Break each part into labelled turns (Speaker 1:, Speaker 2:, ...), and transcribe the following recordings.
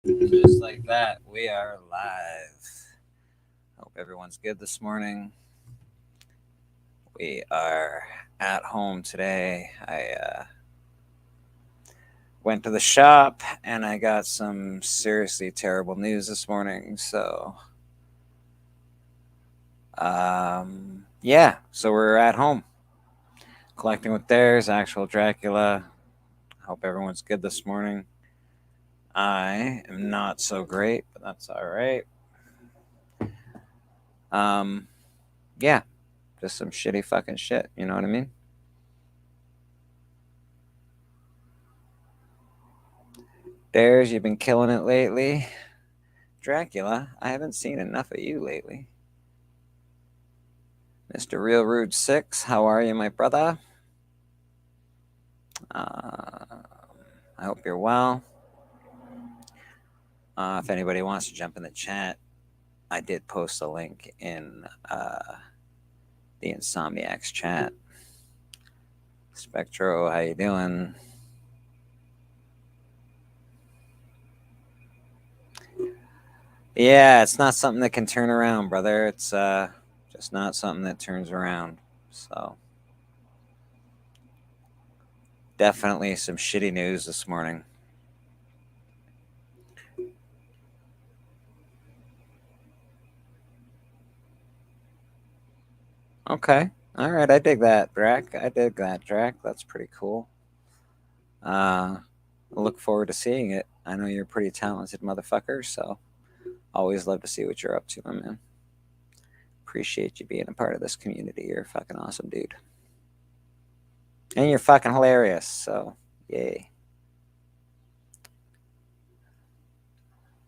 Speaker 1: Just like that, we are live. Hope everyone's good this morning. We are at home today. I went to the shop and I got some seriously terrible news this morning. So we're at home collecting with theirs, actual Dracula. Hope everyone's good this morning. I am not so great, but that's all right. Um, yeah, just some shitty fucking shit. You know what I mean? Dares, you've been killing it lately. Dracula, I haven't seen enough of you lately. Mr. Real Rude 6, how are you, my brother? I hope you're well. If anybody wants to jump in the chat, I did post a link in the Insomniacs chat. Spectro, how you doing? Yeah, it's not something that can turn around, brother. It's just not something that turns around. So definitely some shitty news this morning. Okay. All right. I dig that, Drac. I dig that, Drac. That's pretty cool. I look forward to seeing it. I know you're a pretty talented motherfucker, so always love to see what you're up to, my man. Appreciate you being a part of this community. You're a fucking awesome dude. And you're fucking hilarious, so yay.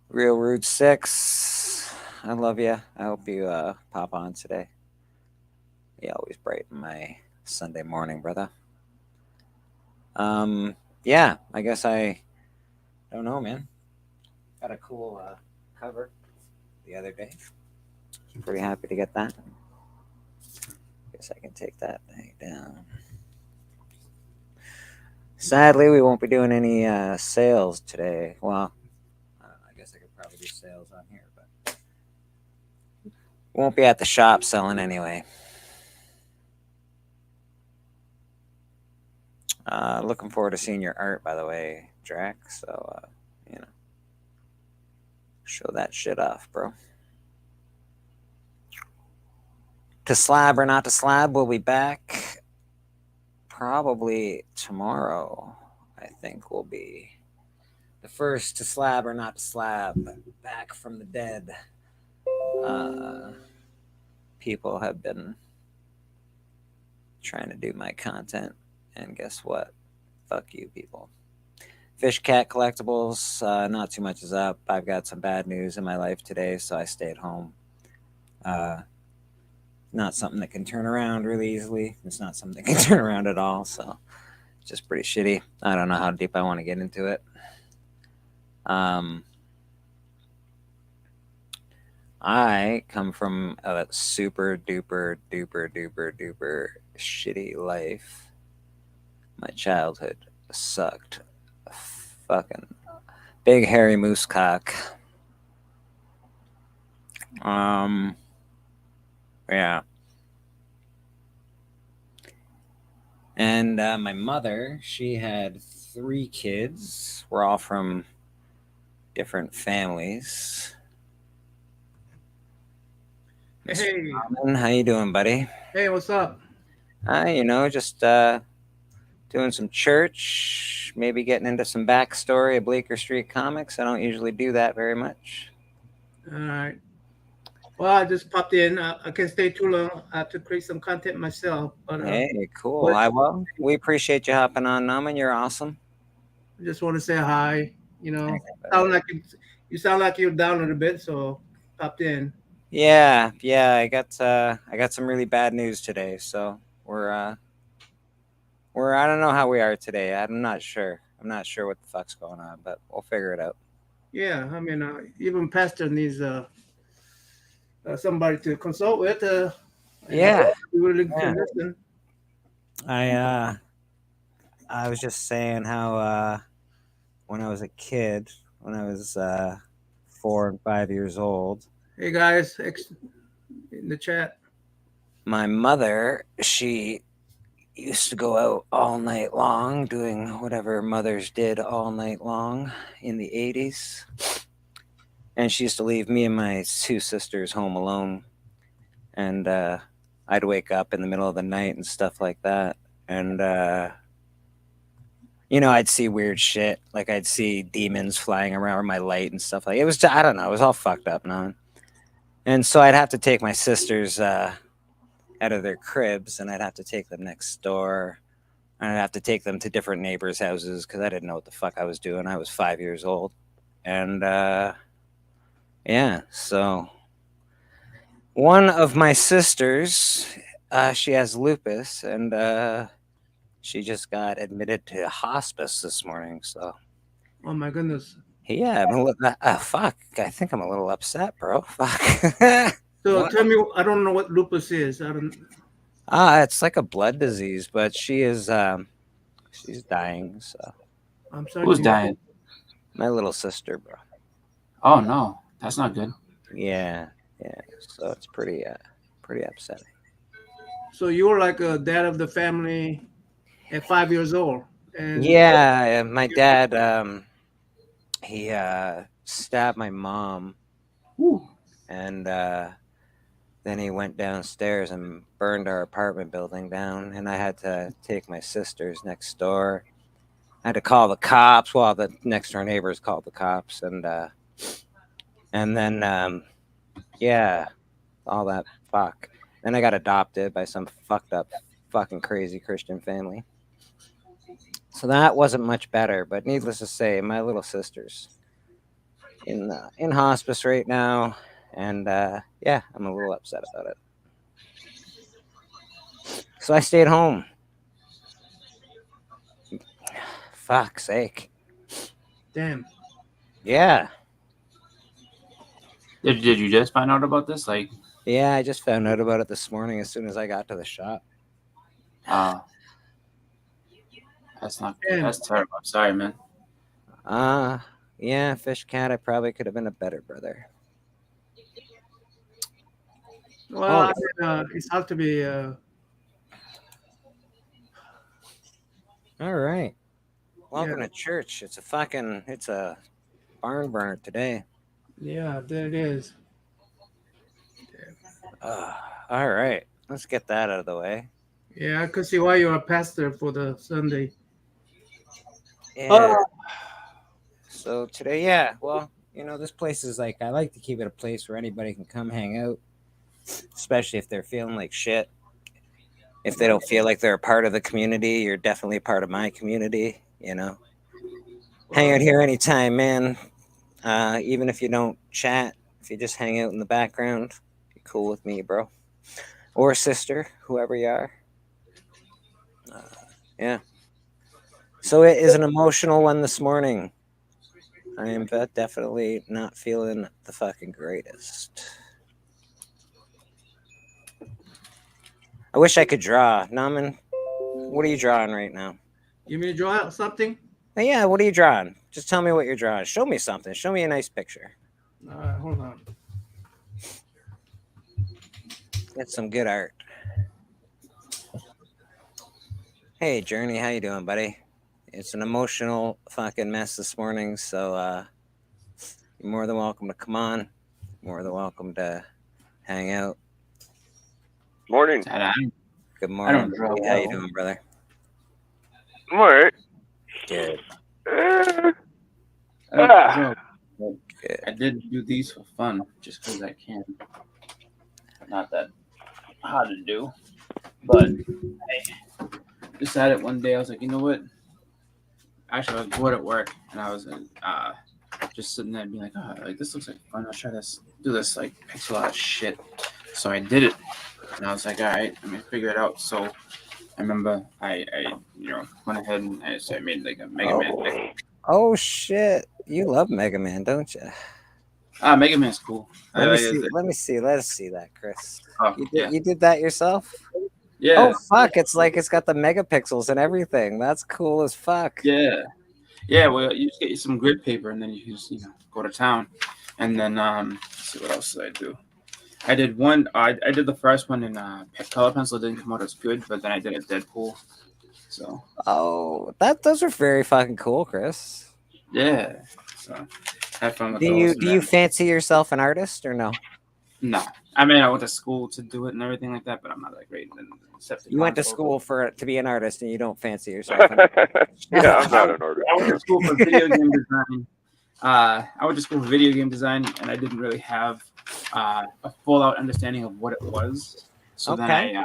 Speaker 1: Real Rude 6. I love you. I hope you pop on today. You always brighten my Sunday morning, brother. Yeah, I guess I don't know, man. Got a cool cover the other day. Pretty happy to get that. Guess I can take that thing down. Sadly, we won't be doing any sales today. Well, I guess I could probably do sales on here, but won't be at the shop selling anyway. Looking forward to seeing your art, by the way, Drac. So, you know, show that shit off, bro. To slab or not to slab, we'll be back probably tomorrow. I think will be the first to slab or not to slab, back from the dead. Uh, People have been trying to do my content, and guess what? Fuck you, people. Fish Cat Collectibles, not too much is up. I've got some bad news in my life today, so I stayed home. Uh, Not something that can turn around really easily. It's not something that can turn around at all, so it's just pretty shitty. I don't know how deep I want to get into it. I come from a super duper duper duper duper shitty life. My childhood sucked. Fucking big hairy moose cock. Um, yeah. And my mother, she had 3 kids. We're all from different families. Mr.
Speaker 2: Hey,
Speaker 1: Norman, how you doing, buddy?
Speaker 2: hey, what's up?
Speaker 1: Just doing some church, maybe getting into some backstory of Bleeker Street comics. I don't usually do that very much.
Speaker 2: All right. Well, I just popped in. I can't stay too long. I have to create some content myself. But
Speaker 1: Hey, cool.
Speaker 2: what
Speaker 1: We appreciate you hopping on, Norman. You're awesome.
Speaker 2: I just want to say hi. You know,
Speaker 1: Okay, buddy.
Speaker 2: sound like you sound like you're down a little bit, so popped in.
Speaker 1: Yeah. I got some really bad news today. So we're uh, I don't know how we are today. I'm not sure. I'm not sure what the fuck's going on, but we'll figure it out.
Speaker 2: Yeah, I mean, even pastor needs somebody to consult with.
Speaker 1: Yeah,
Speaker 2: We really
Speaker 1: yeah.
Speaker 2: can listen.
Speaker 1: I uh, I was just saying how when I was a kid. when I was 4 and 5 years old.
Speaker 2: Hey guys, in the chat.
Speaker 1: My mother, she used to go out all night long doing whatever mothers did all night long in the 80s. And she used to leave me and my two sisters home alone. And I'd wake up in the middle of the night and stuff like that. And, I'd see weird shit. Like I'd see demons flying around with my light and stuff like it was. I don't know. It was all fucked up, man. And so I'd have to take my sisters out of their cribs, and I'd have to take them next door. And I'd have to take them to different neighbors' houses because I didn't know what the fuck I was doing. I was 5 years old, and yeah. So one of my sisters, she has lupus, and she just got admitted to hospice this morning. So
Speaker 2: Oh my goodness.
Speaker 1: yeah, fuck. I think I'm a little upset, bro. Fuck.
Speaker 2: So
Speaker 1: What?
Speaker 2: tell me, I don't know what lupus is. I don't.
Speaker 1: It's like a blood disease, but she's dying. So
Speaker 2: I'm sorry
Speaker 3: Who's
Speaker 2: to hear.
Speaker 3: dying?
Speaker 1: my little sister, bro.
Speaker 3: Oh no, that's not good.
Speaker 1: Yeah, yeah. So it's pretty upsetting.
Speaker 2: So you were like a dad of the family at 5 years old, and
Speaker 1: Yeah, my dad, he stabbed my mom,
Speaker 3: Whew.
Speaker 1: and then he went downstairs and burned our apartment building down, and I had to take my sisters next door. I had to call the cops. Well, the next door neighbors called the cops, and then yeah, all that fuck. Then I got adopted by some fucked up, fucking crazy Christian family. So that wasn't much better. But needless to say, my little sister's in hospice right now, and yeah, I'm a little upset about it. So I stayed home. Fuck's sake.
Speaker 2: damn.
Speaker 1: Yeah.
Speaker 3: Did you just find out about this? Like,
Speaker 1: Yeah, I just found out about it this morning as soon as I got to the shop.
Speaker 3: uh, that's not.
Speaker 2: Damn.
Speaker 3: That's terrible. I'm sorry, man.
Speaker 1: Uh, yeah, Fish Cat, I probably could have been a better brother.
Speaker 2: Well,
Speaker 1: Oh,
Speaker 2: I mean, it's hard to be.
Speaker 1: all right.
Speaker 2: Yeah,
Speaker 1: Welcome to church. It's a barn burner today.
Speaker 2: yeah, there it is.
Speaker 1: Uh, all right. Let's get that out of the way.
Speaker 2: Yeah, I could see why you're a pastor for the Sunday.
Speaker 1: Yeah. So today, yeah, well, this place is like, I like to keep it a place where anybody can come hang out, especially if they're feeling like shit. If they don't feel like they're a part of the community, you're definitely a part of my community, Hang out here anytime, man. Even if you don't chat, if you just hang out in the background, be cool with me, bro. Or sister, whoever you are. Uh, yeah. So it is an emotional one this morning. I am definitely not feeling the fucking greatest. I wish I could draw. Naman, what are you drawing right now?
Speaker 2: You mean to draw out something?
Speaker 1: Hey, yeah, what are you drawing? Just tell me what you're drawing. Show me something. Show me a nice picture.
Speaker 2: Hold on.
Speaker 1: Get some good art. Hey, Journey, how you doing, buddy? It's an emotional fucking mess this morning, so you're more than welcome to come on. More than welcome to hang out.
Speaker 4: Morning.
Speaker 1: Good
Speaker 3: I
Speaker 1: morning.
Speaker 3: don't draw
Speaker 1: How you
Speaker 3: well.
Speaker 1: doing, brother?
Speaker 4: I'm alright.
Speaker 1: Good.
Speaker 4: Uh,
Speaker 3: I don't
Speaker 4: Ah.
Speaker 3: draw. But
Speaker 1: Good.
Speaker 3: I did do these for fun, just because I can. Not that hard to do, but I decided one day I was like, you know what? Actually, I was bored at work, and I was just sitting there and being like, oh, like this looks like fun. I'll try to do this like pixel art shit. So I did it, and I was like, all right, let me figure it out. So I remember I went ahead and I made like a Mega Man thing.
Speaker 1: Oh shit! You love Mega Man, don't you?
Speaker 3: Mega Man's cool.
Speaker 1: Let me see. Let's see that, Chris.
Speaker 3: Oh,
Speaker 1: You did that yourself?
Speaker 3: yeah.
Speaker 1: Oh fuck! It's like it's got the megapixels and everything. That's cool as fuck.
Speaker 3: Yeah. Yeah, well, you just get you some grid paper, and then you can just go to town, and then let's see what else did I do. I did one. I did the first one in color pencil. It didn't come out as good, but then I did a Deadpool. So
Speaker 1: Oh, those are very fucking cool, Chris.
Speaker 3: yeah, so have fun with
Speaker 1: Do
Speaker 3: those.
Speaker 1: you fancy yourself an artist or no?
Speaker 3: No, I mean I went to school to do it and everything like that, but I'm not that great. Except
Speaker 1: You went to school to be an artist, and you don't fancy yourself an
Speaker 4: Yeah, I'm not an artist.
Speaker 3: I went to school for video game design. I went to school for video game design, and I didn't really have a full out understanding of what it was. So
Speaker 1: Okay.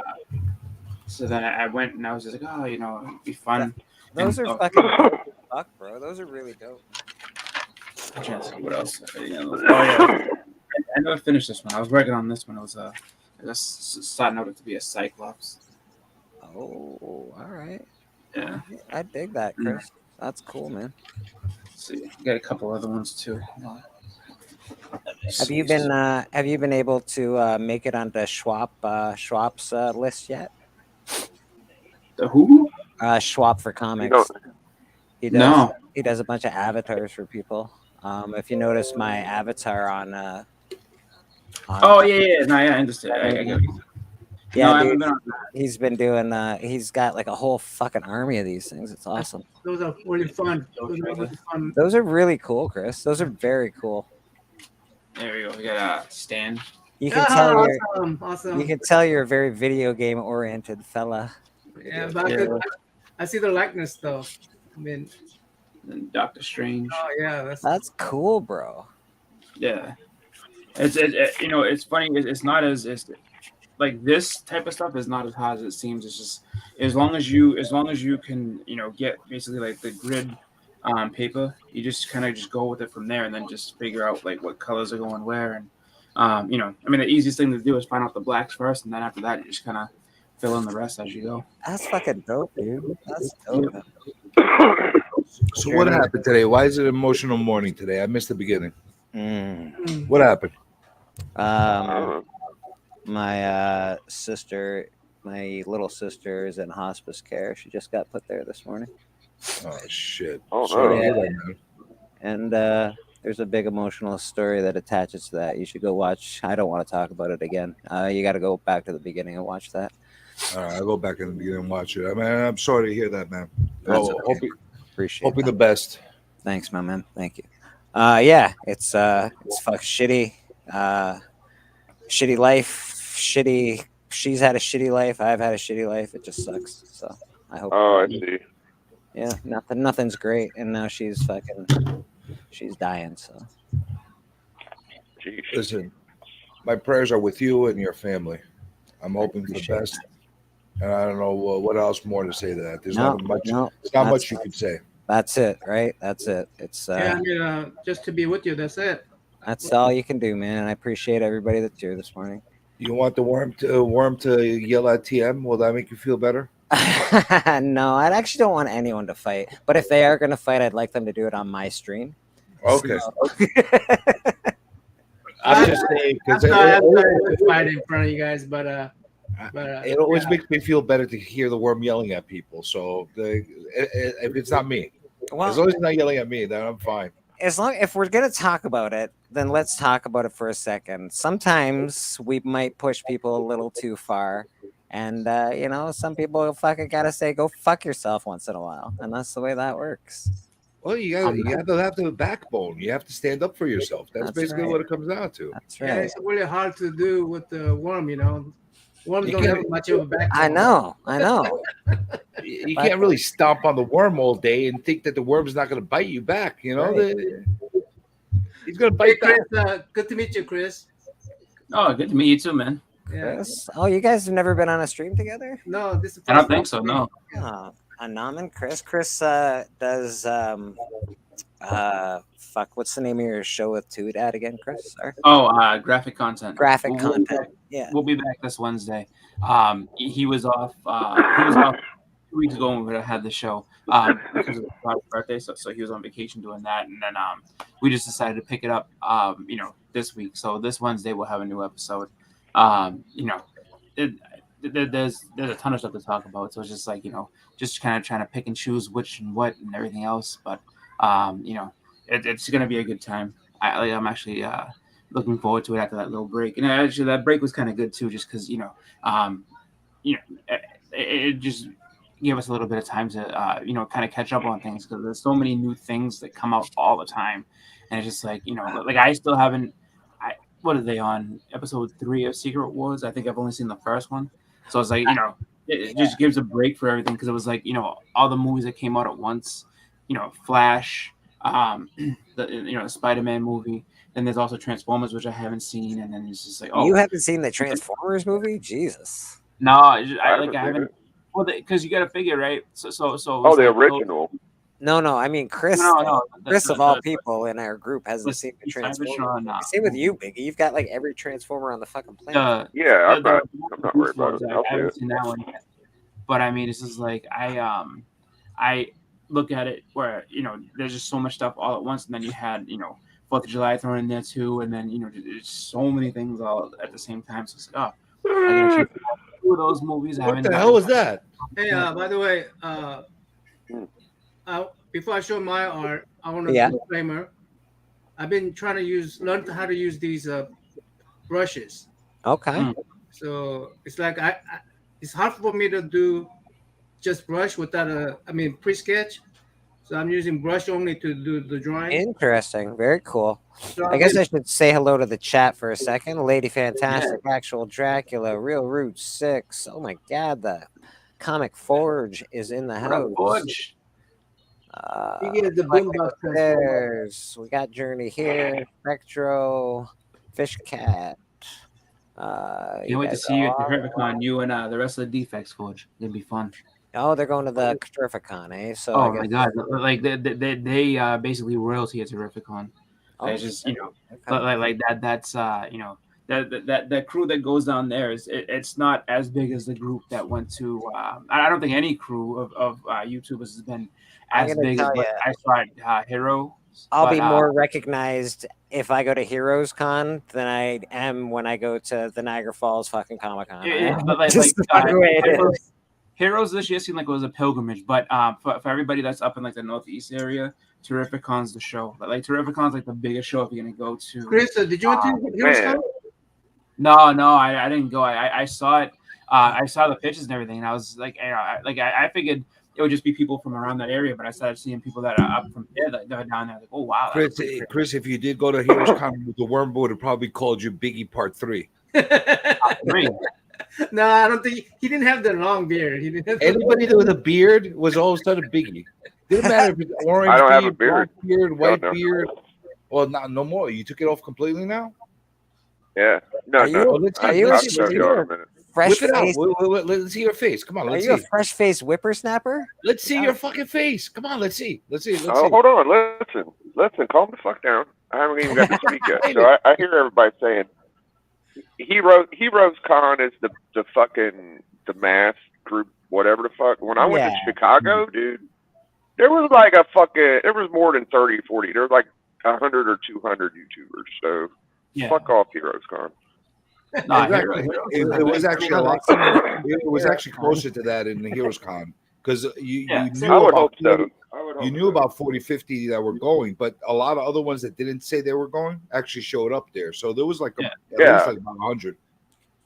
Speaker 3: then I went and I was just like, oh, it'd be fun.
Speaker 1: Those
Speaker 3: And,
Speaker 1: are fucking fuck, bro. Those are really dope.
Speaker 3: I'm trying to see what else. Oh yeah, I never finished this one. I was working on this one. It was I just starting out to be a Cyclops.
Speaker 1: Oh, all right.
Speaker 3: Yeah.
Speaker 1: I dig that, Chris. That's cool, man.
Speaker 3: Let's see, I got a couple other ones too.
Speaker 1: Have you been able to make it onto Schwab's list yet?
Speaker 3: The who?
Speaker 1: Schwab for
Speaker 4: You
Speaker 1: comics.
Speaker 4: don't,
Speaker 1: He does.
Speaker 3: No.
Speaker 1: He does a bunch of avatars for people. If you notice my avatar on
Speaker 3: Oh yeah. No, yeah, I understand. I get it.
Speaker 1: yeah,
Speaker 3: No, I
Speaker 1: dude,
Speaker 3: haven't been on
Speaker 1: he's been doing. He's got like a whole fucking army of these things. It's awesome.
Speaker 2: Those are really fun. Those are really fun.
Speaker 1: Those are really cool, Chris. Those are very cool.
Speaker 3: There we go. We got a stand.
Speaker 1: You can tell you're.
Speaker 2: Awesome.
Speaker 1: You can tell you're a very video game oriented fella.
Speaker 2: Yeah, but I see the likeness though. I mean,
Speaker 3: And Doctor Strange.
Speaker 2: oh yeah,
Speaker 1: That's cool, bro.
Speaker 3: Yeah. It's funny. It's not as like this type of stuff is not as hard as it seems. It's just as long as you can get basically like the grid paper, you just kind of just go with it from there, and then just figure out like what colors are going where, and I mean the easiest thing to do is find out the blacks first, and then after that you just kind of fill in the rest as you go.
Speaker 1: That's fucking dope, dude. That's dope.
Speaker 5: So what happened today? Why is it emotional morning today? I missed the beginning. What happened?
Speaker 1: My sister, my little sister, is in hospice care. She just got put there this morning,
Speaker 5: Oh shit!
Speaker 4: Oh,
Speaker 5: Sorry
Speaker 4: no.
Speaker 5: to hear that, man.
Speaker 1: and there's a big emotional story that attaches to that. You should go watch. I don't want to talk about it again. You got to go back to the beginning and watch that.
Speaker 5: All right, I'll go back in the beginning and watch it. I mean, I'm sorry to hear that, man.
Speaker 1: That's
Speaker 5: Oh,
Speaker 1: okay. Appreciate
Speaker 5: hoping
Speaker 1: that.
Speaker 5: the best.
Speaker 1: Thanks, my man. Thank you. Yeah, it's fuck shitty. Shitty life. Shitty. She's had a shitty life. I've had a shitty life. It just sucks. So I hope.
Speaker 4: Oh, I see.
Speaker 1: Yeah, nothing's great, and now she's dying. So
Speaker 4: Jeez.
Speaker 5: Listen, my prayers are with you and your family. I'm hoping for the
Speaker 1: appreciate
Speaker 5: best, and I don't know what else more to say to that. There's
Speaker 1: No,
Speaker 5: not much.
Speaker 1: no,
Speaker 5: There's not
Speaker 1: that's-
Speaker 5: much you could say.
Speaker 1: that's it, right? That's it. It's
Speaker 2: yeah. I mean, just to be with you. That's it.
Speaker 1: that's all you can do, man. I appreciate everybody that's here this morning.
Speaker 5: You want the worm to yell at TM? Will that make you feel better?
Speaker 1: No, I actually don't want anyone to fight. But if they are going to fight, I'd like them to do it on my stream.
Speaker 5: Okay.
Speaker 1: So-
Speaker 5: I'm just saying because
Speaker 2: I'm sorry to fight in front of you guys, but
Speaker 5: it always
Speaker 2: yeah.
Speaker 5: makes me feel better to hear the worm yelling at people. So if it's not me, as
Speaker 1: well,
Speaker 5: long as he's not yelling at me, then I'm fine.
Speaker 1: if we're going to talk about it, then let's talk about it for a second. Sometimes we might push people a little too far. And, some people fucking got to say, go fuck yourself once in a while. And that's the way that works.
Speaker 5: Well, you have to have the backbone. You have to stand up for yourself. That's basically
Speaker 1: right.
Speaker 5: what it comes down to.
Speaker 1: That's
Speaker 2: Yeah,
Speaker 1: right.
Speaker 2: it's really hard to do with the worm. Worms
Speaker 5: You
Speaker 2: don't
Speaker 5: can't-
Speaker 2: have much of a backbone.
Speaker 1: I know.
Speaker 5: You can't really stomp on the worm all day and think that the worm's not going to bite you back. You know,
Speaker 1: Right.
Speaker 5: he's going to
Speaker 2: Hey,
Speaker 5: bite back.
Speaker 2: Chris, good to meet you, Chris.
Speaker 3: Oh, good to meet you too, man.
Speaker 2: Yeah.
Speaker 1: Chris? Oh, you guys have never been on a stream together?
Speaker 2: No, this is.
Speaker 3: I don't think so. No.
Speaker 1: Anam and Chris. Chris does fuck. What's the name of your show with Two Dad again, Chris? Sorry.
Speaker 3: Oh, graphic content.
Speaker 1: Graphic
Speaker 3: We'll-
Speaker 1: content. Yeah.
Speaker 3: We'll be back this Wednesday. He was off. He was off 2 weeks ago when we had the show because of his birthday. So he was on vacation doing that, and then we just decided to pick it up. This week. So this Wednesday we'll have a new episode. There's a ton of stuff to talk about. So it's just like just kind of trying to pick and choose which and what and everything else. But You know, it's gonna be a good time. I'm actually looking forward to it after that little break. And actually, that break was kind of good too, just because um, it just gave us a little bit of time to kind of catch up on things because there's so many new things that come out all the time, and it's just like like I still haven't. What are they on episode 3 of Secret Wars? I think I've only seen the first one, so it's like it just gives a break for everything because it was like all the movies that came out at once, Flash, the Spider-Man movie. Then there's also Transformers, which I haven't seen, and then it's just like
Speaker 1: You haven't seen the Transformers movie? Jesus.
Speaker 3: no,
Speaker 4: I
Speaker 3: I haven't. Well, because you got to figure, right? So
Speaker 4: Oh, the original.
Speaker 1: No, I mean Chris.
Speaker 3: No.
Speaker 1: Chris of all people in our group hasn't seen the Transformers. Same with you, Biggie. You've got like every Transformer on the fucking planet.
Speaker 4: Yeah, I'm not worried about it.
Speaker 3: I haven't seen that one yet. But I mean, it's just like I look at it where there's just so much stuff all at once, and then you had 4th of July thrown in there too, and then there's so many things all at the same time. So it's like, I gotta check out 2 of those movies.
Speaker 5: What the hell was that?
Speaker 2: Hey, by the way, before I show my art, I want to disclaimer. I've been trying to learn how to use these brushes.
Speaker 1: Okay.
Speaker 2: So it's like it's hard for me to do just brush without pre-sketch. So I'm using brush only to do the drawing.
Speaker 1: Interesting. Very cool.
Speaker 2: So
Speaker 1: I guess I should say hello to the chat for a second. Lady Fantastic, Actual Dracula, Real Root 6. Oh my God, the Comic Forge is in the house.
Speaker 3: Forge.
Speaker 1: There's we got Journey here, Spectro, Fish Cat.
Speaker 3: Can't wait to see you at the Hermicon. You and the rest of the Defects Forge. It'd be fun.
Speaker 1: Oh, they're going to the Terrificon, eh? So
Speaker 3: oh my God! Like they basically royalty at Terrificon. It's just like that. That's that crew that goes down there it's not as big as the group that went to. I don't think any crew of YouTubers has been as big as what I saw at Hero.
Speaker 1: I'll be more recognized if I go to Heroes Con than I am when I go to the Niagara Falls fucking Comic Con.
Speaker 3: Heroes this year seemed like it was a pilgrimage, but for everybody that's up in like the Northeast area, Terrificon's the show. Like Terrificon's like the biggest show if you're gonna go to.
Speaker 2: Chris, did you want to Heroes Con?
Speaker 3: No, I didn't go. I saw it. I saw the pictures and everything, and I was like, I figured it would just be people from around that area, but I started seeing people that are up from there that are down there. Like, oh wow,
Speaker 5: Chris, if you did go to Heroes Con with the Worm, would have probably called you Biggie Part 3.
Speaker 2: No, I don't think he didn't have the long beard. He didn't have
Speaker 5: Anybody with a beard was all of a sudden Biggie. Didn't matter if it's orange
Speaker 4: I don't
Speaker 5: beard,
Speaker 4: have a beard.
Speaker 5: black beard, white beard. Well, no more. You took it off completely now?
Speaker 4: Yeah. No.
Speaker 1: Fresh
Speaker 5: Whip it
Speaker 1: face.
Speaker 5: out. Let's see your face. Come on. Let's
Speaker 1: Are you
Speaker 5: see.
Speaker 1: a fresh face whippersnapper?
Speaker 5: Let's see your fucking face. Come on. Let's see. Let's see.
Speaker 4: Hold on. Listen. Calm the fuck down. I haven't even got to speak yet. So I hear everybody saying Heroes Con is the fucking the mass group, whatever the fuck. When I went to Chicago, dude, there was more than 30, 40. There was like 100 or 200 YouTubers. So fuck off Heroes Con.
Speaker 5: No, it was actually a lot. It was actually closer to that in the Heroes Con because you knew about 40, 50 that were going, but a lot of other ones that didn't say they were going actually showed up there. So there was like at least like about 100.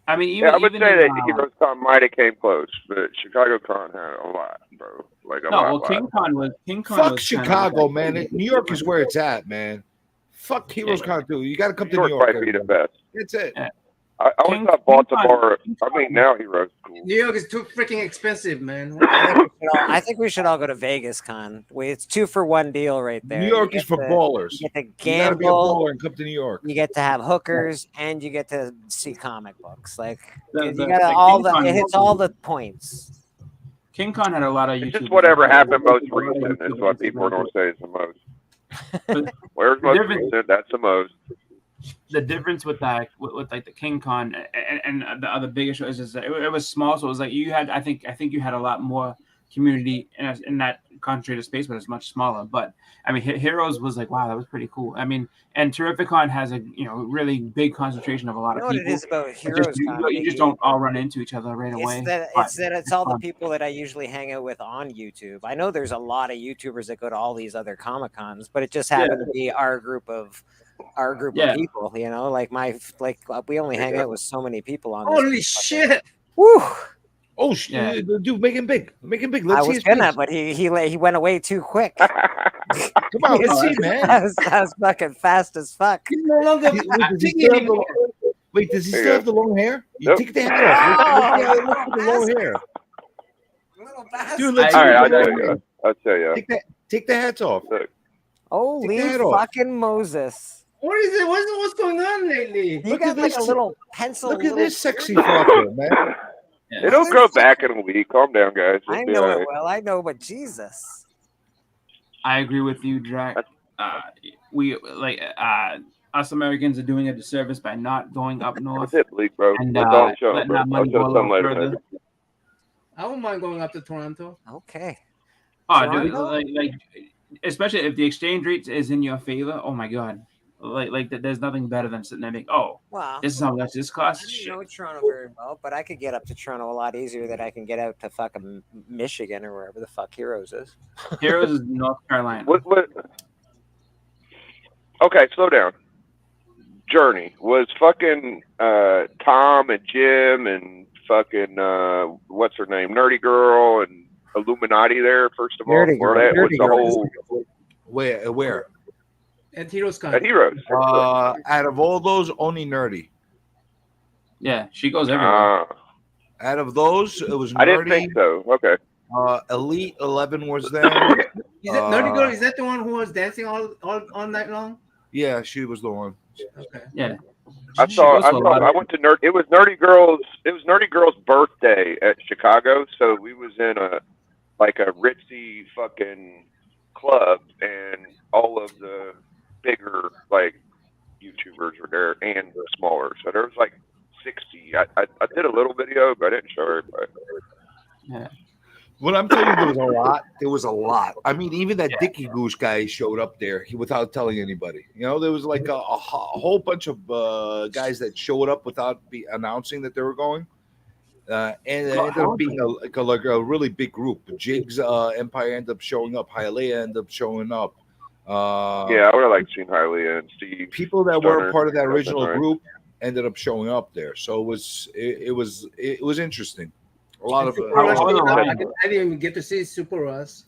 Speaker 3: I mean,
Speaker 4: I would say that Heroes Con might have came close, but Chicago Con had a lot, bro. Like a lot.
Speaker 3: King Con
Speaker 5: Fuck
Speaker 3: was
Speaker 5: Chicago, man. New York is where it's at, man. Fuck Heroes Con too. You got to come to New York.
Speaker 4: Might be the best.
Speaker 5: That's it.
Speaker 3: Yeah.
Speaker 4: I always thought Baltimore. Now Heroes cool.
Speaker 2: New York is too freaking expensive, man.
Speaker 1: I think we should all go to Vegas Con. It's 2-for-1 deal right there.
Speaker 5: New York is for ballers.
Speaker 1: You get to gamble.
Speaker 5: You gotta be a baller and come to New York.
Speaker 1: You get to have hookers and you get to see comic books. Like it hits all the points.
Speaker 3: King Con had a lot of YouTube.
Speaker 4: It's just whatever happened most recent is what people are going to say is the most. Where's most recent? That's the most.
Speaker 3: The difference with like the King Con and the other bigger shows is that it was small, so it was like you had I think you had a lot more community in that concentrated space, but it's much smaller. But I mean, Heroes was like, wow, that was pretty cool. I mean, and Terrificon has a really big concentration of a lot
Speaker 1: You know
Speaker 3: of
Speaker 1: what
Speaker 3: people.
Speaker 1: it is about Heroes Con?
Speaker 3: You just don't all run into each other right away.
Speaker 1: It's all the people that I usually hang out with on YouTube. I know there's a lot of YouTubers that go to all these other Comic Cons, but it just happened to be our group of people. We only hang out with so many people on.
Speaker 2: Holy shit!
Speaker 1: Woo!
Speaker 5: Oh shit, dude, make him big.
Speaker 1: I was gonna, but he went away too quick.
Speaker 5: Come on, let's see, man.
Speaker 1: That was fucking fast as fuck.
Speaker 2: He's no longer
Speaker 5: Wait, does he still have the long hair? You
Speaker 4: Nope.
Speaker 5: take the hat off. Look at the long hair. Dude, let's
Speaker 4: All right, I'll tell you.
Speaker 5: Take the hats off.
Speaker 4: Look.
Speaker 1: Holy fucking Moses!
Speaker 2: What is it? What's going on lately?
Speaker 1: You got like a little pencil.
Speaker 5: Look at this sexy fucker, man.
Speaker 4: Yeah. It'll grow back in a week. Calm down, guys.
Speaker 1: I know it will. I know, but Jesus.
Speaker 3: I agree with you, Drac. We us Americans are doing a disservice by not going up north.
Speaker 4: That's it, Bleak, bro.
Speaker 3: And
Speaker 4: letting
Speaker 3: that money go a little further.
Speaker 2: I don't mind going up to Toronto.
Speaker 1: Okay.
Speaker 3: Oh, dude, like especially if the exchange rate is in your favor. Oh my God. Like there's nothing better than sitting there and
Speaker 1: wow,
Speaker 3: this is how much this costs.
Speaker 1: I don't know Toronto very well, but I could get up to Toronto a lot easier than I can get out to fucking Michigan or wherever the fuck Heroes is.
Speaker 3: Heroes is North Carolina.
Speaker 4: What? Okay, slow down. Journey was fucking Tom and Jim and fucking what's her name, Nerdy Girl and Illuminati there. First of all,
Speaker 5: Where?
Speaker 2: At Heroes Con.
Speaker 4: At Heroes.
Speaker 5: Out of all those, only Nerdy.
Speaker 3: Yeah, she goes everywhere.
Speaker 5: Out of those, it was Nerdy.
Speaker 4: I didn't think so. Okay.
Speaker 5: Elite 11 was there.
Speaker 2: Is that Nerdy Girl? Is that the one who was dancing all night long?
Speaker 5: Yeah, she was the one.
Speaker 2: Okay.
Speaker 3: Yeah.
Speaker 4: I went to It was Nerdy Girl's. It was Nerdy Girl's birthday at Chicago, so we was in a ritzy fucking club, and all of the bigger YouTubers were there and the smaller. So there was 60. I did a little video, but I didn't show everybody.
Speaker 3: Yeah.
Speaker 5: When I'm telling you there was a lot. I mean, even that Dickie Goose guy showed up there without telling anybody. There was a whole bunch of guys that showed up without announcing that they were going. And it ended up being a really big group. Jig's Empire ended up showing up. Hialeah ended up showing up.
Speaker 4: I would have liked seeing Hialeah and Steve.
Speaker 5: People that were part of that original group ended up showing up there. So it was interesting. A lot of
Speaker 2: I didn't even get to see Super Russ.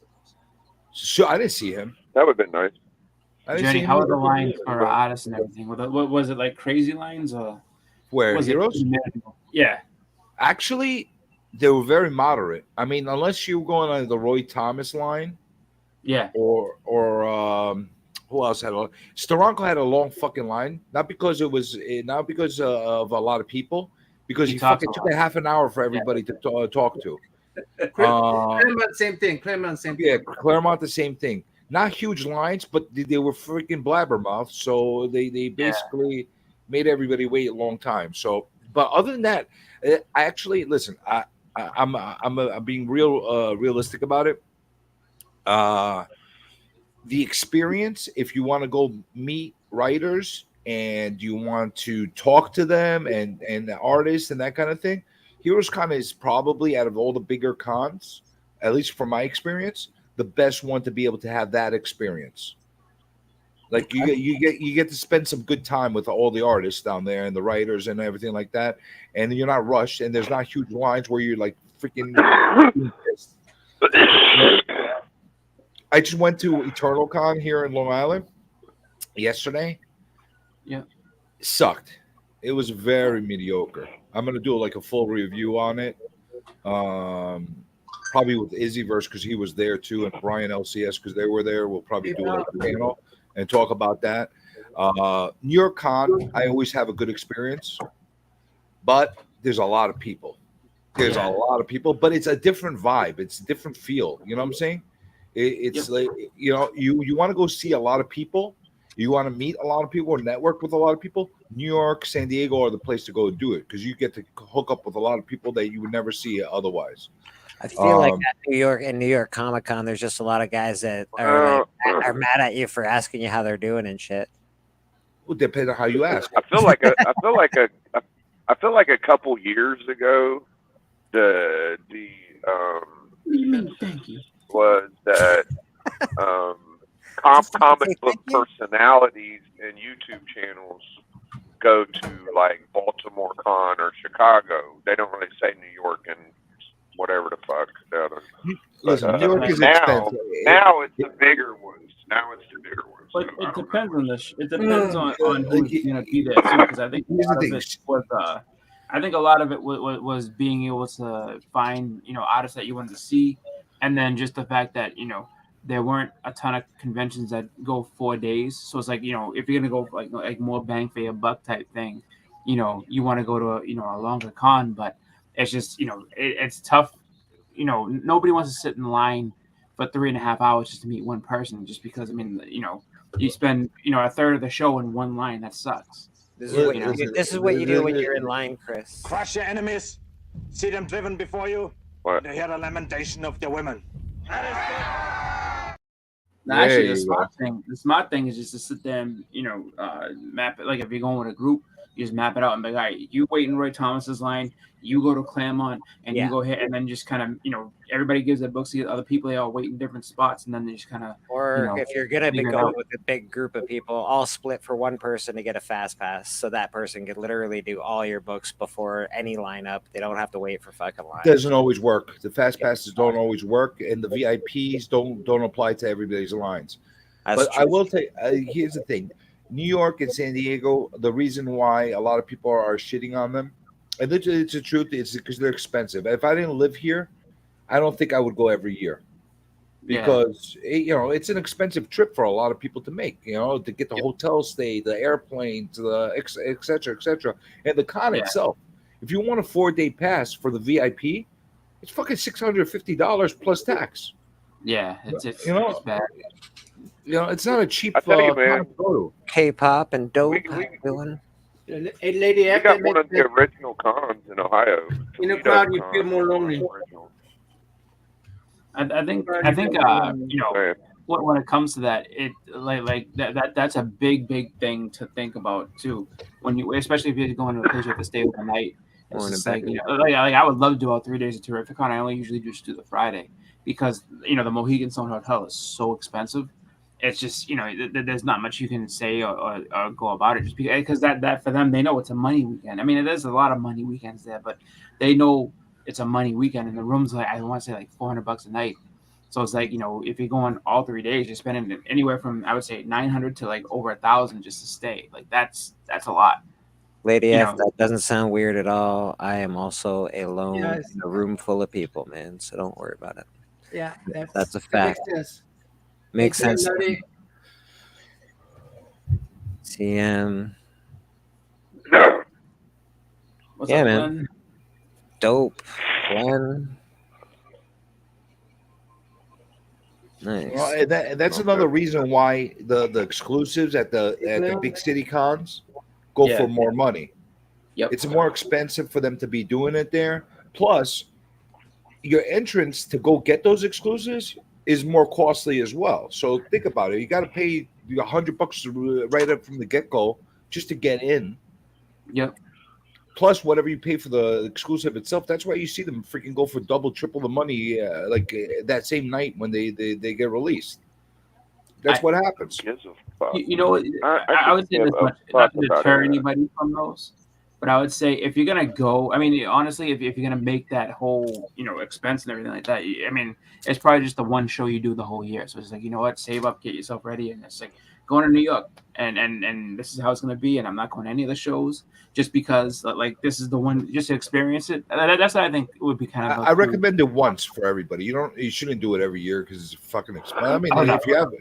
Speaker 5: So I didn't see him.
Speaker 4: That would have been nice.
Speaker 3: Jenny, how are the lines for artists and everything? What was it, like crazy lines or
Speaker 5: where
Speaker 3: was
Speaker 5: Heroes?
Speaker 3: Yeah.
Speaker 5: Actually, they were very moderate. I mean, unless you were going on the Roy Thomas line.
Speaker 3: Yeah.
Speaker 5: Or who else had a Steranko had a long fucking line. Not because of a lot of people, because he fucking took a half an hour for everybody to talk to.
Speaker 2: Claremont, same thing.
Speaker 5: Yeah, Claremont, the same thing. Not huge lines, but they were freaking blabbermouths, so they basically made everybody wait a long time. So, but other than that, I actually listen. I'm being realistic about it. The experience, if you want to go meet writers and you want to talk to them and the artists and that kind of thing, Heroes Con is probably, out of all the bigger cons, at least from my experience, the best one to be able to have that experience. Like you get to spend some good time with all the artists down there and the writers and everything like that, and you're not rushed and there's not huge lines where you're like freaking. I just went to Eternal Con here in Long Island yesterday.
Speaker 3: Yeah,
Speaker 5: it sucked. It was very mediocre. I'm gonna do like a full review on it. Probably with Izzyverse because he was there too, and Brian LCS because they were there. We'll probably do like a panel and talk about that. New York Con, I always have a good experience, but there's a lot of people. There's a lot of people, but it's a different vibe. It's a different feel. You know what I'm saying? It's like, you want to go see a lot of people. You want to meet a lot of people or network with a lot of people. New York, San Diego are the place to go do it because you get to hook up with a lot of people that you would never see otherwise.
Speaker 1: I feel like at New York Comic Con, there's just a lot of guys that are are mad at you for asking you how they're doing and shit.
Speaker 5: Well, depends on how you ask.
Speaker 4: I feel like a couple years ago, the
Speaker 3: Thank you.
Speaker 4: was that comic book personalities and YouTube channels go to like Baltimore Con or Chicago. They don't really say New York and whatever the fuck.
Speaker 5: Listen, New York is expensive.
Speaker 4: Now it's the bigger ones.
Speaker 3: But it depends on it depends on who's gonna be there too. Because I think a lot of it was I think a lot of it was being able to find artists that you wanted to see, and then just the fact that there weren't a ton of conventions that go 4 days. So it's like if you're gonna go like more bang for your buck type thing, you want to go to a longer con. But it's just it's tough. Nobody wants to sit in line for 3.5 hours just to meet one person, just because you spend a third of the show in one line. That sucks.
Speaker 1: This is what you do when you're in line, Chris.
Speaker 6: Crush your enemies, see them driven before you, and hear the lamentation of their women.
Speaker 3: Now, actually, the smart thing is just to sit there and map it. Like if you're going with a group, you just map it out and be like, all right, you wait in Roy Thomas's line, you go to Claremont, and you go here, and then just kind of everybody gives their books to other people. They all wait in different spots, and then they just kind of
Speaker 1: if you're gonna be going with a big group of people, all split for one person to get a fast pass, so that person could literally do all your books before any lineup. They don't have to wait for fucking line.
Speaker 5: Doesn't always work. The fast passes don't always work, and the VIPs don't apply to everybody's lines. But I will tell you, here's the thing: New York and San Diego. The reason why a lot of people are shitting on them, and it's the truth, it's because they're expensive. If I didn't live here, I don't think I would go every year, because it's an expensive trip for a lot of people to make. To get the hotel stay, the airplane, to the et cetera, and the con itself. If you want a 4-day pass for the VIP, it's fucking $650 plus tax.
Speaker 3: Yeah, it's bad.
Speaker 5: It's not a cheap.
Speaker 4: I tell you, man,
Speaker 1: K-pop and dope. Doing.
Speaker 2: Hey, lady,
Speaker 4: you got one of the original cons in Ohio.
Speaker 2: In a crowd, you feel more lonely.
Speaker 3: I think when it comes to that, it that's a big thing to think about too. When you, especially if you're going to a place you have to stay overnight. It's just like I would love to do all 3 days of Terrificon. I only usually just do the Friday because the Mohegan Sun Hotel is so expensive. It's just there's not much you can say or go about it, just because that for them, they know it's a money weekend. I mean, there's a lot of money weekends there, but they know it's a money weekend, and the room's like, I want to say like $400 a night. So it's like if you're going all 3 days, you're spending anywhere from, I would say, $900 to like over $1,000 just to stay. Like that's a lot.
Speaker 1: Lady F, that doesn't sound weird at all. I am also alone in a room full of people, man. So don't worry about it.
Speaker 2: Yeah,
Speaker 1: that's a fact. Makes sense. CM.
Speaker 3: What's up,
Speaker 1: man.
Speaker 3: Glenn?
Speaker 1: Dope. Glenn. Nice.
Speaker 5: Well, that's another reason why the exclusives at the big city cons go for more money.
Speaker 3: Yep.
Speaker 5: It's more expensive for them to be doing it there. Plus, your entrance to go get those exclusives is more costly as well. So think about it. You got to pay $100 right up from the get-go just to get in.
Speaker 3: Yep.
Speaker 5: Plus whatever you pay for the exclusive itself. That's why you see them freaking go for double, triple the money that same night when they get released. That's what happens.
Speaker 3: I would say this much, not to deter anybody from those. But I would say if you're gonna go, I mean, honestly, if you're gonna make that whole, expense and everything like that, I mean, it's probably just the one show you do the whole year. So it's like, save up, get yourself ready, and it's like going to New York, and this is how it's gonna be. And I'm not going to any of the shows just because, this is the one, just to experience it. That's what I think would be kind of.
Speaker 5: I recommend it once for everybody. You shouldn't do it every year because it's fucking expensive. I mean,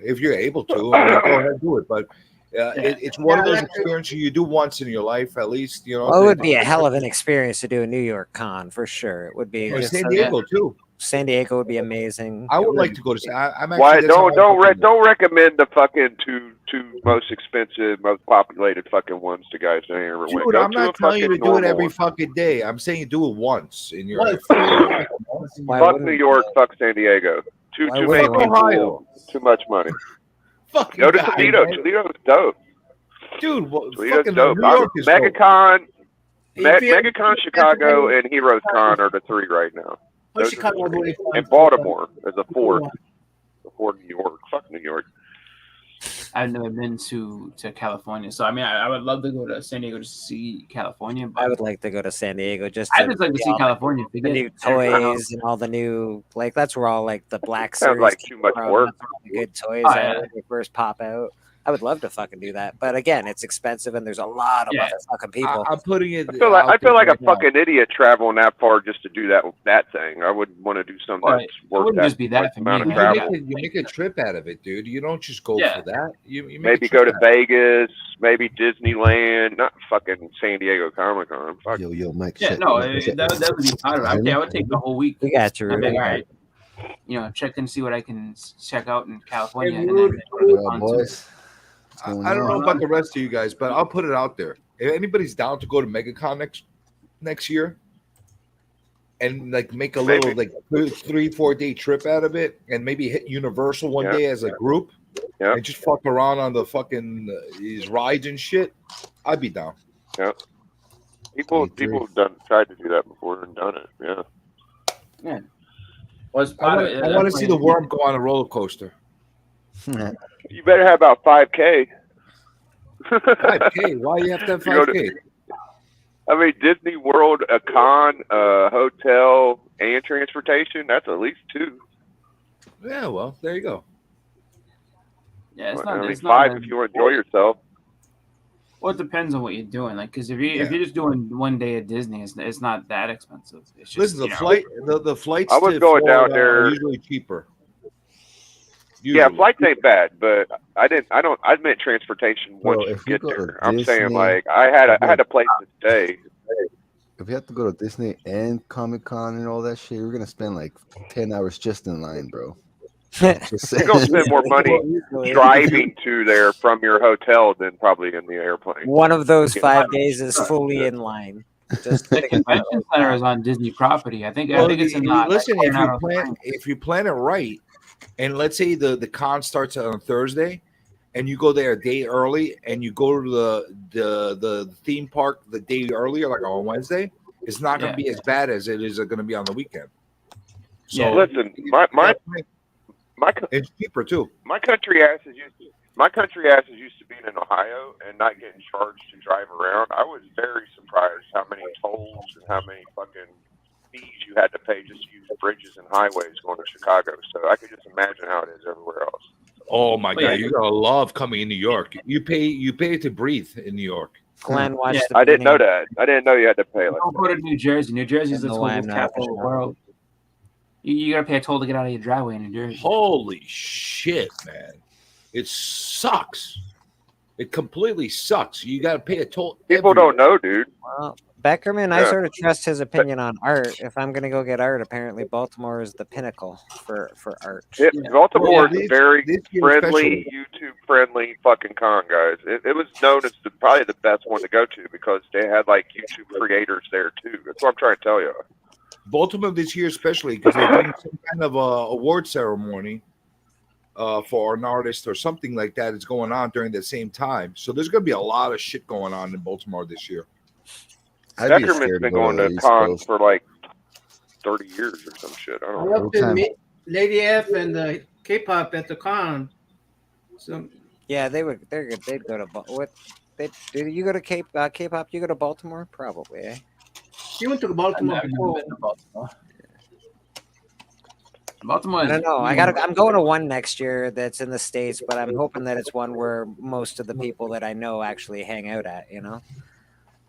Speaker 5: if you're able to, go ahead and do it, but. It's one of those experiences you do once in your life, at least.
Speaker 1: Well, it would be a hell of an experience to do a New York con for sure. It would be.
Speaker 5: San Diego too.
Speaker 1: San Diego would be amazing.
Speaker 5: I would like to go to. I'm actually.
Speaker 4: Why don't recommend the fucking two most expensive, most populated fucking ones to guys that ain't ever went.
Speaker 5: Dude, I'm not telling you to do it every fucking day. I'm saying you do it once in your life.
Speaker 4: Fuck New York. Fuck San Diego. Too many people. Too much money. Go to Toledo. Toledo's dope.
Speaker 5: Dude,
Speaker 4: Toledo's dope. New York is MegaCon, MegaCon, Chicago, and Heroes Con are the three right now. And Baltimore is a fourth. Before New York. Fuck New York.
Speaker 3: I've never been to California, so I mean, I would love to go to San Diego to see California. But
Speaker 1: I would like to go to San Diego just.
Speaker 3: I just like to see California.
Speaker 1: The new toys and all the new that's where all like the Black Series.
Speaker 4: Sounds like too much work.
Speaker 1: The good toys when they first pop out. I would love to fucking do that, but again, it's expensive and there's a lot of motherfucking people.
Speaker 5: I'm putting it.
Speaker 4: I feel like a fucking idiot traveling that far just to do that thing. I wouldn't want to do something that's worth that,
Speaker 3: just be that
Speaker 4: amount of travel.
Speaker 5: You make a trip out of it, dude. You don't just go for that. You
Speaker 4: maybe go to Vegas, maybe Disneyland, not fucking San Diego Comic Con.
Speaker 7: Yo, Mike.
Speaker 3: Yeah, no, that would be fine. I would take the whole week.
Speaker 1: We got you.
Speaker 3: All right. Check and see what I can check out in California. And then
Speaker 7: boys.
Speaker 5: I don't know about the rest of you guys, but I'll put it out there. If anybody's down to go to MegaCon next year and like make a little like 3-4 day trip out of it and maybe hit Universal one day as a group and just fuck around on the fucking these rides and shit, I'd be down.
Speaker 4: Yeah. People have tried to do that before and done it. Yeah.
Speaker 3: Yeah.
Speaker 5: I want to see the worm go on a roller coaster.
Speaker 4: You better have about 5K.
Speaker 5: 5K? Why you have to have 5K?
Speaker 4: I mean, Disney World, a con, a hotel, and transportation, that's at least 2.
Speaker 5: Yeah, well, there you go.
Speaker 3: Yeah, it's not.
Speaker 4: It's 5 if you enjoy yourself.
Speaker 3: Well, it depends on what you're doing. Like, because if you're just doing one day at Disney, it's not that expensive. It's just,
Speaker 5: listen, the flights.
Speaker 4: I was going down there.
Speaker 5: Are usually cheaper.
Speaker 4: Yeah, flights ain't bad, but I meant transportation once you get there. I'm saying like I had a place to stay.
Speaker 7: If you have to go to Disney and Comic-Con and all that shit, you're gonna spend like 10 hours just in line, bro.
Speaker 4: You're gonna spend more money driving to there from your hotel than probably in the airplane.
Speaker 1: One of those 5 days is fully in line. Just
Speaker 3: the convention center is on Disney property. I think it's in the.
Speaker 5: Listen, if you plan it right. And let's say the con starts on Thursday, and you go there a day early, and you go to the theme park the day earlier, like on Wednesday. It's not going to be as bad as it is going to be on the weekend.
Speaker 4: So listen, my
Speaker 5: it's cheaper too.
Speaker 4: My country asses used to being in Ohio and not getting charged to drive around. I was very surprised how many tolls and how many fucking fees you had to pay just to use bridges and highways going to Chicago. So I could just imagine how it is everywhere else.
Speaker 5: Oh my God, you're gonna love coming in New York. You pay to breathe in New York.
Speaker 1: Glenn watched.
Speaker 4: I didn't know that. I didn't know you had to pay. Like
Speaker 3: don't go to New Jersey. New Jersey is the tollest capital of the world. You gotta pay a toll to get out of your driveway in New Jersey.
Speaker 5: Holy shit, man! It sucks. It completely sucks. You gotta pay a toll.
Speaker 4: People don't know, dude.
Speaker 1: Well, Beckerman, I sort of trust his opinion on art. If I'm gonna go get art, apparently Baltimore is the pinnacle for art.
Speaker 4: Baltimore is very friendly, YouTube-friendly fucking con, guys. It was known as probably the best one to go to because they had like YouTube creators there too. That's what I'm trying to tell you.
Speaker 5: Baltimore this year, especially because they're doing some kind of award ceremony for an artist or something like that is going on during the same time. So there's going to be a lot of shit going on in Baltimore this year.
Speaker 4: Beckerman's been going to cons for like 30 years or some shit. I don't know.
Speaker 2: I love to meet Lady F and the K-pop at the con. So
Speaker 1: yeah, they'd go to what? Did you go to K-pop? You go to Baltimore? Probably. Eh?
Speaker 2: She went to Baltimore before.
Speaker 3: Baltimore.
Speaker 1: I don't know. I'm going to one next year that's in the States, but I'm hoping that it's one where most of the people that I know actually hang out at. You know.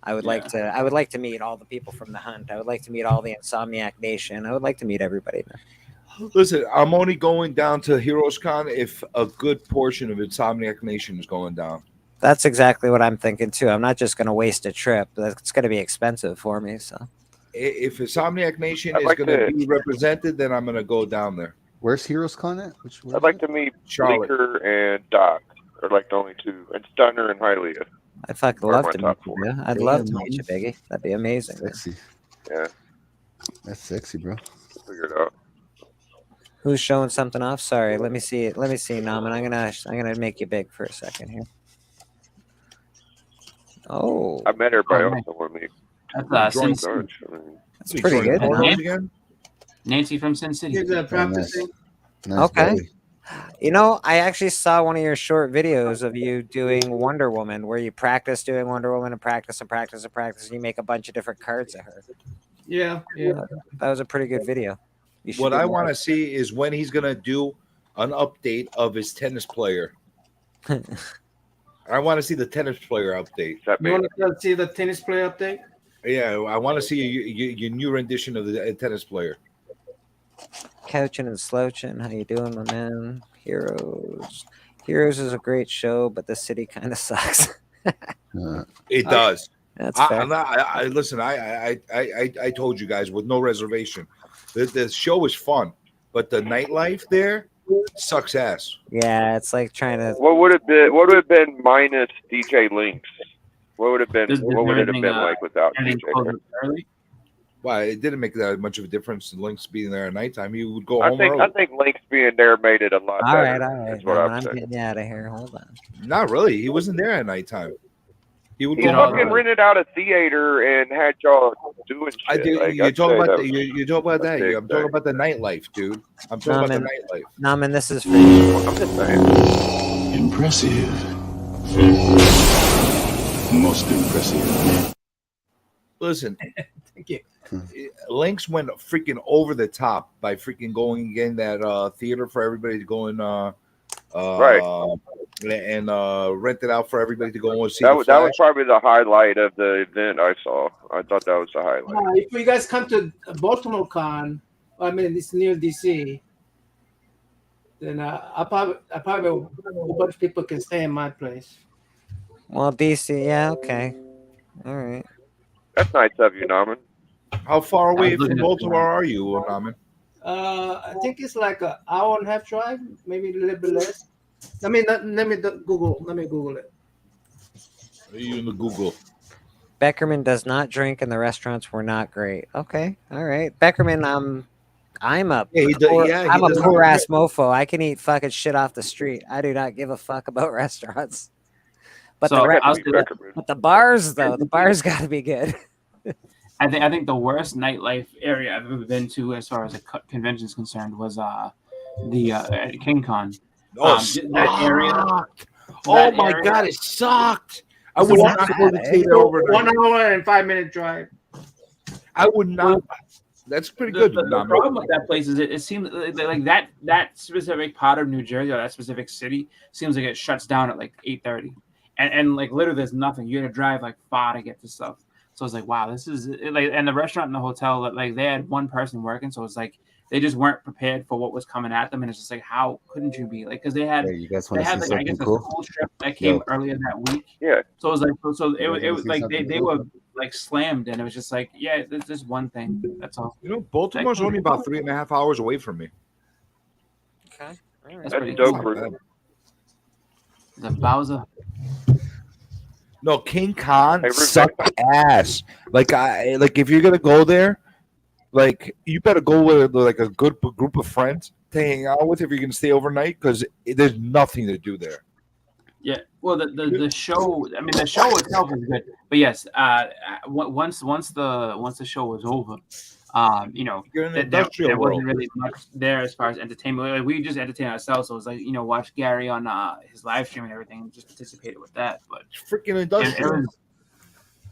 Speaker 1: I would like to meet all the people from the Hunt. I would like to meet all the Insomniac Nation. I would like to meet everybody.
Speaker 5: Listen, I'm only going down to Heroes Con if a good portion of Insomniac Nation is going down.
Speaker 1: That's exactly what I'm thinking too. I'm not just going to waste a trip. That's going to be expensive for me. So,
Speaker 5: if Insomniac Nation is going to be represented, then I'm going to go down there.
Speaker 7: Where's Heroes Con at?
Speaker 4: I'd like to meet Bleeker and Doc. Are like the only two, and Stunner and Hylia.
Speaker 1: I'd fucking love to meet you. I'd love to meet you, Biggie. That'd be amazing.
Speaker 7: Sexy.
Speaker 4: Yeah.
Speaker 7: That's sexy, bro.
Speaker 4: figure it out.
Speaker 1: Who's showing something off? Sorry, let me see it. Let me see, Naman. I'm gonna make you big for a second here. Oh,
Speaker 4: I met everybody
Speaker 3: Oh,
Speaker 4: else I want to meet.
Speaker 3: That's
Speaker 5: Join
Speaker 3: Sin
Speaker 4: Dutch.
Speaker 3: City.
Speaker 4: I mean,
Speaker 1: that's pretty good.
Speaker 5: Pornos
Speaker 1: Huh?
Speaker 5: again?
Speaker 3: Nancy from Sin City.
Speaker 2: He's practicing.
Speaker 7: Nice
Speaker 1: Okay.
Speaker 7: belly.
Speaker 1: You know, I actually saw one of your short videos of you doing Wonder Woman, where you practice doing Wonder Woman and practice and practice and practice. And you make a bunch of different cards of her.
Speaker 2: Yeah.
Speaker 1: That was a pretty good video. You should
Speaker 5: What
Speaker 1: do
Speaker 5: I
Speaker 1: more.
Speaker 5: want to see is when he's gonna do an update of his tennis player. I want to see the tennis player update.
Speaker 2: You want to see the tennis player update?
Speaker 5: Yeah, I want to see your new rendition of the tennis player.
Speaker 1: Couching and slouching. How you doing, my man? Heroes. Heroes is a great show, but the city kind of sucks.
Speaker 5: It does.
Speaker 1: That's
Speaker 5: I
Speaker 1: fair.
Speaker 5: listen. I told you guys with no reservation. The show is fun, but the nightlife there sucks ass.
Speaker 1: Yeah, it's like trying to.
Speaker 4: what would it be? What would have been minus DJ Links? What would have been?
Speaker 3: Does
Speaker 4: What would it have
Speaker 3: everything,
Speaker 4: been like without
Speaker 3: Everything
Speaker 4: DJ
Speaker 3: closes
Speaker 4: Links?
Speaker 3: early.
Speaker 5: Why it didn't make that much of a difference in Links being there at nighttime. You would go
Speaker 4: I
Speaker 5: home
Speaker 4: think
Speaker 5: early.
Speaker 4: I think Links being there made it a lot
Speaker 1: All
Speaker 4: better.
Speaker 1: right, all right.
Speaker 4: That's what
Speaker 1: Naman,
Speaker 4: I'm
Speaker 1: I'm
Speaker 4: saying.
Speaker 1: getting you out of here. Hold on.
Speaker 5: Not really. He wasn't there at nighttime. He would
Speaker 4: He
Speaker 5: go
Speaker 3: know,
Speaker 4: fucking
Speaker 5: home.
Speaker 4: rented out a theater and had y'all doing shit.
Speaker 5: I do.
Speaker 4: Like,
Speaker 5: You
Speaker 4: I'd
Speaker 5: talk
Speaker 4: say
Speaker 5: about
Speaker 4: that
Speaker 5: the,
Speaker 4: was
Speaker 5: you talk about
Speaker 4: a
Speaker 5: that.
Speaker 4: big
Speaker 5: I'm talking
Speaker 4: thing.
Speaker 5: about the nightlife, dude. I'm talking about the nightlife.
Speaker 1: Naman, this is for you.
Speaker 4: I'm just saying.
Speaker 8: Impressive. Most impressive.
Speaker 5: Listen,
Speaker 2: Thank you.
Speaker 5: Lynx went freaking over the top by freaking going and getting that theater for everybody to go in,
Speaker 4: Right.
Speaker 5: and rent it out for everybody to go and see.
Speaker 4: That
Speaker 5: the
Speaker 4: was
Speaker 5: Flash.
Speaker 4: probably the highlight of the event I saw. I thought that was the highlight.
Speaker 2: If you guys come to Baltimore Con, I mean it's near DC, then I probably a whole bunch of people can stay in my place.
Speaker 1: Well, DC, yeah, okay. All right.
Speaker 4: That's nice of you, Norman.
Speaker 5: How far away
Speaker 3: I was
Speaker 5: from
Speaker 3: looking at
Speaker 5: Baltimore
Speaker 3: the-
Speaker 5: are you, Naman?
Speaker 2: I think it's like an hour and a half drive, maybe a little bit less. Let me Google. Let me Google it.
Speaker 5: Are you in the Google?
Speaker 1: Beckerman does not drink, and the restaurants were not great. Okay, all right. Beckerman, I'm a
Speaker 5: Yeah, he
Speaker 1: I'm a
Speaker 5: does not
Speaker 1: poor ass
Speaker 5: drink.
Speaker 1: mofo. I can eat fucking shit off the street. I do not give a fuck about restaurants. But
Speaker 3: So,
Speaker 1: the
Speaker 3: I'll say that-
Speaker 1: but the bars though, the bars got to be good.
Speaker 3: I think the worst nightlife area I've ever been to, as far as a convention is concerned, was the King Con.
Speaker 5: Oh,
Speaker 3: that area.
Speaker 5: Oh
Speaker 3: that
Speaker 5: my
Speaker 3: area-
Speaker 5: god, it sucked. I
Speaker 1: It's
Speaker 5: would
Speaker 1: not
Speaker 5: not
Speaker 1: bad,
Speaker 5: go to
Speaker 1: eh?
Speaker 5: stay there overnight.
Speaker 2: 1 hour and 5-minute drive.
Speaker 5: I would not. That's pretty
Speaker 3: The,
Speaker 5: good.
Speaker 3: the
Speaker 5: Naman.
Speaker 3: problem with that place is it seems like that specific part of New Jersey or that specific city seems like it shuts down at like 8:30, and like literally there's nothing. You got to drive like far to get to stuff. So it's like, wow, this is like, and the restaurant and the hotel, like they had one person working, so it's like they just weren't prepared for what was coming at them, and it's just like, how couldn't you be? Like, because they had
Speaker 7: Hey, you guys
Speaker 3: they
Speaker 7: want to
Speaker 3: had
Speaker 7: see
Speaker 3: like I guess
Speaker 7: something
Speaker 3: a
Speaker 7: cool?
Speaker 3: school trip that came
Speaker 7: Yo.
Speaker 3: earlier that week.
Speaker 4: Yeah.
Speaker 3: So it was like so
Speaker 7: You
Speaker 3: it
Speaker 7: guys
Speaker 3: was
Speaker 7: wanna see
Speaker 3: like
Speaker 7: something
Speaker 3: they
Speaker 7: cool?
Speaker 3: were like slammed, and it was just like, yeah, there's just one thing. That's all.
Speaker 5: You know, Baltimore's only about 3.5 hours away from me.
Speaker 1: Okay.
Speaker 3: That's
Speaker 4: That's
Speaker 3: pretty
Speaker 4: dope.
Speaker 3: cool.
Speaker 4: For,
Speaker 3: The Bowser.
Speaker 5: No, King Khan
Speaker 4: Hey, Ruben.
Speaker 5: sucked ass. Like if you're gonna go there, like you better go with like a good group of friends to hang out with if you're gonna stay overnight, because there's nothing to do there.
Speaker 3: Yeah, well, the show. I mean, the show itself is good, but yes, once the show was over, you know,
Speaker 5: You're in the
Speaker 3: there
Speaker 5: industrial world.
Speaker 3: wasn't really much there as far as entertainment. Like, we just entertained ourselves, so it was like, you know, watch Gary on his live stream and everything, and just participated with that. But
Speaker 5: Freaking
Speaker 3: it
Speaker 5: industrial.
Speaker 3: was,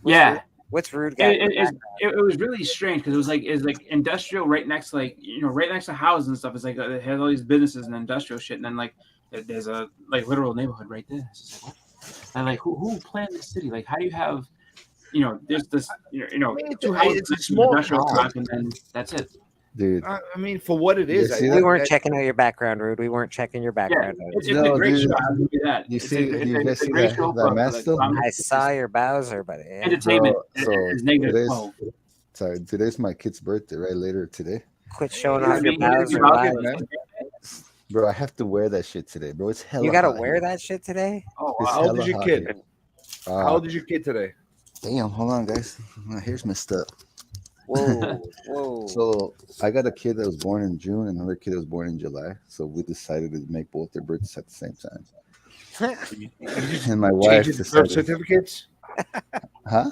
Speaker 3: yeah,
Speaker 1: What's rude? Got
Speaker 3: it was really strange because it's like industrial right next to, like, you know, right next to houses and stuff. It's like it has all these businesses and industrial shit, and then like there's a like literal neighborhood right there. It's just like, what? And like who planned this city? Like, how do you have, you know, there's this, you know,
Speaker 5: I mean,
Speaker 3: two houses
Speaker 5: it's a
Speaker 3: next to an
Speaker 5: small
Speaker 3: industrial
Speaker 5: town.
Speaker 3: park, and then that's it.
Speaker 7: Dude.
Speaker 5: I mean, for what it is,
Speaker 7: You see
Speaker 1: we
Speaker 7: that?
Speaker 1: weren't checking out your background, Rude. We weren't checking your
Speaker 3: Yeah,
Speaker 1: background.
Speaker 3: it's
Speaker 7: No,
Speaker 3: a great
Speaker 7: dude.
Speaker 3: show. I'll give you that.
Speaker 7: You
Speaker 3: It's
Speaker 7: see-
Speaker 3: a,
Speaker 7: do you guys
Speaker 3: it's a
Speaker 7: see
Speaker 3: great
Speaker 7: that-
Speaker 3: show
Speaker 7: that
Speaker 3: for,
Speaker 7: mask
Speaker 3: like,
Speaker 7: still?
Speaker 1: I saw your Bowser, buddy. Yeah.
Speaker 3: entertainment.
Speaker 7: Bro, so
Speaker 3: is negative
Speaker 7: today's-
Speaker 3: 12.
Speaker 7: Sorry, today's my kid's birthday, right? Later today.
Speaker 1: Quit showing
Speaker 3: Yeah,
Speaker 1: off your
Speaker 3: I mean,
Speaker 1: Bowser
Speaker 3: I'll
Speaker 1: live.
Speaker 3: give it,
Speaker 7: Bro, I have to wear that shit today, bro. It's hella
Speaker 1: You gotta
Speaker 7: hot
Speaker 1: wear
Speaker 7: here.
Speaker 1: that shit today?
Speaker 3: Oh
Speaker 7: It's
Speaker 3: wow.
Speaker 5: How old
Speaker 7: hella
Speaker 5: is your
Speaker 7: hot
Speaker 5: kid?
Speaker 7: here.
Speaker 5: How old is your kid today?
Speaker 7: Damn, hold on, guys. My hair's messed up.
Speaker 1: Whoa.
Speaker 7: So I got a kid that was born in June and another kid that was born in July. So we decided to make both their birthdays at the same time. And my wife
Speaker 5: Changing birth
Speaker 7: decided,
Speaker 5: certificates.
Speaker 7: huh?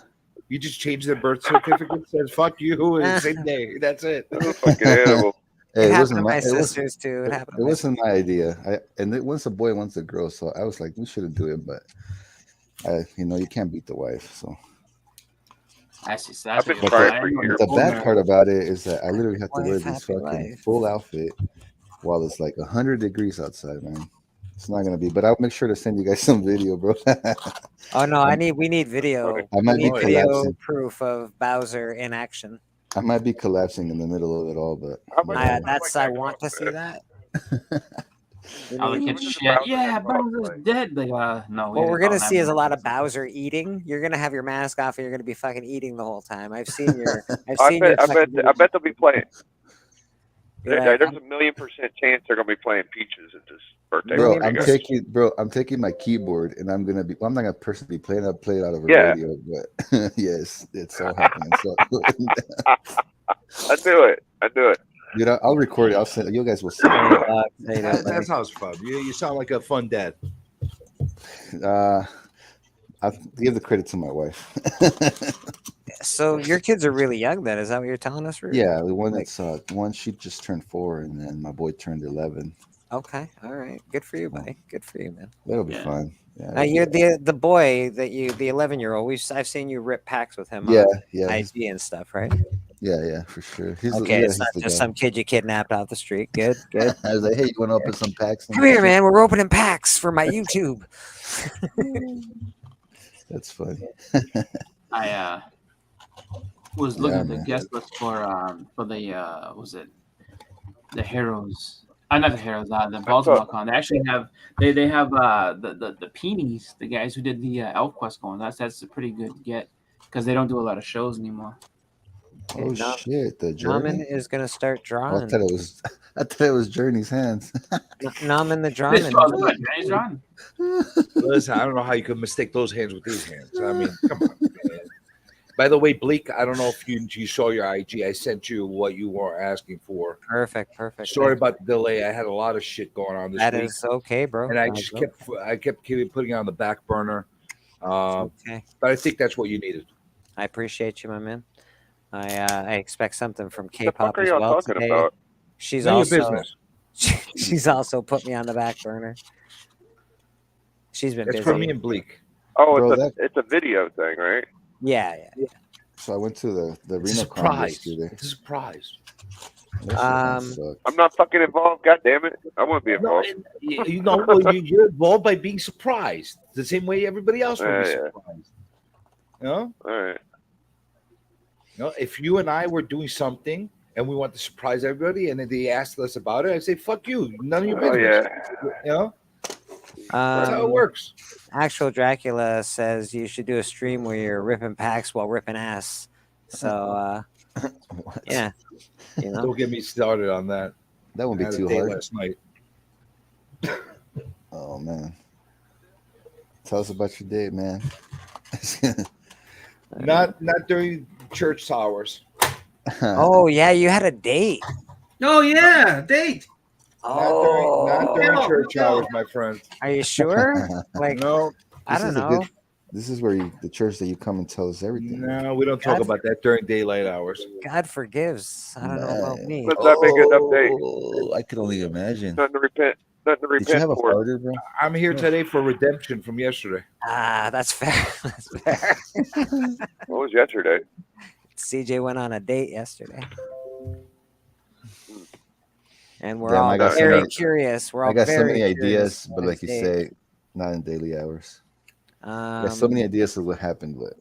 Speaker 5: You just change their birth certificate. Says "fuck you" and the same day. That's it.
Speaker 4: Fucking animal.
Speaker 7: Hey,
Speaker 1: It
Speaker 7: it
Speaker 1: happened
Speaker 7: wasn't
Speaker 1: to
Speaker 7: my.
Speaker 1: my
Speaker 7: It was.
Speaker 1: sisters too. It happened.
Speaker 7: It wasn't my idea. One's a boy, one's a girl. So I was like, we shouldn't do it. But you can't beat the wife. So
Speaker 4: I've been trying for years.
Speaker 7: the bad part about it is that I literally have to wear
Speaker 1: Life,
Speaker 7: this
Speaker 1: happy
Speaker 7: fucking
Speaker 1: life.
Speaker 7: full outfit while it's like 100 degrees outside, man. It's not gonna be. But I'll make sure to send you guys some video, bro.
Speaker 1: Oh no, we need video.
Speaker 7: I might
Speaker 1: We
Speaker 7: be
Speaker 1: need video
Speaker 7: collapsing.
Speaker 1: proof of Bowser in action.
Speaker 7: I might be collapsing in the middle of it all, but
Speaker 1: I want to see that.
Speaker 3: All the kids shit. Yeah, Bowser's dead. Like, no.
Speaker 1: What we're gonna see is a lot of Bowser eating. You're gonna have your mask off, and you're gonna be fucking eating the whole time. I've seen your.
Speaker 4: I bet they'll be playing.
Speaker 1: Yeah.
Speaker 4: There's a 1,000,000% chance they're gonna be playing Peaches at this birthday.
Speaker 7: I'm taking my keyboard and I'm gonna be. Well, I'm not gonna personally play it. I'll play it out of a
Speaker 4: Yeah.
Speaker 7: radio, but yes, it's all happening. So
Speaker 4: I do it.
Speaker 7: dude, I'll record it. I'll send. You guys will see.
Speaker 5: That sounds fun. You sound like a fun dad.
Speaker 7: I'll give the credit to my wife.
Speaker 1: So your kids are really young, then? Is that what you're telling us? Rudy?
Speaker 7: Yeah, the one that's one. She just turned 4, and then my boy turned 11.
Speaker 1: Okay, all right. Good for you, buddy. Good for you, man.
Speaker 7: That'll be fun. Yeah,
Speaker 1: Now you're the boy that the 11-year-old. I've seen you rip packs with him.
Speaker 7: Yeah,
Speaker 1: on
Speaker 7: yeah.
Speaker 1: IG and stuff, right?
Speaker 7: Yeah, for sure.
Speaker 1: Okay, it's not just some kid you kidnapped off the street. Good.
Speaker 7: I was like, hey, you want to open some packs?
Speaker 1: Come here, man. We're opening packs for my YouTube.
Speaker 7: That's funny.
Speaker 3: I was looking at the guest list for the was it the Heroes? Not the Heroes. The Baltimore Con. They actually have they have the Peonies, the guys who did the Elf Quest going. That's a pretty good get because they don't do a lot of shows anymore.
Speaker 7: Oh shit! The Journey
Speaker 1: Naman is gonna start drawing.
Speaker 7: I thought it was Journey's hands.
Speaker 1: Naman the drawing.
Speaker 5: Listen, I don't know how you could mistake those hands with these hands. I mean, come on, man. By the way, Bleak, I don't know if you saw your IG. I sent you what you were asking for.
Speaker 1: Perfect.
Speaker 5: Sorry about the delay. I had a lot of shit going on this week.
Speaker 1: That is okay, bro.
Speaker 5: And I just kept putting it on the back burner.
Speaker 1: Okay.
Speaker 5: But I think that's what you needed.
Speaker 1: I appreciate you, my man. I expect something from
Speaker 4: What the
Speaker 1: K-pop
Speaker 4: fuck are
Speaker 1: as
Speaker 4: y'all
Speaker 1: well
Speaker 4: talking
Speaker 1: today.
Speaker 4: about?
Speaker 1: She's
Speaker 5: None of
Speaker 1: also
Speaker 5: your business.
Speaker 1: she's also put me on the back burner. She's been
Speaker 5: That's
Speaker 1: busy.
Speaker 5: for me and Bleak.
Speaker 4: Oh,
Speaker 7: Bro,
Speaker 4: it's a video thing, right?
Speaker 1: Yeah.
Speaker 7: So I went to the
Speaker 5: It's a
Speaker 7: Reno Con
Speaker 5: surprise.
Speaker 7: yesterday.
Speaker 5: It's a surprise.
Speaker 7: That shit sucked.
Speaker 4: I'm not fucking involved. God damn it! I want to be
Speaker 5: No,
Speaker 4: involved.
Speaker 5: you're involved by being surprised the same way everybody else would be
Speaker 4: Yeah.
Speaker 5: surprised. You know?
Speaker 4: All right.
Speaker 5: If you and I were doing something and we want to surprise everybody and then they asked us about it, I say, fuck you. None of your
Speaker 4: Oh
Speaker 5: business.
Speaker 4: yeah.
Speaker 5: You know? That's how it works.
Speaker 1: Actual Dracula says you should do a stream where you're ripping packs while ripping ass. So yeah.
Speaker 5: Don't get me started on that.
Speaker 7: That won't be
Speaker 5: I had a
Speaker 7: too
Speaker 5: date
Speaker 7: hard.
Speaker 5: last night.
Speaker 7: Oh man. Tell us about your day, man.
Speaker 5: Not during church hours.
Speaker 1: Oh yeah, you had a date.
Speaker 2: Oh yeah, date.
Speaker 5: Not during church hours, my friend.
Speaker 1: Are you sure? Like
Speaker 5: No,
Speaker 1: I don't know.
Speaker 7: This is where the church that you come and tell us everything.
Speaker 5: no, we don't talk about that during daylight hours.
Speaker 1: God forgives. I don't know about me.
Speaker 4: Let's not make an update.
Speaker 7: Oh, I can only imagine.
Speaker 4: Nothing to repent. Nothing to
Speaker 7: Did you have
Speaker 4: repent
Speaker 7: a
Speaker 4: for.
Speaker 7: harder, bro?
Speaker 5: I'm here today for redemption from yesterday.
Speaker 1: Ah, that's fair. That's fair.
Speaker 4: What was yesterday?
Speaker 1: CJ went on a date yesterday. And we're
Speaker 7: Damn,
Speaker 1: all
Speaker 7: I got
Speaker 1: very
Speaker 7: so-
Speaker 1: curious. We're all
Speaker 7: I got so
Speaker 1: very
Speaker 7: many
Speaker 1: curious
Speaker 7: ideas, but
Speaker 1: about
Speaker 7: like
Speaker 1: his
Speaker 7: you
Speaker 1: date.
Speaker 7: say, not in daily hours. I got so many ideas of what happened, but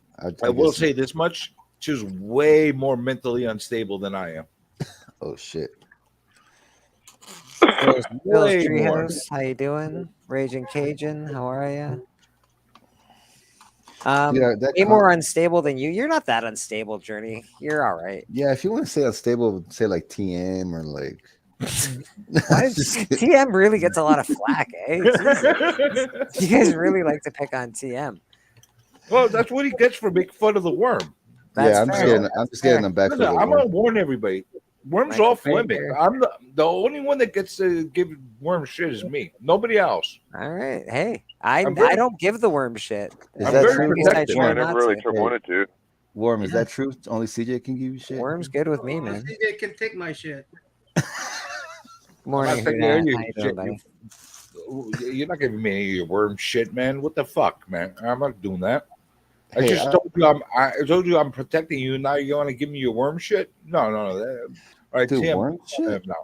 Speaker 5: I will
Speaker 7: guess-
Speaker 5: say this much: she's way more mentally unstable than I am.
Speaker 7: Oh shit!
Speaker 1: Bill's
Speaker 5: Way
Speaker 1: Treehouse, how you doing? Raging Cajun, how are you?
Speaker 7: that
Speaker 1: Way more unstable than you. You're not that unstable, Journey. You're all right.
Speaker 7: Yeah, if you want to say unstable, say like TM or like.
Speaker 1: Why does TM really gets a lot of flack, eh? You guys really like to pick on TM.
Speaker 5: Well, that's what he gets for making fun of the worm.
Speaker 7: Yeah, I'm
Speaker 1: fair.
Speaker 7: just getting them back.
Speaker 5: Listen, I'm gonna warn everybody. Worms
Speaker 1: Michael
Speaker 5: off limit.
Speaker 1: Baker.
Speaker 5: I'm the only one that gets to give worm shit is me. Nobody else.
Speaker 1: All right. Hey, I
Speaker 5: I'm very-
Speaker 1: don't give the worm shit.
Speaker 7: Is
Speaker 5: I'm
Speaker 7: that
Speaker 5: very
Speaker 7: true?
Speaker 1: At least I
Speaker 5: protective.
Speaker 1: try
Speaker 4: I never
Speaker 1: not
Speaker 4: really
Speaker 1: to.
Speaker 4: wanted to.
Speaker 7: Worm, is that true? Only CJ can give you shit.
Speaker 1: Worm's good with me, man.
Speaker 2: CJ can take my shit.
Speaker 1: Morning,
Speaker 5: I'm not taking
Speaker 1: Huda.
Speaker 5: any
Speaker 1: How
Speaker 5: of
Speaker 1: you
Speaker 5: your
Speaker 1: doing,
Speaker 5: shit.
Speaker 1: buddy?
Speaker 5: You're not giving me any of your worm shit, man. What the fuck, man? I'm not doing that. I
Speaker 7: Hey,
Speaker 5: just told you I told you I'm protecting you. Now you want to give me your worm shit? No. All right,
Speaker 7: dude,
Speaker 5: Tim.
Speaker 7: worm shit.
Speaker 5: No.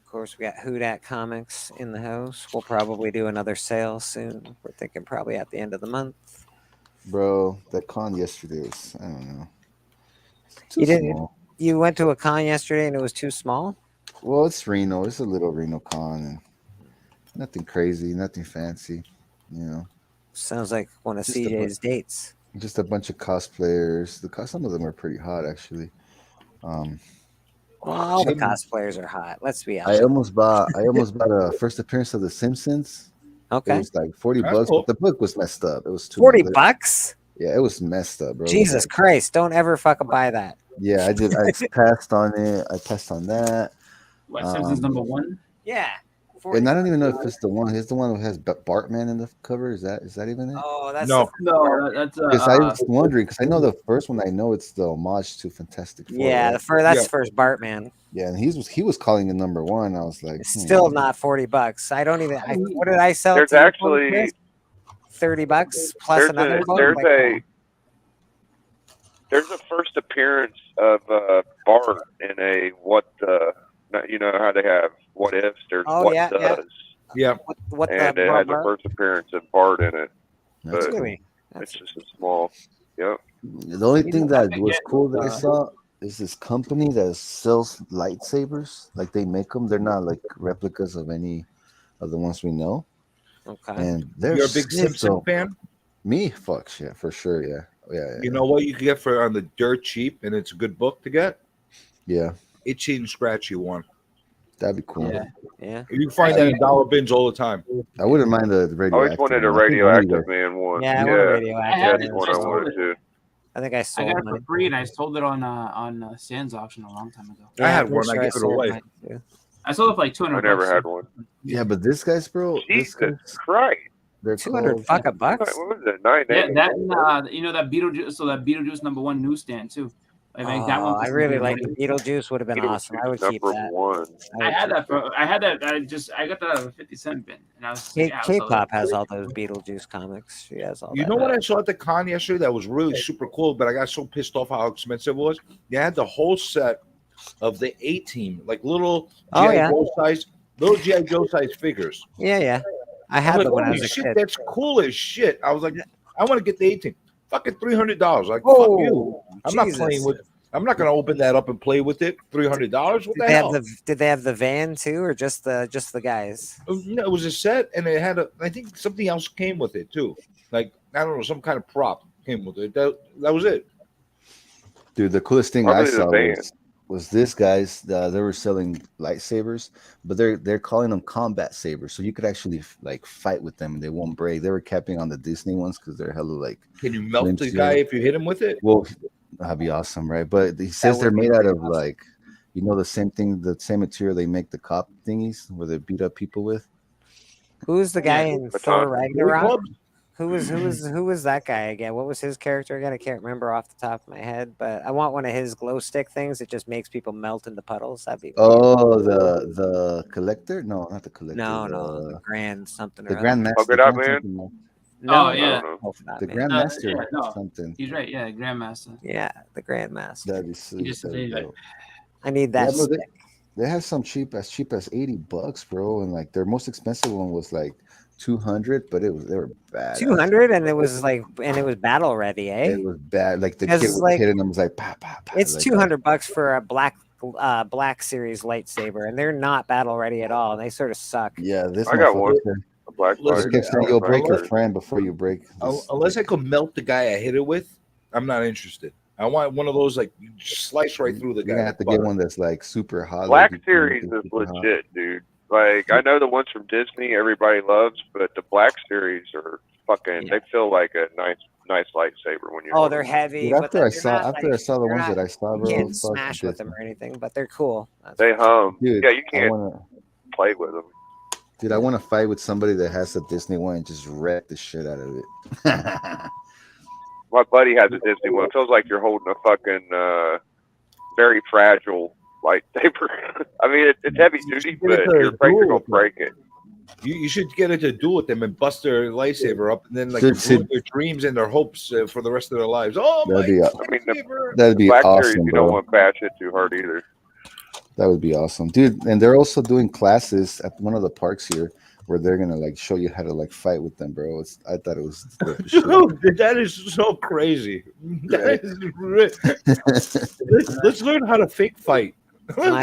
Speaker 1: Of course, we got Hudat Comics in the house. We'll probably do another sale soon. We're thinking probably at the end of the month.
Speaker 7: Bro, that con yesterday was, I don't know. Too
Speaker 1: You didn't.
Speaker 7: small.
Speaker 1: You went to a con yesterday and it was too small.
Speaker 7: Well, it's Reno. It's a little Reno con, and nothing crazy, nothing fancy. You know,
Speaker 1: Sounds like one of
Speaker 7: Just a
Speaker 1: CJ's dates.
Speaker 7: just a bunch of cosplayers. Some of them are pretty hot, actually. Um,
Speaker 1: Well, all the
Speaker 7: Some-
Speaker 1: cosplayers are hot. Let's be
Speaker 7: I
Speaker 1: honest.
Speaker 7: almost bought a first appearance of The Simpsons. It
Speaker 1: Okay,
Speaker 7: was like $40,
Speaker 5: That's cool.
Speaker 7: but the book was messed up. It was too
Speaker 1: $40.
Speaker 7: Yeah, it was messed up, bro.
Speaker 1: Jesus Christ! Don't ever fucking buy that.
Speaker 7: Yeah, I did. I passed on it. I passed on that.
Speaker 3: What, Simpsons #1?
Speaker 1: Yeah.
Speaker 7: And I don't even know if it's the one. It's the one who has Bartman in the cover. Is that even it?
Speaker 1: Oh, that's
Speaker 5: No.
Speaker 3: No, that's
Speaker 7: Because I was wondering, because I know the first one. I know it's the homage to Fantastic Four.
Speaker 1: yeah.
Speaker 7: right?
Speaker 1: That's
Speaker 5: Yeah.
Speaker 1: the first Bartman.
Speaker 7: Yeah, and he was calling it #1. I was like,
Speaker 1: It's still not $40. I don't even. What did I sell?
Speaker 4: There's
Speaker 1: to you for,
Speaker 4: actually
Speaker 1: Chris? $30 plus
Speaker 4: there's
Speaker 1: another
Speaker 4: a
Speaker 1: book.
Speaker 4: there's
Speaker 1: Like,
Speaker 4: a there's a first appearance of Bart in a what you know how they have what ifs. There's
Speaker 1: Oh,
Speaker 4: what
Speaker 1: yeah, yeah.
Speaker 4: does,
Speaker 5: Yeah.
Speaker 1: what
Speaker 4: and
Speaker 1: the
Speaker 4: it has a
Speaker 1: Bart?
Speaker 4: first appearance of Bart in it.
Speaker 7: That's
Speaker 4: but
Speaker 7: cool.
Speaker 1: Really?
Speaker 4: It's
Speaker 1: That's
Speaker 4: just a small. Yep.
Speaker 7: The only thing that
Speaker 3: I
Speaker 7: was
Speaker 3: get,
Speaker 7: cool that I saw is this company that sells lightsabers. Like they make them. They're not like replicas of any of the ones we know.
Speaker 1: okay.
Speaker 7: And they're
Speaker 5: You're a big
Speaker 7: sick,
Speaker 5: Simpson
Speaker 7: though.
Speaker 5: fan?
Speaker 7: Me, fuck shit, for sure. Yeah.
Speaker 5: You know what you can get for on the dirt cheap, and it's a good book to get?
Speaker 7: Yeah,
Speaker 5: Itchy and Scratchy one.
Speaker 7: that'd be cool.
Speaker 3: Yeah.
Speaker 1: Yeah.
Speaker 5: You can find that in dollar bins all the time.
Speaker 7: I wouldn't mind the
Speaker 4: I always
Speaker 7: radioactive.
Speaker 4: wanted a
Speaker 7: one. I think one of you
Speaker 4: radioactive
Speaker 7: guys-
Speaker 4: man one.
Speaker 1: Yeah, I want a
Speaker 3: I had
Speaker 1: radioactive.
Speaker 3: it.
Speaker 4: That's one I wanted to.
Speaker 1: I think I
Speaker 3: I
Speaker 1: sold
Speaker 3: got it
Speaker 1: mine.
Speaker 3: for free, and I sold it on Sands auction a long time ago.
Speaker 5: I had
Speaker 1: I'm
Speaker 5: one,
Speaker 1: pretty
Speaker 5: I
Speaker 1: sure
Speaker 5: gave it
Speaker 1: sold
Speaker 5: away.
Speaker 1: mine, too.
Speaker 3: I sold it for like
Speaker 4: I
Speaker 3: 200.
Speaker 4: never
Speaker 3: bucks.
Speaker 4: had one.
Speaker 7: Yeah, but this guy's, bro. This
Speaker 4: Jesus
Speaker 7: guy's,
Speaker 4: Christ!
Speaker 7: they're
Speaker 1: 200
Speaker 7: called.
Speaker 1: fucking
Speaker 4: What
Speaker 1: bucks.
Speaker 4: was it? 980?
Speaker 3: Yeah, that and, you know that Beetlejuice. So that Beetlejuice #1 newsstand too. Like that one.
Speaker 1: I really like the Beetlejuice. Would have been awesome. I would keep
Speaker 4: Number
Speaker 1: that.
Speaker 4: one.
Speaker 3: I had that. I got that out of a 50-cent bin, and I was yeah, so-
Speaker 1: K-pop has all those Beetlejuice comics. She has all
Speaker 5: You
Speaker 1: that.
Speaker 5: know what I saw at the con yesterday that was really super cool, but I got so pissed off how expensive it was? They had the whole set of the A-Team, like little
Speaker 1: Oh,
Speaker 5: G.I.
Speaker 1: yeah.
Speaker 5: Joe size figures.
Speaker 1: Yeah. I
Speaker 5: I
Speaker 1: had
Speaker 5: was
Speaker 1: them
Speaker 5: like,
Speaker 1: when I
Speaker 5: holy
Speaker 1: was a
Speaker 5: shit,
Speaker 1: kid.
Speaker 5: that's cool as shit. I was like, I want to get the A-Team. Fucking $300. Like,
Speaker 1: Whoa,
Speaker 5: fuck you. I'm not playing with. I'm not going to open that up and play with it. $300. What the hell?
Speaker 1: Did they have the van too, or just the guys?
Speaker 5: No, it was a set, and it had I think something else came with it too. Like I don't know, some kind of prop came with it. That was it.
Speaker 7: Dude, the coolest thing I
Speaker 4: Probably the
Speaker 7: saw
Speaker 4: van.
Speaker 7: was this guys. They were selling lightsabers, but they're calling them combat sabers, so you could actually like fight with them and they won't break. They were capping on the Disney ones because they're hella like.
Speaker 5: Can you melt the
Speaker 7: Flimsy.
Speaker 5: guy if you hit him with it?
Speaker 7: Well, that'd be awesome, right? But he says they're
Speaker 1: would be
Speaker 7: made out
Speaker 1: pretty
Speaker 7: of like, you know, the same thing, the same material they make the cop thingies where they beat up people with.
Speaker 1: Who's the guy in
Speaker 4: Baton.
Speaker 1: Thor
Speaker 5: Bully
Speaker 1: Ragnarok?
Speaker 5: clubs?
Speaker 1: Who was that guy again? What was his character again? I can't remember off the top of my head, but I want one of his glow stick things. It just makes people melt into puddles. That'd be
Speaker 7: Oh, the collector? No, not the collector.
Speaker 1: no, the grand something.
Speaker 7: the
Speaker 1: or
Speaker 7: Grandmaster.
Speaker 4: Hug it out, man.
Speaker 1: No,
Speaker 3: Oh, yeah.
Speaker 1: not
Speaker 7: The
Speaker 1: me.
Speaker 7: Grandmaster
Speaker 3: yeah, no.
Speaker 7: something.
Speaker 3: He's right. Yeah, Grandmaster.
Speaker 1: Yeah, the Grandmaster.
Speaker 7: That'd be sweet.
Speaker 3: just
Speaker 7: That'd be
Speaker 3: say that.
Speaker 7: dope.
Speaker 1: I need that.
Speaker 7: Yeah, no,
Speaker 1: stick.
Speaker 7: they have some cheap as $80, bro, and like their most expensive one was like 200, but they were bad.
Speaker 1: 200, and it was battle ready, eh?
Speaker 7: It was bad. Like the
Speaker 1: Because,
Speaker 7: kid was
Speaker 1: like,
Speaker 7: hitting them was like pa pa pa.
Speaker 1: It's
Speaker 7: like,
Speaker 1: $200 for a black series lightsaber, and they're not battle ready at all. And they sort of suck.
Speaker 7: Yeah, this
Speaker 4: I got
Speaker 7: motherfucker
Speaker 4: one.
Speaker 7: said-
Speaker 4: A black
Speaker 5: Listen,
Speaker 7: This
Speaker 4: fire.
Speaker 7: kid said, "You'll break your
Speaker 4: Fire.
Speaker 7: friend before you break." this."
Speaker 5: Unless I could melt the guy I hit it with, I'm not interested. I want one of those like you just slice right through the guy.
Speaker 7: You're gonna have to
Speaker 5: with
Speaker 7: get
Speaker 5: butter.
Speaker 7: one that's like super hot.
Speaker 4: Black
Speaker 7: like,
Speaker 4: Series
Speaker 7: super
Speaker 4: is
Speaker 7: hot.
Speaker 4: legit, dude. Like I know the ones from Disney everybody loves, but the Black Series are fucking. They feel like a nice lightsaber when you.
Speaker 1: Oh, they're heavy.
Speaker 7: Dude, after I saw the ones that I saw,
Speaker 1: you
Speaker 7: bro,
Speaker 1: can't smash with them or anything, but they're cool.
Speaker 4: They hum.
Speaker 7: Dude,
Speaker 4: yeah, you can't play with them.
Speaker 7: Dude, I want to fight with somebody that has a Disney one and just wreck the shit out of it.
Speaker 4: My buddy has a Disney one. It feels like you're holding a fucking very fragile lightsaber. I mean, it's heavy duty, but you're afraid you're gonna break it.
Speaker 5: You should get into a duel with them and bust their lightsaber up, and then like ruin their dreams and their hopes for the rest of their lives. Oh
Speaker 7: that'd
Speaker 5: my!
Speaker 7: That'd be
Speaker 4: Black
Speaker 7: awesome,
Speaker 4: Series, you
Speaker 7: bro.
Speaker 4: don't want to bash it too hard either.
Speaker 7: That would be awesome, dude. And they're also doing classes at one of the parks here where they're gonna like show you how to like fight with them, bro. I thought it was
Speaker 5: Dude, that is so crazy. That is let's learn how to fake fight.
Speaker 7: Well,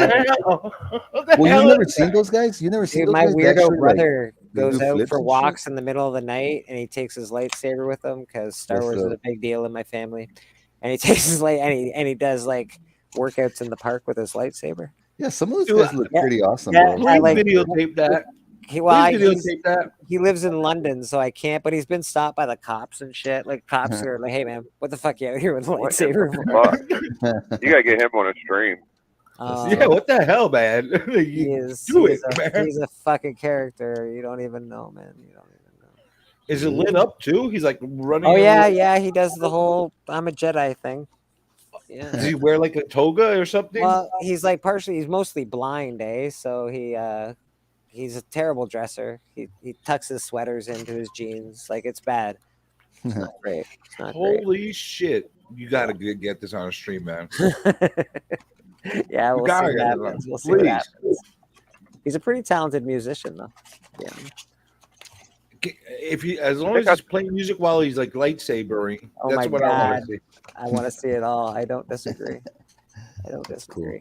Speaker 7: you never seen those guys? You never seen those
Speaker 1: my
Speaker 7: guys?
Speaker 1: weirdo brother goes out for
Speaker 7: and
Speaker 1: walks in the middle of the night, and he takes his lightsaber with him because Star Wars is a big deal in my family. And he takes his and he does like workouts in the park with his lightsaber.
Speaker 7: Yeah, some of those guys look pretty awesome.
Speaker 1: Yeah,
Speaker 7: bro.
Speaker 1: I like
Speaker 5: videotape that.
Speaker 1: He lives in London, so I can't. But he's been stopped by the cops and shit. Like cops are like, "Hey man, what the fuck you out here with a lightsaber?"
Speaker 4: You gotta get him on a stream.
Speaker 5: Yeah, what the hell, man?
Speaker 1: He's a fucking character. You don't even know, man. You don't even know.
Speaker 5: Is it lit up too? He's like running.
Speaker 1: Oh yeah. He does the whole "I'm a Jedi" thing. Yeah.
Speaker 5: Does he wear like a toga or something?
Speaker 1: Well, he's like he's mostly blind, so he's a terrible dresser. He tucks his sweaters into his jeans. Like it's bad. It's not great. It's not
Speaker 5: Holy shit. You gotta get this on a stream, man.
Speaker 1: Yeah, we'll see what happens. We'll see what happens. He's a pretty talented musician, though. Yeah.
Speaker 5: As long as he's playing music while he's like lightsabering, that's what I want to see.
Speaker 1: I want to see it all. I don't disagree.
Speaker 7: Cool.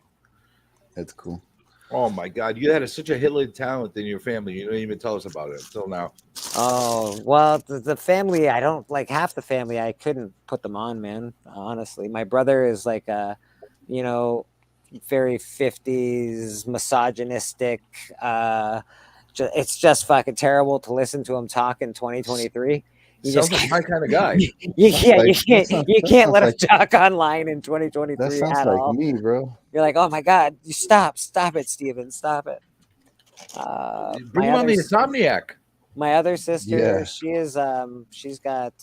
Speaker 7: That's cool.
Speaker 5: Oh my God, you had such a hidden talent in your family. You didn't even tell us about it until now.
Speaker 1: Oh well, the family. I don't like half the family. I couldn't put them on, man. Honestly, my brother is like a, very 50s misogynistic. It's just fucking terrible to listen to him talk in 2023.
Speaker 5: Sounds like my kind of guy.
Speaker 1: You can't let him talk online in 2023
Speaker 7: that sounds
Speaker 1: at
Speaker 7: like
Speaker 1: all.
Speaker 7: me, bro.
Speaker 1: You're like, oh my God, you stop it, Steven, stop it.
Speaker 5: Bring him on the Insomniac.
Speaker 1: My other sister,
Speaker 7: Yeah.
Speaker 1: she's got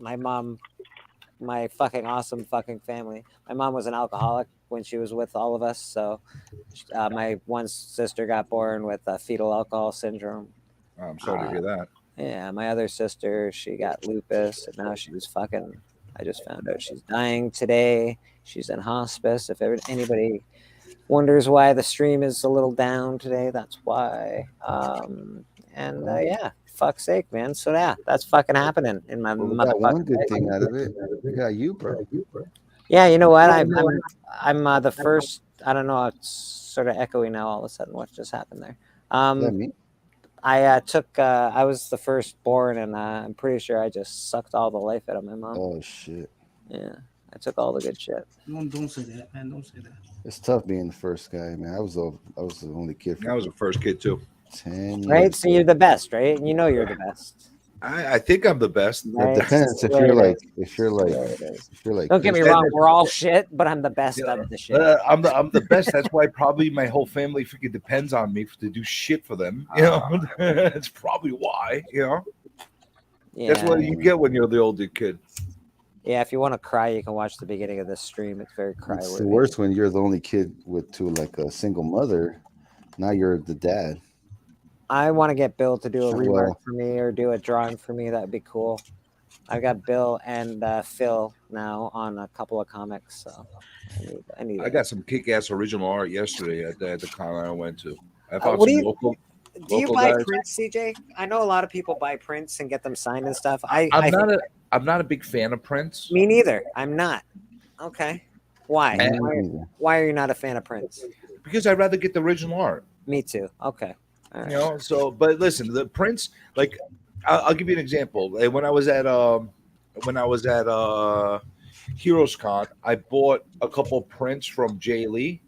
Speaker 1: my mom, my fucking awesome fucking family. My mom was an alcoholic when she was with all of us. So my one sister got born with fetal alcohol syndrome.
Speaker 5: Oh, I'm sorry to hear that.
Speaker 1: Yeah, my other sister, she got lupus, and now she's fucking. I just found out she's dying today. She's in hospice. If anybody wonders why the stream is a little down today, that's why. Yeah, fuck's sake, man. So yeah, that's fucking happening in my
Speaker 7: Got one good thing out of it. We got you, bro.
Speaker 1: Yeah, you know what? I'm the first. I don't know. It's sort of echoey now. All of a sudden, what just happened there?
Speaker 7: Me?
Speaker 1: I was the firstborn, and I'm pretty sure I just sucked all the life out of my mom.
Speaker 7: Oh shit.
Speaker 1: Yeah, I took all the good shit.
Speaker 2: Don't say that, man. Don't say that.
Speaker 7: It's tough being the first guy, man. I was the only kid.
Speaker 5: I was the first kid too.
Speaker 7: 10
Speaker 1: Right,
Speaker 7: years.
Speaker 1: so you're the best, right? And you know you're the best.
Speaker 5: I think I'm the best.
Speaker 1: Right?
Speaker 7: It depends if you're like.
Speaker 1: Don't get me wrong, we're all shit, but I'm the best of the shit.
Speaker 5: I'm the best. That's why probably my whole family freaking depends on me to do shit for them. That's probably why.
Speaker 1: Yeah.
Speaker 5: That's what you get when you're the older kid.
Speaker 1: Yeah, if you want to cry, you can watch the beginning of this stream. It's very cry
Speaker 7: It's
Speaker 1: worthy.
Speaker 7: the worst when you're the only kid to like a single mother. Now you're the dad.
Speaker 1: I want to get Bill to do a remark
Speaker 7: Well.
Speaker 1: for me or do a drawing for me. That'd be cool. I've got Bill and Phil now on a couple of comics, so I need.
Speaker 5: I got some kick-ass original art yesterday at the con I went to. I found
Speaker 1: what do
Speaker 5: some
Speaker 1: you-
Speaker 5: local.
Speaker 1: Do you
Speaker 5: local
Speaker 1: buy
Speaker 5: guys.
Speaker 1: prints, CJ? I know a lot of people buy prints and get them signed and stuff.
Speaker 5: I'm not a big fan of prints.
Speaker 1: Me neither. I'm not. Okay. Why?
Speaker 5: And-
Speaker 1: Why are you not a fan of prints?
Speaker 5: Because I'd rather get the original art.
Speaker 1: Me too. Okay. All right.
Speaker 5: So but listen, the prints, like I'll give you an example. Like, when I was at Heroes Con, I bought a couple prints from Jay Lee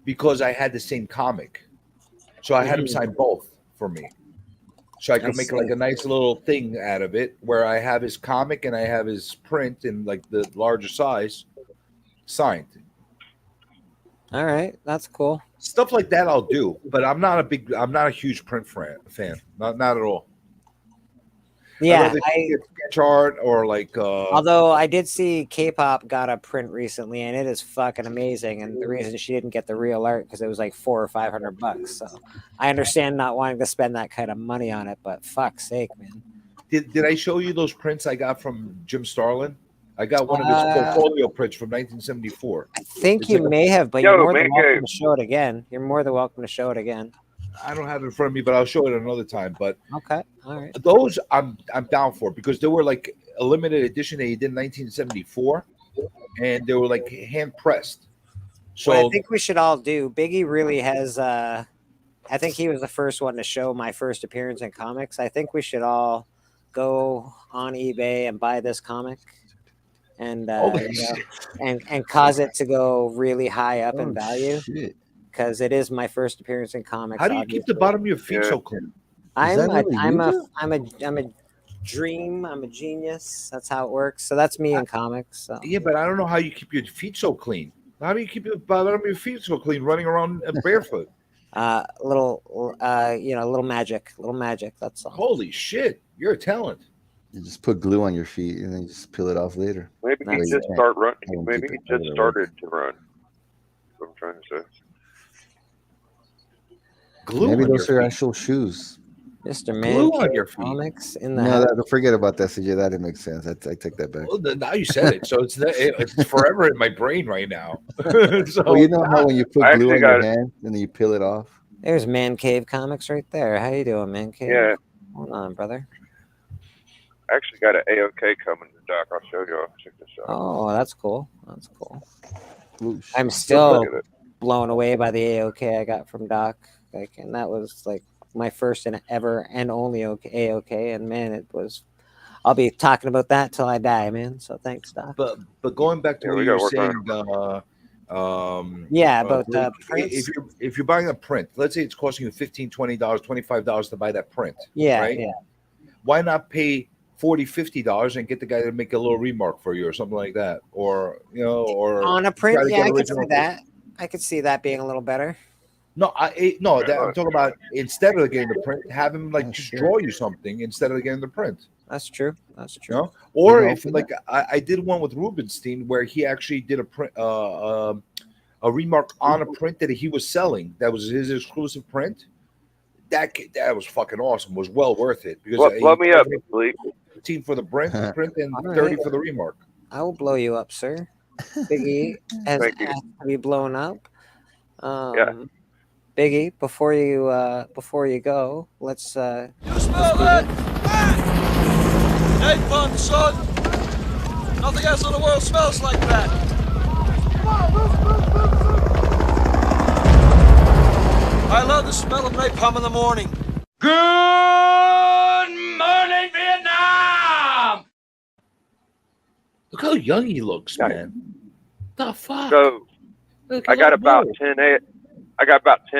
Speaker 5: because I had the same comic. So I had him sign both for me. So I could make like a nice little thing out of it where I have his comic and I have his print in like the larger size signed.
Speaker 1: All right, that's cool.
Speaker 5: Stuff like that I'll do, but I'm not a huge print fan. Not at all.
Speaker 1: Yeah,
Speaker 5: sketch art or like.
Speaker 1: Although I did see K-pop got a print recently, and it is fucking amazing. And the reason she didn't get the real art because it was like $400 or $500. So I understand not wanting to spend that kind of money on it, but fuck's sake, man.
Speaker 5: Did I show you those prints I got from Jim Starlin? I got one of his portfolio prints from 1974.
Speaker 1: I think you may have, but you're more than welcome to show it again. You're more than welcome to show it again.
Speaker 5: I don't have it in front of me, but I'll show it another time. But
Speaker 1: okay, all right.
Speaker 5: Those I'm down for because they were like a limited edition that he did in 1974, and they were like hand pressed. So
Speaker 1: what I think we should all do. Biggie really has. I think he was the first one to show my first appearance in comics. I think we should all go on eBay and buy this comic, and and cause it to go really high up in value. Because it is my first appearance in comics.
Speaker 5: How do you keep the bottom of your feet so clean?
Speaker 1: I'm a dream. I'm a genius. That's how it works. So that's me in comics. So.
Speaker 5: Yeah, but I don't know how you keep your feet so clean. How do you keep the bottom of your feet so clean, running around barefoot?
Speaker 1: Little magic. That's all.
Speaker 5: Holy shit, you're a talent.
Speaker 7: You just put glue on your feet and then you just peel it off later.
Speaker 4: Maybe he just start running. Maybe he just started to run. That's what I'm trying to say.
Speaker 7: Glue. Maybe those are actual shoes.
Speaker 1: Mr. Man on your comics in the
Speaker 7: house. Don't forget about that, CJ. That didn't make sense. I take that back.
Speaker 5: Well, now you said it, so it's forever in my brain right now.
Speaker 7: So well, you know how when you put glue on your hand and then you peel it off.
Speaker 1: There's Man Cave Comics right there. How you doing, Man Cave?
Speaker 4: Yeah.
Speaker 1: Hold on, brother.
Speaker 4: I actually got an AOK coming to Doc. I'll show you. Check this out.
Speaker 1: Oh, that's cool. That's cool. Oosh. I'm still blown away by the AOK I got from Doc. Like, and that was like my first and ever and only AOK, and man, it was. I'll be talking about that till I die, man. So thanks, Doc.
Speaker 5: But going back to what you were saying,
Speaker 1: about prints.
Speaker 5: If you're buying a print, let's say it's costing you $15, $20, $25 to buy that print.
Speaker 1: Yeah,
Speaker 5: right?
Speaker 1: Yeah.
Speaker 5: Why not pay $40, $50 and get the guy to make a little remark for you or something like that, or
Speaker 1: on a print? Yeah, I could see that. I could see that being a little better.
Speaker 5: No, I'm talking about instead of getting the print, have him like just draw you something instead of getting the print.
Speaker 1: That's true. That's true.
Speaker 5: You know? Or if like I did one with Rubenstein where he actually did a print, a remark on a print that he was selling. That was his exclusive print. That was fucking awesome. It was well worth it because
Speaker 4: blow me up, Bleek.
Speaker 5: 15 for the print and 30 for the remark.
Speaker 1: I will blow you up, sir. Biggie has to be blown up. Biggie, before you go, let's.
Speaker 9: You smell that? Hey, fun, son. Nothing else in the world smells like that. I love the smell of napalm in the morning. Good morning, Vietnam.
Speaker 5: Look how young he looks, man. The fuck.
Speaker 4: So I got about 10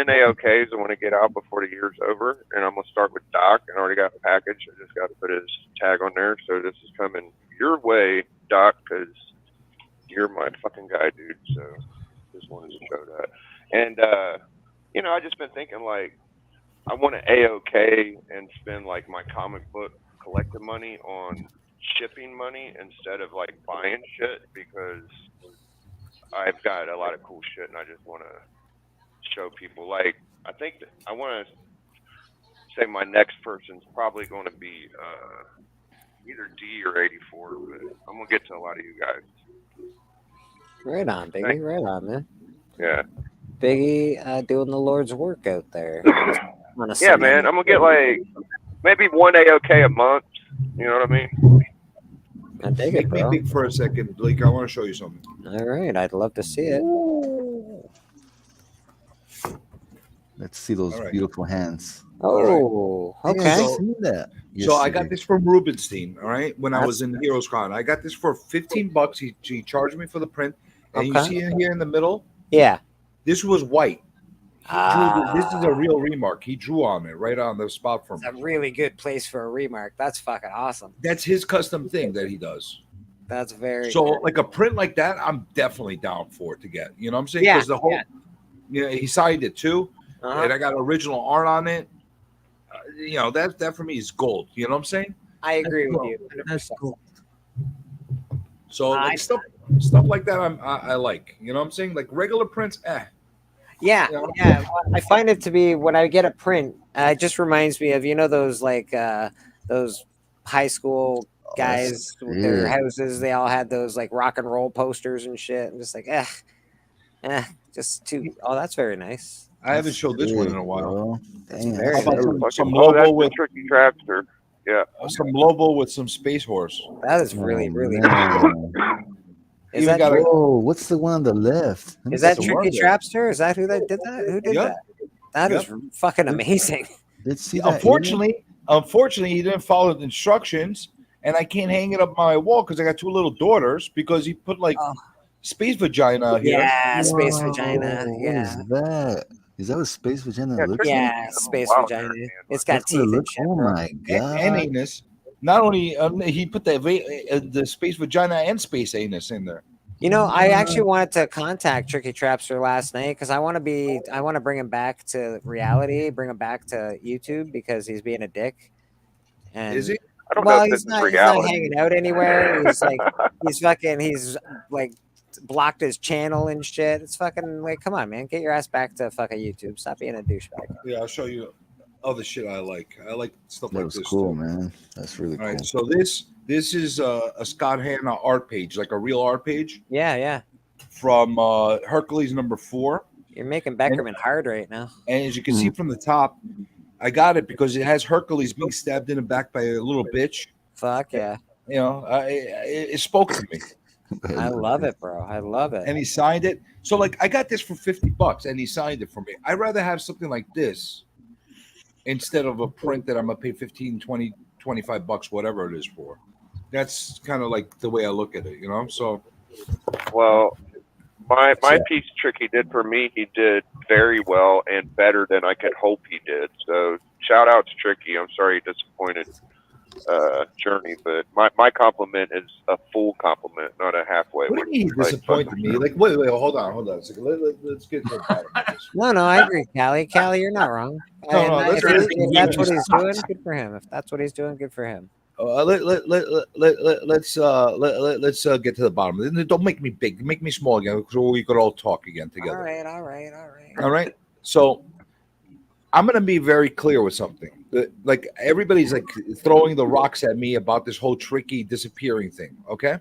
Speaker 4: AOKs I want to get out before the year's over, and I'm gonna start with Doc. I already got a package. I just got to put his tag on there. So this is coming your way, Doc, because you're my fucking guy, dude. So just wanted to show that. And I just been thinking like I want to AOK and spend like my comic book collector money on shipping money instead of like buying shit because I've got a lot of cool shit and I just want to show people. Like I think I want to say my next person's probably going to be either D or 84, but I'm gonna get to a lot of you guys.
Speaker 1: Right on, Biggie. Thanks. Right on, man.
Speaker 4: Yeah.
Speaker 1: Biggie doing the Lord's work out there.
Speaker 4: Yeah, man. I'm gonna get like maybe one AOK a month. You know what I mean?
Speaker 1: I dig it, bro.
Speaker 5: Make me think for a second, Bleeker. I want to show you something.
Speaker 1: All right, I'd love to see it.
Speaker 7: Let's see those beautiful hands.
Speaker 1: Oh, right. Okay.
Speaker 5: So I got this from Rubenstein. All right, when I was in Heroes Con, I got this for $15. He charged me for the print, and you see it here in the middle.
Speaker 1: Yeah.
Speaker 5: This was white. This is a real remark. He drew on it right on the spot for me.
Speaker 1: It's a really good place for a remark. That's fucking awesome.
Speaker 5: That's his custom thing that he does.
Speaker 1: That's very
Speaker 5: so
Speaker 1: good.
Speaker 5: Like a print like that, I'm definitely down for it to get. You know what I'm saying?
Speaker 1: Yeah,
Speaker 5: Because the whole, he signed it too, and I got original art on it. That for me is gold. You know what I'm saying?
Speaker 1: I agree with you. 100%.
Speaker 2: That's cool.
Speaker 5: So like stuff like that, I like. You know what I'm saying? Like regular prints,
Speaker 1: Yeah, yeah. I find it to be when I get a print, it just reminds me of those like those high school guys with their houses. They all had those like rock and roll posters and shit. I'm just like, just too. Oh, that's very nice.
Speaker 5: I haven't showed this one in a while.
Speaker 1: Damn.
Speaker 5: How about some
Speaker 4: Lobo
Speaker 5: Lobo with
Speaker 4: Tricky Trapster? Yeah,
Speaker 5: some Lobo with some Space Horse.
Speaker 1: That is really cool. Is
Speaker 7: Even
Speaker 1: that
Speaker 7: what's the one on the left?
Speaker 1: Is that Tricky Trapster? Is that who that did that? Who did that? That is fucking amazing.
Speaker 7: Let's see that.
Speaker 5: Unfortunately, he didn't follow the instructions, and I can't hang it up on my wall because I got 2 little daughters. Because he put like space vagina here.
Speaker 1: Yeah, space vagina. Yeah.
Speaker 7: Is that what space vagina looks
Speaker 1: like? Space vagina. It's got teeth and shit.
Speaker 7: Oh my god.
Speaker 5: And anus. Not only he put the space vagina and space anus in there.
Speaker 1: I actually wanted to contact Tricky Trapster last night because I want to bring him back to reality, bring him back to YouTube because he's being a dick. And
Speaker 5: is he?
Speaker 4: I don't know if
Speaker 1: he's not hanging out anywhere. He's like blocked his channel and shit. It's fucking like, come on, man, get your ass back to fucking YouTube. Stop being a douchebag.
Speaker 5: Yeah, I'll show you other shit I like. I like stuff like this.
Speaker 7: That's cool, man. That's really cool.
Speaker 5: All right, so this is a Scott Hanna art page, like a real art page.
Speaker 1: Yeah.
Speaker 5: From Hercules #4.
Speaker 1: You're making Beckerman hard right now.
Speaker 5: And as you can see from the top, I got it because it has Hercules being stabbed in the back by a little bitch.
Speaker 1: Fuck yeah.
Speaker 5: It spoke to me.
Speaker 1: I love it, bro. I love it.
Speaker 5: And he signed it. So like I got this for $50 and he signed it for me. I'd rather have something like this instead of a print that I'm gonna pay 15, 20, $25, whatever it is for. That's kind of like the way I look at it, So
Speaker 4: well, my piece Tricky did for me, he did very well and better than I could hope he did. So shout out to Tricky. I'm sorry he disappointed Journey, but my compliment is a full compliment, not a halfway.
Speaker 5: What do you mean disappointed me? Like wait, hold on a second. Let's get to the bottom of this.
Speaker 1: No, I agree, Callie. Callie, you're not wrong. If that's what he's doing, good for him. If that's what he's doing, good for him.
Speaker 5: Let's get to the bottom. Don't make me big. Make me small again, so we could all talk again together. All right. So I'm gonna be very clear with something. Like everybody's like throwing the rocks at me about this whole Tricky disappearing thing. Okay,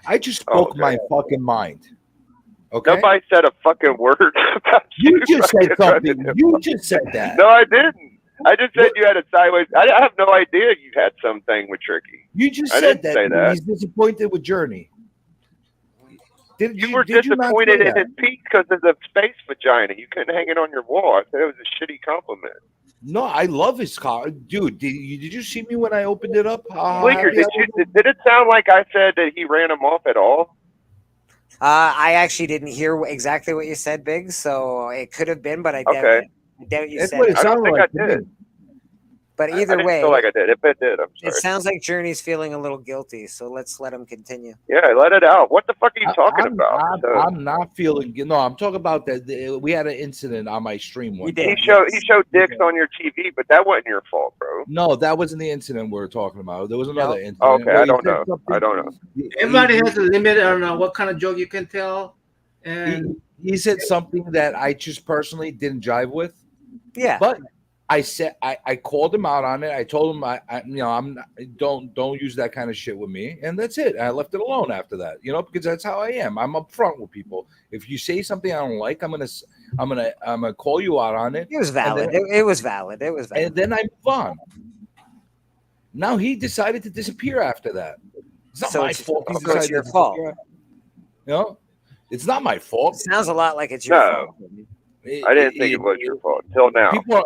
Speaker 5: I just spoke my fucking mind. Okay.
Speaker 4: Nobody said a fucking word about
Speaker 5: you. Just said something. You just said that.
Speaker 4: No, I didn't. I just said you had a sideways. I have no idea you had something with Tricky.
Speaker 5: You just said that. He's disappointed with Journey.
Speaker 4: You were disappointed in his piece because of the space vagina. You couldn't hang it on your wall. I said it was a shitty compliment.
Speaker 5: No, I love his car, dude. Did you see me when I opened it up?
Speaker 4: Bleeker, did it sound like I said that he ran him off at all?
Speaker 1: I actually didn't hear exactly what you said, Biggs. So it could have been, but I doubt it. I doubt you
Speaker 5: That's
Speaker 1: said
Speaker 5: what
Speaker 1: it.
Speaker 5: it sounded like.
Speaker 4: I did.
Speaker 1: But either
Speaker 4: I didn't
Speaker 1: way,
Speaker 4: feel like I did. If it did, I'm sorry.
Speaker 1: It sounds like Journey's feeling a little guilty, so let's let him continue.
Speaker 4: Yeah, let it out. What the fuck are you talking about?
Speaker 5: I'm not feeling. No, I'm talking about that. We had an incident on my stream one.
Speaker 4: He showed dicks on your TV, but that wasn't your fault, bro.
Speaker 5: No, that wasn't the incident we were talking about. There was another incident.
Speaker 4: Okay, I don't know.
Speaker 2: Everybody has a limit on what kind of joke you can tell. And
Speaker 5: he said something that I just personally didn't jive with.
Speaker 1: Yeah,
Speaker 5: but I said I called him out on it. I told him don't use that kind of shit with me, and that's it. I left it alone after that, because that's how I am. I'm upfront with people. If you say something I don't like, I'm gonna call you out on it.
Speaker 1: It was valid. It was valid.
Speaker 5: And then I move on. Now he decided to disappear after that. It's not my fault.
Speaker 1: It's your fault.
Speaker 5: It's not my fault.
Speaker 1: It sounds a lot like it's your fault.
Speaker 4: I didn't think it was your fault until now.
Speaker 5: People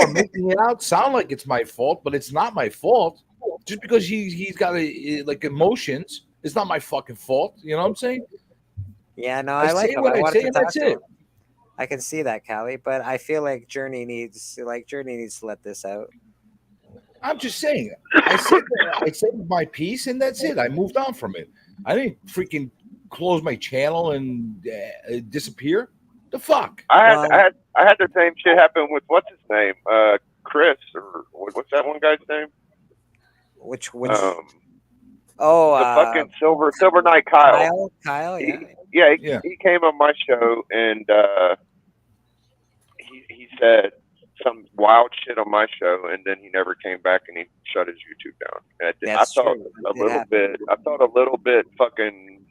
Speaker 5: are making it out sound like it's my fault, but it's not my fault. Just because he's got like emotions, it's not my fucking fault. You know what I'm saying?
Speaker 1: Yeah, no, I like
Speaker 5: what I say, and that's it.
Speaker 1: I can see that, Callie, but I feel like Journey needs to let this out.
Speaker 5: I'm just saying. I said my piece, and that's it. I moved on from it. I didn't freaking close my channel and disappear. The fuck?
Speaker 4: I had the same shit happen with what's his name, Chris, or what's that one guy's name?
Speaker 1: Which
Speaker 4: the
Speaker 1: oh,
Speaker 4: fucking Silver Knight Kyle.
Speaker 1: Kyle, yeah.
Speaker 4: He came on my show and he said some wild shit on my show, and then he never came back and he shut his YouTube down. And I thought a little bit fucking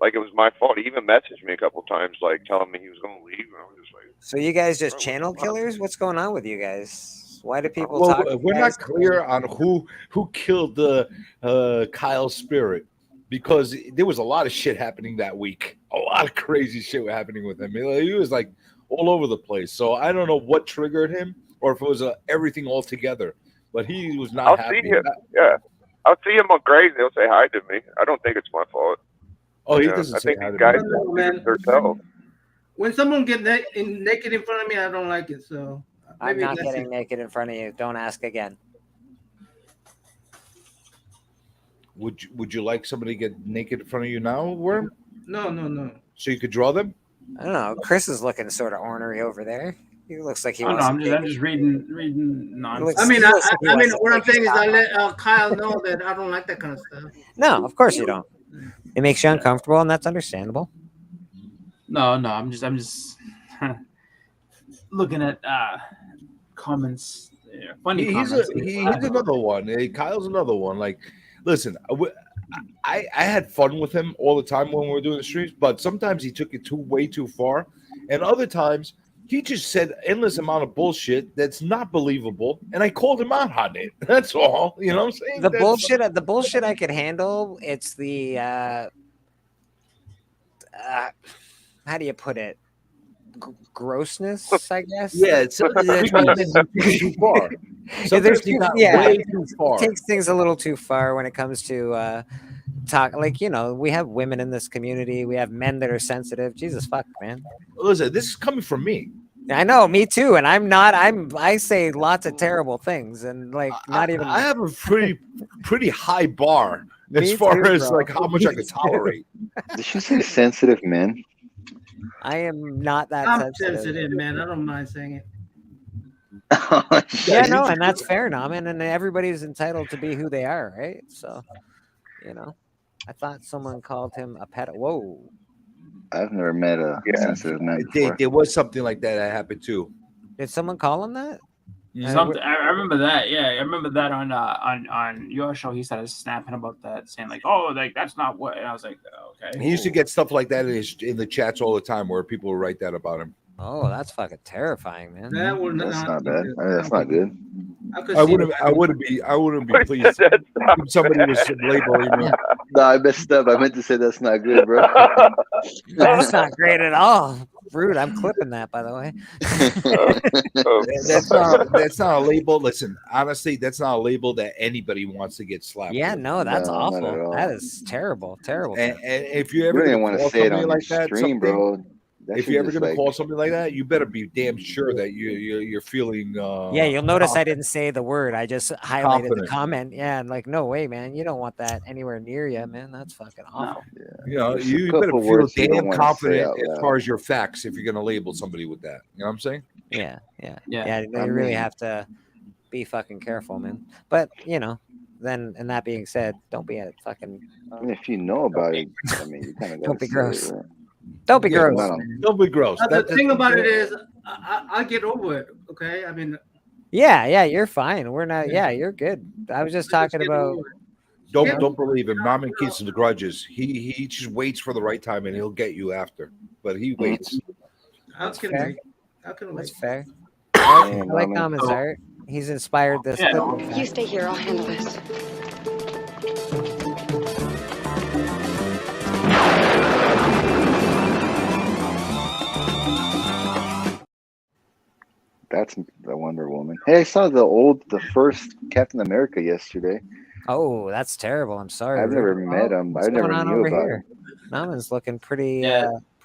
Speaker 4: like it was my fault. He even messaged me a couple times, like telling me he was going to leave, and I was just like,
Speaker 1: so you guys just channel killers? What's going on with you guys? Why do people talk?
Speaker 5: We're not clear on who killed the Kyle Spirit, because there was a lot of shit happening that week. A lot of crazy shit happening with him. He was like all over the place. So I don't know what triggered him, or if it was everything all together. But he was not happy.
Speaker 4: I'll see him on Graze. He'll say hi to me. I don't think it's my fault.
Speaker 5: Oh, he doesn't say hi to me.
Speaker 4: I think these guys
Speaker 2: when someone get naked in front of me, I don't like it. So
Speaker 1: I'm not getting naked in front of you. Don't ask again.
Speaker 5: Would you like somebody to get naked in front of you now, Worm?
Speaker 2: No.
Speaker 5: So you could draw them?
Speaker 1: I don't know. Chris is looking sort of ornery over there. He looks like he wants.
Speaker 3: I'm just reading nonsense.
Speaker 2: I mean, what I'm saying is I let Kyle know that I don't like that kind of stuff.
Speaker 1: No, of course you don't. It makes you uncomfortable, and that's understandable.
Speaker 3: No, I'm just looking at comments. Funny comments.
Speaker 5: He's another one. Hey, Kyle's another one. Like, listen, I had fun with him all the time when we were doing the streams, but sometimes he took it way too far, and other times he just said endless amount of bullshit that's not believable, and I called him out on it. That's all. You know what I'm saying?
Speaker 1: The bullshit I could handle. It's the how do you put it? Grossness, I guess.
Speaker 5: Yeah, it's too far. Way too far.
Speaker 1: It takes things a little too far when it comes to talk. Like, we have women in this community. We have men that are sensitive. Jesus fuck, man.
Speaker 5: Listen, this is coming from me.
Speaker 1: I know, me too, and I say lots of terrible things, and like not even.
Speaker 5: I have a pretty high bar as far as like how much I can tolerate.
Speaker 7: Did you say sensitive men?
Speaker 1: I am not that
Speaker 2: sensitive, man. I don't mind saying it.
Speaker 1: Yeah, no, and that's fair, Naman, and everybody's entitled to be who they are, right? So, I thought someone called him a pet. Whoa.
Speaker 7: I've never met a sensitive man before.
Speaker 5: There was something like that happened too.
Speaker 1: Did someone call him that?
Speaker 3: Something. I remember that. Yeah, I remember that on your show. He started snapping about that, saying like, "Oh, like that's not what." And I was like, "Okay."
Speaker 5: He used to get stuff like that in the chats all the time, where people would write that about him.
Speaker 1: Oh, that's fucking terrifying, man.
Speaker 2: That's
Speaker 7: not bad. That's not good.
Speaker 5: I wouldn't be pleased if somebody was labeling me.
Speaker 7: No, I messed up. I meant to say that's not good, bro.
Speaker 1: That's not great at all. Rude. I'm clipping that, by the way.
Speaker 5: That's not a label. Listen, honestly, that's not a label that anybody wants to get slapped.
Speaker 1: Yeah,
Speaker 5: with.
Speaker 1: no, that's awful. That is terrible.
Speaker 5: And if you ever
Speaker 7: want to say it on like that, stream, bro.
Speaker 5: If you're ever going to call something like that, you better be damn sure that you're feeling.
Speaker 1: Yeah, you'll notice I didn't say the word. I just highlighted the comment. Yeah, and like, no way, man. You don't want that anywhere near you, man. That's fucking awful.
Speaker 5: No. You better feel damn confident as far as your facts if you're going to label somebody with that. You know what I'm saying?
Speaker 1: Yeah. You really have to be fucking careful, man. But then, and that being said, don't be a fucking.
Speaker 7: I mean, if you know about it, I mean, you kind of
Speaker 1: don't be gross. Don't be gross.
Speaker 5: Don't be gross.
Speaker 2: The thing about it is, I get over it. Okay, I mean.
Speaker 1: Yeah, you're fine. We're not. Yeah, you're good. I was just talking about.
Speaker 5: Don't believe him. Naman keeps the grudges. He just waits for the right time and he'll get you after. But he waits.
Speaker 2: That's fair. That's
Speaker 1: fair. I like Naman's art. He's inspired this.
Speaker 10: You stay here. I'll handle this.
Speaker 7: That's the Wonder Woman. Hey, I saw the first Captain America yesterday.
Speaker 1: Oh, that's terrible. I'm sorry.
Speaker 7: I've never met him. I never knew about him.
Speaker 1: Naman's looking pretty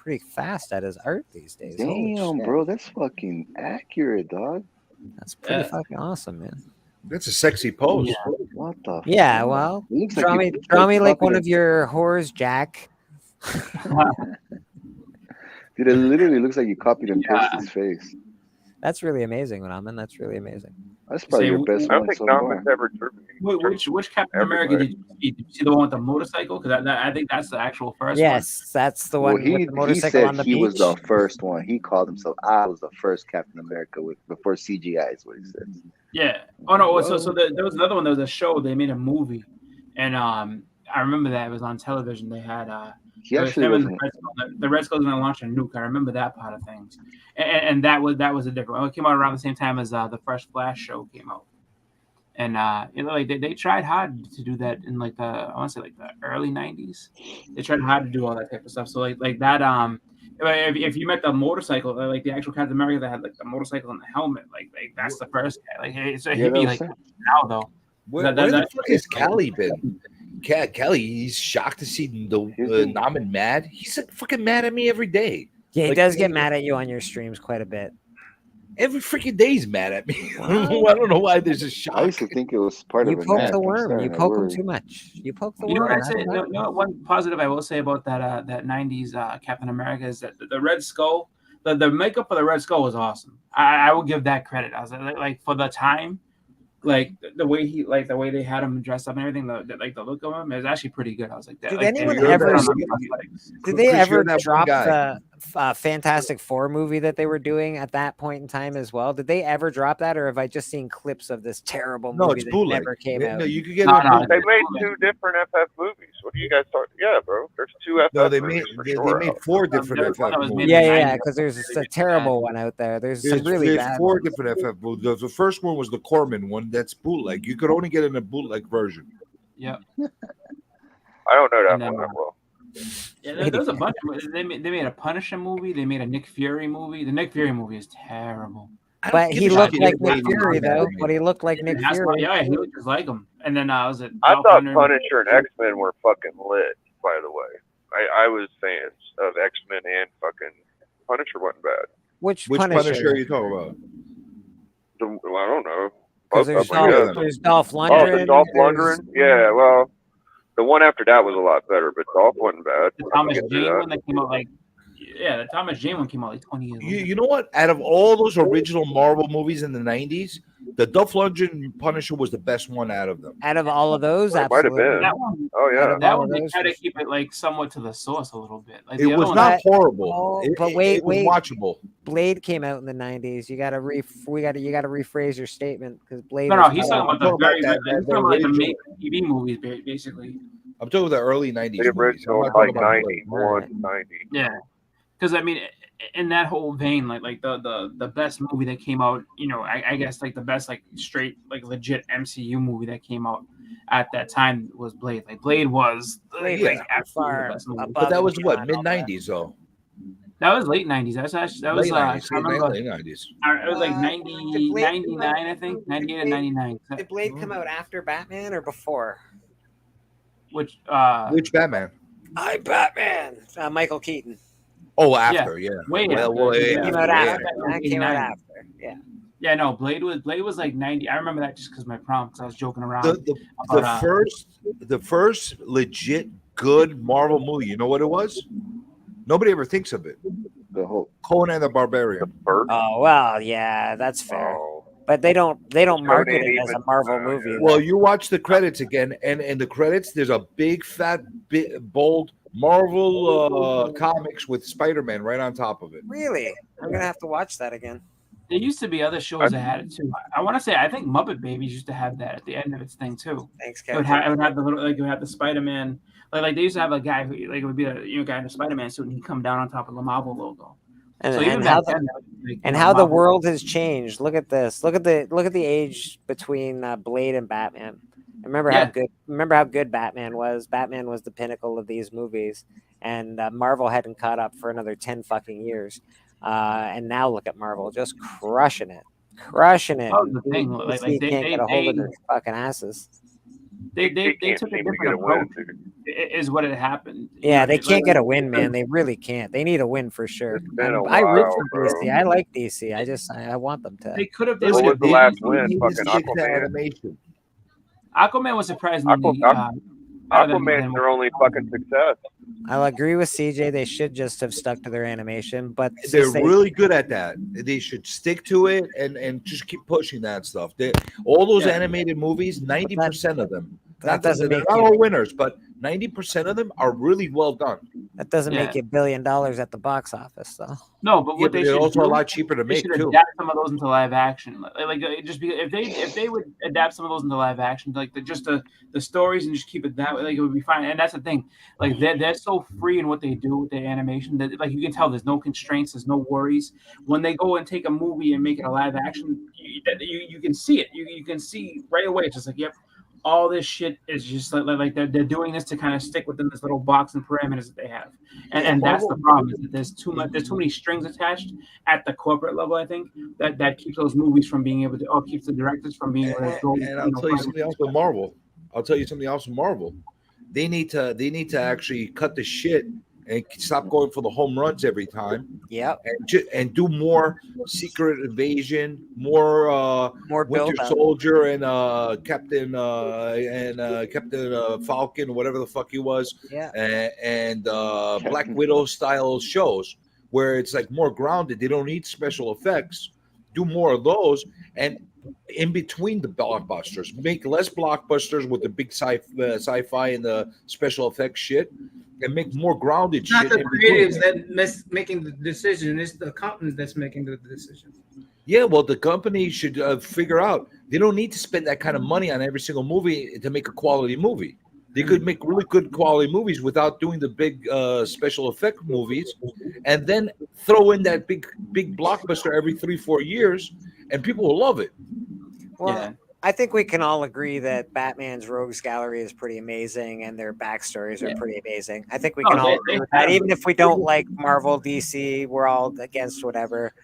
Speaker 1: pretty fast at his art these days. Holy
Speaker 7: Damn,
Speaker 1: shit.
Speaker 7: bro, that's fucking accurate, dog.
Speaker 1: That's pretty fucking awesome, man.
Speaker 5: That's a sexy pose.
Speaker 7: Yeah. What the?
Speaker 1: Yeah,
Speaker 7: fuck?
Speaker 1: well,
Speaker 7: It looks
Speaker 1: draw
Speaker 7: like
Speaker 1: me, like
Speaker 7: copied
Speaker 1: one
Speaker 7: it.
Speaker 1: of your whores, Jack.
Speaker 7: Dude, it literally looks like you copied and pasted his face.
Speaker 1: That's really amazing, Ramen. That's really amazing.
Speaker 7: That's probably your best
Speaker 4: I
Speaker 7: one
Speaker 4: think
Speaker 7: so
Speaker 4: Nama's
Speaker 7: far.
Speaker 4: ever driven.
Speaker 3: Which Captain America did you see? Did you see the one with the motorcycle? Because I think that's the actual first one.
Speaker 1: Yes, that's the one with the motorcycle on the beach.
Speaker 7: He was the first one. He called himself, I was the first Captain America before CGI is what he said.
Speaker 3: Yeah. Oh no. So there was another one. There was a show. They made a movie, and I remember that it was on television. They had
Speaker 7: he actually wasn't.
Speaker 3: The Red Skull's gonna launch a nuke. I remember that part of things, and that was a different one. It came out around the same time as the first Flash show came out, and like they tried hard to do that in like I want to say like the early '90s. They tried hard to do all that type of stuff. So like that if you met the motorcycle, like the actual Captain America that had like the motorcycle and the helmet, like that's the first guy. Like so he'd be like now though.
Speaker 5: Where the fuck has Callie been? Callie, he's shocked to see the Naman mad. He's like fucking mad at me every day.
Speaker 1: Yeah, he
Speaker 5: like,
Speaker 1: does get mad at you on your streams quite a bit.
Speaker 5: Every freaking day he's mad at me. I don't know why there's a shock.
Speaker 7: I used to think it was part
Speaker 1: you
Speaker 7: of it.
Speaker 1: You poke the worm. You poke him too much. You poke the worm.
Speaker 3: You know what I say? You know, one positive I will say about that that '90s Captain America is that the Red Skull, the makeup for the Red Skull was awesome. I will give that credit. I was like for the time. Like the way they had him dressed up and everything, the look of him is actually pretty good. I was like,
Speaker 1: did anyone ever? Did they ever drop the Fantastic Four movie that they were doing at that point in time as well? Did they ever drop that, or have I just seen clips of this terrible movie that never came out?
Speaker 5: No, you could get.
Speaker 4: They made two different FF movies. What are you guys talking? Yeah, bro. There's two FF.
Speaker 5: No, they
Speaker 4: movies
Speaker 5: made four different FF movies.
Speaker 1: Yeah, because there's a terrible one out there. There's some really bad.
Speaker 5: Four different FF movies. The first one was the Corman one. That's bootleg. You could only get in a bootleg version.
Speaker 3: Yeah.
Speaker 4: I don't know that one that well.
Speaker 3: Yeah, there's a bunch of they made a Punisher movie. They made a Nick Fury movie. The Nick Fury movie is terrible.
Speaker 1: But he looked like Nick Fury, though. But he looked like Nick Fury.
Speaker 3: Yeah, he looked just like him. And then
Speaker 4: I thought Punisher and X-Men were fucking lit. By the way, I was fans of X-Men and fucking Punisher wasn't bad.
Speaker 1: Which
Speaker 5: Punisher are you talking about?
Speaker 4: I don't know.
Speaker 1: Because there's Dolph Lundgren.
Speaker 4: Oh, the Dolph Lundgren? Yeah, well, the one after that was a lot better, but Dolph wasn't bad.
Speaker 3: The Thomas Jane one that came out the Thomas Jane one came out like 20 years ago.
Speaker 5: You know what? Out of all those original Marvel movies in the 90s, the Dolph Lundgren Punisher was the best one out of them.
Speaker 1: Out of all of those, absolutely.
Speaker 4: Might have been.
Speaker 3: That one,
Speaker 4: oh, yeah.
Speaker 3: That one, they try to keep it like somewhat to the source a little bit. Like,
Speaker 5: it was not horrible.
Speaker 1: But wait,
Speaker 5: it was watchable.
Speaker 1: Blade came out in the 90s. You gotta rephrase your statement because Blade.
Speaker 3: No, he's talking about the main TV movies, basically.
Speaker 5: I'm talking about the early 90s.
Speaker 4: The original, like 91, 90.
Speaker 3: Yeah. Because I mean, in that whole vein, like the best movie that came out, I guess like the best like straight like legit MCU movie that came out at that time was Blade. Like Blade was like
Speaker 1: far
Speaker 3: the best movie.
Speaker 5: But that was what mid 90s though.
Speaker 3: That was late 90s. That was
Speaker 5: late 90s. I remember late 90s.
Speaker 3: It was like 90, 99, I think 98 or 99.
Speaker 1: Did Blade come out after Batman or before?
Speaker 5: Which Batman?
Speaker 1: I'm Batman. Michael Keaton.
Speaker 5: Oh, after, yeah.
Speaker 3: Wait,
Speaker 1: came out after. That came out after. Yeah.
Speaker 3: Yeah, no, Blade was like 90. I remember that just because my prom, because I was joking around.
Speaker 5: The first legit good Marvel movie, you know what it was? Nobody ever thinks of it. The whole Conan the Barbarian.
Speaker 1: Oh well, yeah, that's fair. But they don't market it as a Marvel movie.
Speaker 5: Well, you watch the credits again, and in the credits, there's a big, fat, bold Marvel comics with Spider-Man right on top of it.
Speaker 1: Really? I'm gonna have to watch that again.
Speaker 3: There used to be other shows that had it too. I want to say I think Muppet Babies used to have that at the end of its thing too.
Speaker 1: Thanks,
Speaker 3: Kevin. It would have the little it would have the Spider-Man. Like they used to have a guy who like it would be a guy in a Spider-Man suit and he'd come down on top of the Marvel logo.
Speaker 1: And how the world has changed. Look at this. Look at the age between Blade and Batman. Remember how good Batman was. Batman was the pinnacle of these movies, and Marvel hadn't caught up for another 10 fucking years. And now look at Marvel just crushing it.
Speaker 3: Oh, the thing, like
Speaker 1: they can't get a hold of their fucking asses.
Speaker 3: They took a different approach. Is what it happened.
Speaker 1: Yeah, they can't get a win, man. They really can't. They need a win for sure. I root for DC. I like DC. I want them to.
Speaker 3: They could have.
Speaker 4: What was the last win? Fucking Aquaman.
Speaker 3: Aquaman was surprisingly.
Speaker 4: Aquaman's their only fucking success.
Speaker 1: I'll agree with CJ. They should just have stuck to their animation, but
Speaker 5: they're really good at that. They should stick to it and just keep pushing that stuff. All those animated movies, 90% of them. That doesn't make not all winners, but 90% of them are really well done.
Speaker 1: That doesn't make you $1 billion at the box office, though.
Speaker 3: No, but what they should
Speaker 5: also
Speaker 3: do,
Speaker 5: a lot cheaper to make too.
Speaker 3: Adapt some of those into live action, like just because if they would adapt some of those into live action, like the stories and just keep it that way, like it would be fine. And that's the thing, like they're so free in what they do with their animation that like you can tell there's no constraints, there's no worries. When they go and take a movie and make it a live action, you can see it. You can see right away. It's just like, yep. All this shit is just like they're doing this to kind of stick within this little box and parameters that they have, and that's the problem. Is that there's too many strings attached at the corporate level. I think that keeps those movies from being able to, or keeps the directors from being able to go.
Speaker 5: And I'll tell you something else with Marvel. They need to actually cut the shit and stop going for the home runs every time.
Speaker 1: Yeah,
Speaker 5: and do more Secret Invasion, more Winter Soldier and Captain Falcon, whatever the fuck he was.
Speaker 1: Yeah,
Speaker 5: and Black Widow style shows where it's like more grounded. They don't need special effects. Do more of those, and in between the blockbusters, make less blockbusters with the big sci-fi and the special effects shit. And make more grounded
Speaker 2: shit. Not the creatives
Speaker 5: that's
Speaker 2: making the decision. It's the company that's making the decision.
Speaker 5: Yeah, well, the company should figure out they don't need to spend that kind of money on every single movie to make a quality movie. They could make really good quality movies without doing the big special effect movies, and then throw in that big blockbuster every 3-4 years, and people will love it.
Speaker 1: Well, yeah. I think we can all agree that Batman's Rogues Gallery is pretty amazing and their backstories are pretty amazing. I think we can all agree with that. Even if we don't like Marvel, DC, we're all against whatever.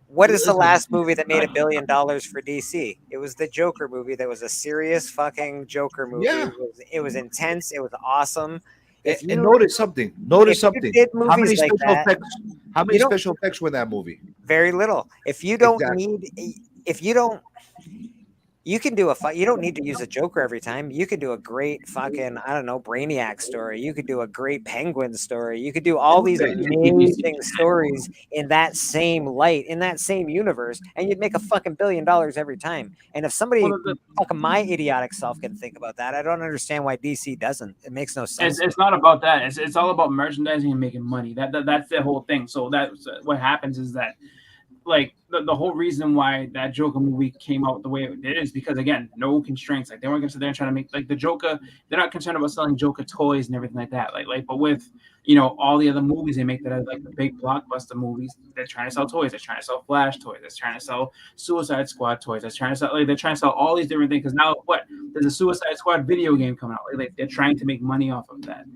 Speaker 1: What is the last movie that made $1 billion for DC? It was the Joker movie. That was a serious fucking Joker movie. Yeah. It was intense. It was awesome.
Speaker 5: And notice something. How many special effects were in that movie?
Speaker 1: Very little. You can do you don't need to use a Joker every time. You could do a great fucking, I don't know, Brainiac story. You could do a great Penguin story. You could do all these amazing stories in that same light, in that same universe, and you'd make a fucking $1 billion every time. And if somebody, fucking my idiotic self, can think about that, I don't understand why DC doesn't. It makes no sense.
Speaker 3: It's not about that. It's all about merchandising and making money. That's the whole thing. So that's what happens is that, like, the whole reason why that Joker movie came out the way it did is because, again, no constraints. Like, they weren't going to sit there and try to make, like, the Joker, they're not concerned about selling Joker toys and everything like that. Like, but with, you know, all the other movies they make that are like the big blockbuster movies, they're trying to sell toys. They're trying to sell Flash toys. They're trying to sell Suicide Squad toys. They're trying to sell all these different things. Because now, there's a Suicide Squad video game coming out. Like, they're trying to make money off of that.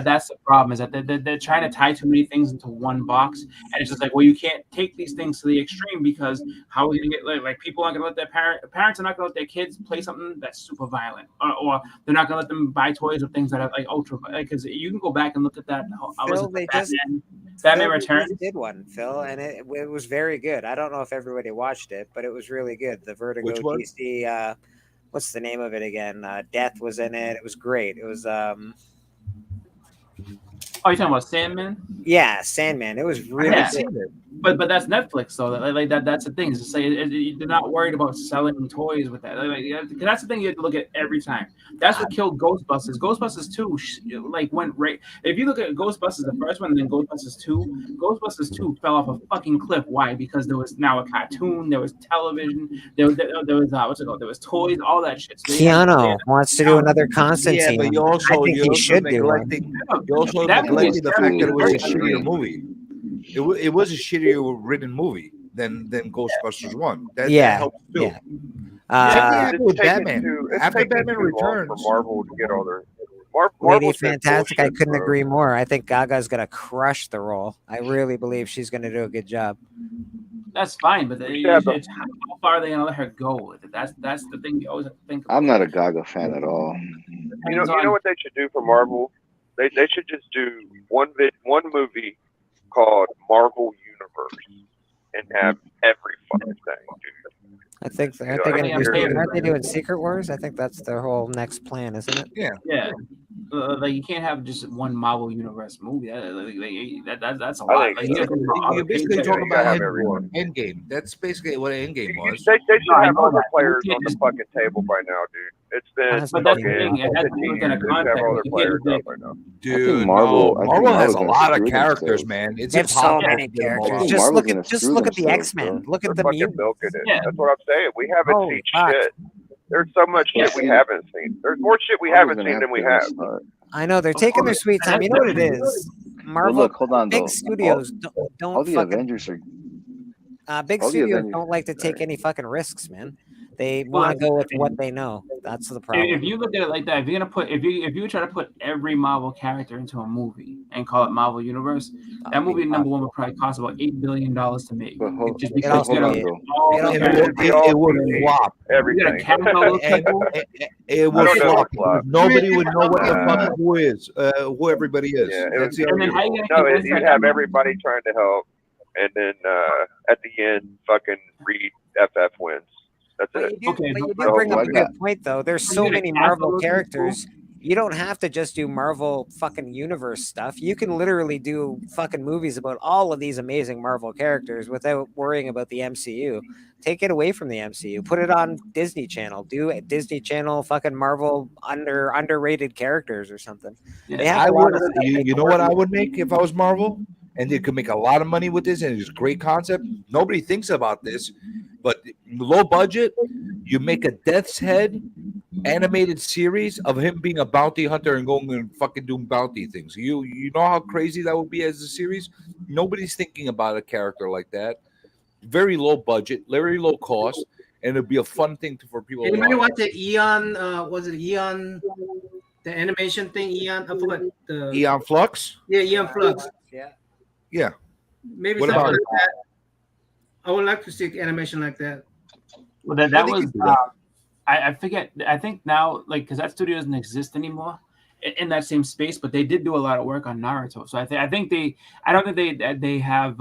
Speaker 3: That's the problem, is that they're trying to tie too many things into one box. And it's just like, well, you can't take these things to the extreme, because how are we going to get, like people aren't going to let their parents are not going to let their kids play something that's super violent, or they're not going to let them buy toys of things that are like ultra, because you can go back and look at that.
Speaker 1: Phil,
Speaker 3: Batman Returns
Speaker 1: did one, Phil, and it was very good. I don't know if everybody watched it, but it was really good. The Vertigo DC, what's the name of it again? Death was in it. It was great. It was
Speaker 3: Oh, you're talking about Sandman?
Speaker 1: Yeah, Sandman. It was really good.
Speaker 3: But that's Netflix, though. Like that's the thing. Is to say they're not worried about selling toys with that. Because that's the thing you have to look at every time. That's what killed Ghostbusters. Ghostbusters 2 went right. If you look at Ghostbusters, the first one, and then Ghostbusters 2 fell off a fucking cliff. Why? Because there was now a cartoon, there was television, there was what's it called? There was toys, all that shit. So
Speaker 1: Keanu wants to do another Constantine.
Speaker 5: Yeah, but I think he should do one. You also neglected the fact that it was a shittier movie. It was a shittier written movie than Ghostbusters 1. That helps too.
Speaker 1: Yeah.
Speaker 5: After Batman Returns,
Speaker 4: for Marvel to get all their
Speaker 1: Lady Fantastic, I couldn't agree more. I think Gaga's gonna crush the role. I really believe she's gonna do a good job.
Speaker 3: That's fine, but it's how far are they gonna let her go? That's the thing you always have to think about.
Speaker 7: I'm not a Gaga fan at all.
Speaker 4: You know what they should do for Marvel? They should just do one movie called Marvel Universe and have every fucking thing, dude.
Speaker 1: I think aren't they doing Secret Wars? I think that's their whole next plan, isn't it?
Speaker 3: Yeah. Like you can't have just one Marvel Universe movie. That's a lot.
Speaker 5: You're basically talking about Endgame. That's basically what Endgame was.
Speaker 4: They should have all the players on the fucking table by now, dude. It's been fucking 15 years. They should have all their players out by now.
Speaker 5: Dude, Marvel has a lot of characters, man.
Speaker 1: They have so many characters. Just look at the X-Men. Look at the mutants.
Speaker 4: That's what I'm saying. We haven't seen shit. There's so much shit we haven't seen. There's more shit we haven't seen than we have.
Speaker 1: I know they're taking their sweet time. You know what it is? Marvel,
Speaker 7: well, look, hold on,
Speaker 1: big studios don't
Speaker 7: all the
Speaker 1: fucking.
Speaker 7: Avengers are.
Speaker 1: Big studios don't like to take any fucking risks, man. They want to go with what they know. That's the problem.
Speaker 3: If you look at it like that, if you're gonna put if you try to put every Marvel character into a movie and call it Marvel Universe, that movie number one would probably cost about $8 billion to make. Just because
Speaker 5: it would flop.
Speaker 4: Everything.
Speaker 5: It would flop. Nobody would know what the fuck who everybody is.
Speaker 4: Yeah, you have everybody trying to help, and then at the end, fucking Reed FF wins. That's it.
Speaker 1: But you do bring up a good point, though. There's so many Marvel characters. You don't have to just do Marvel fucking universe stuff. You can literally do fucking movies about all of these amazing Marvel characters without worrying about the MCU. Take it away from the MCU. Put it on Disney Channel. Do a Disney Channel fucking Marvel underrated characters or something.
Speaker 5: I would. You know what I would make if I was Marvel? And they could make a lot of money with this, and it's a great concept. Nobody thinks about this, but low budget, you make a Death's Head animated series of him being a bounty hunter and going and fucking doing bounty things. You know how crazy that would be as a series? Nobody's thinking about a character like that. Very low budget, very low cost, and it'd be a fun thing for people.
Speaker 2: Anybody watch the Eon? Was it Eon? The animation thing, Eon? I forgot the
Speaker 5: Eon Flux.
Speaker 2: Yeah, Eon Flux.
Speaker 5: Yeah.
Speaker 2: Maybe
Speaker 5: what
Speaker 2: something
Speaker 5: about
Speaker 2: like that. I would like to see animation like that.
Speaker 3: Well, that was. I forget. I think now, like, because that studio doesn't exist anymore in that same space, but they did do a lot of work on Naruto. So I don't think they have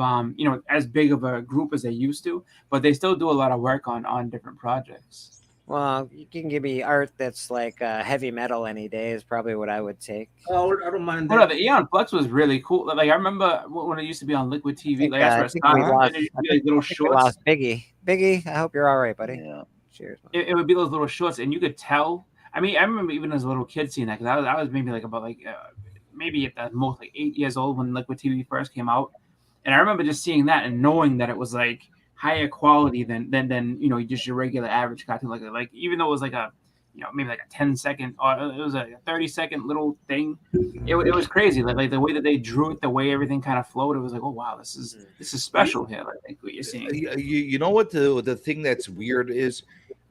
Speaker 3: as big of a group as they used to, but they still do a lot of work on different projects.
Speaker 1: Well, you can give me art that's like heavy metal any day is probably what I would take.
Speaker 2: Oh, I don't mind that.
Speaker 3: Well, the Eon Flux was really cool. Like I remember when it used to be on Liquid TV.
Speaker 1: I think we lost Biggie. Biggie, I hope you're all right, buddy.
Speaker 7: Yeah.
Speaker 1: Cheers.
Speaker 3: It would be those little shorts, and you could tell. I mean, I remember even as a little kid seeing that because I was maybe like about maybe at the most like 8 years old when Liquid TV first came out, and I remember just seeing that and knowing that it was like higher quality than just your regular average cartoon. Like even though it was like a maybe like a 10-second or it was a 30-second little thing, it was crazy. Like the way that they drew it, the way everything kind of flowed, it was like, oh wow, this is special here. I think what you're seeing.
Speaker 5: You know what the thing that's weird is.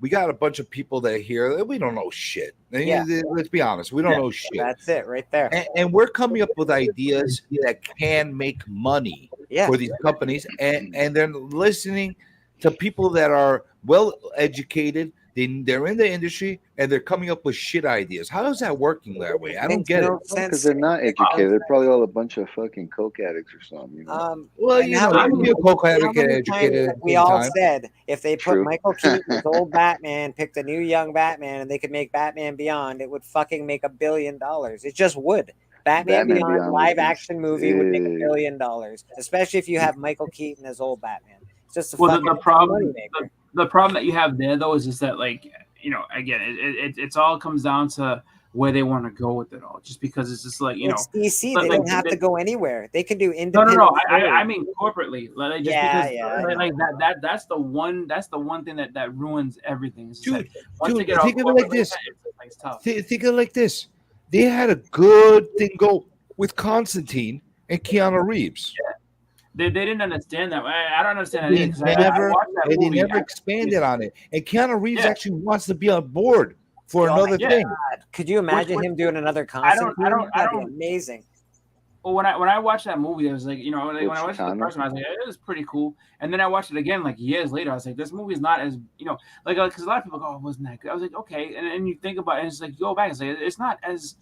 Speaker 5: We got a bunch of people that here we don't know shit. Let's be honest, we don't know shit.
Speaker 1: That's it right there.
Speaker 5: And we're coming up with ideas that can make money for these companies, and they're listening to people that are well educated. They're in the industry and they're coming up with shit ideas. How is that working that way? I don't get it.
Speaker 7: Because they're not educated. They're probably all a bunch of fucking coke addicts or something. You know?
Speaker 5: Well, you can be a coke addict and educated.
Speaker 1: We all said if they put Michael Keaton as old Batman, picked a new young Batman, and they could make Batman Beyond, it would fucking make $1 billion. It just would. Batman Beyond live action movie would make $1 billion, especially if you have Michael Keaton as old Batman. It's just
Speaker 3: the problem. The problem that you have there, though, is just that, like, again, it all comes down to where they want to go with it all. Just because it's just like,
Speaker 1: it's DC, they don't have to go anywhere. They can do independent.
Speaker 3: No. I mean corporately. Like, because that's the one thing that ruins everything.
Speaker 5: Dude, think of it like this. Think of it like this. They had a good thing go with Constantine and Keanu Reeves.
Speaker 3: Yeah. They didn't understand that. I don't understand that.
Speaker 5: They never expanded on it. And Keanu Reeves actually wants to be on board for another thing.
Speaker 1: Could you imagine him doing another Constantine? That'd be amazing.
Speaker 3: Well, when I watched that movie, I was like, when I watched it the first time, I was like, it was pretty cool. And then I watched it again like years later. I was like, this movie is not as because a lot of people go, oh, it wasn't that good. I was like, okay, and you think about it, and it's like you go back and say it's not as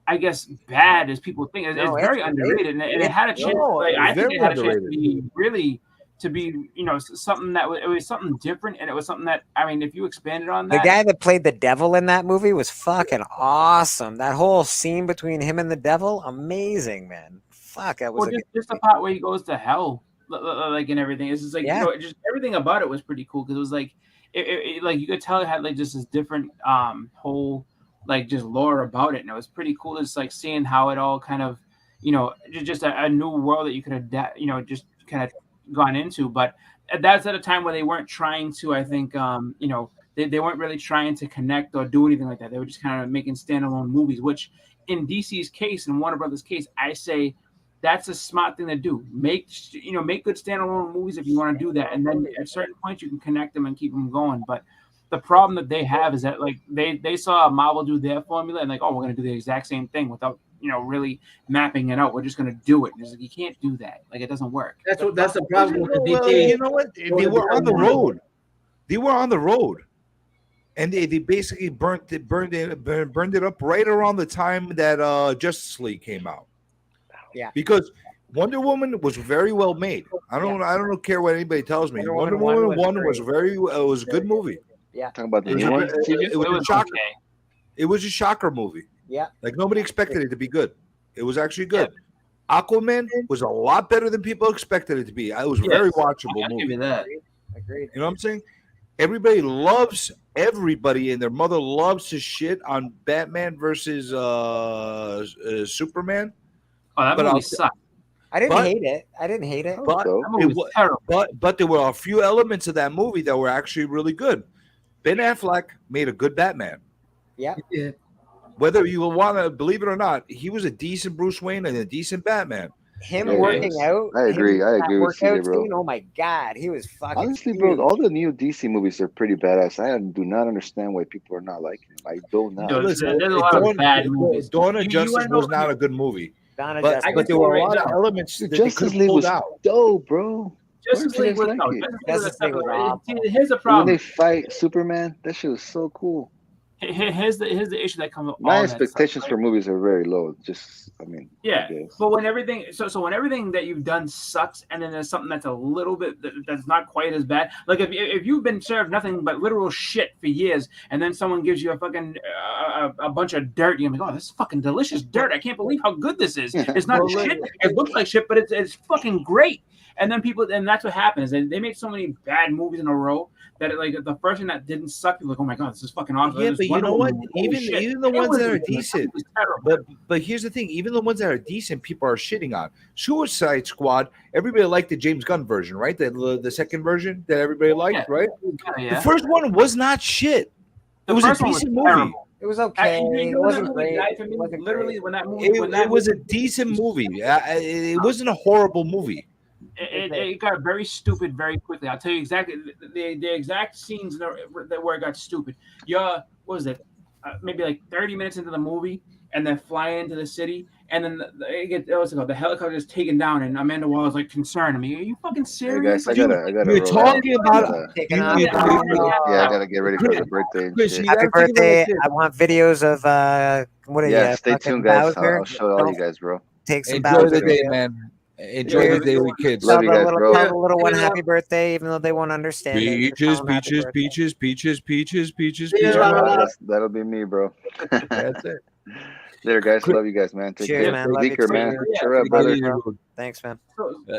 Speaker 3: I guess bad as people think. It's very underrated, and it had a chance. I think it had a chance to be really something that it was something different, and it was something that if you expanded on that,
Speaker 1: the guy that played the devil in that movie was fucking awesome. That whole scene between him and the devil, amazing, man. Fuck, that was
Speaker 3: just the part where he goes to hell, like and everything. It's just like just everything about it was pretty cool because it was like like you could tell it had like just this different whole like just lore about it, and it was pretty cool. Just like seeing how it all kind of just a new world that you could adapt, just kind of gone into. But that's at a time where they weren't trying to, I think, they weren't really trying to connect or do anything like that. They were just kind of making standalone movies, which in DC's case and Warner Brothers' case, I say that's a smart thing to do. Make good standalone movies if you want to do that, and then at certain points you can connect them and keep them going. But the problem that they have is that like they saw Marvel do their formula and like, oh, we're going to do the exact same thing without really mapping it out. We're just going to do it. And it's like, you can't do that. Like, it doesn't work.
Speaker 2: That's the problem with the DC.
Speaker 5: Well, you know what? They were on the road. They were on the road, and they basically burned it up right around the time that Justice League came out.
Speaker 1: Yeah,
Speaker 5: because Wonder Woman was very well made. I don't care what anybody tells me. Wonder Woman 1 was a good movie.
Speaker 1: Yeah,
Speaker 11: talking about the new one.
Speaker 5: It was a shocker. Okay. It was a shocker movie.
Speaker 1: Yeah,
Speaker 5: like nobody expected it to be good. It was actually good. Yeah. Aquaman was a lot better than people expected it to be. It was a very watchable movie.
Speaker 3: Give you that.
Speaker 1: Agreed.
Speaker 5: You know what I'm saying? Everybody, and their mother loves to shit on Batman versus Superman.
Speaker 3: Oh, that movie sucked.
Speaker 1: I didn't hate it.
Speaker 5: But there were a few elements of that movie that were actually really good. Ben Affleck made a good Batman.
Speaker 1: Yeah.
Speaker 5: Whether you want to believe it or not, he was a decent Bruce Wayne and a decent Batman.
Speaker 1: Him working out.
Speaker 11: I agree with you, bro.
Speaker 1: Scene, oh my god, he was fucking.
Speaker 11: Honestly, bro, all the new DC movies are pretty badass. I do not understand why people are not liking them. I don't know.
Speaker 3: There's a lot of bad movies.
Speaker 5: Dawn of Justice was not a good movie. But there were a lot of elements that
Speaker 11: Justice League was dope, bro.
Speaker 3: Justice League was dope. Here's the problem.
Speaker 11: When they fight Superman, that shit was so cool.
Speaker 3: Here's the issue that comes up.
Speaker 11: My expectations for movies are very low.
Speaker 3: But when everything when everything that you've done sucks, and then there's something that's a little bit that's not quite as bad. Like if you've been served nothing but literal shit for years, and then someone gives you a fucking a bunch of dirt, you're like, oh, this is fucking delicious dirt. I can't believe how good this is. It's not shit. It looks like shit, but it's fucking great. And then that's what happens. And they made so many bad movies in a row that like the first one that didn't suck, you're like, oh my god, this is fucking awesome.
Speaker 5: Yeah, but you know what? Even the ones that are decent. But here's the thing: even the ones that are decent, people are shitting on. Suicide Squad. Everybody liked the James Gunn version, right? The second version that everybody liked, right?
Speaker 3: Yeah.
Speaker 5: The first one was not shit. It was a decent movie.
Speaker 1: It was okay. It wasn't great.
Speaker 3: Literally, when that movie,
Speaker 5: it was a decent movie. It wasn't a horrible movie.
Speaker 3: It got very stupid very quickly. I'll tell you exactly the exact scenes where it got stupid. What was it? Maybe like 30 minutes into the movie, and then fly into the city, and then the helicopter is taken down, and Amanda Waller's like concerned. I mean, are you fucking serious?
Speaker 11: Hey guys, I gotta.
Speaker 5: You're talking about.
Speaker 11: I gotta get ready for the birthday.
Speaker 1: Chris, happy birthday! I want videos of what are you?
Speaker 11: Yeah, stay tuned, guys. I'll show all you guys, bro.
Speaker 1: Take some
Speaker 5: Enjoy the day, man. Enjoy the day with kids.
Speaker 11: Love you guys, bro.
Speaker 1: Tell the little one happy birthday, even though they won't understand.
Speaker 5: Peaches.
Speaker 11: That'll be me, bro.
Speaker 5: That's it.
Speaker 11: Later, guys. Love you guys, man. Take care.
Speaker 1: Man.
Speaker 11: Bleeker, man. Sure up, brother.
Speaker 1: Thanks, man.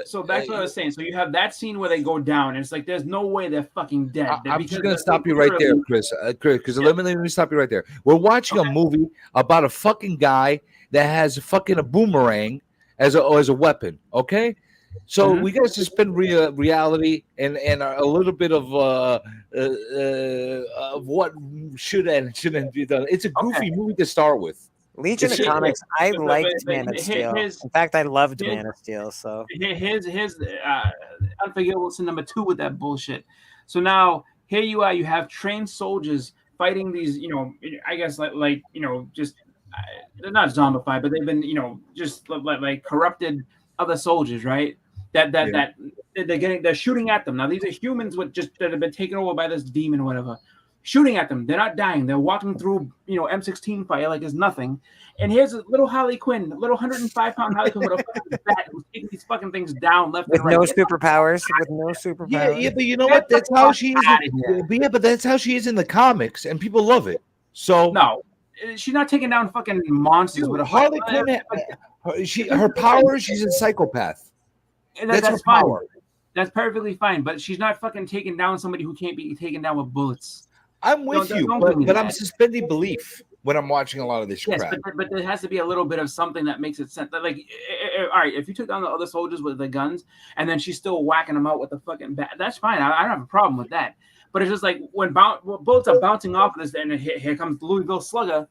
Speaker 3: So back to what I was saying. So you have that scene where they go down, and it's like there's no way they're fucking dead.
Speaker 5: I'm just gonna stop you right there, Chris. Because let me stop you right there. We're watching a movie about a fucking guy that has a boomerang as a weapon, okay? So we got to suspend reality and a little bit of what should and shouldn't be done. It's a goofy movie to start with.
Speaker 1: Legion of Comics, I liked Man of Steel. In fact, I loved Man of Steel. So
Speaker 3: here's Unforgivable Sin number 2 with that bullshit. So now here you are, you have trained soldiers fighting these, I guess like just they're not zombified, but they've been, just like corrupted other soldiers, right? That they're shooting at them. Now these are humans that have been taken over by this demon or whatever. Shooting at them. They're not dying. They're walking through, M16 fire like it's nothing. And here's a little Harley Quinn, a little 100-pound Harley Quinn with a fucking bat who's taking these fucking things down left
Speaker 1: with
Speaker 3: and right.
Speaker 1: no superpowers. With no superpowers.
Speaker 5: Yeah, but you know what? That's how she is. But that's how she is in the comics, and people love it. So
Speaker 3: no, she's not taking down fucking monsters with a
Speaker 5: Harley Quinn. Her power. She's a psychopath.
Speaker 3: That's
Speaker 5: her
Speaker 3: fine.
Speaker 5: power.
Speaker 3: That's perfectly fine. But she's not fucking taking down somebody who can't be taken down with bullets.
Speaker 5: I'm with you, but I'm suspending belief when I'm watching a lot of this crap.
Speaker 3: But there has to be a little bit of something that makes it sense. Like, all right, if you took down the other soldiers with the guns and then she's still whacking them out with the fucking bat, that's fine. I don't have a problem with that. But it's just like when bullets are bouncing off of this, and here comes the Louisville Slugger.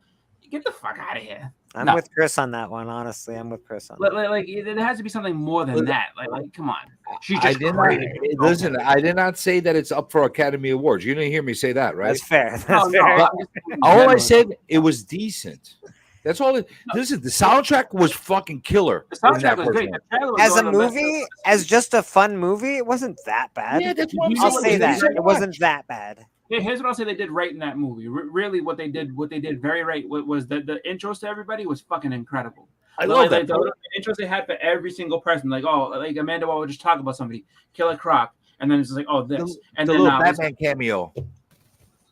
Speaker 3: Get the fuck out of here.
Speaker 1: I'm with Chris on that one. Honestly, I'm with Chris on that.
Speaker 3: Like there has to be something more than that. Like come on. She's just
Speaker 5: listen, I did not say that it's up for Academy Awards. You didn't hear me say that, right?
Speaker 1: That's fair. That's fair.
Speaker 5: All I said, it was decent. That's all. Listen, the soundtrack was fucking killer.
Speaker 3: The soundtrack was great.
Speaker 1: As a movie, as just a fun movie, it wasn't that bad.
Speaker 5: Yeah, that's what
Speaker 1: I'll say that. It wasn't that bad.
Speaker 3: Here's what I'll say they did right in that movie. Really, what they did very right was that the intros to everybody was fucking incredible.
Speaker 5: I love that.
Speaker 3: The intros they had for every single person, like Amanda would just talk about somebody, Killer Croc, and then it's just like this, and
Speaker 5: the
Speaker 3: then
Speaker 5: little Batman cameo.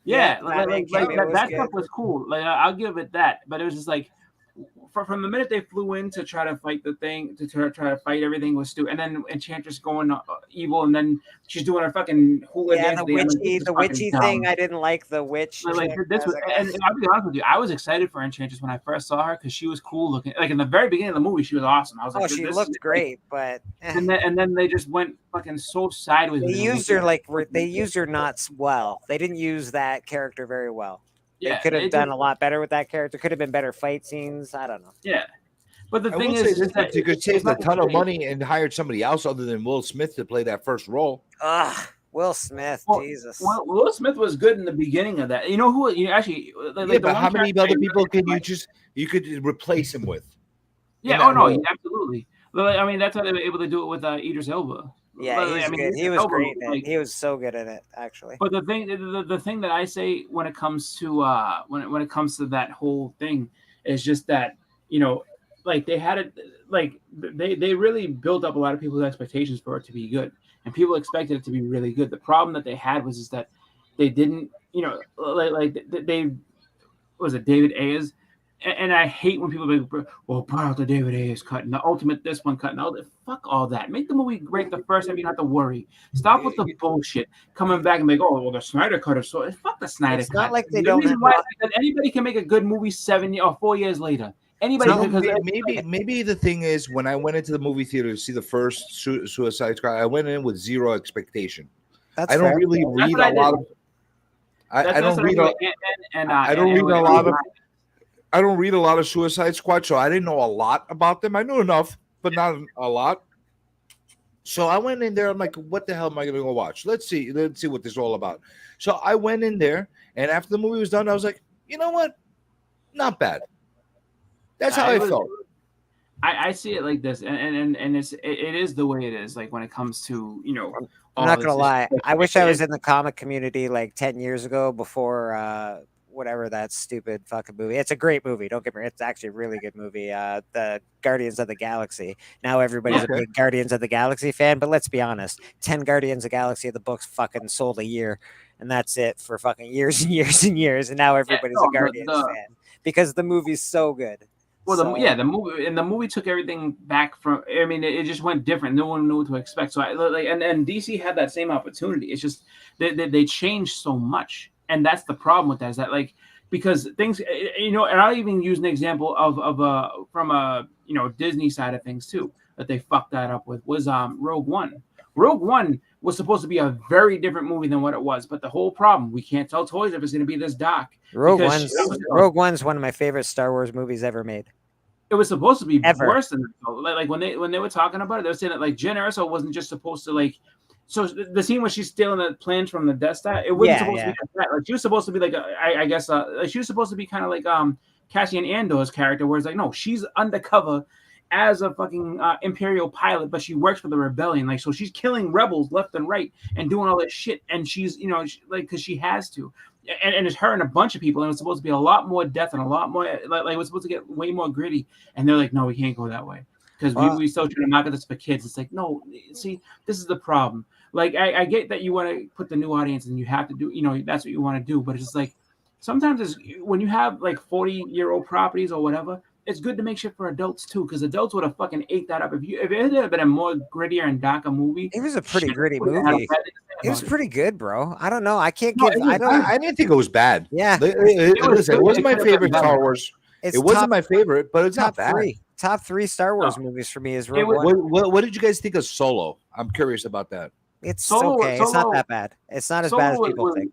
Speaker 3: Yeah, that stuff was cool. Like I'll give it that, but it was just like from the minute they flew in to try to fight the thing, to try to fight everything was stupid, and then Enchantress going evil, and then she's doing her fucking hula dance.
Speaker 1: The witchy thing. I didn't like the witch.
Speaker 3: Like this was, and I'll be honest with you, I was excited for Enchantress when I first saw her because she was cool looking. Like in the very beginning of the movie, she was awesome. I was like,
Speaker 1: she looked great, but
Speaker 3: and then they just went fucking so sideways.
Speaker 1: They used her not well. They didn't use that character very well.
Speaker 3: Yeah,
Speaker 1: they could have done a lot better with that character. Could have been better fight scenes. I don't know.
Speaker 3: Yeah, but the thing is
Speaker 5: that you could save a ton of money and hired somebody else other than Will Smith to play that first role.
Speaker 1: Will Smith, Jesus.
Speaker 3: Well, Will Smith was good in the beginning of that. You know who? Actually,
Speaker 5: but how many other people can you could replace him with?
Speaker 3: Yeah. Oh no, absolutely. I mean, that's how they were able to do it with Idris Elba.
Speaker 1: Yeah, he was great. He was so good at it, actually.
Speaker 3: But the thing that I say when it comes to when it comes to that whole thing is just that like they had it, like they really built up a lot of people's expectations for it to be good, and people expected it to be really good. The problem that they had was that they didn't, they was it David Ayers. And I hate when people be like, well, brought out the David Ayers cut and the Ultimate this one cut and all that. Fuck all that. Make the movie great the first time. You don't have to worry. Stop with the bullshit. Coming back and be like, oh, well, the Snyder cut is so. Fuck the Snyder cut.
Speaker 1: Not like they
Speaker 3: the
Speaker 1: don't.
Speaker 3: Reason why that anybody can make a good movie 4 years later. Anybody.
Speaker 5: Maybe the thing is when I went into the movie theater to see the first Suicide Squad, I went in with zero expectation. I don't really read a lot of. I don't read a lot of Suicide Squad, so I didn't know a lot about them. I knew enough, but not a lot. So I went in there. I'm like, what the hell am I going to go watch? Let's see what this is all about. So I went in there, and after the movie was done, I was like, you know what? Not bad. That's how I felt.
Speaker 3: I see it like this, and it is the way it is. Like when it comes to
Speaker 1: I'm not gonna lie. I wish I was in the comic community like 10 years ago before whatever that stupid fucking movie. It's a great movie. Don't get me wrong. It's actually a really good movie. The Guardians of the Galaxy. Now everybody's a big Guardians of the Galaxy fan, but let's be honest. 10 Guardians of the Galaxy of the books fucking sold a year, and that's it for fucking years and years and years. And now everybody's a Guardians fan because the movie's so good.
Speaker 3: Well, the movie took everything back from. I mean, it just went different. No one knew what to expect. So and DC had that same opportunity. It's just they changed so much. And that's the problem with that, is that because things, and I'll even use an example of from a Disney side of things too, that they fucked that up with was Rogue One. Rogue One was supposed to be a very different movie than what it was, but the whole problem, we can't tell toys if it's going to be this dark.
Speaker 1: Rogue One's one of my favorite Star Wars movies ever made.
Speaker 3: It was supposed to be worse than that. Like when they were talking about it, they were saying that Jen Erso wasn't just supposed to So the scene where she's stealing the plans from the Death Star, it wasn't supposed to be like that. Like she was supposed to be she was supposed to be kind of like Cassian Andor's character, where it's like, no, she's undercover as a fucking Imperial pilot, but she works for the rebellion. Like, so she's killing rebels left and right and doing all that shit. And she's, like, because she has to. And it's her and a bunch of people, and it's supposed to be a lot more death and a lot more like it's supposed to get way more gritty. And they're like, no, we can't go that way because we still trying to market this for kids. It's like, no, see, this is the problem. Like, I get that you want to put the new audience and you have to do, that's what you want to do, but it's just like sometimes when you have like 40-year-old properties or whatever, it's good to make shit for adults too, because adults would have fucking ate that up. If it had been a more grittier and darker movie,
Speaker 1: it was a pretty gritty movie. It was pretty good, bro. I don't know. I can't give.
Speaker 5: I didn't think it was bad.
Speaker 1: Yeah,
Speaker 5: it wasn't my favorite Star Wars. It wasn't my favorite, but it's not bad.
Speaker 1: Top three Star Wars movies for me is Rogue
Speaker 5: One. What did you guys think of Solo? I'm curious about that.
Speaker 1: It's okay. It's not that bad. It's not as bad as people think.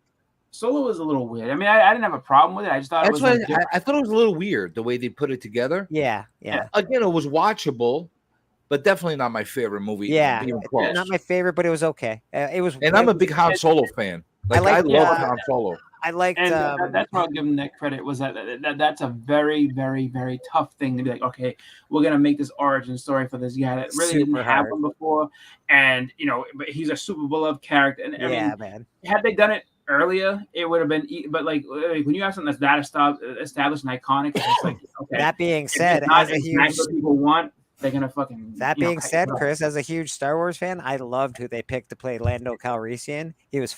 Speaker 3: Solo was a little weird. I mean, I didn't have a problem with it. I just thought
Speaker 5: I thought it was a little weird the way they put it together.
Speaker 1: Yeah.
Speaker 5: Again, it was watchable, but definitely not my favorite movie.
Speaker 1: Yeah, not my favorite, but it was okay. It was.
Speaker 5: And I'm a big Han Solo fan. I love Han Solo.
Speaker 1: I liked.
Speaker 3: And that's why I'll give him that credit. Was that's a very, very, very tough thing to be like, okay, we're gonna make this origin story for this guy that really didn't happen before, and but he's a super beloved character. And I mean,
Speaker 1: man,
Speaker 3: had they done it earlier, it would have been. But like when you have something that's that established and iconic, it's like, okay.
Speaker 1: That being said,
Speaker 3: as a huge what people want. They're gonna fucking.
Speaker 1: That being said, Chris, as a huge Star Wars fan, I loved who they picked to play Lando Calrissian. He was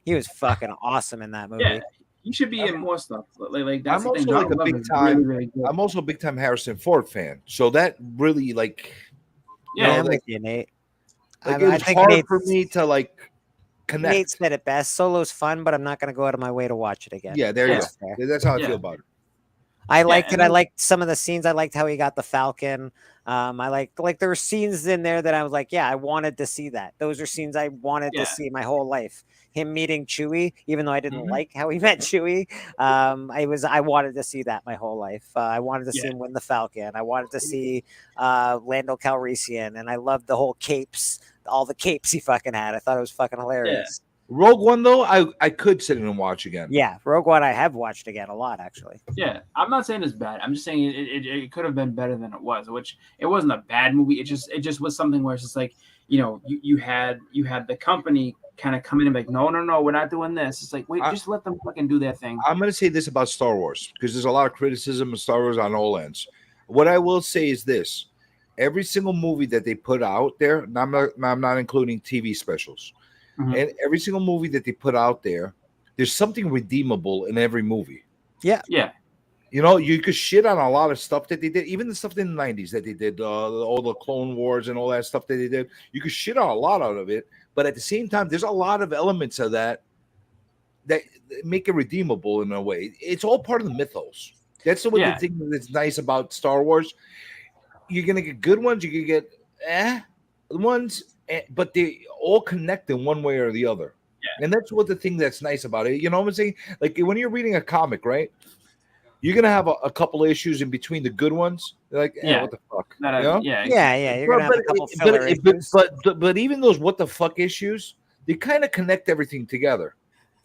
Speaker 1: he was fucking awesome in that movie.
Speaker 3: Yeah, he should be in more stuff. Like that's
Speaker 5: I'm also like a big time. Really I'm also a big time Harrison Ford fan. So that really like.
Speaker 1: I'm with you, Nate.
Speaker 5: Like it was hard for me to like connect.
Speaker 1: Nate said it best. Solo's fun, but I'm not gonna go out of my way to watch it again.
Speaker 5: Yeah, there you go. That's how I feel about it.
Speaker 1: I liked it. I liked some of the scenes. I liked how he got the Falcon. I like there were scenes in there that I was like, yeah, I wanted to see that. Those are scenes I wanted to see my whole life. Him meeting Chewie, even though I didn't like how he met Chewie, I wanted to see that my whole life. I wanted to see him win the Falcon. I wanted to see Lando Calrissian, and I loved the whole capes, all the capes he fucking had. I thought it was fucking hilarious.
Speaker 5: Rogue One, though, I could sit in and watch again.
Speaker 1: Yeah, Rogue One I have watched again a lot, actually.
Speaker 3: Yeah, I'm not saying it's bad. I'm just saying it could have been better than it was, which it wasn't a bad movie. It just was something where it's just like, you had the company kind of come in and be like, no, we're not doing this. It's like, wait, just let them fucking do their thing.
Speaker 5: I'm going to say this about Star Wars, because there's a lot of criticism of Star Wars on all ends. What I will say is this. Every single movie that they put out there, and I'm not including TV specials, and every single movie that they put out there, there's something redeemable in every movie.
Speaker 1: Yeah.
Speaker 5: You could shit on a lot of stuff that they did, even the stuff in the 90s that they did, all the Clone Wars and all that stuff that they did. You could shit on a lot out of it, but at the same time, there's a lot of elements of that make it redeemable in a way. It's all part of the mythos. That's the way the thing that's nice about Star Wars. You're gonna get good ones, you can get ones, but they all connect in one way or the other. Yeah. And that's what the thing that's nice about it. You know what I'm saying? Like when you're reading a comic, right? You're gonna have a couple of issues in between the good ones. They're like, what the fuck?
Speaker 1: You're gonna have a couple filler issues.
Speaker 5: But even those what the fuck issues, they kind of connect everything together.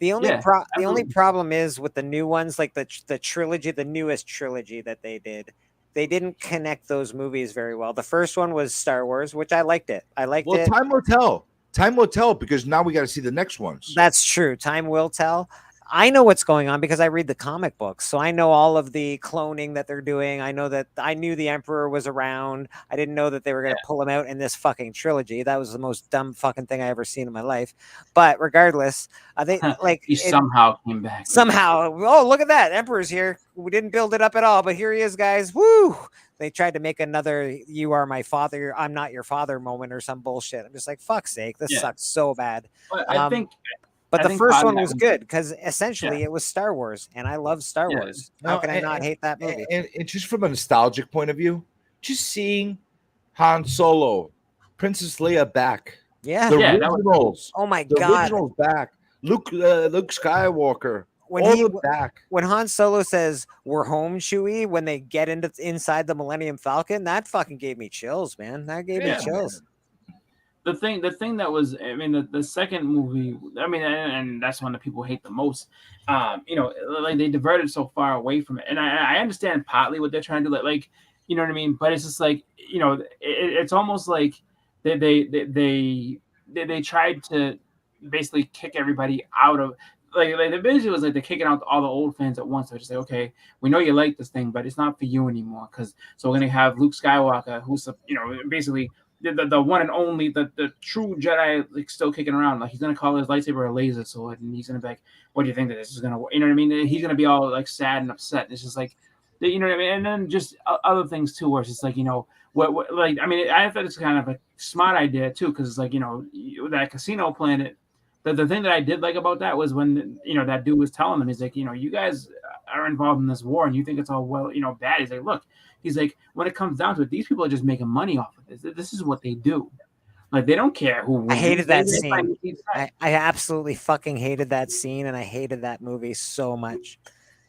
Speaker 1: The only only problem is with the new ones, like the trilogy, the newest trilogy that they did. They didn't connect those movies very well. The first one was Star Wars, which I liked it.
Speaker 5: Well, time will tell. Time will tell, because now we got to see the next ones.
Speaker 1: That's true. Time will tell. I know what's going on because I read the comic books. So I know all of the cloning that they're doing. I knew the Emperor was around. I didn't know that they were going to pull him out in this fucking trilogy. That was the most dumb fucking thing I ever seen in my life. But regardless, I think
Speaker 3: he somehow came back.
Speaker 1: Somehow. Oh, look at that. Emperor's here. We didn't build it up at all, but here he is, guys. Woo! They tried to make another "you are my father, I'm not your father" moment or some bullshit. I'm just like, fuck's sake, this sucks so bad.
Speaker 3: But I think
Speaker 1: the first one was good because essentially it was Star Wars, and I love Star Wars. How can I not hate that movie?
Speaker 5: And just from a nostalgic point of view, just seeing Han Solo, Princess Leia back, the originals.
Speaker 1: Oh my
Speaker 5: god, the originals back. Luke Skywalker. When
Speaker 1: Han Solo says "we're home, Chewie," when they get inside the Millennium Falcon, that fucking gave me chills, man. That gave me chills.
Speaker 3: the thing that was, I mean, the second movie, I mean, and that's one that people hate the most. You know, like they diverted so far away from it, and I understand partly what they're trying to do, like you know what I mean. But it's just like, you know, it's almost like they tried to basically kick everybody out of. Like the vision was like they're kicking out all the old fans at once. They're just like, okay, we know you like this thing, but it's not for you anymore. So we're gonna have Luke Skywalker, who's basically the one and only, the true Jedi, like still kicking around. Like he's gonna call his lightsaber a laser sword, and he's gonna be like, "What do you think that this is gonna?" You know what I mean? He's gonna be all like sad and upset. It's just like, you know what I mean? And then just other things too, where it's just like, you know, what like I mean, I thought it's kind of a smart idea too, because it's like, you know, that casino planet. The thing that I did like about that was when, you know, that dude was telling them, he's like, you know, you guys are involved in this war and you think it's all, well, you know, bad. He's like, look, he's like, when it comes down to it, these people are just making money off of this. This is what they do. Like, they don't care who wins.
Speaker 1: I hated that scene. I absolutely fucking hated that scene, and I hated that movie so much.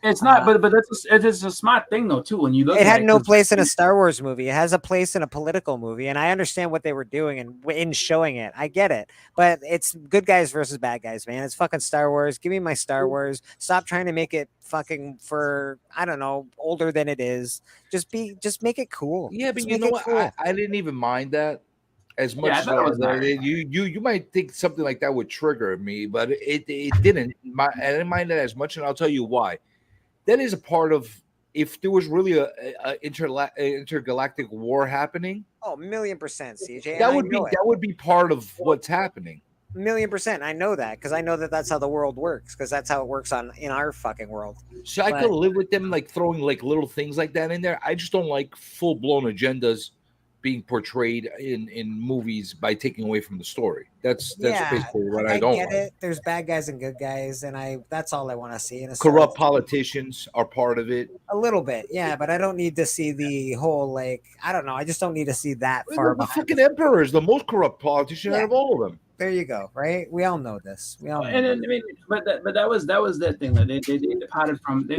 Speaker 3: It's not, but it's a smart thing though too. When you look,
Speaker 1: it had no place in a Star Wars movie. It has a place in a political movie, and I understand what they were doing and in showing it. I get it, but it's good guys versus bad guys, man. It's fucking Star Wars. Give me my Star Wars. Stop trying to make it fucking for, I don't know, older than it is. Just make it cool.
Speaker 5: Yeah, but
Speaker 1: just
Speaker 5: you know what? Cool. I didn't even mind that as much as you might think something like that would trigger me, but it didn't. I didn't mind it as much, and I'll tell you why. That is a part of, if there was really a intergalactic war happening.
Speaker 1: Oh, 1,000,000%, CJ.
Speaker 5: That would be part of what's happening.
Speaker 1: 1,000,000%. I know that because I know that that's how the world works, because that's how it works in our fucking world.
Speaker 5: So I could live with them like throwing like little things like that in there. I just don't like full blown agendas being portrayed in movies by taking away from the story. That's basically what I don't
Speaker 1: get
Speaker 5: like.
Speaker 1: it. There's bad guys and good guys, and that's all I want to see.
Speaker 5: Corrupt politicians are part of it.
Speaker 1: A little bit, yeah, but I don't need to see the whole, like, I don't know. I just don't need to see that far
Speaker 5: behind. The fucking emperor is the most corrupt politician out of all of them.
Speaker 1: There you go. Right? We all know this. We all know.
Speaker 3: And I mean, but that was the thing that they departed from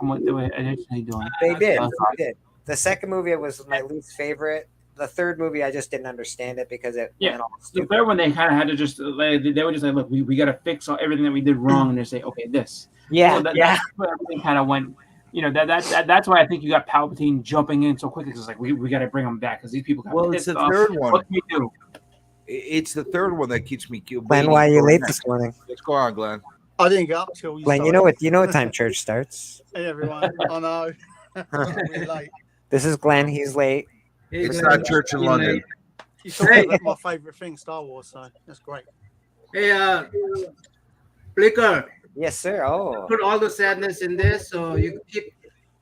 Speaker 3: what they were initially doing.
Speaker 1: They did. The second movie was my least favorite. The third movie, I just didn't understand it because it went all stupid.
Speaker 3: The third one, they kind of had to just, like, they were just like, look, we got to fix everything that we did wrong, and they say, okay, this.
Speaker 1: Yeah,
Speaker 3: so that's where everything kind of went. You know, that's why I think you got Palpatine jumping in so quickly, because like we got to bring them back because these people got
Speaker 5: it's the third one. What can we do? It's the third one that keeps me.
Speaker 1: Glenn, why are you late this morning?
Speaker 5: What's going on, Glenn?
Speaker 12: I didn't get up till you.
Speaker 1: Glenn,
Speaker 12: started.
Speaker 1: you know what time church starts.
Speaker 12: Hey everyone, I know. Really late.
Speaker 1: This is Glenn. He's late.
Speaker 5: It's not church in London.
Speaker 12: You talking about my favorite thing, Star Wars, so that's great.
Speaker 2: Hey, Bleeker.
Speaker 1: Yes, sir. Oh,
Speaker 2: put all the sadness in this, so you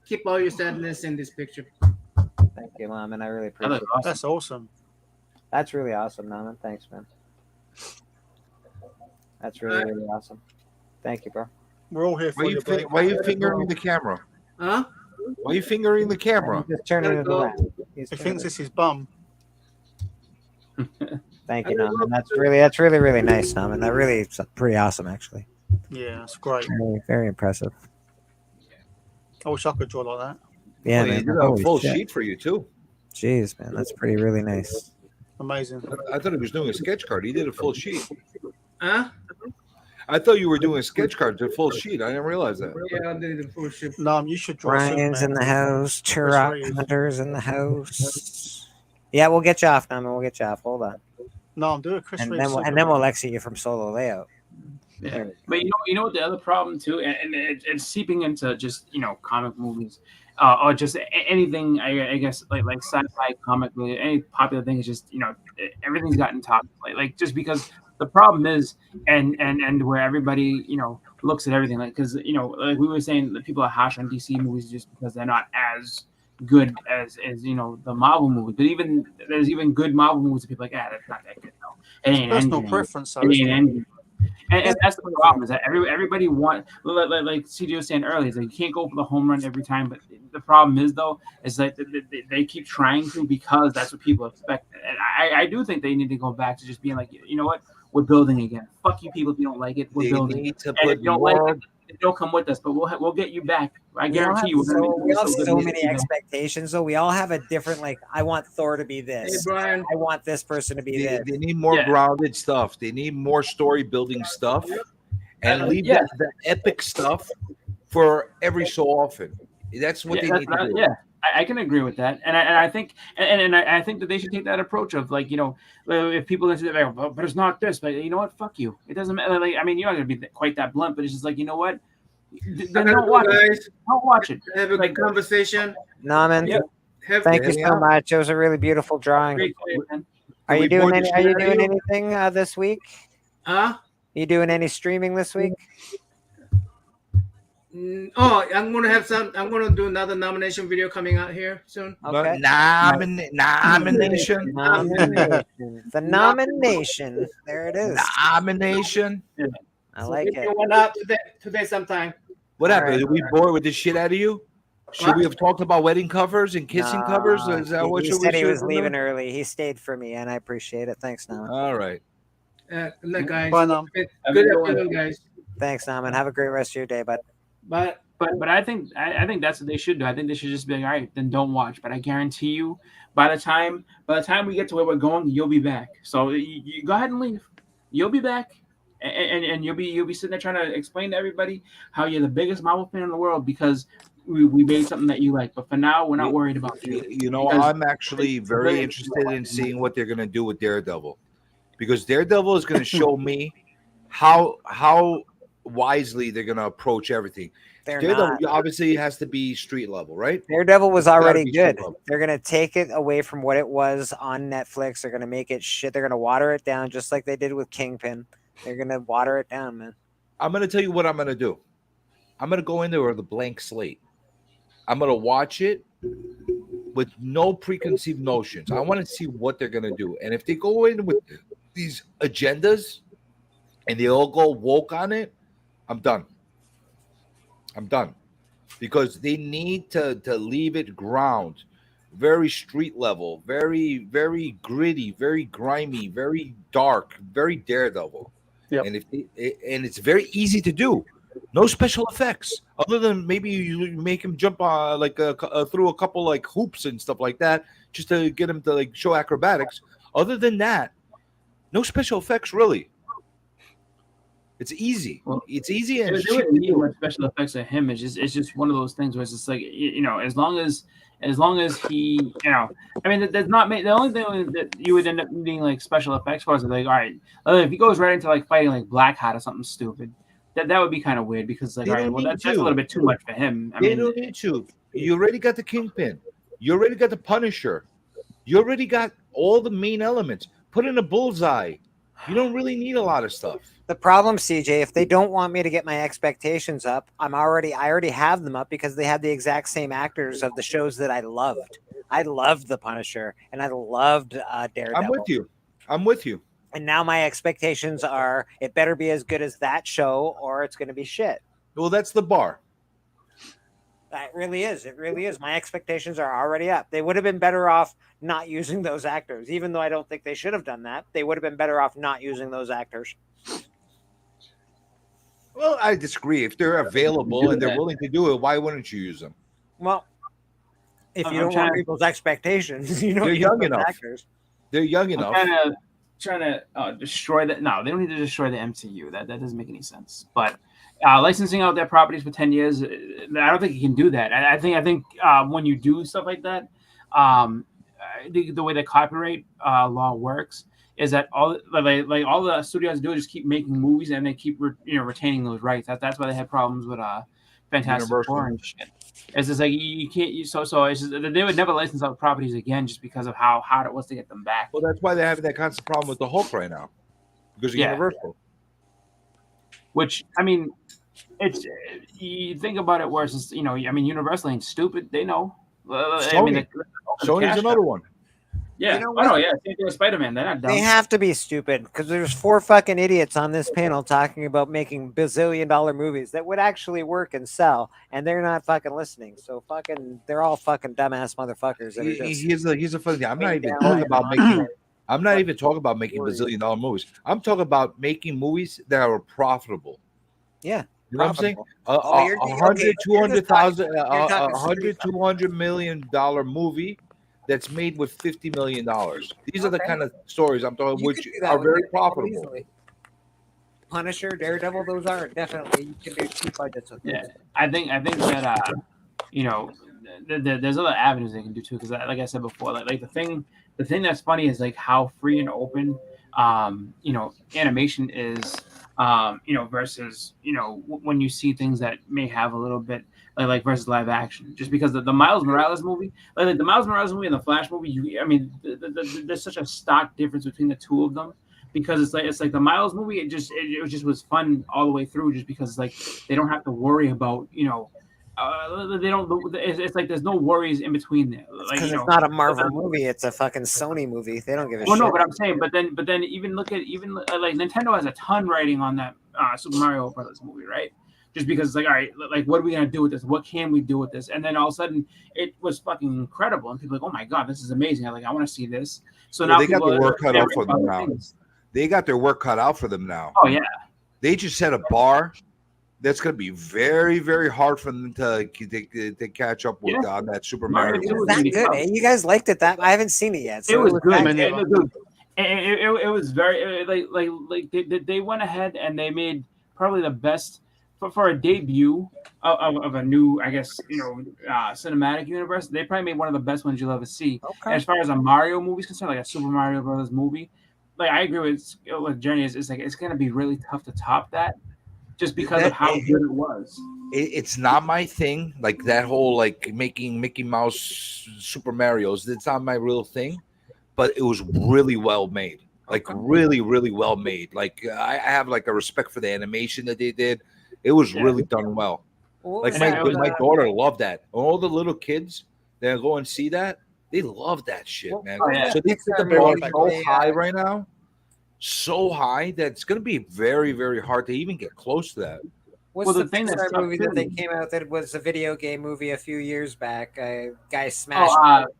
Speaker 2: keep all your sadness in this picture.
Speaker 1: Thank you, Mom, and I really appreciate it.
Speaker 12: That's awesome.
Speaker 1: That's really awesome, Mom. Thanks, man. That's really awesome. Thank you, bro.
Speaker 12: We're all here for you.
Speaker 5: Why are you fingering the camera?
Speaker 2: Huh?
Speaker 5: Why are you fingering the camera?
Speaker 1: Just turn it around.
Speaker 12: He thinks this is bum.
Speaker 1: Thank you, Norman. That's really, really nice, Norman. That really is pretty awesome, actually.
Speaker 12: Yeah, that's great.
Speaker 1: Very, very impressive.
Speaker 12: I wish I could draw like that.
Speaker 1: Yeah,
Speaker 5: man. You got a full sheet for you too.
Speaker 1: Jeez, man, that's really nice.
Speaker 12: Amazing.
Speaker 5: I thought he was doing a sketch card. He did a full sheet.
Speaker 2: Huh?
Speaker 5: I thought you were doing a sketch card to full sheet. I didn't realize that.
Speaker 2: Yeah, I did the full sheet.
Speaker 12: No, you should draw.
Speaker 1: Ryan's in the house. Turok Hunter's in the house. Yeah, we'll get you off, Norman. We'll get you off. Hold on.
Speaker 12: No, I'm doing Chris.
Speaker 1: And then we'll exit you from solo layout.
Speaker 3: Yeah. But you know what the other problem too, and it's seeping into just comic movies, or just anything. I guess like sci-fi comic, really any popular thing is just everything's gotten toxic. Like just because the problem is, and where everybody looks at everything because like we were saying, that people are harsh on DC movies just because they're not as good as the Marvel movie. But there's even good Marvel movies that people are like, that's not that good. No, it ain't
Speaker 12: personal preference.
Speaker 3: And that's the problem is that everybody wants, like CJ was saying earlier, is that you can't go for the home run every time. But the problem is that they keep trying to because that's what people expect. And I do think they need to go back to just being like, you know what, we're building again. Fuck you people if you don't like it. We're building.
Speaker 5: Need to put more
Speaker 3: don't come with us, but we'll get you back. I guarantee you.
Speaker 1: We all have so many expectations, though. We all have a different, like, I want Thor to be this.
Speaker 2: Hey, Brian.
Speaker 1: I want this person to be this.
Speaker 5: They need more grounded stuff. They need more story building stuff, and leave the epic stuff for every so often. That's what they need to do.
Speaker 3: Yeah, I can agree with that, and I think I think that they should take that approach of, like, if people say that, but it's not this, but you know what, fuck you. It doesn't matter. Like, I mean, you're not gonna be quite that blunt, but it's just like, you know what, then don't watch it. Don't watch it.
Speaker 2: Have a good conversation.
Speaker 1: Naman, thank you so much. It was a really beautiful drawing. Are you doing anything this week?
Speaker 2: Huh?
Speaker 1: You doing any streaming this week?
Speaker 2: Oh, I'm gonna do another nomination video coming out here soon.
Speaker 1: Okay.
Speaker 5: Nomination.
Speaker 1: The nomination. There it is.
Speaker 5: Nomination.
Speaker 1: I like it.
Speaker 2: One up today sometime.
Speaker 5: What happened? Did we bore with the shit out of you? Should we have talked about wedding covers and kissing covers? Is that what
Speaker 1: he said he was leaving early. He stayed for me, and I appreciate it. Thanks, Naman.
Speaker 5: All right.
Speaker 2: Look, guys.
Speaker 12: Bye, Nam.
Speaker 2: Good afternoon, guys.
Speaker 1: Thanks, Naman. Have a great rest of your day, bud.
Speaker 2: But
Speaker 3: I think that's what they should do. I think they should just be like, all right, then don't watch. But I guarantee you, by the time we get to where we're going, you'll be back. So you go ahead and leave. You'll be back, and you'll be sitting there trying to explain to everybody how you're the biggest Marvel fan in the world because we made something that you like. But for now, we're not worried about you.
Speaker 5: You know, I'm actually very interested in seeing what they're gonna do with Daredevil, because Daredevil is gonna show me how wisely they're going to approach everything. Daredevil obviously has to be street level, right?
Speaker 1: Daredevil was already good. They're going to take it away from what it was on Netflix. They're going to make it shit. They're going to water it down just like they did with Kingpin. They're going to water it down, man.
Speaker 5: I'm going to tell you what I'm going to do. I'm going to go in there with a blank slate. I'm going to watch it with no preconceived notions. I want to see what they're going to do. And if they go in with these agendas and they all go woke on it, I'm done. Because they need to leave it ground, very street level, very, very gritty, very grimy, very dark, very Daredevil. Yep. And it's very easy to do. No special effects, other than maybe you make him jump through a couple like hoops and stuff like that, just to get him to like show acrobatics. Other than that, no special effects really. It's easy. It's easy and
Speaker 3: they wouldn't need much special effects of him. It's just one of those things where it's just like, as long as he, I mean, there's not the only thing that you would end up needing like special effects for is like, all right, if he goes right into like fighting like Blackheart or something stupid, that would be kind of weird because like, all right, well that's a little bit too much for him.
Speaker 5: They don't need to. You already got the Kingpin. You already got the Punisher. You already got all the main elements. Put in a Bullseye. You don't really need a lot of stuff.
Speaker 1: The problem, CJ, if they don't want me to get my expectations up, I already have them up because they have the exact same actors of the shows that I loved. I loved The Punisher and I loved Daredevil.
Speaker 5: I'm with you.
Speaker 1: And now my expectations are it better be as good as that show or it's going to be shit.
Speaker 5: Well, that's the bar.
Speaker 1: It really is. It really is. My expectations are already up. They would have been better off not using those actors, even though I don't think they should have done that. They would have been better off not using those actors.
Speaker 5: Well, I disagree. If they're available and they're willing to do it, why wouldn't you use them?
Speaker 1: Well, if you don't want people's expectations,
Speaker 5: they're young enough.
Speaker 1: Actors.
Speaker 5: They're young enough.
Speaker 3: Trying to destroy that. No, they don't need to destroy the MCU. That doesn't make any sense. But licensing out their properties for 10 years, I don't think you can do that. I think when you do stuff like that, the way the copyright law works is that all the studios do is just keep making movies and they keep retaining those rights. That's why they had problems with Fantastic Four and shit. It's just like you can't. So it's just, they would never license out properties again just because of how hard it was to get them back.
Speaker 5: Well, that's why they're having that constant problem with the Hulk right now because of Universal.
Speaker 3: Which I mean, it's you think about it where it's just, Universal ain't stupid. They know.
Speaker 5: Sony's another one.
Speaker 3: Yeah, same thing with Spider-Man. They're not dumb.
Speaker 1: They have to be stupid because there's 4 fucking idiots on this panel talking about making bazillion-dollar movies that would actually work and sell, and they're not fucking listening. So they're all fucking dumbass motherfuckers.
Speaker 5: Here's a funny thing. I'm not even talking about making bazillion-dollar movies. I'm talking about making movies that are profitable.
Speaker 1: Yeah.
Speaker 5: You know what I'm saying?
Speaker 1: Oh, you're
Speaker 5: 100, 200,000,
Speaker 1: you're talking
Speaker 5: 100, $200 million movie that's made with $50 million. These are the kind of stories I'm talking,
Speaker 1: You
Speaker 5: which
Speaker 1: could do that
Speaker 5: are
Speaker 1: with
Speaker 5: very
Speaker 1: Daredevil
Speaker 5: profitable.
Speaker 1: easily. Punisher, Daredevil, those are definitely you can do cheap budgets with those.
Speaker 3: Yeah, I think that you know, there's other avenues they can do too. Because like I said before, like the thing that's funny is like how free and open, animation is, versus when you see things that may have a little bit like versus live action. Just because the Miles Morales movie, like the Miles Morales movie and the Flash movie, there's such a stark difference between the two of them. Because it's like the Miles movie, it just was fun all the way through, just because like they don't have to worry about they don't. It's like there's no worries in between there. Like
Speaker 1: Because it's not a Marvel movie; it's a fucking Sony movie. They don't give a shit.
Speaker 3: No, but I'm saying, but then even look at like Nintendo has a ton writing on that Super Mario Brothers movie, right? Just because it's like, all right, like what are we gonna do with this? What can we do with this? And then all of a sudden, it was fucking incredible, and people are like, oh my god, this is amazing! I want to see this. So now
Speaker 5: they got
Speaker 3: people
Speaker 5: their work cut out for them now.
Speaker 3: Things.
Speaker 5: They got their work cut out for them now.
Speaker 3: Oh yeah,
Speaker 5: they just set a bar that's going to be very, very hard for them to catch up with on that Super Mario.
Speaker 1: It was that good. Eh? You guys liked it that? I haven't seen it yet. So
Speaker 3: it was good. It was very like they went ahead and they made probably the best for a debut of a new, I guess, cinematic universe. They probably made one of the best ones you'll ever see.
Speaker 1: Okay.
Speaker 3: As far as a Mario movie is concerned, like a Super Mario Brothers movie, like I agree with Jenny. It's like it's gonna be really tough to top that, just because of how good it was.
Speaker 5: It's not my thing. Like that whole like making Mickey Mouse Super Mario's. It's not my real thing, but it was really well made. Like really, really well made. Like I have like a respect for the animation that they did. It was really done well. Like my daughter loved that. All the little kids that go and see that, they love that shit, man. So they set the bar so high right now, so high that it's going to be very, very hard to even get close to that.
Speaker 1: What's the thing that movie that they came out that was a video game movie a few years back? Guy smashed.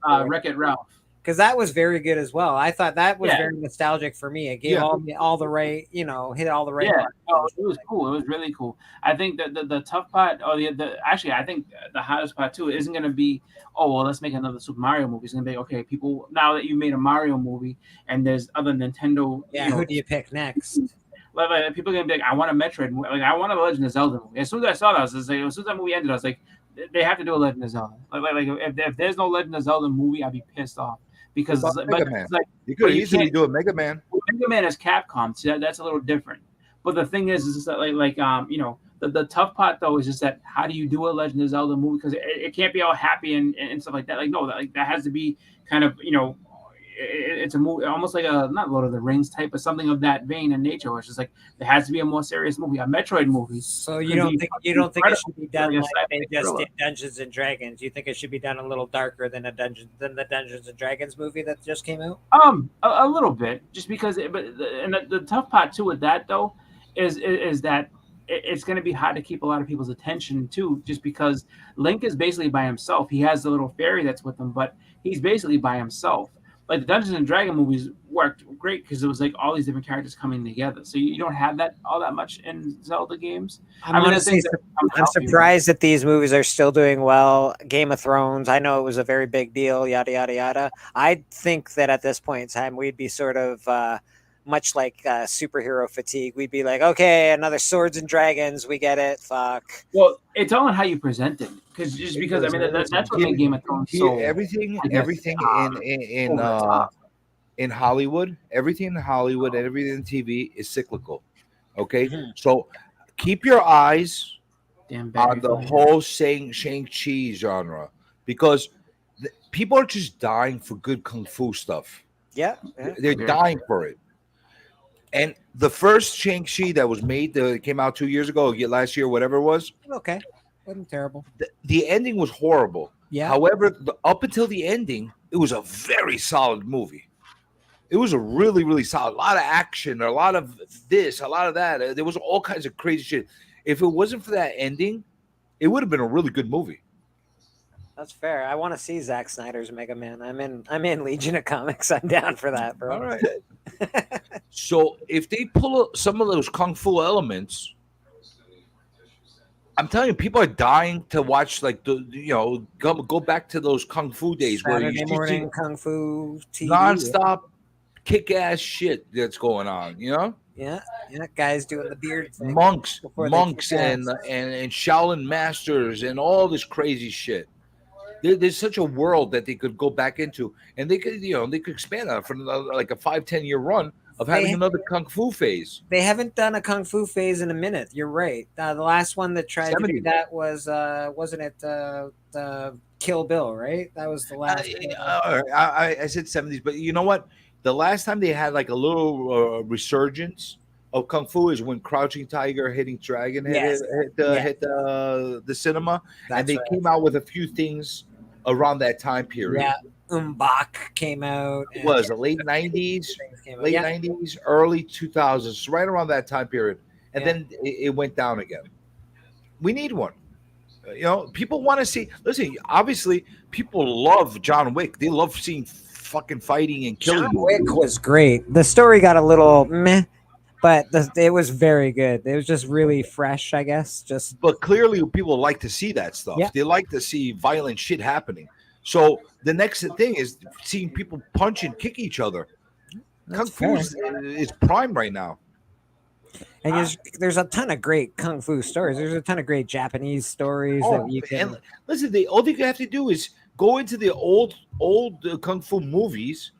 Speaker 3: Wreck-It Ralph.
Speaker 1: Because that was very good as well. I thought that was very nostalgic for me. It gave all the right, hit all the right.
Speaker 3: Yeah, it was cool. It was really cool. I think that the tough part, actually, I think the hardest part too isn't going to be, let's make another Super Mario movie. It's going to be, okay, people, now that you made a Mario movie and there's other Nintendo.
Speaker 1: Yeah, who do you pick next?
Speaker 3: Like, people are going to be like, I want a Metroid movie. Like, I want a Legend of Zelda movie. As soon as I saw that, as soon as that movie ended, I was like, they have to do a Legend of Zelda. Like if there's no Legend of Zelda movie, I'd be pissed off. Because
Speaker 5: Mega Man. You could easily do a Mega Man.
Speaker 3: Mega Man is Capcom, so that's a little different. But the thing is that the tough part though is just that how do you do a Legend of Zelda movie? Because it can't be all happy and stuff like that. Like no, that has to be kind of it's a movie almost like a not Lord of the Rings type, but something of that vein and nature. Where it's just like there has to be a more serious movie, a Metroid movie.
Speaker 1: So you don't think it should be done like they just did Dungeons and Dragons? You think it should be done a little darker than the Dungeons and Dragons movie that just came out?
Speaker 3: A little bit, just because. The tough part too with that though is that it's going to be hard to keep a lot of people's attention too, just because Link is basically by himself. He has the little fairy that's with him, but he's basically by himself. Like the Dungeons and Dragons movies worked great because it was like all these different characters coming together. So you don't have that all that much in Zelda games.
Speaker 1: I'm surprised that these movies are still doing well. Game of Thrones, I know it was a very big deal, yada, yada, yada. I think that at this point in time, we'd be sort of much like superhero fatigue. We'd be like, okay, another Swords and Dragons. We get it. Fuck.
Speaker 3: Well, it's all in how you present it. Because that's what made Game of Thrones so.
Speaker 5: Everything in Hollywood, everything in Hollywood and everything in TV is cyclical. Okay, so keep your eyes on the whole Shang-Chi genre because people are just dying for good kung fu stuff.
Speaker 1: Yeah.
Speaker 5: They're dying for it. And the first Shang-Chi that was made, that came out 2 years ago, last year, whatever it was.
Speaker 1: Okay. Wasn't terrible.
Speaker 5: The ending was horrible.
Speaker 1: Yeah.
Speaker 5: However, up until the ending, it was a very solid movie. It was a really, really solid. A lot of action, a lot of this, a lot of that. There was all kinds of crazy shit. If it wasn't for that ending, it would have been a really good movie.
Speaker 1: That's fair. I want to see Zack Snyder's Mega Man. I'm in Legion of Comics. I'm down for that, bro.
Speaker 5: All right. So if they pull some of those kung fu elements I'm telling you, people are dying to watch like go back to those kung fu days where
Speaker 1: Saturday
Speaker 5: you
Speaker 1: morning
Speaker 5: see
Speaker 1: kung fu TV.
Speaker 5: nonstop kick-ass shit that's going on.
Speaker 1: Yeah, guys doing the beard thing.
Speaker 5: Monks
Speaker 1: before they kick
Speaker 5: and
Speaker 1: ass.
Speaker 5: and Shaolin masters and all this crazy shit. There's such a world that they could go back into, and they could expand on it for like a 5-10 year run of having another kung fu phase.
Speaker 1: They haven't done a kung fu phase in a minute. You're right. The last one that tried to do that was wasn't it Kill Bill, right? That was the last.
Speaker 5: I said 70s, but you know what? The last time they had like a little resurgence of kung fu is when Crouching Tiger, Hidden Dragon hit the cinema, and they came out with a few things around that time period.
Speaker 1: Yeah, Bak came out.
Speaker 5: It was the late 90s, early 2000s, right around that time period, and then it went down again. We need one. People want to see. Listen, obviously, people love John Wick. They love seeing fucking fighting and killing.
Speaker 1: John Wick was great. The story got a little meh, but it was very good. It was just really fresh, I guess.
Speaker 5: But clearly, people like to see that stuff.
Speaker 1: Yeah.
Speaker 5: They like to see violent shit happening. So the next thing is seeing people punch and kick each other. Kung Fu is prime right now.
Speaker 1: And there's a ton of great kung fu stories. There's a ton of great Japanese stories that you can.
Speaker 5: And listen, all you have to do is go into the old kung fu movies,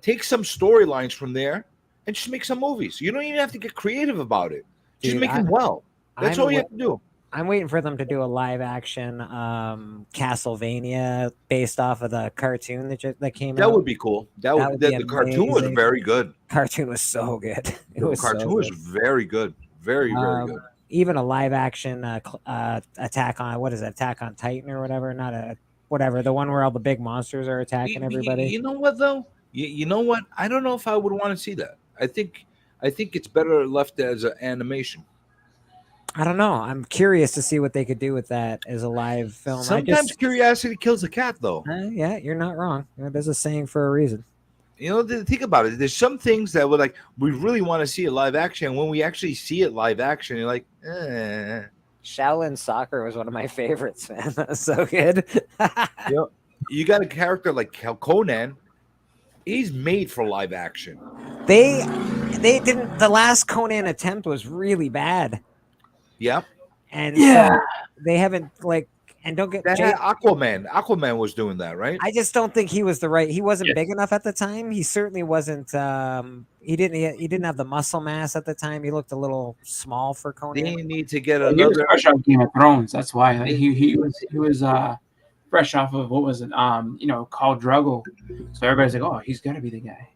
Speaker 5: take some storylines from there, and just make some movies. You don't even have to get creative about it. Just make them well. That's all you have to do.
Speaker 1: I'm waiting for them to do a live action Castlevania based off of the cartoon that came out.
Speaker 5: That would be cool. The cartoon was very good.
Speaker 1: Cartoon was so good.
Speaker 5: Cartoon was very good. Very, very good.
Speaker 1: Even a live action Attack on Titan or whatever. Whatever. The one where all the big monsters are attacking everybody.
Speaker 5: You know what though? You know what? I don't know if I would want to see that. I think it's better left as an animation.
Speaker 1: I don't know. I'm curious to see what they could do with that as a live film.
Speaker 5: Sometimes curiosity kills a cat, though.
Speaker 1: Yeah, you're not wrong. There's a saying for a reason.
Speaker 5: Think about it. There's some things that we really want to see it live action. When we actually see it live action, you're like,
Speaker 1: Shaolin Soccer was one of my favorites, man. That was so good.
Speaker 5: You got a character like Conan. He's made for live action.
Speaker 1: They didn't. The last Conan attempt was really bad.
Speaker 5: Yep.
Speaker 1: And so they haven't and don't get
Speaker 5: Aquaman. Aquaman was doing that, right?
Speaker 1: I just don't think he was he wasn't big enough at the time. He certainly wasn't. He didn't have the muscle mass at the time. He looked a little small for Conan.
Speaker 5: They need to get
Speaker 3: He was fresh off Game of Thrones. That's why he was fresh off of what was it? Khal Drogo. So everybody's like, oh, he's got to be the guy.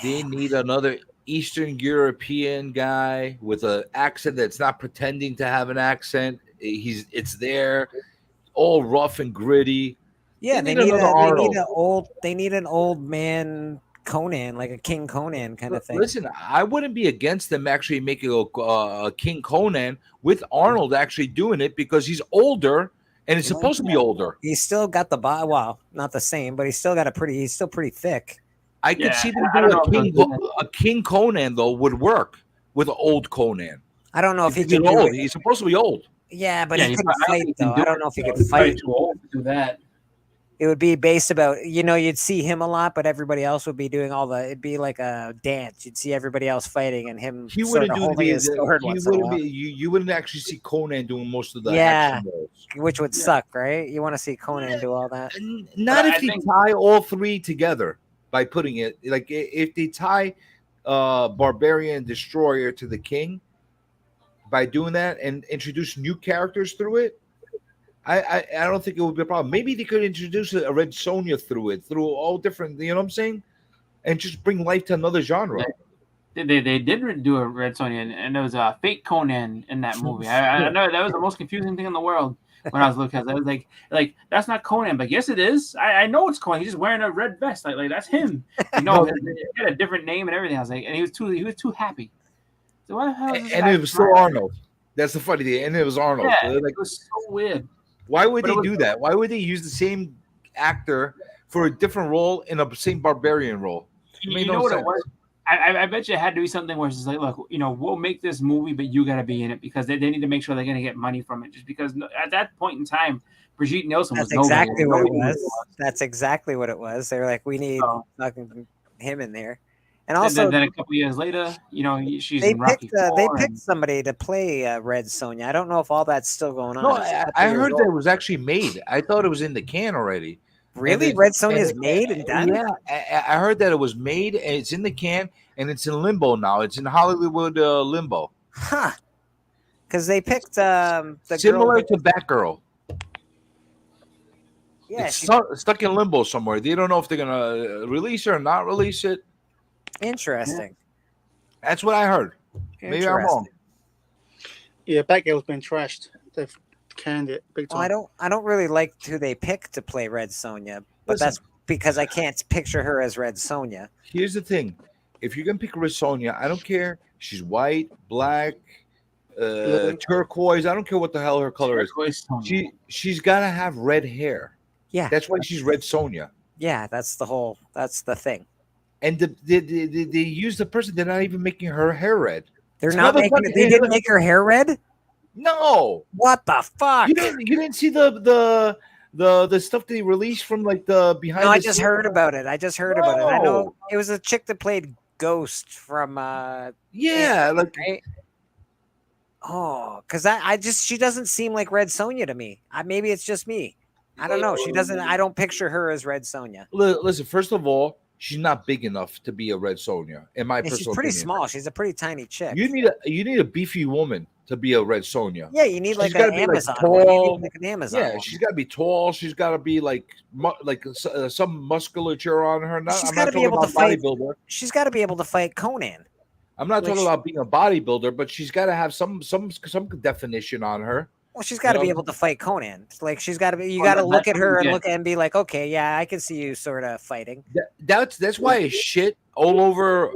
Speaker 5: They need another Eastern European guy with an accent that's not pretending to have an accent. It's there, all rough and gritty.
Speaker 1: Yeah, they need an old man Conan, like a King Conan kind of thing.
Speaker 5: Listen, I wouldn't be against them actually making a King Conan with Arnold actually doing it because he's older and it's supposed to be older.
Speaker 1: He's still got the body. Well, not the same, but he's still pretty thick.
Speaker 5: I could see them doing a King Conan though would work with an old Conan.
Speaker 1: I don't know if he
Speaker 5: can. Old. He's supposed to be old.
Speaker 1: Yeah, but he couldn't fight though. I don't know if he could fight.
Speaker 3: Too old to do that.
Speaker 1: It would be based about you'd see him a lot, but everybody else would be doing it'd be like a dance. You'd see everybody else fighting and him.
Speaker 5: He wouldn't do you wouldn't actually see Conan doing most of the action roles.
Speaker 1: Which would suck, right? You want to see Conan do all that.
Speaker 5: Not if you tie all three together. By putting it if they tie Barbarian Destroyer to the King by doing that and introduce new characters through it, I don't think it would be a problem. Maybe they could introduce a Red Sonja through all different, you know what I'm saying, and just bring life to another genre.
Speaker 3: They did do a Red Sonja, and there was a fake Conan in that movie. I know that was the most confusing thing in the world. When I was looking at it, I was like that's not Conan, but yes, it is. I know it's Conan. He's just wearing a red vest. Like that's him. He had a different name and everything. I was like, and he was too happy. So what the hell?
Speaker 5: And it was still Arnold. That's the funny thing. And it was Arnold.
Speaker 3: Yeah, it was so weird.
Speaker 5: Why would they do that? Why would they use the same actor for a different role in a same barbarian role?
Speaker 3: You know what it was? I bet you it had to be something where it's just like, look, we'll make this movie, but you got to be in it because they need to make sure they're going to get money from it. Just because at that point in time, Brigitte Nielsen was
Speaker 1: exactly
Speaker 3: nobody.
Speaker 1: what it was. That's exactly what it was. They were like, we need fucking him in there. And also,
Speaker 3: then a couple years later, she's
Speaker 1: they
Speaker 3: in Rocky
Speaker 1: picked they picked somebody to play Red Sonja. I don't know if all that's still going on.
Speaker 5: No, I heard that it was actually made. I thought it was in the can already.
Speaker 1: Really, Red Sonja is made and done.
Speaker 5: Yeah, I heard that it was made and it's in the can and it's in limbo now. It's in Hollywood limbo.
Speaker 1: Huh? Because they picked the
Speaker 5: similar to Batgirl.
Speaker 1: Yeah,
Speaker 5: it's stuck in limbo somewhere. They don't know if they're gonna release it or not release it.
Speaker 1: Interesting.
Speaker 5: That's what I heard. Maybe I'm wrong.
Speaker 12: Yeah, Batgirl's been trashed. They've canned it big time.
Speaker 1: Well, I don't really like who they picked to play Red Sonja, but that's because I can't picture her as Red Sonja.
Speaker 5: Here's the thing: if you're gonna pick Red Sonja, I don't care. She's white, black, turquoise. I don't care what the hell her color is. She's gotta have red hair.
Speaker 1: Yeah,
Speaker 5: that's why she's Red Sonja.
Speaker 1: Yeah, that's the thing.
Speaker 5: And they use the person. They're not even making her hair red.
Speaker 1: They're not making. They didn't make her hair red.
Speaker 5: No.
Speaker 1: What the fuck?
Speaker 5: You didn't see the stuff they released from like the behind.
Speaker 1: No, I just heard about it. I know it was a chick that played Ghost from.
Speaker 5: Yeah, like.
Speaker 1: Right? Oh, because she doesn't seem like Red Sonja to me. Maybe it's just me. I don't know. She doesn't. I don't picture her as Red Sonja.
Speaker 5: Listen, first of all, she's not big enough to be a Red Sonja. In my personal
Speaker 1: she's pretty
Speaker 5: opinion.
Speaker 1: small. She's a pretty tiny chick.
Speaker 5: You need a beefy woman to be a Red Sonja.
Speaker 1: Yeah, you need like an Amazon.
Speaker 5: Tall.
Speaker 1: Like an Amazon.
Speaker 5: Yeah, she's got to be tall. She's got to be like some musculature on her. I'm not talking about bodybuilder.
Speaker 1: She's got to be able to fight Conan.
Speaker 5: I'm not talking about being a bodybuilder, but she's got to have some definition on her.
Speaker 1: Well, she's got to be able to fight Conan. Like she's got to be. You got to look at her and be like, okay, yeah, I can see you sort of fighting.
Speaker 5: That's why it's shit all over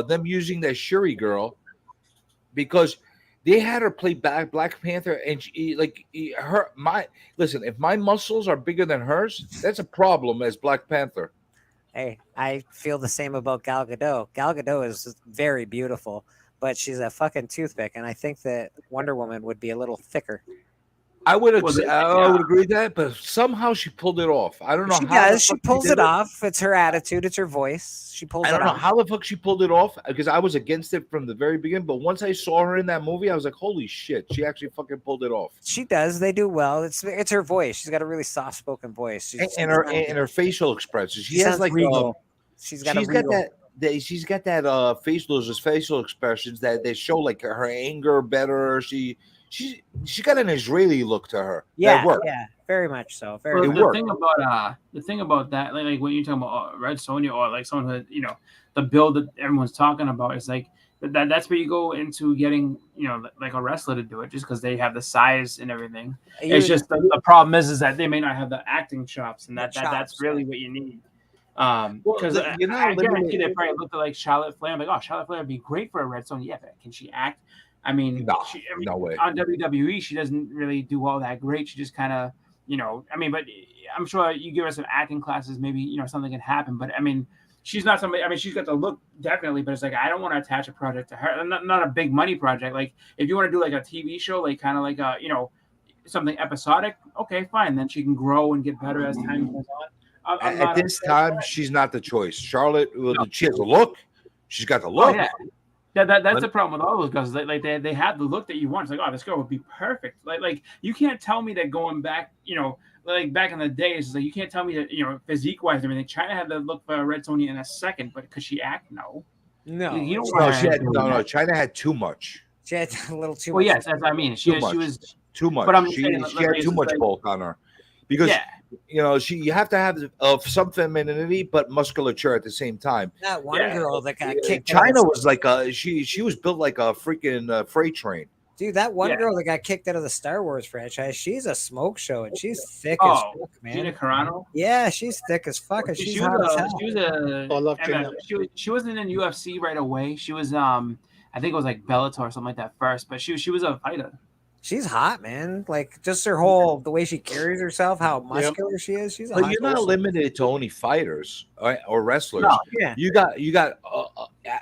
Speaker 5: them using that Shuri girl, because they had her play Black Panther, and listen. If my muscles are bigger than hers, that's a problem as Black Panther.
Speaker 1: Hey, I feel the same about Gal Gadot. Gal Gadot is very beautiful, but she's a fucking toothpick, and I think that Wonder Woman would be a little thicker.
Speaker 5: I would agree with that, but somehow she pulled it off. I don't know how.
Speaker 1: She pulls it off. It's her attitude. It's her voice. She pulls it off.
Speaker 5: I don't know how the fuck she pulled it off, because I was against it from the very beginning. But once I saw her in that movie, I was like, holy shit, she actually fucking pulled it off.
Speaker 1: She does. They do well. It's her voice. She's got a really soft spoken voice.
Speaker 5: And her facial expressions. She has like she's got that facial expressions that they show like her anger better. She got an Israeli look to her.
Speaker 1: Yeah, very much so.
Speaker 3: The thing about that, like when you're talking about Red Sonja or like someone who, the build that everyone's talking about, is like that's where you go into getting, like a wrestler to do it, just because they have the size and everything. It's just the problem is that they may not have the acting chops, and that's really what you need. Because I guarantee they probably looked at like Charlotte Flair. I'm like, oh, Charlotte Flair would be great for a Red Sonja. Yeah, but can she act? I mean,
Speaker 5: no way.
Speaker 3: On WWE, she doesn't really do all that great. She just kind of, but I'm sure you give her some acting classes, maybe, something can happen. But I mean, she's not somebody, she's got the look definitely, but it's like, I don't want to attach a project to her. Not a big money project. Like if you want to do like a TV show, like kind of like a, something episodic, okay, fine. Then she can grow and get better as time goes on.
Speaker 5: At this time, she's not the choice. Charlotte, she has a look. She's got the look.
Speaker 3: Oh, yeah. That's the problem with all those guys. They have the look that you want. It's like, oh, this girl would be perfect. Like you can't tell me that going back, like back in the days, it's like you can't tell me that, physique wise and everything. China had the look for Red Sonja in a second, but could she act? No.
Speaker 5: China had too much.
Speaker 1: She had a little too much.
Speaker 3: Well, yes, that's what I mean. She was
Speaker 5: too much.
Speaker 3: But
Speaker 5: she had too much bulk on her, because you have to have some femininity but musculature at the same time.
Speaker 1: That one girl that got kicked.
Speaker 5: China was like she was built like a freaking freight train.
Speaker 1: Dude, that one girl that got kicked out of the Star Wars franchise, she's a smoke show, and she's thick as fuck, man.
Speaker 3: Gina Carano?
Speaker 1: Yeah, she's thick as fuck, and she's hot as hell.
Speaker 3: She wasn't in UFC right away. She was I think it was like Bellator or something like that first, but she was a fighter.
Speaker 1: She's hot, man. Like just the way she carries herself, how muscular she is. She's.
Speaker 5: But you're not limited to only fighters or wrestlers.
Speaker 1: No, yeah.
Speaker 5: You got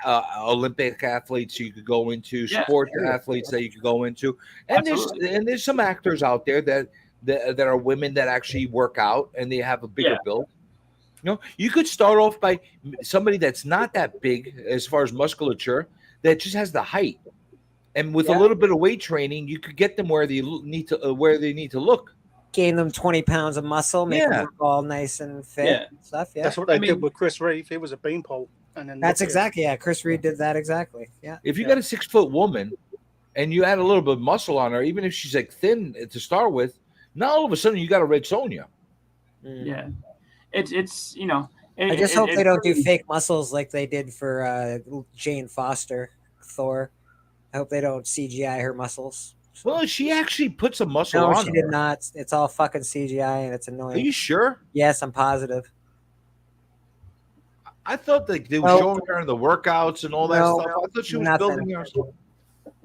Speaker 5: Olympic athletes you could go into,
Speaker 3: Yeah,
Speaker 5: sports
Speaker 3: sure.
Speaker 5: athletes that you could go into, and there's some actors out there that are women that actually work out and they have a bigger build. You know, you could start off by somebody that's not that big as far as musculature, that just has the height, and with a little bit of weight training, you could get them where they need to look.
Speaker 1: Gain them 20 pounds of muscle, make them look all nice and fit and stuff. Yeah,
Speaker 12: that's what they did with Chris Reeve. He was a beanpole, and then
Speaker 1: that's exactly Chris Reed did that exactly. Yeah.
Speaker 5: If you got a 6 foot woman and you add a little bit of muscle on her, even if she's like thin to start with, now all of a sudden you got a Red Sonja.
Speaker 3: Yeah, it's you know.
Speaker 1: I just hope they don't do fake muscles like they did for Jane Foster, Thor. I hope they don't CGI her muscles.
Speaker 5: Well, she actually put some muscle
Speaker 1: on. No,
Speaker 5: she
Speaker 1: did not. It's all fucking CGI, and it's annoying.
Speaker 5: Are you sure?
Speaker 1: Yes, I'm positive.
Speaker 5: I thought they were showing her in the workouts and all that stuff. I thought she was building herself.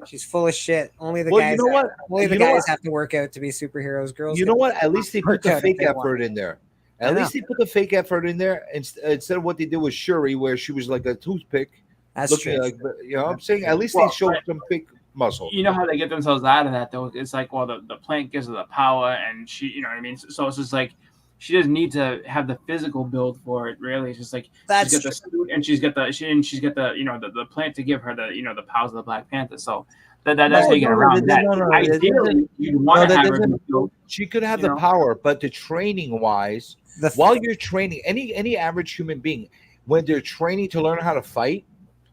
Speaker 1: She's full of shit. Only the guys. You know what? Only the guys have to work out to be superheroes. Girls.
Speaker 5: You know what? At least they put the fake effort in there. At least they put the fake effort in there instead of what they did with Shuri, where she was like a toothpick.
Speaker 1: That's true.
Speaker 5: Like, you know what I'm saying? At least they showed some fake muscle.
Speaker 3: You know how they get themselves out of that, though? It's like, well, the plant gives her the power, and she, you know what I mean? So it's just like, she doesn't need to have the physical build for it, really. It's just like, she's got the suit, and she's got the you know, the plant to give her the, you know, the powers of the Black Panther. So that's how you get around that. Ideally, you want to have her.
Speaker 5: She could have the power, but the training wise, while you're training, any average human being, when they're training to learn how to fight,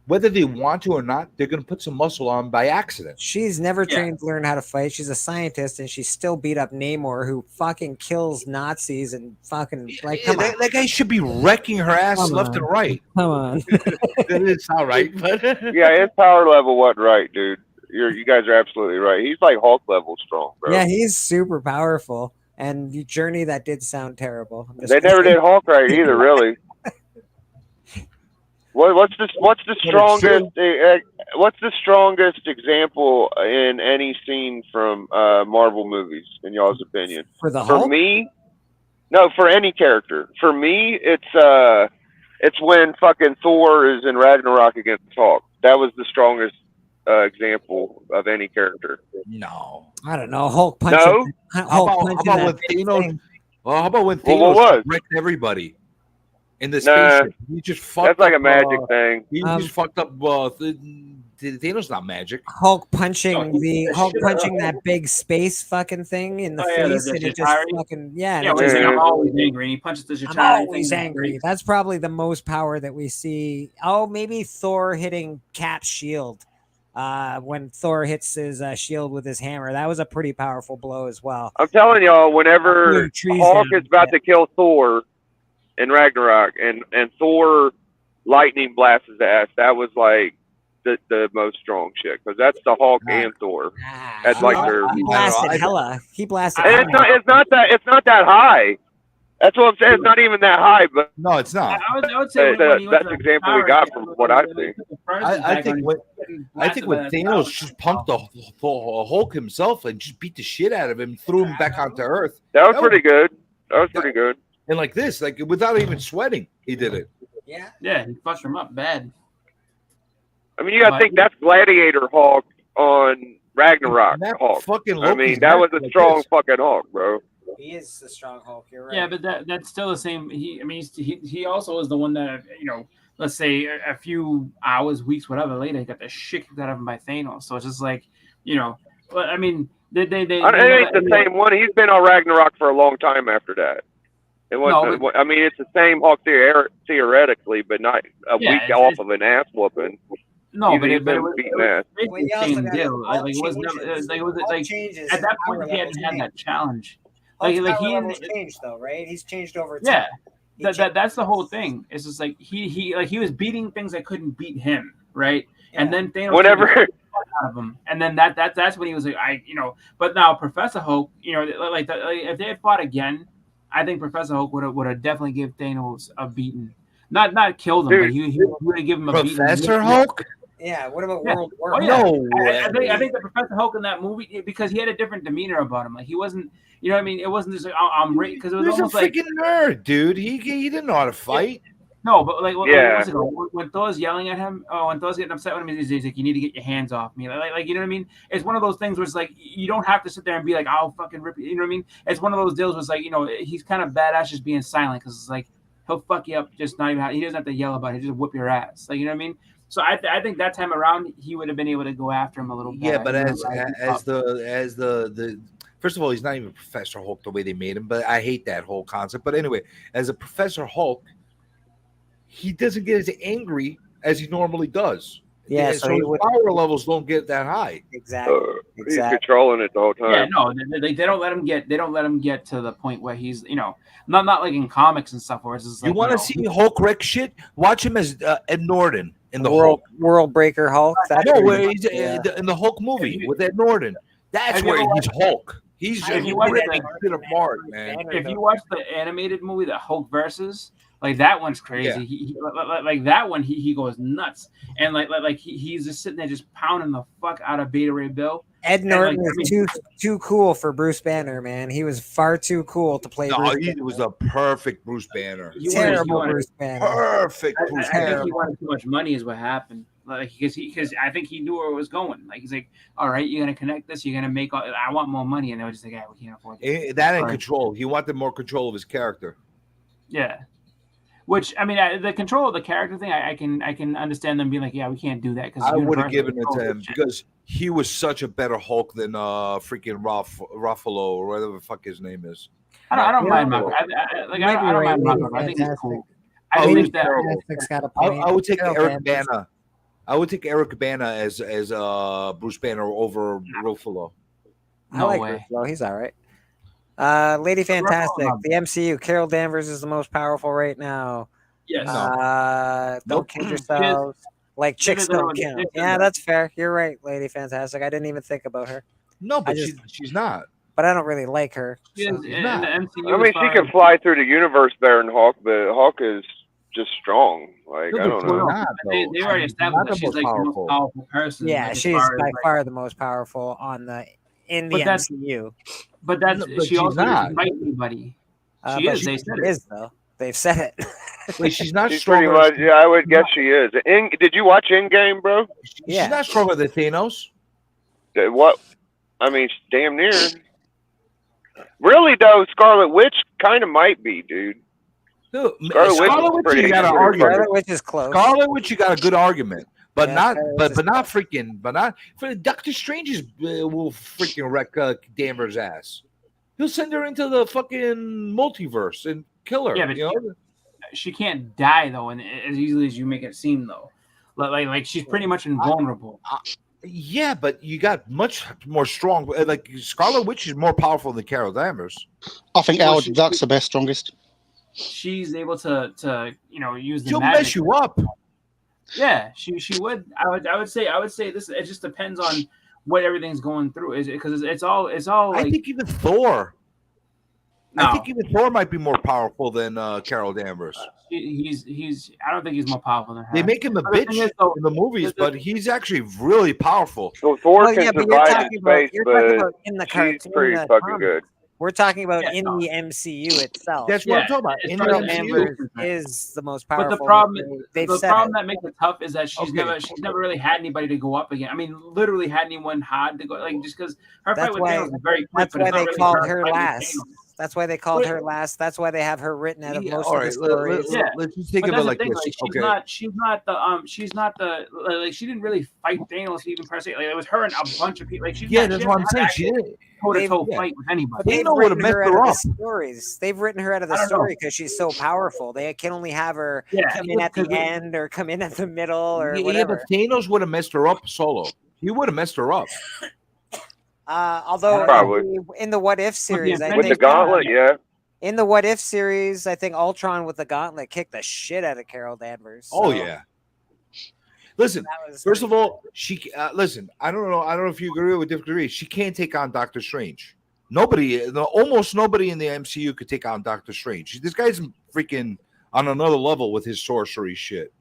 Speaker 5: whether they want to or not, they're going to put some muscle on by accident.
Speaker 1: She's never trained to learn how to fight. She's a scientist, and she still beat up Namor, who fucking kills Nazis and fucking like.
Speaker 5: That guy should be wrecking her ass left and right.
Speaker 1: Come on,
Speaker 5: that is not right. But
Speaker 4: yeah, his power level wasn't right, dude. You guys are absolutely right. He's like Hulk level strong, bro.
Speaker 1: Yeah, he's super powerful. And the Journey, that did sound terrible.
Speaker 4: They never did Hulk right either, really. What's the strongest example in any scene from Marvel movies, in y'all's opinion?
Speaker 1: For Hulk?
Speaker 4: Me, no, for any character. For me, it's when fucking Thor is in Ragnarok against Hulk. That was the strongest example of any character.
Speaker 5: No,
Speaker 1: I don't know. Hulk punching.
Speaker 4: No,
Speaker 5: how about when Thanos? Well, how about when Thanos wrecked everybody? In the spaceship, he just fucked.
Speaker 4: That's like a magic thing.
Speaker 5: He just fucked up. Thanos not magic.
Speaker 1: Hulk punching that big space fucking thing in the face, and it just fucking
Speaker 3: I'm always angry. He punches the Chitauri.
Speaker 1: I'm always angry. That's probably the most power that we see. Oh, maybe Thor hitting Cap's shield. When Thor hits his shield with his hammer, that was a pretty powerful blow as well.
Speaker 4: I'm telling y'all, whenever Hulk is about to kill Thor in Ragnarok, and Thor lightning blasts his ass, that was like the most strong shit, because that's the Hulk and Thor. That's like
Speaker 1: he blasted hella. He blasted.
Speaker 4: And it's not that high. That's what I'm saying. It's not even that high, but
Speaker 5: no, it's not.
Speaker 3: I would say
Speaker 4: that's the example we got from what I've seen.
Speaker 5: I think when Thanos just pumped the Hulk himself and just beat the shit out of him, threw him back onto Earth.
Speaker 4: That was pretty good. That was pretty good.
Speaker 5: And like this, like without even sweating, he did it.
Speaker 3: Yeah, he fucked him up bad.
Speaker 4: I mean, you gotta think that's Gladiator Hulk on Ragnarok Hulk. I mean, that was a strong fucking Hulk, bro.
Speaker 1: He is the strong Hulk. You're right.
Speaker 3: Yeah, but that's still the same. He also is the one that, you know, let's say a few hours, weeks, whatever later, he got the shit kicked out of him by Thanos. So it's just like, you know, I mean, they it
Speaker 4: ain't the same one. He's been on Ragnarok for a long time after that. It wasn't. I mean, it's the same Hulk theoretically, but not a week off of an ass whooping.
Speaker 3: No, but
Speaker 4: it was
Speaker 3: beating ass. Same deal. Like it was never. Like at that point he hadn't had that challenge. Like
Speaker 1: he changed though, right? He's changed over time.
Speaker 3: Yeah, that's the whole thing. It's just like he was beating things that couldn't beat him, right? Yeah. And then Thanos out of him, and then that's when he was like, But now Professor Hulk, if they had fought again, I think Professor Hulk would have definitely give Thanos a beating. Not killed him, but he would have given him a beating.
Speaker 5: Professor Hulk?
Speaker 1: Yeah, what about World War?
Speaker 5: No
Speaker 3: way. I think the Professor Hulk in that movie, because he had a different demeanor about him. Like he wasn't, you know what I mean? It wasn't just like I'm because it was almost
Speaker 5: a freaking nerd, dude. He didn't know how to fight.
Speaker 3: No, but like,
Speaker 4: Yeah.
Speaker 3: what's it called? When Thor's yelling at him, when Thor's getting upset with him, he's like, "You need to get your hands off me." Like, you know what I mean? It's one of those things where it's like you don't have to sit there and be like, "I'll fucking rip you." You know what I mean? It's one of those deals where it's like, he's kind of badass just being silent because it's like he'll fuck you up, just not even. He doesn't have to yell about it. He'll just whip your ass. Like, you know what I mean? So I think that time around he would have been able to go after him a little better.
Speaker 5: Yeah, but as the first of all, he's not even Professor Hulk the way they made him. But I hate that whole concept. But anyway, as a Professor Hulk, he doesn't get as angry as he normally does.
Speaker 1: Yeah,
Speaker 5: so his power levels don't get that high.
Speaker 1: Exactly.
Speaker 4: He's controlling it the whole time.
Speaker 3: Yeah, no, they don't let him get to the point where he's not like in comics and stuff where it's just like,
Speaker 5: you want to see Hulk wreck shit? Watch him as Ed Norton in the
Speaker 1: World Breaker Hulk. That's
Speaker 5: where he's in the Hulk movie with Ed Norton. That's where he's Hulk. He's just ripping shit apart, man.
Speaker 3: If you watch the animated movie, the Hulk versus, like that one's crazy.
Speaker 5: Yeah.
Speaker 3: He like that one, he goes nuts, and like he's just sitting there just pounding the fuck out of Beta Ray Bill.
Speaker 1: Ed Norton was too cool for Bruce Banner, man. He was far too cool to play.
Speaker 5: No, he was a perfect Bruce Banner.
Speaker 1: Terrible Bruce Banner.
Speaker 5: Perfect Bruce
Speaker 3: I
Speaker 5: Banner.
Speaker 3: think he wanted too much money, is what happened. Like because I think he knew where it was going. Like he's like, all right, you're gonna connect this. You're gonna make. I want more money, and they were just like, yeah, we can't afford it.
Speaker 5: That and control. He wanted more control of his character.
Speaker 3: Yeah. Which I mean, the control of the character thing, I can understand them being like, yeah, we can't do that because
Speaker 5: I would have given it to him because he was such a better Hulk than freaking Ruffalo or whatever the fuck his name is.
Speaker 3: I don't mind Marco. I don't mind Marco. I think he's cool. I think that
Speaker 5: I would take Eric Bana. I would take Eric Bana as Bruce Banner over Ruffalo.
Speaker 1: I like Ruffalo. He's all right. Lady Fantastic, the MCU. Carol Danvers is the most powerful right now.
Speaker 3: Yes.
Speaker 1: Don't kid yourselves. Like chicks don't count. Yeah, that's fair. You're right, Lady Fantastic. I didn't even think about her.
Speaker 5: No, but she's not.
Speaker 1: But I don't really like her.
Speaker 3: So.
Speaker 4: I mean, she can fly through the universe better than Hulk, but Hulk is just strong. Like I don't know.
Speaker 3: They already established that she's like the most powerful person.
Speaker 1: Yeah,
Speaker 3: like,
Speaker 1: she's by far the most powerful in the MCU.
Speaker 3: But she also doesn't fight anybody. She is. They said it.
Speaker 1: Though. They've said it.
Speaker 5: Wait, she's not
Speaker 4: She's
Speaker 5: stronger.
Speaker 4: pretty much, yeah, I would guess she is. Did you watch Endgame, bro?
Speaker 5: She's not stronger than Thanos.
Speaker 4: What? I mean, damn near. Really though, Scarlet Witch kind of might be, dude.
Speaker 5: Dude,
Speaker 4: Scarlet Witch
Speaker 5: you got an argument.
Speaker 1: Scarlet Witch is close.
Speaker 5: Scarlet Witch, you got a good argument, but not Doctor Strange will freaking wreck Danvers' ass. He'll send her into the fucking multiverse and kill her.
Speaker 3: Yeah, but she can't die though, and as easily as you make it seem though. Like she's pretty much invulnerable.
Speaker 5: Yeah, but you got much more strong. Like Scarlet Witch is more powerful than Carol Danvers.
Speaker 12: I think Duck's the best, strongest.
Speaker 3: She's able to use the
Speaker 5: She'll
Speaker 3: magic.
Speaker 5: mess you up.
Speaker 3: Yeah, she would. I would say this. It just depends on what everything's going through. Is it because it's all like.
Speaker 5: I think even Thor.
Speaker 3: No.
Speaker 5: I think even Thor might be more powerful than Carol Danvers.
Speaker 3: He's. I don't think he's more powerful than her.
Speaker 5: They make him a bitch in the movies, but he's actually really powerful.
Speaker 4: So Thor can survive in space, but
Speaker 1: in the
Speaker 4: she's pretty fucking good.
Speaker 1: We're talking about in the MCU itself.
Speaker 5: That's what I'm talking about. In the
Speaker 1: MCU is the most powerful.
Speaker 3: But the problem
Speaker 1: that
Speaker 3: makes it tough is that she's never really had anybody to go up again. I mean, literally had anyone hard to go just because her fight with Thanos is very quick.
Speaker 1: That's why they called her last. That's why they called her last. That's why they have her written out of most of the stories.
Speaker 5: Let's just think of it like this.
Speaker 3: She's not the like she didn't really fight Thanos even per se. Like it was her and a bunch of people. Like
Speaker 5: that's what I'm saying. She didn't
Speaker 3: toe-to-toe fight with anybody.
Speaker 5: They would have messed her up.
Speaker 1: Stories. They've written her out of the story because she's so powerful. They can only have her come in at the end or come in at the middle or whatever.
Speaker 5: But Thanos would have messed her up solo. He would have messed her up.
Speaker 1: Although in the What If series, I think
Speaker 4: the gauntlet,
Speaker 1: in the What If series, I think Ultron with the gauntlet kicked the shit out of Carol Danvers.
Speaker 5: Oh yeah. Listen, first of all, she listen. I don't know if you agree or disagree. She can't take on Doctor Strange. Almost nobody in the MCU could take on Doctor Strange. This guy's freaking on another level with his sorcery shit.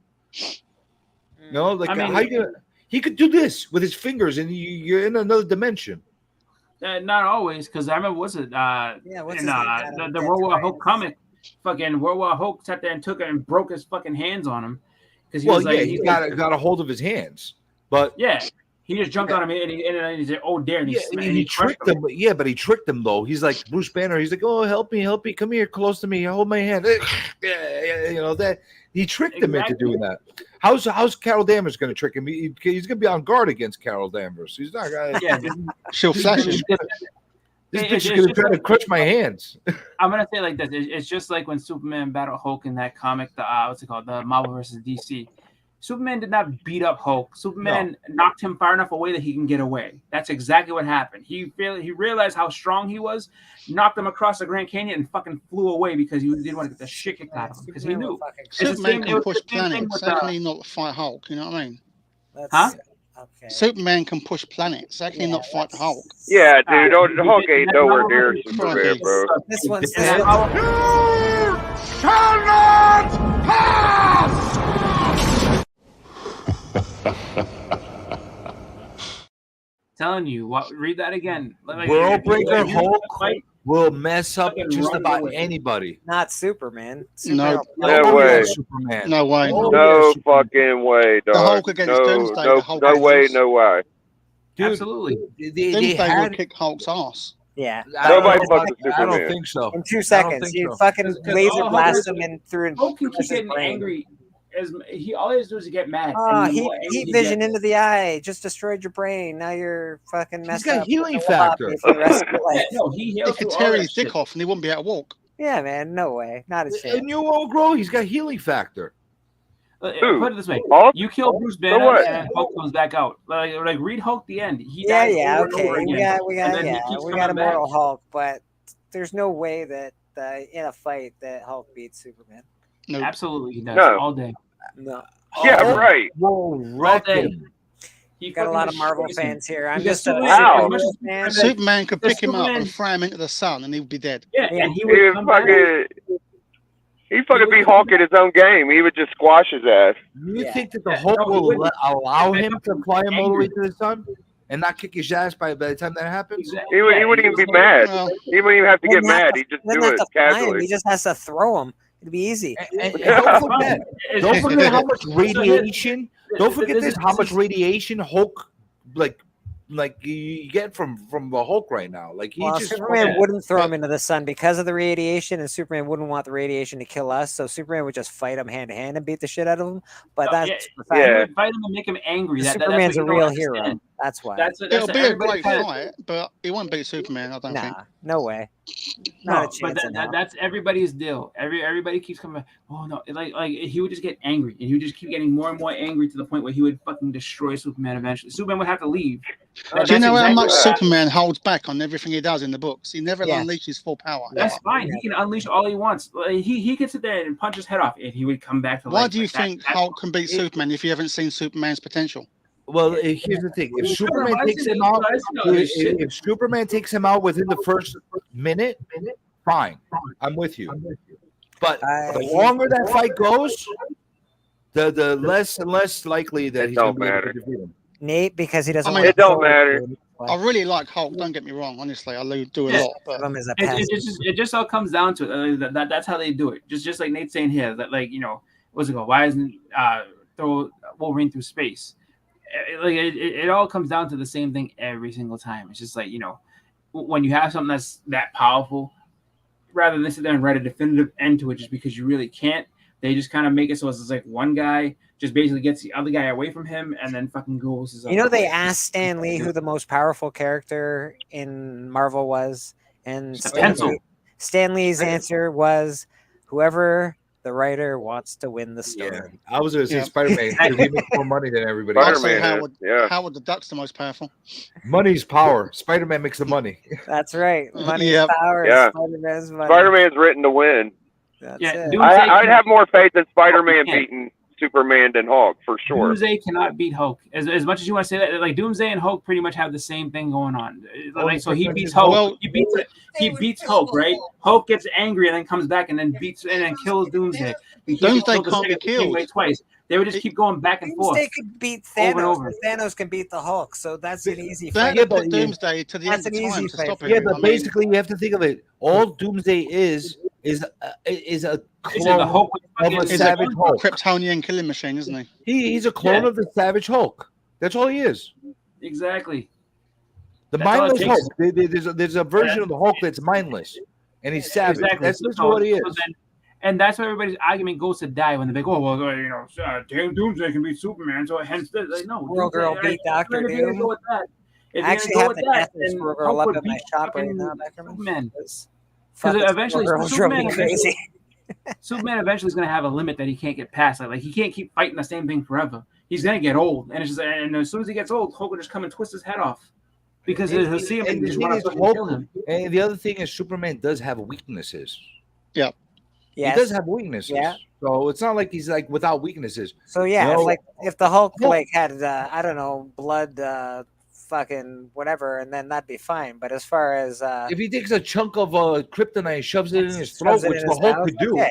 Speaker 5: No, like how you gonna? He could do this with his fingers, and you're in another dimension.
Speaker 3: Not always, because I remember the World War Hulk comic. fucking World War Hulk sat there and took it and broke his fucking hands on him because
Speaker 5: he got a hold of his hands, but
Speaker 3: he just jumped on him and he said, "Oh, dare!" And he
Speaker 5: tricked him. Yeah, but he tricked him though. He's like Bruce Banner. He's like, "Oh, help me! Come here, close to me. Hold my hand." That he tricked him into doing that. How's Carol Danvers going to trick him? He's going to be on guard against Carol Danvers. He's not going to.
Speaker 12: She'll flash him.
Speaker 5: This bitch is going to try to crush my hands.
Speaker 3: I'm going to say it like this. It's just like when Superman battled Hulk in that comic, what's it called? The Marvel versus DC. Superman did not beat up Hulk. Superman knocked him far enough away that he can get away. That's exactly what happened. He realized how strong he was, knocked him across the Grand Canyon, and fucking flew away because he didn't want to get the shit kicked out of him because he knew.
Speaker 12: Superman can push planets. How can he not fight Hulk? You know what I mean?
Speaker 1: Okay.
Speaker 12: Superman can push planets. How can he not fight Hulk?
Speaker 4: Yeah, dude. Hulk ain't nowhere near Superman, bro.
Speaker 1: This one's
Speaker 6: You shall not pass!
Speaker 3: Telling you, read that again.
Speaker 5: World Breaker Hulk will mess up just about anybody.
Speaker 1: Not Superman.
Speaker 12: No
Speaker 4: way.
Speaker 5: Superman.
Speaker 12: No way.
Speaker 4: No fucking way, dog.
Speaker 12: The Hulk against Doomsday.
Speaker 4: No way, no way.
Speaker 5: Dude,
Speaker 3: absolutely.
Speaker 12: Doomsday will kick Hulk's ass.
Speaker 1: Yeah.
Speaker 4: Nobody fucks with Superman.
Speaker 5: I don't think so.
Speaker 1: In 2 seconds, you fucking laser blast him in through.
Speaker 3: Hulk can keep getting angry. All he has to do is get mad.
Speaker 1: Heat vision into the eye just destroyed your brain. Now you're fucking messed up.
Speaker 5: He's got healing factor.
Speaker 12: He could tear his dick off and he wouldn't be able to walk.
Speaker 1: Yeah, man, no way, not a chance.
Speaker 5: And you won't grow. He's got healing factor.
Speaker 3: Put it this way: you kill Bruce Banner and Hulk comes back out. Like read Hulk the end. He dies over and over again.
Speaker 1: We got Immortal Hulk, but there's no way that in a fight that Hulk beats Superman.
Speaker 3: No, absolutely he does all day.
Speaker 1: No.
Speaker 4: Yeah, right.
Speaker 3: All day.
Speaker 1: You got a lot of Marvel fans here. I'm just
Speaker 12: Superman could pick him up and throw him into the sun, and he would be dead.
Speaker 3: Yeah, and he would
Speaker 4: he fucking be Hulk in his own game. He would just squash his ass.
Speaker 5: You think that the Hulk will allow him to fly him all the way to the sun and not kick his ass by the time that happens?
Speaker 4: He wouldn't even be mad. He wouldn't even have to get mad. He just do it casually.
Speaker 1: He just has to throw him. It'd be easy.
Speaker 5: And don't forget how much radiation. Don't forget this. How much radiation Hulk like you get from the Hulk right now. Like
Speaker 1: Superman wouldn't throw him into the sun because of the radiation, and Superman wouldn't want the radiation to kill us. So Superman would just fight him hand to hand and beat the shit out of him. But
Speaker 3: fight him and make him angry.
Speaker 1: Superman's a real hero. That's why.
Speaker 12: It'll be a great fight, but he won't beat Superman. I don't think.
Speaker 1: No way. Not a chance.
Speaker 3: But that's everybody's deal. Everybody keeps coming. Oh no! Like he would just get angry, and he would just keep getting more and more angry to the point where he would fucking destroy Superman eventually. Superman would have to leave.
Speaker 12: Do you know how much Superman holds back on everything he does in the books? He never unleashes full power.
Speaker 3: That's fine. He can unleash all he wants. He could sit there and punch his head off, and he would come back to life.
Speaker 12: Why do you think Hulk can beat Superman if you haven't seen Superman's potential?
Speaker 5: Well, here's the thing: if Superman takes him out within the first minute, fine, I'm with you. But the longer that fight goes, the less and less likely that he's going to be able to defeat him.
Speaker 1: Nate, because he doesn't.
Speaker 4: It don't matter.
Speaker 12: I really like Hulk. Don't get me wrong. Honestly, I do a lot. But
Speaker 3: it just all comes down to it. That's how they do it. Just like Nate's saying here, that what's it called? Why isn't throw Wolverine through space? It all comes down to the same thing every single time. It's just like when you have something that's that powerful, rather than sit there and write a definitive end to it, just because you really can't. They just kind of make it so it's like one guy just basically gets the other guy away from him and then fucking goes.
Speaker 1: They asked Stan Lee who the most powerful character in Marvel was, and Stan Lee's answer was whoever the writer wants to win the story.
Speaker 5: Yeah. I was going to say Spider-Man because he makes more money than everybody.
Speaker 12: Howard the Duck's the most powerful.
Speaker 5: Money's power. Spider-Man makes the money.
Speaker 1: That's right. Money's power.
Speaker 4: Yeah.
Speaker 1: Spider-Man's money.
Speaker 4: Spider-Man's written to win. I'd have more faith in Spider-Man beating Superman than Hulk for sure.
Speaker 3: Doomsday cannot beat Hulk. As much as you want to say that, like Doomsday and Hulk pretty much have the same thing going on. So he beats Hulk. Well, he beats Hulk, right? Hulk gets angry and then comes back and then beats and then kills Doomsday.
Speaker 12: Doomsday can't be killed
Speaker 3: twice. They would just keep going back and forth.
Speaker 1: Doomsday could beat Thanos. Thanos can beat the Hulk, so that's an easy fight.
Speaker 12: Doomsday to the end of time to stop it.
Speaker 5: Yeah, but basically you have to think of it. All Doomsday is is a
Speaker 3: the
Speaker 5: clone
Speaker 3: Hulk
Speaker 5: of a Savage Hulk.
Speaker 12: Kryptonian killing machine, isn't he?
Speaker 5: He's a clone of the Savage Hulk. That's all he is.
Speaker 3: Exactly.
Speaker 5: The
Speaker 3: That's all it
Speaker 5: mindless
Speaker 3: takes.
Speaker 5: Hulk. There's a version of the Hulk that's mindless, and he's savage.
Speaker 3: Exactly.
Speaker 5: That's literally what he is.
Speaker 3: And that's why everybody's argument goes to die when they go, well, you know, Doomsday can beat Superman, so hence this. Like, no,
Speaker 1: Squirrel Girl beat Dr. Doom.
Speaker 3: Go with that. If
Speaker 1: I actually have the death of Squirrel Girl up in my shop right now,
Speaker 3: Superman.
Speaker 1: Because
Speaker 3: eventually Superman
Speaker 1: crazy.
Speaker 3: Superman eventually is going to have a limit that he can't get past. Like he can't keep fighting the same thing forever. He's going to get old, and it's just, and as soon as he gets old, Hulk will just come and twist his head off because he'll see him and just want to kill him.
Speaker 5: And the other thing is, Superman does have weaknesses.
Speaker 12: Yeah.
Speaker 1: Yes.
Speaker 5: He does have weaknesses. Yeah. So it's not like he's like without weaknesses.
Speaker 1: So yeah, like if the Hulk like had I don't know, blood fucking whatever, and then that'd be fine. But as far as
Speaker 5: if he takes a chunk of kryptonite and shoves it in his throat, which the Hulk could do.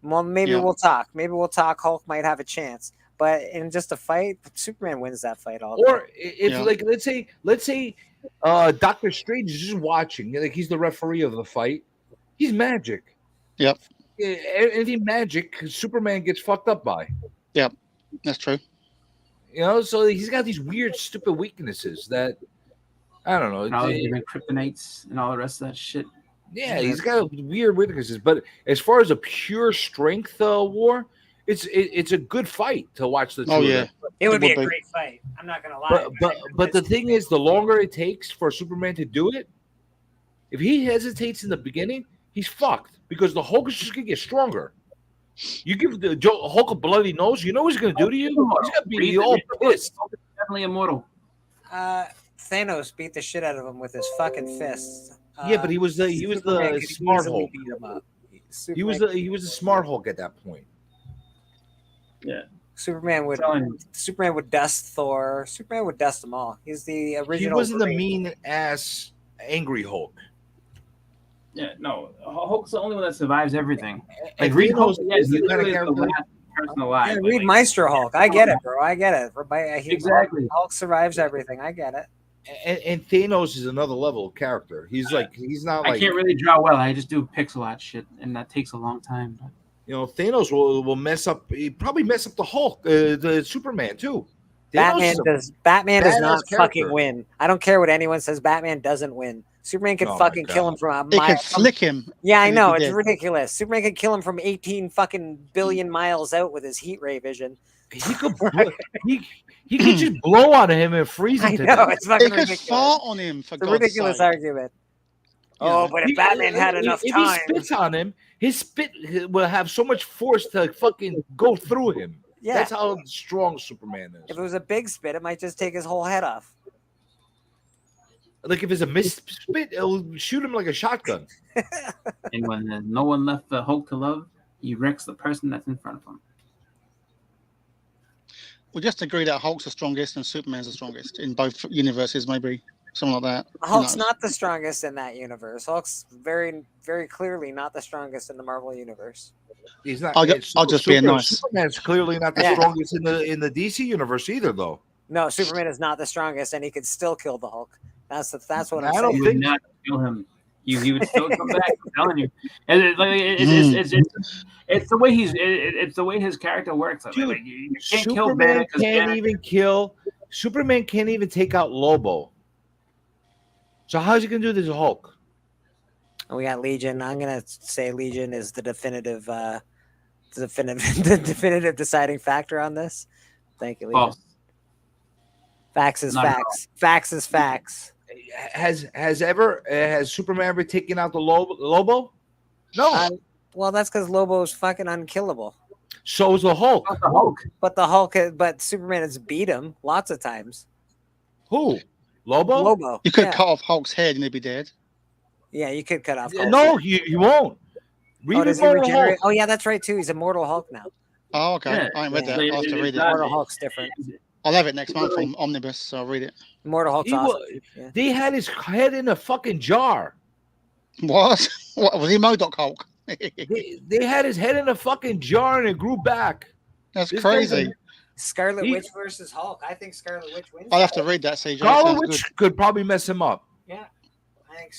Speaker 1: Well, maybe we'll talk. Maybe we'll talk. Hulk might have a chance. But in just a fight, Superman wins that fight all day.
Speaker 5: Or if like let's say Doctor Strange is just watching, like he's the referee of the fight. He's magic.
Speaker 12: Yep.
Speaker 5: Anything magic, Superman gets fucked up by.
Speaker 12: Yep, that's true.
Speaker 5: You know, so he's got these weird, stupid weaknesses that I don't know.
Speaker 3: Even kryptonites and all the rest of that shit.
Speaker 5: Yeah, he's got weird weaknesses. But as far as a pure strength war, it's a good fight to watch the two.
Speaker 12: Oh yeah,
Speaker 1: it would be a great fight. I'm not gonna lie.
Speaker 5: But the thing is, the longer it takes for Superman to do it, if he hesitates in the beginning, he's fucked because the Hulk is just gonna get stronger. You give the Hulk a bloody nose, you know what he's gonna do to you? He's gonna be all pissed.
Speaker 3: Definitely immortal.
Speaker 1: Thanos beat the shit out of him with his fucking fists.
Speaker 5: Yeah, but he was the smart Hulk. He was the smart Hulk at that point.
Speaker 3: Yeah.
Speaker 1: Superman would dust Thor. Superman would dust them all. He's the original.
Speaker 5: He wasn't the mean ass angry Hulk.
Speaker 3: Yeah, no. Hulk's the only one that survives everything. Like Reed Hulk, he's literally the last person alive.
Speaker 1: Yeah, Reed Meister Hulk. I get it, bro. I get it.
Speaker 3: Exactly.
Speaker 1: Hulk survives everything. I get it.
Speaker 5: And Thanos is another level of character. He's not like
Speaker 3: I can't really draw well. I just do pixel art shit, and that takes a long time. But.
Speaker 5: You know, Thanos will mess up. He probably mess up the Hulk, the Superman too.
Speaker 1: Batman does not fucking win. I don't care what anyone says. Batman doesn't win. Superman can fucking kill him from
Speaker 12: a mile. He can flick him.
Speaker 1: Yeah, I know. It's ridiculous. Superman can kill him from 18 fucking billion miles out with his heat ray vision.
Speaker 5: He could he could just blow on him and freeze him to death.
Speaker 1: It's fucking
Speaker 12: ridiculous. He could fart on him. For God's
Speaker 1: ridiculous
Speaker 12: sake.
Speaker 1: argument. Oh, but if Batman had enough time,
Speaker 5: if he spits on him, his spit will have so much force to fucking go through him.
Speaker 1: Yeah.
Speaker 5: That's how strong Superman is.
Speaker 1: If it was a big spit, it might just take his whole head off.
Speaker 5: Like if it's a missed spit, it'll shoot him like a shotgun.
Speaker 3: And when there's no one left for Hulk to love, he wrecks the person that's in front of him.
Speaker 12: We'll just agree that Hulk's the strongest and Superman's the strongest in both universes, maybe something like that.
Speaker 1: Hulk's not the strongest in that universe. Hulk's very, very clearly not the strongest in the Marvel universe.
Speaker 5: He's not.
Speaker 12: I'll just be nice.
Speaker 5: Superman's clearly not the strongest in the DC universe either, though.
Speaker 1: No, Superman is not the strongest, and he could still kill the Hulk. That's what I'm saying.
Speaker 3: I don't think not kill him. He would still come back. I'm telling you, it's the way it's the way his character works.
Speaker 5: Dude,
Speaker 3: like, you can't Superman
Speaker 5: Superman can't even take out Lobo. So how's he gonna do this to Hulk?
Speaker 1: We got Legion. I'm gonna say Legion is the definitive deciding factor on this. Thank you, Legion.
Speaker 3: False.
Speaker 1: Facts is facts. Facts is facts.
Speaker 5: Has Superman ever taken out the Lobo? No.
Speaker 1: Well, that's because Lobo's fucking unkillable.
Speaker 5: So is the Hulk.
Speaker 1: But Superman has beat him lots of times.
Speaker 5: Who? Lobo?
Speaker 12: You could cut off Hulk's head and he'd be dead.
Speaker 1: Yeah, you could cut off.
Speaker 5: No, you won't.
Speaker 1: Does he regenerate? Oh, yeah, that's right too. He's Immortal Hulk now.
Speaker 12: Oh, okay. Yeah. I ain't read that. I'll have to read it.
Speaker 1: Immortal Hulk's different.
Speaker 12: I'll have it next month from Omnibus, so I'll read it.
Speaker 1: Immortal Hulk's awesome.
Speaker 5: They had his head in a fucking jar.
Speaker 12: What? What was he MODOK Hulk?
Speaker 5: they had his head in a fucking jar and it grew back.
Speaker 12: That's crazy.
Speaker 1: Scarlet Witch versus Hulk. I think Scarlet Witch wins.
Speaker 12: I'll have to read that, CJ.
Speaker 5: Scarlet Witch could probably mess him up.
Speaker 1: Yeah.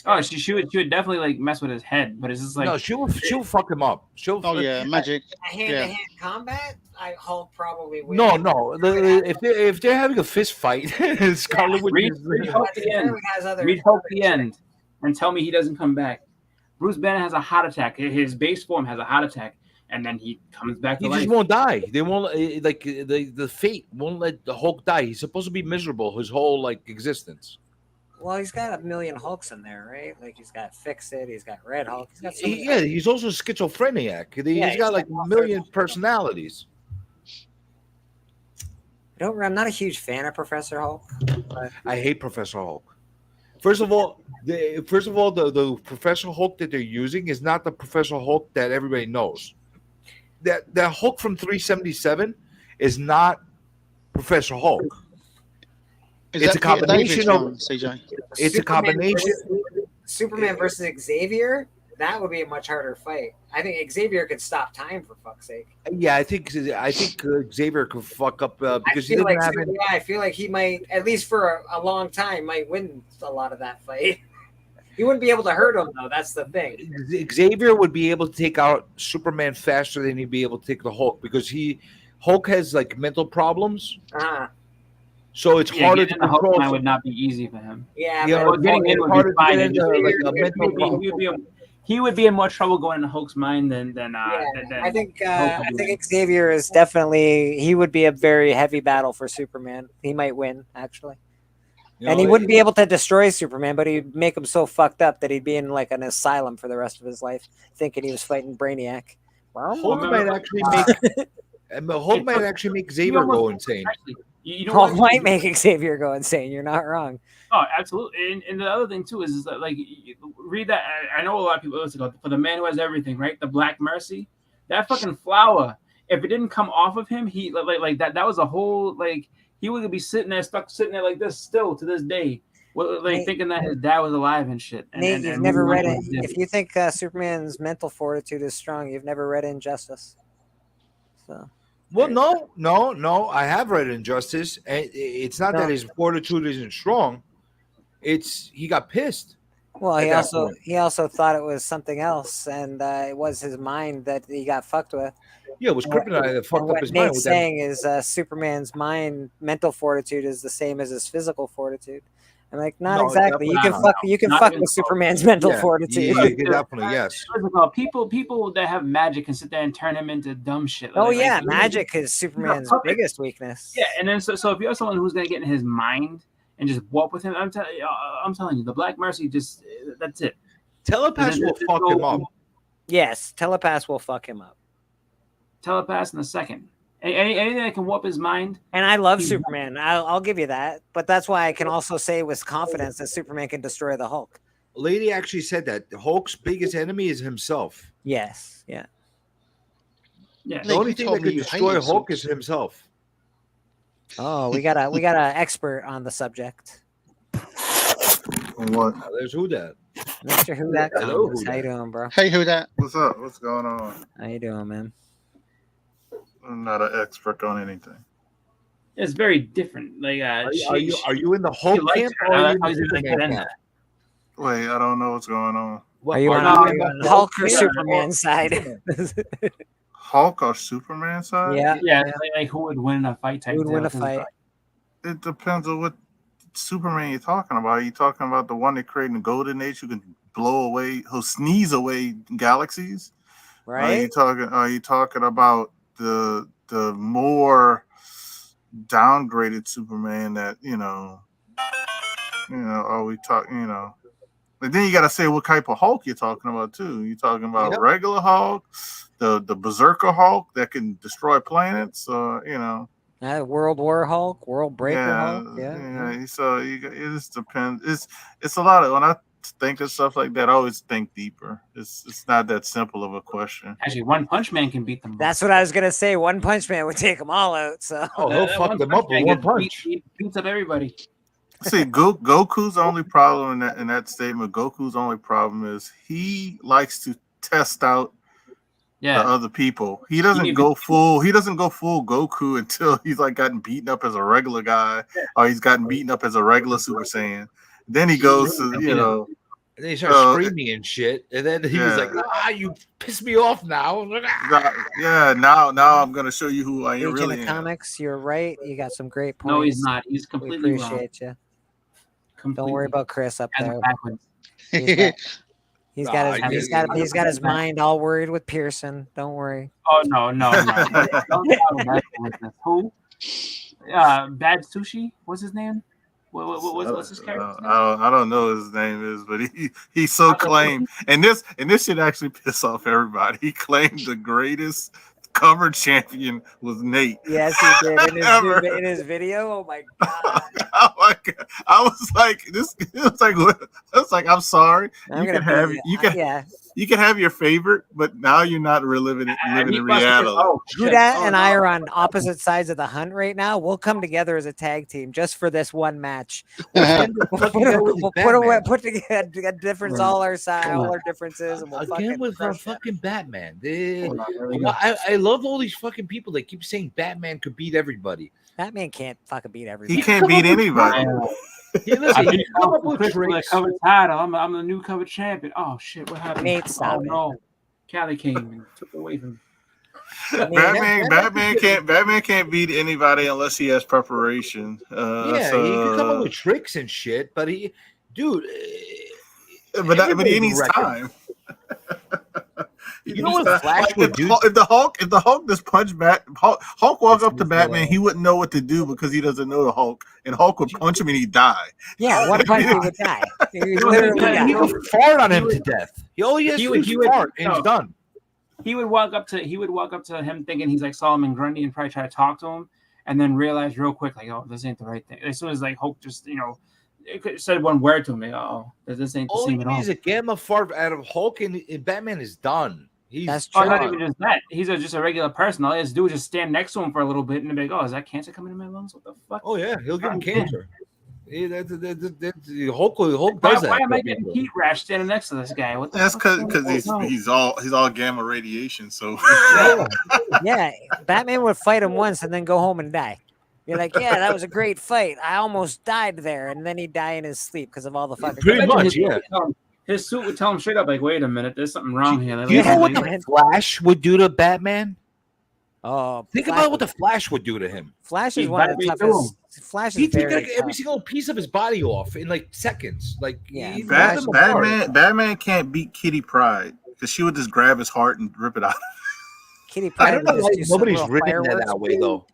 Speaker 3: Oh, she would definitely like mess with his head, but it's just like
Speaker 5: no, she'll fuck him up. She'll.
Speaker 12: Oh yeah, magic.
Speaker 13: A hand-to-hand combat, Hulk probably wins.
Speaker 5: No. If they're having a fist fight, Scarlet Witch
Speaker 3: read Hulk the end. Read Hulk the end, and tell me he doesn't come back. Bruce Banner has a heart attack. His base form has a heart attack, and then he comes back to
Speaker 5: He
Speaker 3: life.
Speaker 5: just won't die. They won't like the fate won't let the Hulk die. He's supposed to be miserable his whole like existence.
Speaker 13: Well, he's got a million Hulks in there, right? Like he's got Fix-It, he's got Red Hulk. He's got
Speaker 5: He's also schizophrenic. He's got like a million personalities.
Speaker 13: I'm not a huge fan of Professor Hulk. But...
Speaker 5: I hate Professor Hulk. First of all, the Professor Hulk that they're using is not the Professor Hulk that everybody knows. That Hulk from 377 is not Professor Hulk. It's a combination of
Speaker 12: CJ.
Speaker 5: It's a combination.
Speaker 13: Superman versus Xavier. That would be a much harder fight. I think Xavier could stop time for fuck's sake.
Speaker 5: Yeah, I think Xavier could fuck up because
Speaker 13: I feel like he might, at least for a long time, might win a lot of that fight. He wouldn't be able to hurt him though. That's the thing.
Speaker 5: Xavier would be able to take out Superman faster than he'd be able to take the Hulk because Hulk has like mental problems. So it's harder to control.
Speaker 3: Hulk would not be easy for him.
Speaker 13: Yeah,
Speaker 3: but getting in would be fine. He would be in more trouble going into Hulk's mind than
Speaker 13: I think Xavier is definitely, he would be a very heavy battle for Superman. He might win actually. And he wouldn't be able to destroy Superman, but he'd make him so fucked up that he'd be in like an asylum for the rest of his life, thinking he was fighting Brainiac.
Speaker 5: Hulk might actually make Xavier go insane.
Speaker 13: Hulk might make Xavier go insane. You're not wrong.
Speaker 3: Oh, absolutely. And the other thing too is that like read that. I know a lot of people listen to for the man who has everything, right? The Black Mercy, that fucking flower. If it didn't come off of him, he like that. That was a whole like he would be sitting there like this still to this day, like thinking that his dad was alive and shit.
Speaker 13: Nate, you've never read it. If you think Superman's mental fortitude is strong, you've never read Injustice. So.
Speaker 5: Well, no. I have read Injustice. It's not that his fortitude isn't strong. It's he got pissed.
Speaker 13: Well, he also thought it was something else, and it was his mind that he got fucked with.
Speaker 5: Yeah, it was kryptonite that fucked up his mind.
Speaker 13: What Nate's saying is Superman's mental fortitude is the same as his physical fortitude. I'm like, not exactly. You can fuck with Superman's mental fortitude.
Speaker 5: Yeah, definitely, yes.
Speaker 3: People that have magic can sit there and turn him into dumb shit.
Speaker 13: Magic is Superman's biggest weakness.
Speaker 3: Yeah, and then so if you're someone who's gonna get in his mind and just walk with him, I'm telling you, the Black Mercy that's it.
Speaker 5: Telepath will fuck him up.
Speaker 13: Yes, Telepath will fuck him up.
Speaker 3: Telepath in a second. Anything that can warp his mind.
Speaker 13: And I love Superman. I'll give you that. But that's why I can also say with confidence that Superman can destroy the Hulk.
Speaker 5: Lady actually said that Hulk's biggest enemy is himself.
Speaker 13: Yes. Yeah.
Speaker 3: Yeah.
Speaker 5: The only thing that can destroy Hulk is himself.
Speaker 13: Oh, we got an expert on the subject.
Speaker 14: What?
Speaker 5: There's Who Dat.
Speaker 13: Mr. Who Dat.
Speaker 5: Hello,
Speaker 13: How you doing, bro?
Speaker 12: Hey, Who Dat?
Speaker 14: What's up? What's going on?
Speaker 13: How you doing, man?
Speaker 14: I'm not an expert on anything.
Speaker 3: It's very different. Like,
Speaker 5: are you in the Hulk camp?
Speaker 14: Wait, I don't know what's going on.
Speaker 13: Are you on Hulk or Superman side?
Speaker 14: Hulk or Superman side?
Speaker 3: Yeah. Like who would win a fight?
Speaker 13: Who would win a fight?
Speaker 14: It depends on what Superman you're talking about. Are you talking about the one that created the Golden Age who can blow away, who sneeze away galaxies?
Speaker 13: Right.
Speaker 14: Are you talking about the more downgraded Superman that are we talking but then you got to say what type of Hulk you're talking about too. You talking about regular Hulk, the Berserker Hulk that can destroy planets,
Speaker 13: World War Hulk, World Breaker Hulk.
Speaker 14: Yeah. So it just depends. It's a lot of when I think of stuff like that, I always think deeper. It's not that simple of a question.
Speaker 3: Actually, One Punch Man can beat them.
Speaker 13: That's what I was gonna say. One Punch Man would take them all out. So
Speaker 5: he'll fuck them up with one punch.
Speaker 3: He beats up everybody.
Speaker 14: See, Goku's only problem in that statement. Goku's only problem is he likes to test out the other people. He doesn't go full Goku until he's like gotten beaten up as a regular guy, or he's gotten beaten up as a regular Super Saiyan. Then he goes to
Speaker 5: And then he started screaming and shit. And then he was like, you pissed me off now. Like,
Speaker 14: Yeah, now I'm gonna show you who I
Speaker 13: Legion
Speaker 14: really
Speaker 13: of
Speaker 14: am.
Speaker 13: Comics, you're right. You got some great points.
Speaker 3: No, he's not. He's completely
Speaker 13: we
Speaker 3: wrong.
Speaker 13: appreciate you.
Speaker 3: Completely.
Speaker 13: Don't worry about Chris up there. He's got his mind all worried with Pearson. Don't worry.
Speaker 3: Oh no. Who? Bad Sushi. What's his name? What's his character's name?
Speaker 14: I don't know what his name is, but he so claimed, and this should actually piss off everybody. He claimed the greatest cover champion was Nate.
Speaker 13: Yes, he did in his video. Oh my god!
Speaker 14: Oh my god! I was like, I'm sorry. You can have your favorite, but now you're not living in reality.
Speaker 13: Judah and I are on opposite sides of the hunt right now. We'll come together as a tag team just for this one match. We'll put together a difference, all our differences, and we'll
Speaker 5: again with our fucking Batman. I love all these fucking people that keep saying Batman could beat everybody.
Speaker 13: Batman can't fucking beat everybody.
Speaker 14: He can't beat anybody.
Speaker 3: Cover title. I'm the new cover champion. Oh shit! What happened?
Speaker 13: Nate, stop
Speaker 3: it. No, Callie came and took it away from me.
Speaker 14: Batman can't beat anybody unless he has preparation.
Speaker 5: He can come up with tricks and shit, but he
Speaker 14: he needs time.
Speaker 5: You know what Flash would do?
Speaker 14: If the Hulk just punched Hulk walk up to Batman, he wouldn't know what to do because he doesn't know the Hulk, and Hulk would punch him and he'd die.
Speaker 13: Yeah, one punch he would die.
Speaker 5: He would fart on him to death. He would fart and he's done.
Speaker 3: He would walk up to him thinking he's like Solomon Grundy and probably try to talk to him, and then realize real quick like, oh, this ain't the right thing. As soon as like Hulk just said one word to him, like, oh, this ain't the same at all.
Speaker 5: All he needs a gamma fart out of Hulk and Batman is done.
Speaker 13: That's true.
Speaker 3: Not even just that. He's just a regular person. All he has to do is just stand next to him for a little bit and be like, oh, is that cancer coming in my lungs? What the fuck?
Speaker 5: Oh, yeah. He'll give him cancer. Hulk does that.
Speaker 3: Why am I getting heat rash standing next to this guy? What the
Speaker 14: That's because he's all gamma radiation. So
Speaker 13: yeah, Batman would fight him once and then go home and die. You're like, yeah, that was a great fight. I almost died there, and then he'd die in his sleep because of all the fucking.
Speaker 5: Pretty much, yeah.
Speaker 3: His suit would tell him straight up, like, wait a minute, there's something wrong here.
Speaker 5: You know what the Flash would do to Batman?
Speaker 13: Oh,
Speaker 5: think about what the Flash would do to him.
Speaker 13: Flash is one of the toughest. Flash is
Speaker 5: he'd take
Speaker 13: very
Speaker 5: every single piece of his body off in like seconds. Like,
Speaker 13: yeah,
Speaker 14: Batman can't beat Kitty Pryde because she would just grab his heart and rip it out.
Speaker 13: Kitty Pryde.
Speaker 5: I don't know why nobody's written that way though.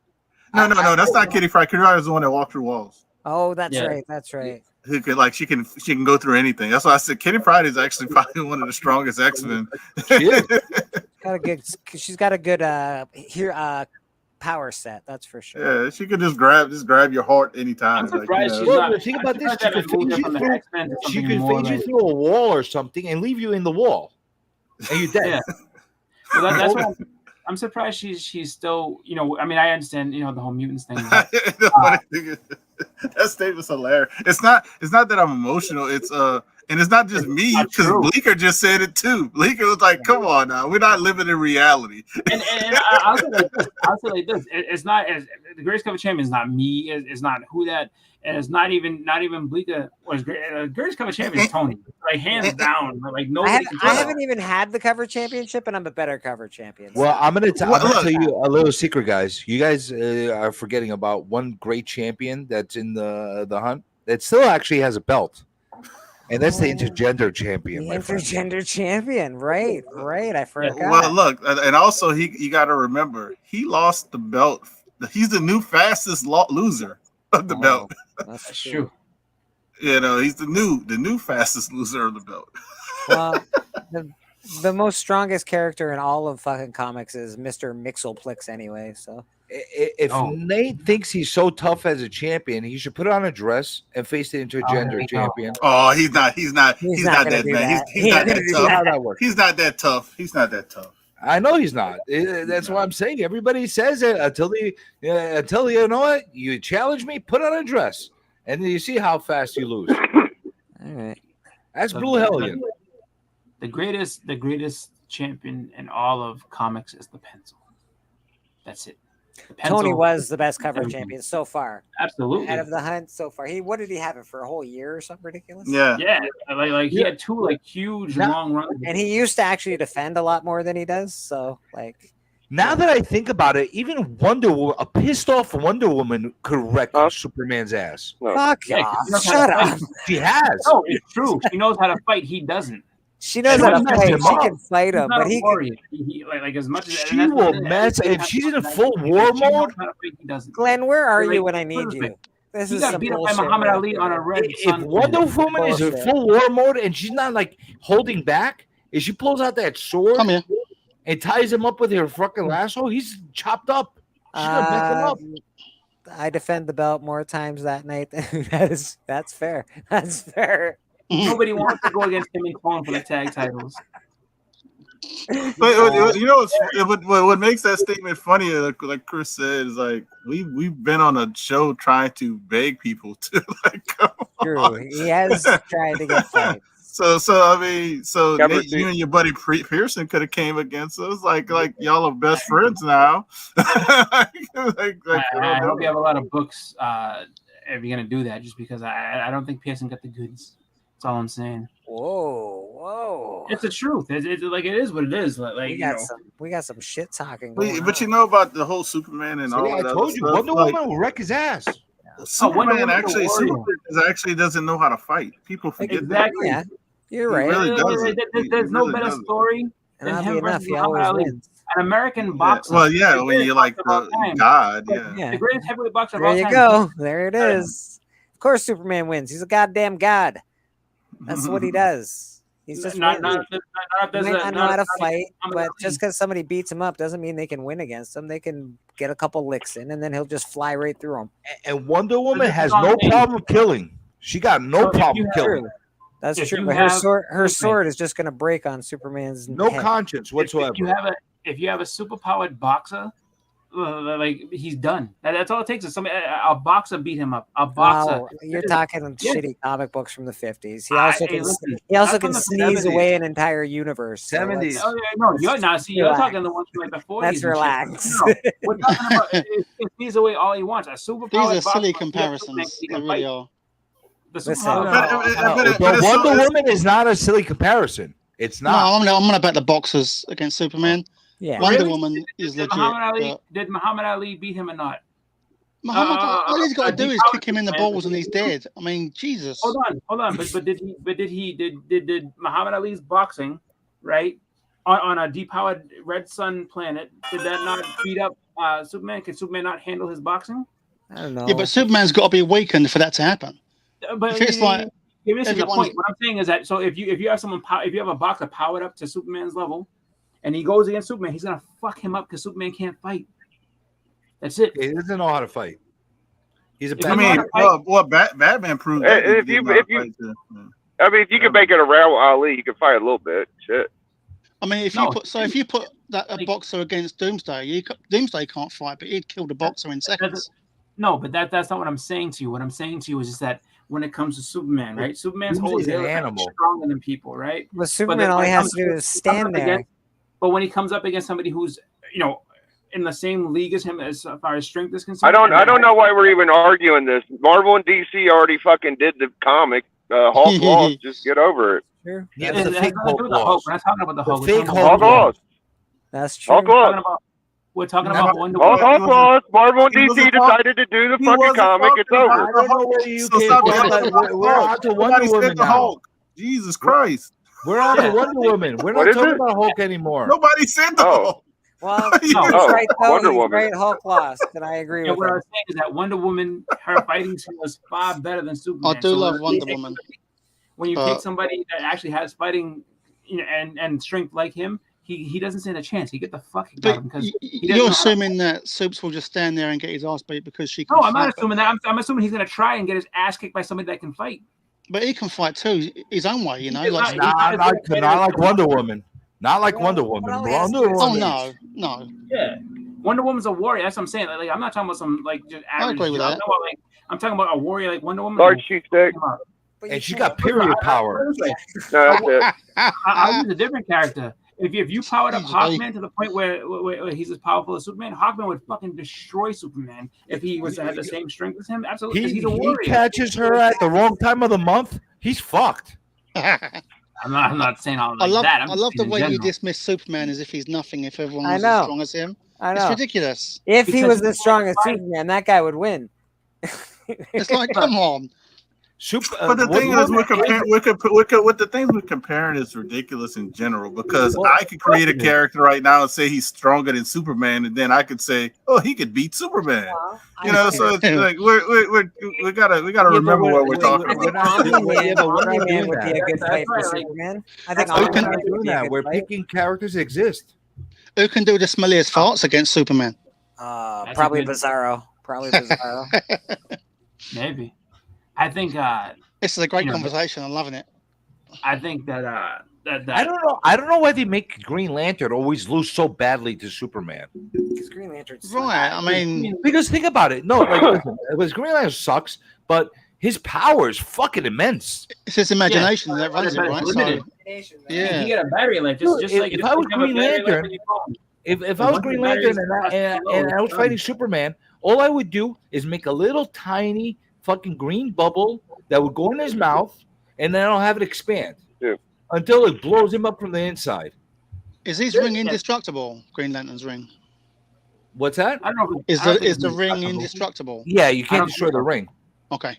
Speaker 14: No, that's not Kitty Pryde. Kitty Pryde is the one that walked through walls.
Speaker 13: Oh, that's right. That's right.
Speaker 14: Who could she can go through anything. That's why I said Kitty Pryde is actually probably one of the strongest X-Men.
Speaker 13: She's got a good power set. That's for sure.
Speaker 14: Yeah, she could just grab your heart anytime.
Speaker 3: I'm surprised she's not.
Speaker 5: Think about this. She could phase you through a wall or something and leave you in the wall, and you're dead.
Speaker 3: Yeah. Well, that's what I'm surprised she's still. I mean, I understand. The whole mutants thing. But,
Speaker 14: the funny thing is, that statement's hilarious. It's not that I'm emotional. It's and it's not just me because Bleeker just said it too. Bleeker was like, "Come on now, we're not living in reality."
Speaker 3: And I'll say like this: it's not as the greatest cover champion is not me. It's not who that. And it's not even Bleeker was great. Greatest cover champion is Tony, like hands down. Like nobody.
Speaker 13: I haven't even had the cover championship, and I'm a better cover champion.
Speaker 5: Well, I'm gonna tell you a little secret, guys. You guys are forgetting about one great champion that's in the hunt that still actually has a belt, and that's the intergender champion.
Speaker 13: The intergender champion, right? I forgot.
Speaker 14: Well, look, and also you got to remember he lost the belt. He's the new fastest loser of the belt.
Speaker 13: That's true.
Speaker 14: He's the new fastest loser of the belt.
Speaker 13: Well, the most strongest character in all of fucking comics is Mr. Mixelplix anyway. So
Speaker 5: if Nate thinks he's so tough as a champion, he should put on a dress and face the intergender champion.
Speaker 14: Oh, he's not that man. He's not that tough.
Speaker 5: How that works.
Speaker 14: He's not that tough. He's not that tough.
Speaker 5: I know he's not. That's what I'm saying. Everybody says it until you know what? You challenge me, put on a dress, and then you see how fast you lose.
Speaker 13: All right.
Speaker 5: That's Blue Hellion.
Speaker 3: The greatest champion in all of comics is the pencil. That's it.
Speaker 13: Tony was the best cover champion so far.
Speaker 3: Absolutely.
Speaker 13: Out of the hunt so far. What did he have it for a whole year or something ridiculous?
Speaker 3: Yeah. Like he had 2 like huge long runs.
Speaker 13: And he used to actually defend a lot more than he does. So like
Speaker 5: now that I think about it, even a pissed off Wonder Woman could wreck Superman's ass.
Speaker 13: Fuck off. Shut up.
Speaker 5: She has.
Speaker 3: No, it's true. She knows how to fight. He doesn't.
Speaker 13: She knows how to fight. She can fight him, but he
Speaker 3: like as much as
Speaker 5: she will mess. If she's in full war mode,
Speaker 13: Glenn, where are you when I need you? This is some
Speaker 3: beat up
Speaker 13: bullshit.
Speaker 3: by Muhammad Ali on a red.
Speaker 5: If Wonder Woman is in full war mode and she's not like holding back, if she pulls out that sword and ties him up with her fucking lasso, he's chopped up. She's gonna mess him up.
Speaker 13: I defend the belt more times that night. That's fair. That's fair.
Speaker 3: Nobody wants to go against him and call him for the tag titles.
Speaker 14: But you know what makes that statement funny, like Chris said, is like we've been on a show trying to beg people to like come
Speaker 13: True. He has tried to get fights.
Speaker 14: So I mean, Nate, you and your buddy Pearson could have came against us. Like y'all are best friends now.
Speaker 3: I hope you have a lot of books if you're gonna do that, just because I don't think Pearson got the goods. That's all I'm saying.
Speaker 13: Whoa!
Speaker 3: It's the truth. It's like it is what it is. Like
Speaker 13: we got some shit talking.
Speaker 14: But you know about the whole Superman and all that.
Speaker 5: I told you, Wonder Woman will wreck his ass.
Speaker 14: Superman actually doesn't know how to fight. People forget
Speaker 3: exactly.
Speaker 14: that.
Speaker 13: Yeah, you're right.
Speaker 14: Really
Speaker 3: there's no better story than him versus Muhammad Ali. An American boxer.
Speaker 14: Well, yeah, when you're like God, yeah.
Speaker 3: The greatest heavyweight boxer of
Speaker 13: there
Speaker 3: all
Speaker 13: you
Speaker 3: time.
Speaker 13: go. There it is. Of course, Superman wins. He's a goddamn god. That's what he does. He's just he might not know how to fight, but just because somebody beats him up doesn't mean they can win against him. They can get a couple licks in, and then he'll just fly right through them.
Speaker 5: And Wonder Woman has no problem killing. She got no problem killing.
Speaker 13: That's true. But her sword is just going to break on Superman's
Speaker 5: no
Speaker 13: head.
Speaker 5: conscience whatsoever.
Speaker 3: If you have a superpowered boxer, like he's done. That's all it takes. Is somebody a boxer beat him up. A boxer.
Speaker 13: Wow, you're talking shitty comic books from the 50s. He also can sneeze away an entire universe.
Speaker 5: 70s.
Speaker 3: So no, you're not. See, you're talking the ones from like the 40s.
Speaker 13: Let's relax.
Speaker 3: No, we're talking about if sneeze away all he wants. A superpowered.
Speaker 12: These are silly comparisons. They really are.
Speaker 3: But
Speaker 5: Wonder Woman is not a silly comparison. It's not.
Speaker 12: No, I'm gonna bet the boxers against Superman.
Speaker 13: Yeah,
Speaker 12: Wonder Woman is legit.
Speaker 3: Did Muhammad Ali beat him or not?
Speaker 12: All he's got to do is kick him in the balls and he's dead. I mean, Jesus.
Speaker 3: Hold on. But did Muhammad Ali's boxing, right, on a depowered red sun planet, did that not beat up Superman? Can Superman not handle his boxing?
Speaker 13: I don't know.
Speaker 12: Yeah, but Superman's got to be weakened for that to happen.
Speaker 3: But
Speaker 12: it's like
Speaker 3: this is the point. What I'm saying is that if you have if you have a boxer powered up to Superman's level, and he goes against Superman, he's gonna fuck him up because Superman can't fight. That's it.
Speaker 5: He doesn't know how to fight. He's a
Speaker 14: bad Batman proved
Speaker 4: that. If you can make it around with Ali, you can fight a little bit. Shit.
Speaker 12: I mean, if you put that a boxer against Doomsday, Doomsday can't fight, but he'd kill the boxer in seconds.
Speaker 3: No, but that's not what I'm saying to you. What I'm saying to you is just that when it comes to Superman, right? Superman's
Speaker 5: always an animal,
Speaker 3: stronger than people, right?
Speaker 13: But Superman all he has to do is stand there.
Speaker 3: But when he comes up against somebody who's, in the same league as him as far as strength is concerned,
Speaker 4: I don't know why we're even arguing this. Marvel and DC already fucking did the comic. Hulk lost. Just get over it.
Speaker 13: Sure.
Speaker 5: Yeah, the fake Hulk lost.
Speaker 3: We're not talking about the Hulk.
Speaker 5: Fake Hulk lost.
Speaker 13: That's true.
Speaker 4: Hulk lost.
Speaker 3: We're talking about Wonder
Speaker 4: Woman. Hulk lost. Marvel and DC decided to do the fucking comic. It's over.
Speaker 5: I don't know where you came from. We're on to Wonder Woman now.
Speaker 14: Jesus Christ.
Speaker 5: We're on to Wonder Woman. We're not talking about Hulk anymore.
Speaker 14: Nobody said the Hulk.
Speaker 13: Well, he's right, though.
Speaker 4: Wonder
Speaker 13: he's
Speaker 4: Woman.
Speaker 13: right. Hulk lost, and I agree with
Speaker 3: what
Speaker 13: him.
Speaker 3: I was saying is that Wonder Woman, her fighting skill is far better than Superman.
Speaker 12: I do love Wonder Woman.
Speaker 3: When you take somebody that actually has fighting and strength like him, he doesn't stand a chance. He get the fuck out of him because
Speaker 12: you're assuming that Supes will just stand there and get his ass beat because she can.
Speaker 3: No, I'm not assuming that. I'm assuming he's going to try and get his ass kicked by somebody that can fight.
Speaker 12: But he can fight too, his own way,
Speaker 5: not like Wonder Woman. Not like Wonder Woman.
Speaker 12: No.
Speaker 3: Yeah, Wonder Woman's a warrior. That's what I'm saying. Like I'm not talking about some just average.
Speaker 12: I agree with that.
Speaker 3: I'm talking about a warrior like Wonder Woman.
Speaker 4: Large sheet stick.
Speaker 5: And she got period power.
Speaker 4: No, that's it.
Speaker 3: I'll use a different character. if you powered up Hawkman to the point where he's as powerful as Superman, Hawkman would fucking destroy Superman if he was to have the same strength as him. Absolutely, because he's a warrior.
Speaker 5: He catches her at the wrong time of the month. He's fucked.
Speaker 3: I'm not saying all like that.
Speaker 12: I love the way you dismiss Superman as if he's nothing. If everyone was as strong as him, it's ridiculous.
Speaker 13: If he was as strong as Superman, that guy would win.
Speaker 12: It's like, come on.
Speaker 14: But the thing is, with the things we're comparing is ridiculous in general, because I could create a character right now and say he's stronger than Superman, and then I could say, oh, he could beat Superman. You know, so it's like we gotta remember what we're talking about.
Speaker 13: Omni-Man would be a good fight for Superman. I think Omni-Man would be a good
Speaker 5: We're
Speaker 13: fight.
Speaker 5: picking characters that exist.
Speaker 12: Who can do the smelliest farts against Superman?
Speaker 13: Probably Bizarro.
Speaker 3: Maybe. I think
Speaker 12: this is a great conversation. I'm loving it.
Speaker 3: I think that
Speaker 5: I don't know. I don't know why they make Green Lantern always lose so badly to Superman.
Speaker 13: Because Green Lantern's
Speaker 12: right. I mean,
Speaker 5: because think about it. No, like listen, because Green Lantern sucks, but his power is fucking immense.
Speaker 12: It's his imagination that runs it, right? So,
Speaker 3: yeah, you get a battery life. Just like
Speaker 5: if I was Green Lantern, if I was Green Lantern and I was fighting Superman, all I would do is make a little tiny fucking green bubble that would go in his mouth, and then I'll have it expand until it blows him up from the inside.
Speaker 12: Is his ring indestructible? Green Lantern's ring.
Speaker 5: What's that?
Speaker 3: I don't know.
Speaker 12: Is the ring indestructible?
Speaker 5: Yeah, you can't destroy the ring.
Speaker 12: Okay.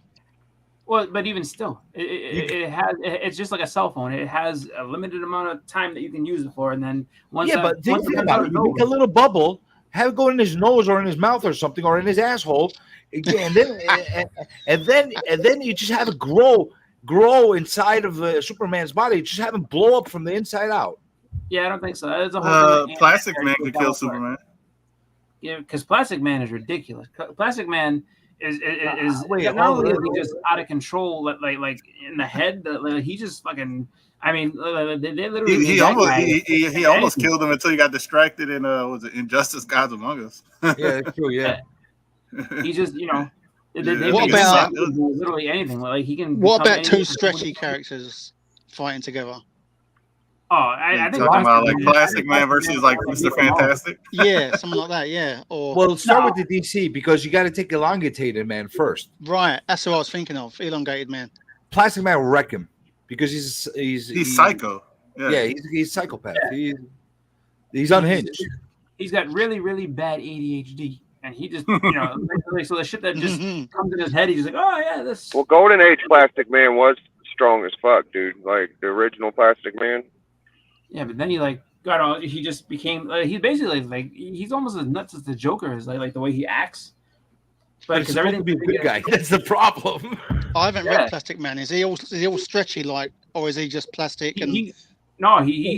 Speaker 3: Well, but even still, it's just like a cell phone. It has a limited amount of time that you can use it for, and then once
Speaker 5: but think about it. You make a little bubble, have it go in his nose or in his mouth or something, or in his asshole. And then you just have it grow inside of Superman's body. You just have him blow up from the inside out.
Speaker 3: Yeah, I don't think so. It's a whole
Speaker 14: Plastic Man could kill Superman.
Speaker 3: Yeah, because Plastic Man is ridiculous. Plastic Man is not only is he just out of control, like in the head, he just fucking. I mean, they literally
Speaker 14: he almost killed him until he got distracted in was it Injustice: Gods Among Us?
Speaker 5: Yeah, that's true. Yeah.
Speaker 3: He just,
Speaker 12: what about
Speaker 3: literally anything? Like he can.
Speaker 12: What about two stretchy characters fighting together?
Speaker 3: Oh, I think
Speaker 14: talking about like Plastic Man versus like Mr. Fantastic.
Speaker 12: Yeah, something like that. Yeah. Or
Speaker 5: well, start with the DC because you got to take Elongated Man first.
Speaker 12: Right, that's what I was thinking of. Elongated Man.
Speaker 5: Plastic Man will wreck him because he's
Speaker 14: psycho.
Speaker 5: Yeah, he's psychopath. He's unhinged.
Speaker 3: He's got really, really bad ADHD. And he just, so the shit that just comes in his head, he's just like, oh, yeah, this.
Speaker 4: Well, Golden Age Plastic Man was strong as fuck, dude. Like, the original Plastic Man.
Speaker 3: Yeah, but then he just became, he's basically, like, he's almost as nuts as the Joker is, like the way he acts.
Speaker 5: But because everything be a good guy. That's the problem.
Speaker 12: I haven't read Plastic Man. Is he all stretchy, like, or is he just plastic?
Speaker 3: He's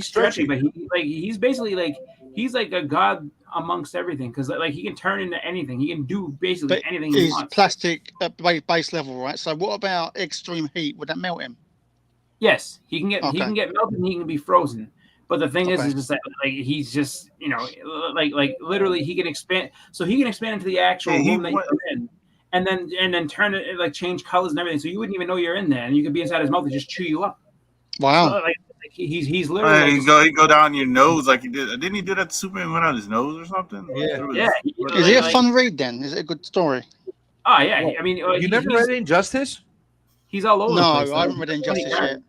Speaker 3: stretchy, but he's basically, like, he's like a god amongst everything because like he can turn into anything. He can do basically anything he wants.
Speaker 12: He's plastic at base level, right? So what about extreme heat? Would that melt him?
Speaker 3: Yes, he can get melted. He can be frozen. But the thing is just that like he's just like literally he can expand. So he can expand into the actual room that you're in, and then turn it like change colors and everything. So you wouldn't even know you're in there, and you could be inside his mouth and just chew you up.
Speaker 12: Wow.
Speaker 3: So, he's literally
Speaker 14: he go down your nose like he did. Didn't he do that to Superman went on his nose or something?
Speaker 3: Yeah.
Speaker 12: Is it a fun read then? Is it a good story?
Speaker 3: Oh yeah. I mean,
Speaker 5: you never read Injustice?
Speaker 3: He's all over.
Speaker 12: No, I haven't read Injustice yet.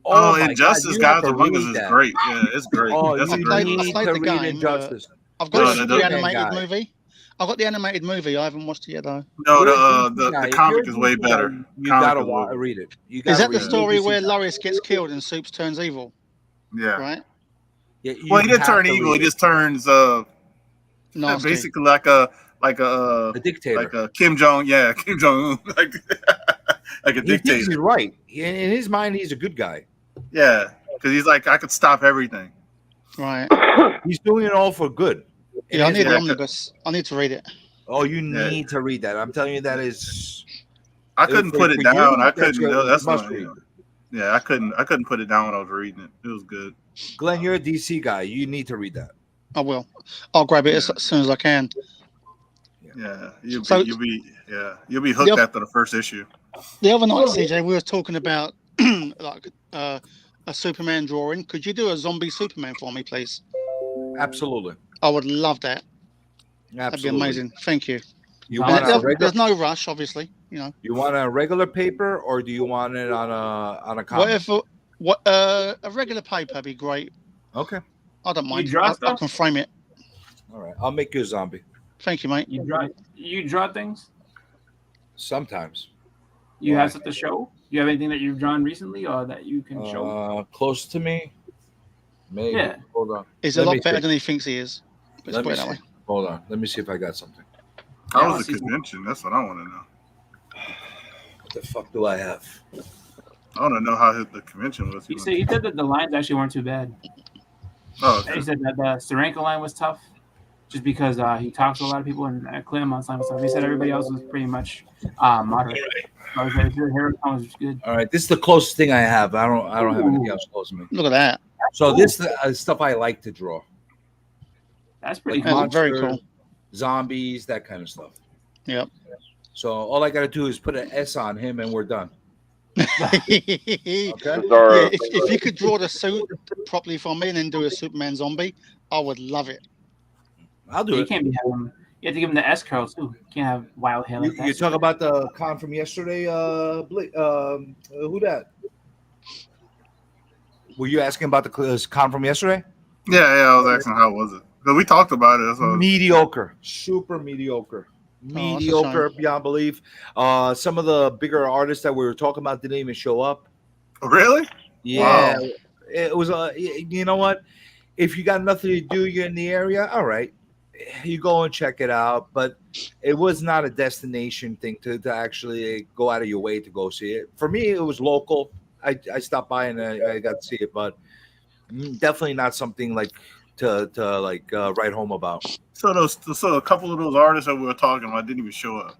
Speaker 14: Oh, Injustice: Gods Among Us is great. Yeah, it's great.
Speaker 12: Oh, I've played the game.
Speaker 5: Injustice.
Speaker 12: I've got the animated movie. I've got the animated movie. I haven't watched it yet though.
Speaker 14: No, the comic is way better.
Speaker 5: You gotta read it.
Speaker 12: Is that the story where Lois gets killed and Supes turns evil?
Speaker 14: Yeah.
Speaker 12: Right.
Speaker 14: Yeah, well, he didn't turn evil. He just turns basically like a
Speaker 5: dictator,
Speaker 14: like a Kim Jong. Yeah, Kim Jong Un, like a dictator.
Speaker 5: He's right. In his mind, he's a good guy.
Speaker 14: Yeah, because he's like, I could stop everything.
Speaker 12: Right.
Speaker 5: He's doing it all for good.
Speaker 12: Yeah, I need an omnibus. I need to read it.
Speaker 5: Oh, you need to read that. I'm telling you, that is.
Speaker 14: I couldn't put it down. I couldn't. That's must read. Yeah, I couldn't put it down when I was reading it. It was good.
Speaker 5: Glenn, you're a DC guy. You need to read that.
Speaker 12: I will. I'll grab it as soon as I can.
Speaker 14: Yeah, you'll be hooked after the first issue.
Speaker 12: The other night, CJ, we were talking about like a Superman drawing, could you do a zombie Superman for me, please?
Speaker 5: Absolutely.
Speaker 12: I would love that.
Speaker 5: Absolutely.
Speaker 12: That'd be amazing. Thank you.
Speaker 5: There's
Speaker 12: no rush, obviously. You know.
Speaker 5: You want it on regular paper, or do you want it on a comic?
Speaker 12: Whatever. A regular paper would be great.
Speaker 5: Okay.
Speaker 12: I don't mind.
Speaker 3: draw
Speaker 12: I
Speaker 3: stuff?
Speaker 12: can frame it.
Speaker 5: All right. I'll make you a zombie.
Speaker 12: Thank you, mate.
Speaker 3: You draw things?
Speaker 5: Sometimes.
Speaker 3: You have stuff to show? You have anything that you've drawn recently or that you can show?
Speaker 5: Close to me. Maybe.
Speaker 3: Yeah.
Speaker 5: Hold on.
Speaker 12: He's a lot better than he thinks he is. Let's put it that way.
Speaker 5: Hold on. Let me see if I got something.
Speaker 14: How was the convention? That's what I want to know.
Speaker 5: What the fuck do I have?
Speaker 14: I want to know how the convention was.
Speaker 3: He said that the lines actually weren't too bad.
Speaker 14: Oh, okay.
Speaker 3: He said that the Steranko line was tough, just because he talks to a lot of people, and Claremont's line was tough. He said everybody else was pretty much moderate. So he said Hero was good.
Speaker 5: All right, this is the closest thing I have. I don't have anything else close to me.
Speaker 12: Look at that.
Speaker 5: So this is stuff I like to draw.
Speaker 3: That's pretty
Speaker 12: cool.
Speaker 5: Monsters,
Speaker 12: Very cool.
Speaker 5: Zombies, that kind of stuff.
Speaker 12: Yep.
Speaker 5: So all I got to do is put an S on him, and we're done.
Speaker 12: Okay. If you could draw the suit properly for me and then do a Superman zombie, I would love it.
Speaker 5: I'll do
Speaker 3: You
Speaker 5: it.
Speaker 3: can't be having. You have to give him the S curl too. You can't have wild hair like that.
Speaker 5: You talk about the con from yesterday, who that? Were you asking about the con from yesterday?
Speaker 14: Yeah, I was asking how was it? Because we talked about it. That's what
Speaker 5: Mediocre, super mediocre. Mediocre beyond belief. Some of the bigger artists that we were talking about didn't even show up.
Speaker 14: Really?
Speaker 5: Yeah.
Speaker 14: Wow.
Speaker 5: It was you know what? If you got nothing to do, you're in the area, all right. You go and check it out. But it was not a destination thing to actually go out of your way to go see it. For me, it was local. I stopped by and I got to see it, but definitely not something like to write home about.
Speaker 14: So a couple of those artists that we were talking about didn't even show up.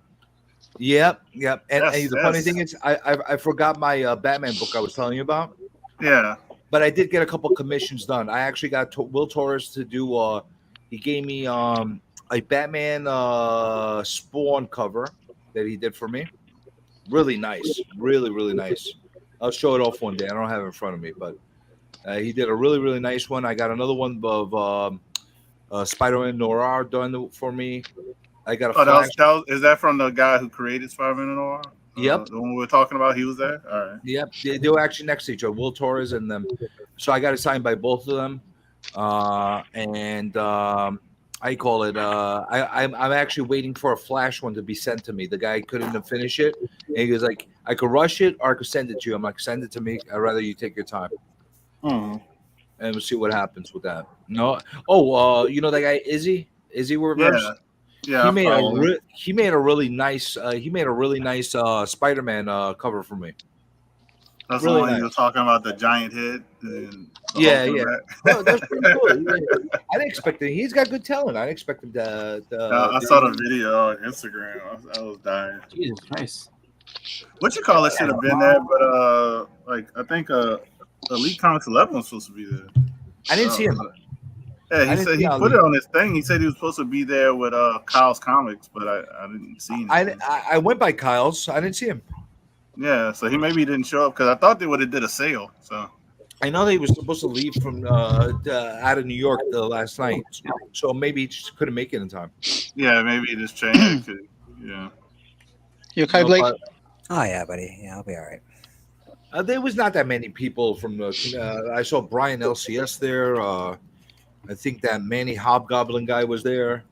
Speaker 5: Yep. And the funny thing is, I forgot my Batman book I was telling you about.
Speaker 14: Yeah.
Speaker 5: But I did get a couple commissions done. I actually got Will Torres to do. He gave me a Batman Spawn cover that he did for me. Really nice, really nice. I'll show it off one day. I don't have it in front of me, but he did a really nice one. I got another one of Spider-Man Noir done for me. I got a
Speaker 14: is that from the guy who created Spider-Man Noir?
Speaker 5: Yep.
Speaker 14: The one we were talking about, he was there? All right.
Speaker 5: Yep. They were actually next to each other, Will Torres and them. So I got it signed by both of them. I call it I'm actually waiting for a Flash one to be sent to me. The guy couldn't even finish it. And he was like, I could rush it or I could send it to you. I'm like, send it to me. I'd rather you take your time. And we'll see what happens with that. No. Oh, you know that guy Izzy Reverse?
Speaker 14: Yeah.
Speaker 5: He made a really nice Spider-Man cover for me.
Speaker 14: That's
Speaker 5: really
Speaker 14: the one
Speaker 5: nice.
Speaker 14: you were talking about, the giant head. And
Speaker 5: Yeah. No, that's pretty cool. I didn't expect it. He's got good talent. I didn't expect him to.
Speaker 14: I saw the video on Instagram. I was dying.
Speaker 3: Jesus Christ.
Speaker 14: What you call it should have been there, but I think Elite Comics 11 was supposed to be there.
Speaker 5: I didn't see him.
Speaker 14: Yeah, he said he put it on his thing. He said he was supposed to be there with Kyle's Comics, but I didn't see him.
Speaker 5: I went by Kyle's. I didn't see him.
Speaker 14: Yeah, so he maybe didn't show up because I thought they would have did a sale. So
Speaker 5: I know they were supposed to leave from out of New York the last night, so maybe he just couldn't make it in time.
Speaker 14: Yeah, maybe he just changed. Yeah.
Speaker 12: You okay, Blake?
Speaker 13: Oh yeah, buddy. Yeah, I'll be all right.
Speaker 5: There was not that many people from the. I saw Brian LCS there. I think that Manny Hobgoblin guy was there.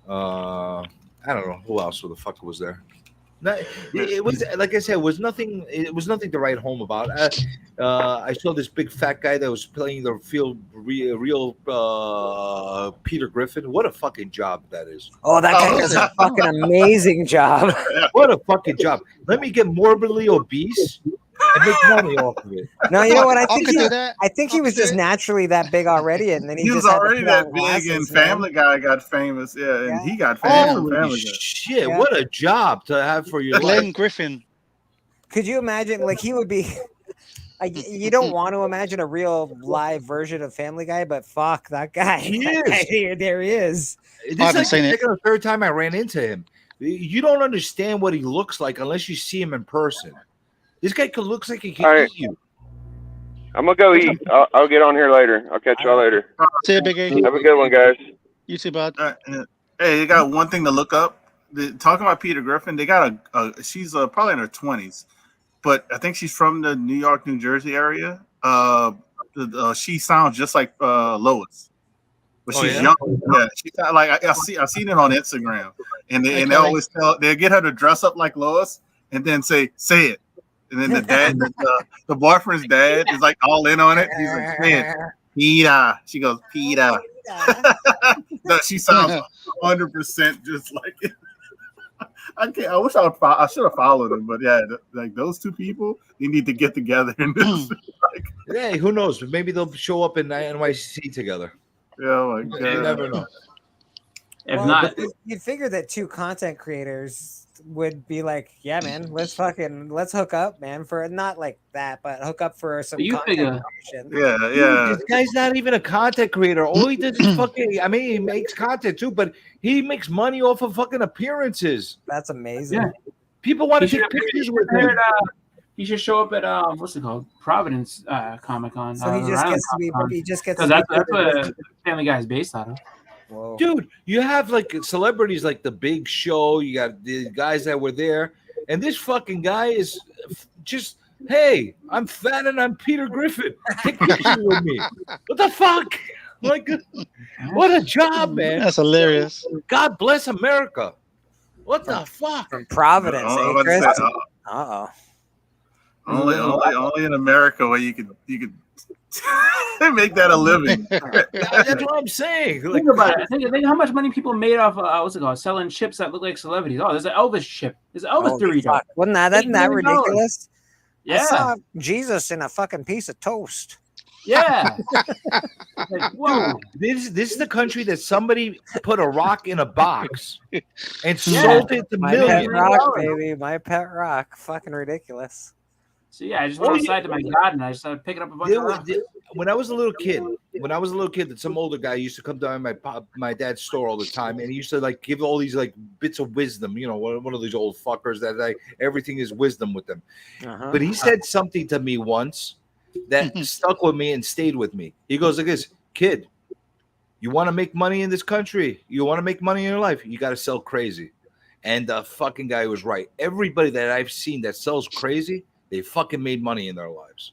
Speaker 5: I don't know who else. Who the fuck was there? It was like I said, it was nothing. It was nothing to write home about. I saw this big fat guy that was playing the real Peter Griffin. What a fucking job that is!
Speaker 13: Oh, that guy does a fucking amazing job.
Speaker 5: What a fucking job! Let me get morbidly obese and make money off of it.
Speaker 13: No, you know what? I
Speaker 12: I
Speaker 13: think he was just naturally that big already, and then
Speaker 14: he
Speaker 13: he
Speaker 14: was
Speaker 13: just had to
Speaker 14: already
Speaker 13: put on
Speaker 14: that big,
Speaker 13: glasses,
Speaker 14: and
Speaker 13: man.
Speaker 14: Family Guy got famous. Yeah, and he got famous from Family Guy.
Speaker 5: Shit! What a job to have for your
Speaker 12: Glenn
Speaker 5: life.
Speaker 12: Griffin.
Speaker 13: Could you imagine? Like he would be. You don't want to imagine a real live version of Family Guy, but fuck that guy.
Speaker 5: He is.
Speaker 13: There he is.
Speaker 5: This is like the second or third time I ran into him. You don't understand what he looks like unless you see him in person. This guy looks like he can eat you.
Speaker 4: I'm gonna go eat. I'll get on here later. I'll catch y'all later.
Speaker 12: See you, Biggie.
Speaker 4: Have a good one, guys.
Speaker 12: You too, bud.
Speaker 14: Hey, you got one thing to look up. Talking about Peter Griffin, they got she's probably in her 20s, but I think she's from the New York, New Jersey area. She sounds just like Lois, but she's young. Yeah, she's like I've seen it on Instagram, and they always they get her to dress up like Lois, and then say it, and then the dad, the boyfriend's dad, is like all in on it. He's like, man, Peter. She goes, Peter. No, she sounds 100% just like it. I can't. I wish I should have followed him, but yeah, like those two people, they need to get together. And
Speaker 5: hey, who knows? Maybe they'll show up in NYC together.
Speaker 14: Yeah, oh my God.
Speaker 5: You never know.
Speaker 3: If not,
Speaker 13: you'd figure that two content creators would be like, yeah, man, let's hook up, man, for not like that, but hook up for some content creation.
Speaker 14: Yeah.
Speaker 5: Dude, this guy's not even a content creator. All he does is fucking. I mean, he makes content too, but he makes money off of fucking appearances.
Speaker 13: That's amazing.
Speaker 5: Yeah. People want to take pictures with him.
Speaker 3: He should show up at what's it called, Providence Comic Con.
Speaker 13: So he just gets to be. He just gets.
Speaker 3: Because that's what Family Guy is based out of.
Speaker 13: Whoa.
Speaker 5: Dude, you have like celebrities like The Big Show. You got the guys that were there, and this fucking guy is just, hey, I'm fat and I'm Peter Griffin. Take pictures with me. What the fuck? Like, what a job, man.
Speaker 12: That's hilarious.
Speaker 5: God bless America. What the fuck?
Speaker 13: From Providence, Chris? Uh-oh.
Speaker 14: Only in America where you could make that a living.
Speaker 5: That's what I'm saying. Like,
Speaker 3: think about it. Think how much money people made off what's it called? Selling chips that look like celebrities. Oh, there's an Elvis chip. There's an Elvis Dorito.
Speaker 13: Isn't that ridiculous?
Speaker 3: Yeah.
Speaker 13: I saw Jesus in a fucking piece of toast.
Speaker 3: Yeah. Like, whoa.
Speaker 5: This is the country that somebody put a rock in a box and sold it to millions.
Speaker 13: Pet rock, baby. My pet rock. Fucking ridiculous.
Speaker 3: So yeah, I just went outside to my garden. I just started picking up a bunch of rocks.
Speaker 5: When I was a little kid, that some older guy used to come down my dad's store all the time, and he used to like give all these like bits of wisdom. You know, one of these old fuckers that like everything is wisdom with them. But he said something to me once that stuck with me and stayed with me. He goes like this, kid, you want to make money in this country? You want to make money in your life? You got to sell crazy. And the fucking guy was right. Everybody that I've seen that sells crazy, they fucking made money in their lives.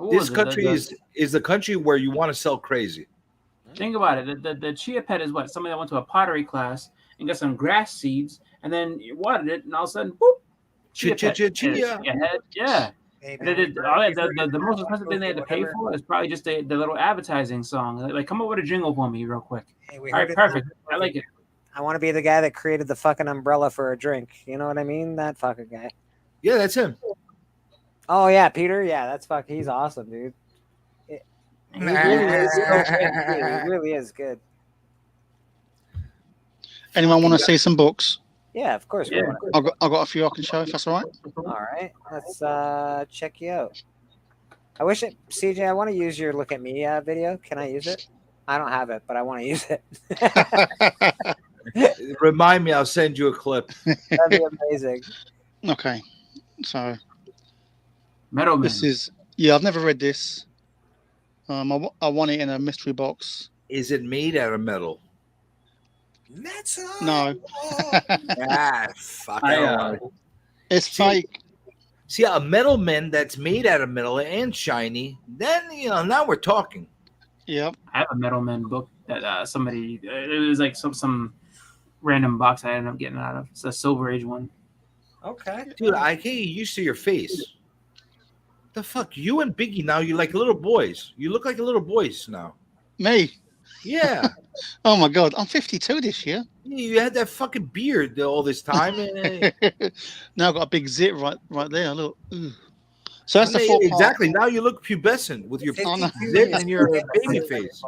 Speaker 5: This country is the country where you want to sell crazy.
Speaker 3: Think about it. The chia pet is what? Somebody that went to a pottery class and got some grass seeds and then you watered it and all of a sudden, boop, chia. Yeah. And the most expensive thing they had to pay for is probably just the little advertising song. Like, come up with a jingle for me real quick.
Speaker 13: Hey,
Speaker 3: all right, perfect. I like it.
Speaker 13: I want to be the guy that created the fucking umbrella for a drink. You know what I mean? That fucking guy.
Speaker 5: Yeah, that's him.
Speaker 13: Oh yeah, Peter. Yeah, that's he's awesome, dude. He really is good.
Speaker 12: Anyone want to see some books?
Speaker 13: Yeah, of course.
Speaker 12: Yeah. I've got a few I can show if that's all right.
Speaker 13: All right, let's check you out. I wish CJ, I want to use your Look at Me video. Can I use it? I don't have it, but I want to use it.
Speaker 5: Remind me, I'll send you a clip.
Speaker 13: That'd be amazing.
Speaker 12: Okay, so
Speaker 3: Metal Man.
Speaker 12: This is I've never read this. I want it in a mystery box.
Speaker 5: Is it made out of metal?
Speaker 13: Metal.
Speaker 12: No.
Speaker 5: Fuck.
Speaker 12: It's fake.
Speaker 5: See, a metal man that's made out of metal and shiny. Then now we're talking.
Speaker 12: Yep.
Speaker 3: I have a Metal Man book that somebody. It was like some random box I ended up getting out of. It's a Silver Age one.
Speaker 13: Okay.
Speaker 5: Dude, I can't get used to your face. The fuck? You and Biggie now, you're like little boys. You look like little boys now.
Speaker 12: Me?
Speaker 5: Yeah.
Speaker 12: Oh my God, I'm 52 this year.
Speaker 5: You had that fucking beard all this time.
Speaker 12: Now I've got a big zit right there. Look. So that's the full
Speaker 5: exactly. Now you look pubescent with your zit and your baby face.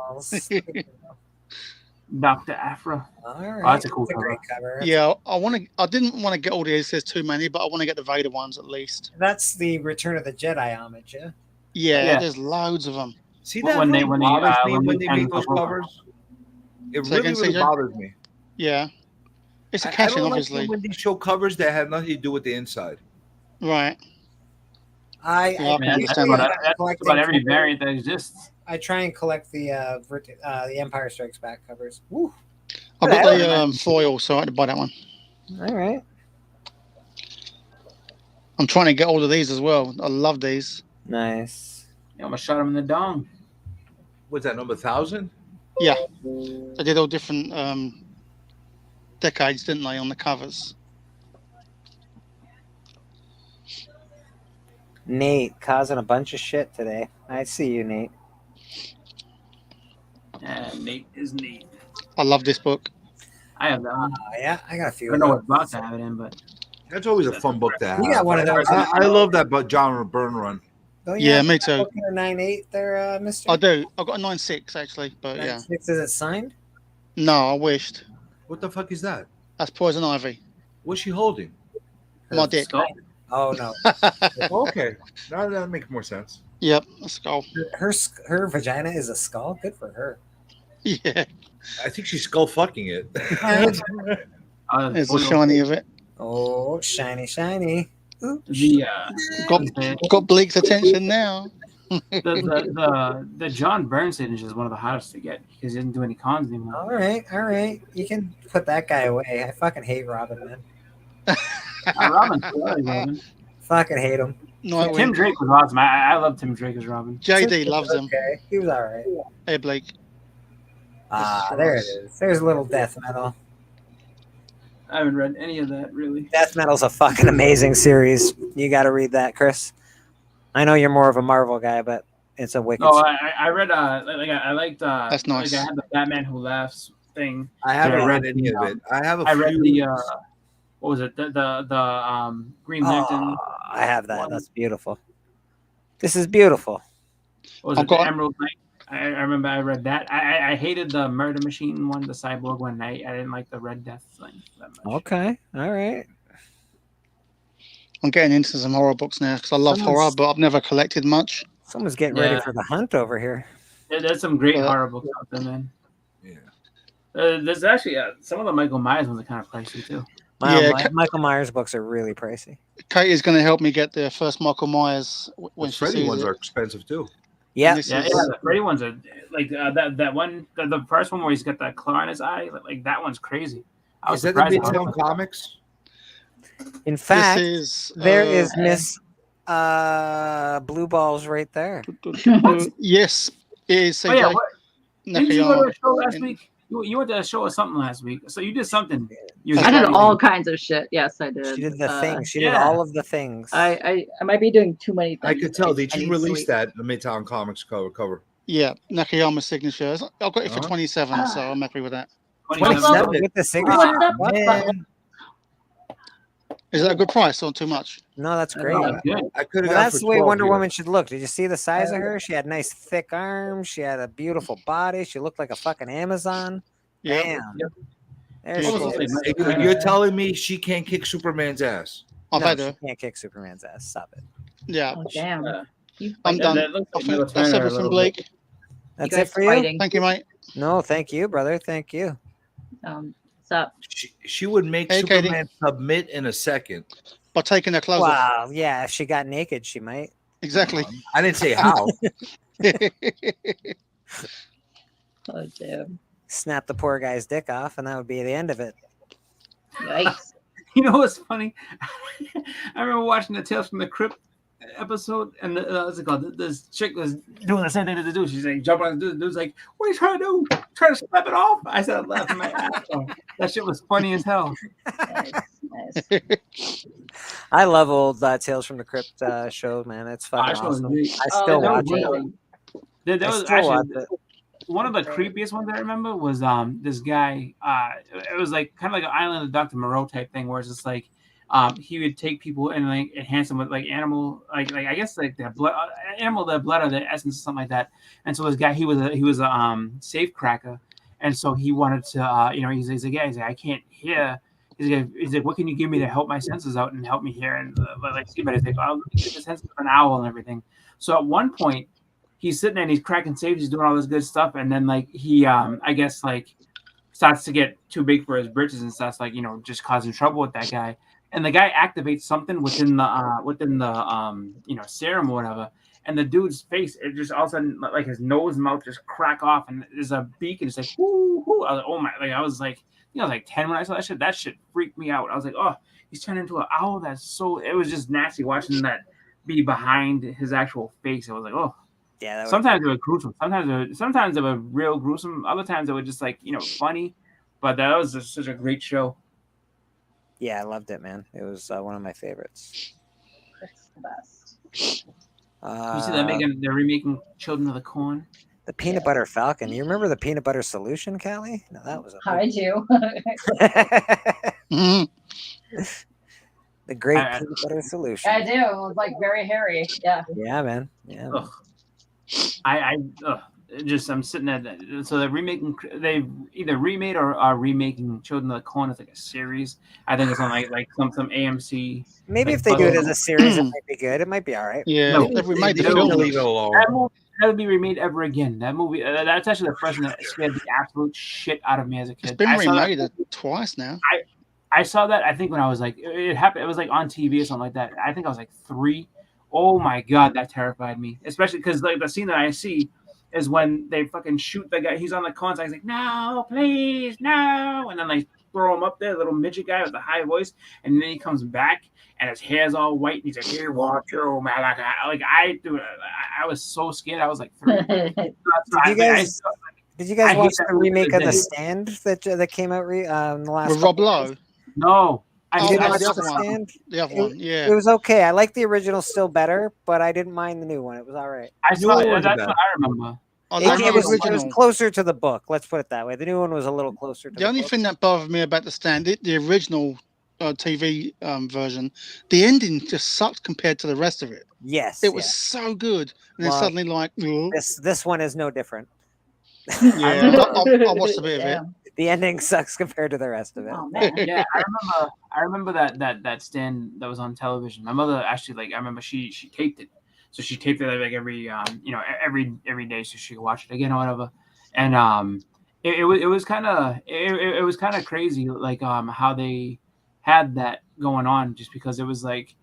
Speaker 3: Dr. Afra.
Speaker 13: All right.
Speaker 3: Oh, that's a cool cover.
Speaker 13: Great cover.
Speaker 12: Yeah, I didn't want to get all these. There's too many, but I want to get the Vader ones at least.
Speaker 13: That's the Return of the Jedi homage, yeah?
Speaker 12: Yeah. There's loads of them.
Speaker 5: See that when they make those covers? It really bothers me.
Speaker 12: Yeah. It's a cash-in, obviously.
Speaker 5: When they show covers that have nothing to do with the inside.
Speaker 12: Right. I can understand
Speaker 3: that's
Speaker 12: that.
Speaker 3: about every variant that exists.
Speaker 13: I try and collect the Empire Strikes Back covers. Woo.
Speaker 12: I've got the foil, so I had to buy that one.
Speaker 13: All right.
Speaker 12: I'm trying to get all of these as well. I love these.
Speaker 13: Nice.
Speaker 3: Yeah, I'm gonna shot him in the dong.
Speaker 5: What's that, number 1,000?
Speaker 12: Yeah. They did all different decades, didn't they, on the covers?
Speaker 13: Nate causing a bunch of shit today. I see you, Nate.
Speaker 3: Yeah, Nate is Nate.
Speaker 12: I love this book.
Speaker 3: I have that one.
Speaker 13: Yeah, I got a few.
Speaker 3: I don't know what box I have it in, but
Speaker 5: That's always a fun book to have.
Speaker 13: You got one of those.
Speaker 5: I love that John Byrne run.
Speaker 13: Don't
Speaker 12: Yeah, me too.
Speaker 13: 9.8 there, Mister.
Speaker 12: I do. I've got a 9.6 actually, but
Speaker 13: 9.6, is it signed?
Speaker 12: No, I wished.
Speaker 5: What the fuck is that?
Speaker 12: That's Poison Ivy.
Speaker 5: What's she holding?
Speaker 12: My dick.
Speaker 13: Oh no.
Speaker 5: Okay, now that makes more sense.
Speaker 12: Yep, a skull.
Speaker 13: Her vagina is a skull. Good for her.
Speaker 12: Yeah.
Speaker 5: I think she's skull fucking it.
Speaker 12: There's a shiny of it.
Speaker 13: Oh, shiny, shiny.
Speaker 12: Got Bleak's attention now.
Speaker 3: the John Byrne signature is one of the hottest to get because he doesn't do any cons anymore.
Speaker 13: All right. You can put that guy away. I fucking hate Robin, man.
Speaker 3: Robin.
Speaker 13: Fucking hate him.
Speaker 12: No,
Speaker 3: Tim Drake was awesome. I love Tim Drake as Robin.
Speaker 12: JD loves him.
Speaker 13: Okay, he was all right.
Speaker 12: Hey, Blake.
Speaker 13: There it is. There's a little death metal.
Speaker 3: I haven't read any of that really.
Speaker 13: Death Metal's a fucking amazing series. You got to read that, Chris. I know you're more of a Marvel guy, but it's a wicked.
Speaker 3: No, I read I liked
Speaker 12: that's nice.
Speaker 3: Like I had the Batman Who Laughs thing.
Speaker 5: I haven't read any of it. I have a few.
Speaker 3: Read the what was it? The Green Lantern.
Speaker 13: I have that. That's beautiful. This is beautiful.
Speaker 3: What was it? The Emerald Knight. I remember I read that. I hated the Murder Machine one, the Cyborg one. I didn't like the Red Death thing that much.
Speaker 13: Okay, all right.
Speaker 12: I'm getting into some horror books now because I love horror, but I've never collected much.
Speaker 13: Someone's getting ready for the hunt over here.
Speaker 3: There's some great horror books out there, man.
Speaker 5: Yeah.
Speaker 3: There's actually some of the Michael Myers ones are kind of pricey too.
Speaker 13: Michael Myers books are really pricey.
Speaker 12: Kate is going to help me get the first Michael Myers when she
Speaker 5: Freddy
Speaker 12: sees
Speaker 5: ones
Speaker 12: it.
Speaker 5: are expensive too.
Speaker 13: Yeah,
Speaker 3: the Freddy ones are like that one. The first one where he's got that claw in his eye, like that one's crazy.
Speaker 5: Is that the Midtown Comics?
Speaker 13: In fact, there is Miss Blue Balls right there.
Speaker 12: Yes, it is.
Speaker 3: Oh, yeah, didn't you go to a show last week? You went to a show or something last week, so you did something.
Speaker 15: I did all kinds of shit. Yes, I did.
Speaker 13: She did the things. She did all of the things.
Speaker 15: I might be doing too many things.
Speaker 5: I could tell they just released that the Midtown Comics cover.
Speaker 12: Yeah, Nakayama's signature. I've got it for 27, so I'm happy with that.
Speaker 13: 27 with the signature.
Speaker 12: Is that a good price or too much?
Speaker 13: No, that's great.
Speaker 5: I could have.
Speaker 13: That's the way Wonder Woman should look. Did you see the size of her? She had nice thick arms. She had a beautiful body. She looked like a fucking Amazon.
Speaker 12: Yeah.
Speaker 13: There she is.
Speaker 5: You're telling me she can't kick Superman's ass?
Speaker 12: I've
Speaker 13: No,
Speaker 12: had
Speaker 13: she
Speaker 12: her.
Speaker 13: can't kick Superman's ass. Stop it.
Speaker 12: Yeah.
Speaker 15: Oh, damn.
Speaker 12: I'm done. That's everything, Blake.
Speaker 13: That's it for you.
Speaker 12: Thank you, mate.
Speaker 13: No, thank you, brother. Thank you.
Speaker 15: Stop.
Speaker 5: She would make Superman submit in a second.
Speaker 12: By taking her clothes off.
Speaker 13: Wow. Yeah, if she got naked, she might.
Speaker 12: Exactly.
Speaker 5: I didn't say how.
Speaker 15: Oh, damn.
Speaker 13: Snap the poor guy's dick off, and that would be the end of it.
Speaker 15: Yikes.
Speaker 3: You know what's funny? I remember watching the Tales from the Crypt episode, and what's it called? This chick was doing the same thing to do. She's like jumping on the dude. The dude's like, "What are you trying to do? Trying to slap it off?" I started laughing my ass off. That shit was funny as hell.
Speaker 15: Nice.
Speaker 13: I love old Tales from the Crypt show, man. It's fucking awesome. I still watch it.
Speaker 3: There was actually one of the creepiest ones I remember was this guy. It was like kind of like an Island of Dr. Moreau type thing, where it's just like he would take people and like enhance them with like animal, like I guess like their blood, animal, their blood or their essence or something like that. And so this guy, he was a safe cracker, and so he wanted to, he's like, I can't hear. He's like, what can you give me to help my senses out and help me hear? And like, he's like, I'll give the sense of an owl and everything. So at one point, he's sitting there and he's cracking safes, he's doing all this good stuff, and then like he, I guess like starts to get too big for his britches and starts like just causing trouble with that guy. and the guy activates something within the serum or whatever, and the dude's face, it just all of a sudden, like his nose and mouth just crack off, and there's a beak, and it's like whoo, whoo. I was like, oh my, like I was like 10 when I saw that shit. That shit freaked me out. I was like, oh, he's turned into an owl. It was just nasty watching that be behind his actual face. It was like, oh.
Speaker 13: Yeah.
Speaker 3: Sometimes it was gruesome. Sometimes it was real gruesome. Other times it was just like funny. But that was just such a great show.
Speaker 13: Yeah, I loved it, man. It was one of my favorites.
Speaker 15: It's the best.
Speaker 3: You see they're remaking Children of the Corn.
Speaker 13: The Peanut Butter Falcon. You remember the Peanut Butter Solution, Callie? No, that was.
Speaker 15: I do.
Speaker 13: The Great Peanut Butter Solution.
Speaker 15: I do. It was like very hairy. Yeah.
Speaker 13: Yeah, man. Yeah. Man.
Speaker 3: I'm sitting at that. So they've either remade or are remaking Children of the Corn as like a series. I think it's on like some AMC.
Speaker 13: Maybe if they do it as a series, it might be good. It might be all right.
Speaker 12: Yeah, if we made the film,
Speaker 5: leave it alone.
Speaker 3: That movie never be remade ever again. That movie, that's actually the first one that scared the absolute shit out of me as a kid.
Speaker 12: It's been remade twice now.
Speaker 3: I saw that, I think, when I was like, it happened. It was like on TV or something like that. I think I was like 3. Oh my God, that terrified me. Especially because like the scene that I see is when they fucking shoot the guy. He's on the corn side. He's like, no, please, no. And then they throw him up there, little midget guy with the high voice. And then he comes back and his hair's all white. And he's like, here, watch you, man. I was so scared. I was like 3.
Speaker 13: Did you guys watch the remake of The Stand that came out in the last?
Speaker 12: With Rob Lowe?
Speaker 3: No.
Speaker 13: I didn't watch The Stand.
Speaker 12: The other one, yeah.
Speaker 13: It was okay. I like the original still better, but I didn't mind the new one. It was all right.
Speaker 3: I saw it. That's what I remember.
Speaker 13: It was closer to the book. Let's put it that way. The new one was a little closer to
Speaker 12: the only thing that bothered me about The Stand, the original TV version, the ending just sucked compared to the rest of it.
Speaker 13: Yes.
Speaker 12: It was so good. And then suddenly like...
Speaker 13: This one is no different.
Speaker 12: Yeah, I watched a bit of it.
Speaker 13: The ending sucks compared to the rest of it.
Speaker 15: Oh, man.
Speaker 3: Yeah, I remember that Stand that was on television. My mother actually, I remember she taped it. So she taped it like every day so she could watch it again or whatever. And it was kind of crazy like how they had that going on, just because it was like,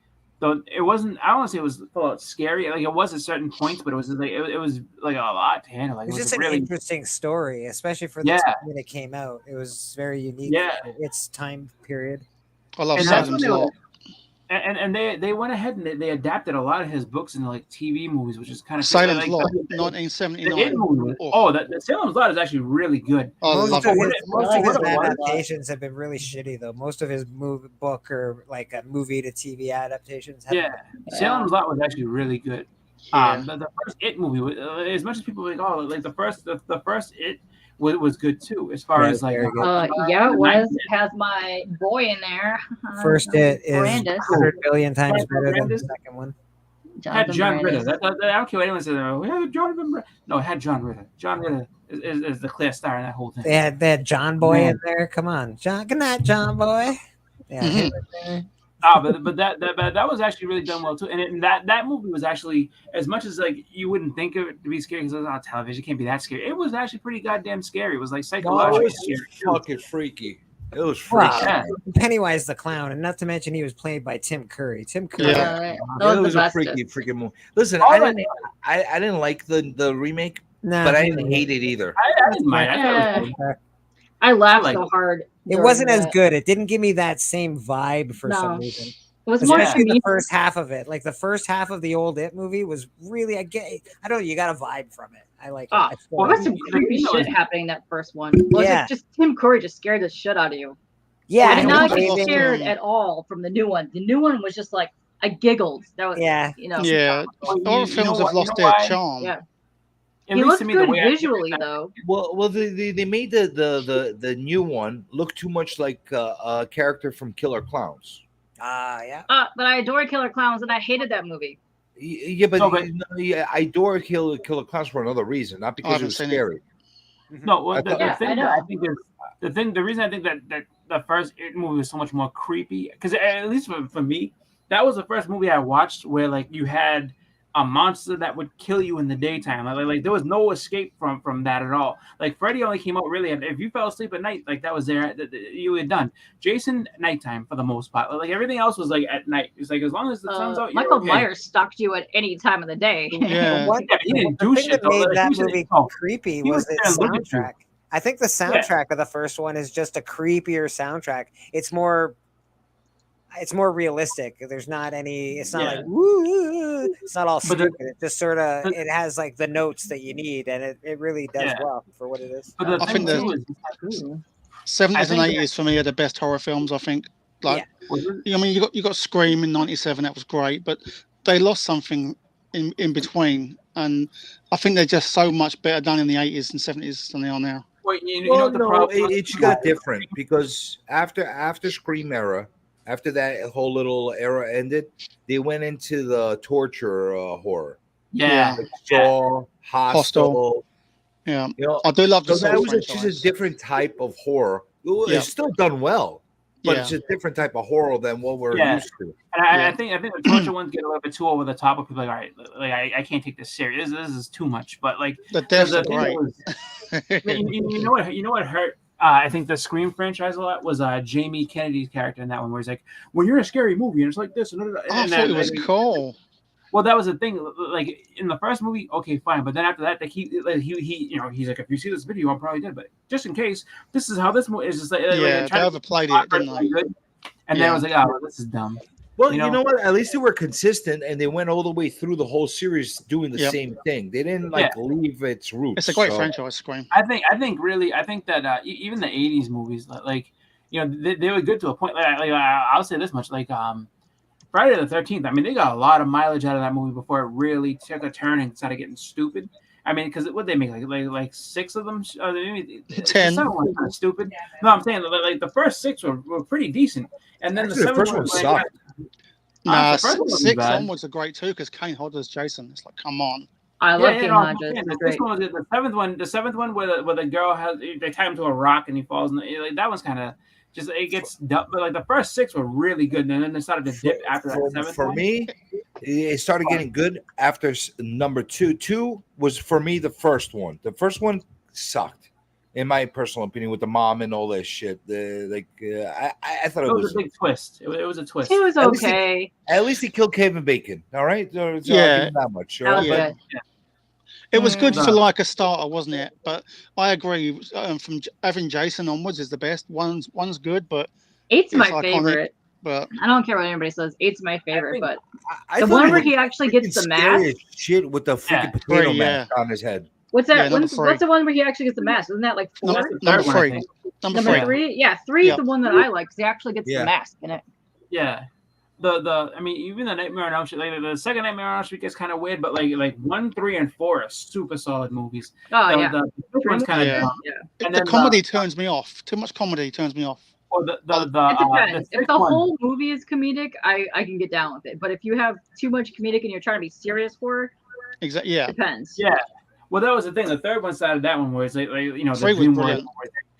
Speaker 3: though it wasn't, I don't want to say it was scary, like it was at certain points, but it was like it was like a lot to handle. Like,
Speaker 13: it was just
Speaker 3: really
Speaker 13: an interesting story, especially for the time when it came out. It was very unique.
Speaker 3: Yeah,
Speaker 13: for its time period.
Speaker 12: I love Silence a lot.
Speaker 3: And they went ahead and they adapted a lot of his books into like TV movies, which is kind of
Speaker 12: Salem's Lot, 1979.
Speaker 3: The Salem's Lot is actually really good.
Speaker 13: Most of his adaptations have been really shitty, though. Most of his book or like a movie to TV adaptations.
Speaker 3: Salem's Lot was actually really good.
Speaker 12: Yeah.
Speaker 3: The first It movie, as much as people like, oh, like the first It was good too, as far as like.
Speaker 15: It was. Has my boy in there.
Speaker 13: First It is 100 billion times better than the second one.
Speaker 3: Had John Ritter. I don't care what anyone says. No, it had John Ritter. John Ritter is the clear star in that whole thing.
Speaker 13: They had John Boy in there. Come on, John. Good night, John Boy. Yeah.
Speaker 3: But that was actually really done well too, and that movie was actually, as much as like you wouldn't think of it to be scary because it was on television, it can't be that scary. It was actually pretty goddamn scary. It was like psychologically scary.
Speaker 5: Fucking freaky. It was freaky.
Speaker 13: Wow. Pennywise the Clown, and not to mention he was played by Tim Curry. Tim Curry.
Speaker 5: Yeah. It was a freaky movie. Listen, I didn't like the remake, but I didn't hate it either.
Speaker 3: I didn't mind.
Speaker 15: I laughed so hard.
Speaker 13: It wasn't as good. It didn't give me that same vibe for some reason.
Speaker 15: It was more
Speaker 13: the first half of it. Like the first half of the old It movie was really, I don't know, you got a vibe from it. I like it.
Speaker 15: Well, there's some creepy shit happening in that first one. Well, just Tim Curry just scared the shit out of you.
Speaker 13: Yeah.
Speaker 15: I did not get scared at all from the new one. The new one was just like, I giggled. That was,
Speaker 12: Yeah. All films have lost their charm.
Speaker 15: Yeah. He looks good visually, though.
Speaker 5: Well, they made the new one look too much like a character from Killer Clowns.
Speaker 13: Yeah.
Speaker 15: But I adore Killer Clowns, and I hated that movie.
Speaker 5: Yeah, but I adore Killer Clowns for another reason, not because it was scary.
Speaker 3: No, well, the reason I think that the first It movie was so much more creepy, because at least for me, that was the first movie I watched where like you had a monster that would kill you in the daytime. Like there was no escape from that at all. Like Freddy only came out really if you fell asleep at night, like that was there. You were done. Jason, nighttime for the most part. Like everything else was like at night. It's like as long as the sun's out.
Speaker 15: Michael
Speaker 3: okay.
Speaker 15: Myers stalked you at any time of the day.
Speaker 12: Yeah,
Speaker 3: he didn't do
Speaker 13: thing
Speaker 3: shit.
Speaker 13: that made
Speaker 3: Like,
Speaker 13: that
Speaker 3: he said,
Speaker 13: movie
Speaker 3: oh,
Speaker 13: creepy
Speaker 3: he
Speaker 13: was
Speaker 3: was
Speaker 13: its
Speaker 3: there to look at you.
Speaker 13: soundtrack. I think the soundtrack of the first one is just a creepier soundtrack. It's more realistic. There's not any. It's not like woo. It's not all stupid. It just sort of it has like the notes that you need, and it really does well for what it is.
Speaker 3: But the
Speaker 12: I think the 70s and 80s for me are the best horror films. I think. Like, I mean, you got Scream in '97. That was great, but they lost something in between, and I think they're just so much better done in the '80s and '70s than they are now.
Speaker 3: Well, you know what the problem
Speaker 5: it just got different because after Scream era, after that whole little era ended, they went into the torture horror.
Speaker 3: Yeah.
Speaker 5: Like Saw, Hostel.
Speaker 12: Yeah,
Speaker 5: you know,
Speaker 12: I do love the
Speaker 5: so that
Speaker 12: Saw
Speaker 5: was
Speaker 12: franchise.
Speaker 5: just a different type of horror. It's still done well, but it's a different type of horror than what we're used to.
Speaker 3: And I think the torture ones get a little bit too over the top. Of people like, all right, like I can't take this serious. This is too much. But like
Speaker 12: the deaths are
Speaker 3: thing
Speaker 12: great.
Speaker 3: You know what hurt? I think the Scream franchise a lot was Jamie Kennedy's character in that one, where he's like, "When you're in a scary movie and it's like this," and
Speaker 12: I thought it was cool.
Speaker 3: Well, that was the thing. Like in the first movie, okay, fine, but then after that, like he you know, he's like, if you see this video, I'm probably dead, but just in case, this is how this movie is. Just like
Speaker 12: they overplayed it, didn't they?
Speaker 3: And then I was like, oh, this is dumb.
Speaker 5: Well, you know what? At least they were consistent, and they went all the way through the whole series doing the same thing. They didn't leave its roots.
Speaker 12: It's a great franchise, Scream.
Speaker 3: I think that even the '80s movies, like you know, they were good to a point. Like I'll say this much, like Friday the 13th. I mean, they got a lot of mileage out of that movie before it really took a turn and started getting stupid. I mean, because what they make like 6 of them, 10. The 7th one kind of stupid. No, I'm saying like the first 6 were pretty decent, and then
Speaker 5: actually, the first one sucked.
Speaker 12: Nah, 6 onwards are great too because Kane Hodder's Jason. It's like, come on.
Speaker 15: I love Kane Hodder.
Speaker 3: This one was the seventh one where the girl they tie him to a rock and he falls. Like, that one's kind of just it gets dumb. But like the first 6 were really good, and then they started to dip after that 7th.
Speaker 5: For me, it started getting good after number 2. 2 was for me the first one. The first one sucked, in my personal opinion, with the mom and all that shit. I thought it was
Speaker 3: a big twist. It was a twist.
Speaker 15: It was okay.
Speaker 5: At least he killed Kevin Bacon. All right, so
Speaker 12: yeah,
Speaker 5: that much.
Speaker 12: Right? It was good for like a starter, wasn't it? But I agree. From having Jason onwards is the best. One's good, but
Speaker 15: 8's my
Speaker 12: iconic,
Speaker 15: favorite.
Speaker 12: But
Speaker 15: I don't care what anybody says. 8's my favorite. But the one where he actually gets the mask.
Speaker 5: Shit with the freaking potato mask on his head.
Speaker 15: What's that? What's the one where he actually gets the mask? Isn't that like 4?
Speaker 12: Number 3.
Speaker 15: Number 3. Yeah, 3 is the one that I like because he actually gets the mask in it.
Speaker 3: Yeah. I mean, even the Nightmare on Elm Street, like the second Nightmare on Elm Street gets kind of weird, but like 1, 3, and 4 are super solid movies.
Speaker 15: Oh
Speaker 3: The fifth one's kind of dumb. And
Speaker 12: the comedy turns me off. Too much comedy turns me off.
Speaker 3: Well,
Speaker 15: it depends. If the whole movie is comedic, I can get down with it. But if you have too much comedic and you're trying to be serious for it,
Speaker 12: exactly, yeah,
Speaker 15: depends.
Speaker 3: Yeah. Well, that was the thing. The third one started that one where it's like you know, the
Speaker 12: 3 was
Speaker 3: dream
Speaker 12: brilliant.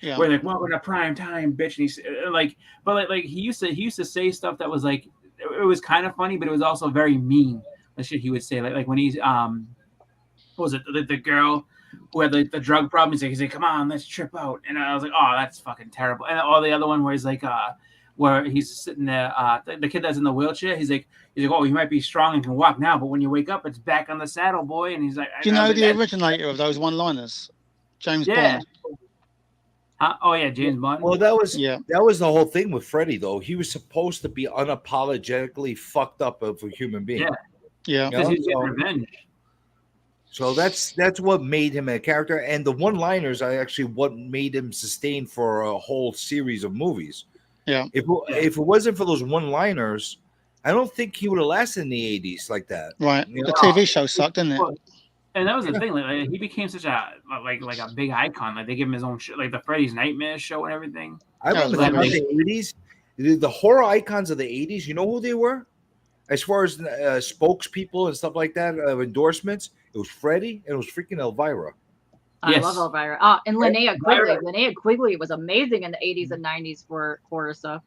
Speaker 3: where like, well, we're in a prime time, bitch, and he's like, but like he used to say stuff that was like, it was kind of funny, but it was also very mean. The shit he would say, like when he's what was it, the girl who had the drug problem? He's like, come on, let's trip out, and I was like, oh, that's fucking terrible. And all the other one where he's like, where he's sitting there, the kid that's in the wheelchair, he's like, oh, you might be strong and can walk now, but when you wake up, it's back on the saddle, boy. And he's like,
Speaker 12: do you know the originator of those one-liners? James Bond.
Speaker 3: Oh yeah, James Bond.
Speaker 5: Well, that was the whole thing with Freddy, though. He was supposed to be unapologetically fucked up of a human being.
Speaker 12: Yeah,
Speaker 3: because he's getting revenge.
Speaker 5: So that's what made him a character, and the one-liners are actually what made him sustain for a whole series of movies.
Speaker 12: Yeah.
Speaker 5: If it wasn't for those one-liners, I don't think he would have lasted in the 80s like that.
Speaker 12: Right. The TV show sucked, didn't it?
Speaker 3: Well, and that was the thing. Like he became such a like a big icon. Like they give him his own show, like the Freddy's Nightmare show and everything.
Speaker 5: I remember that in the 80s. The horror icons of the 80s. You know who they were? As far as spokespeople and stuff like that, endorsements, it was Freddy and it was freaking Elvira.
Speaker 15: I love Elvira. And Linnea Quigley. Linnea Quigley was amazing in the 80s and 90s for horror stuff.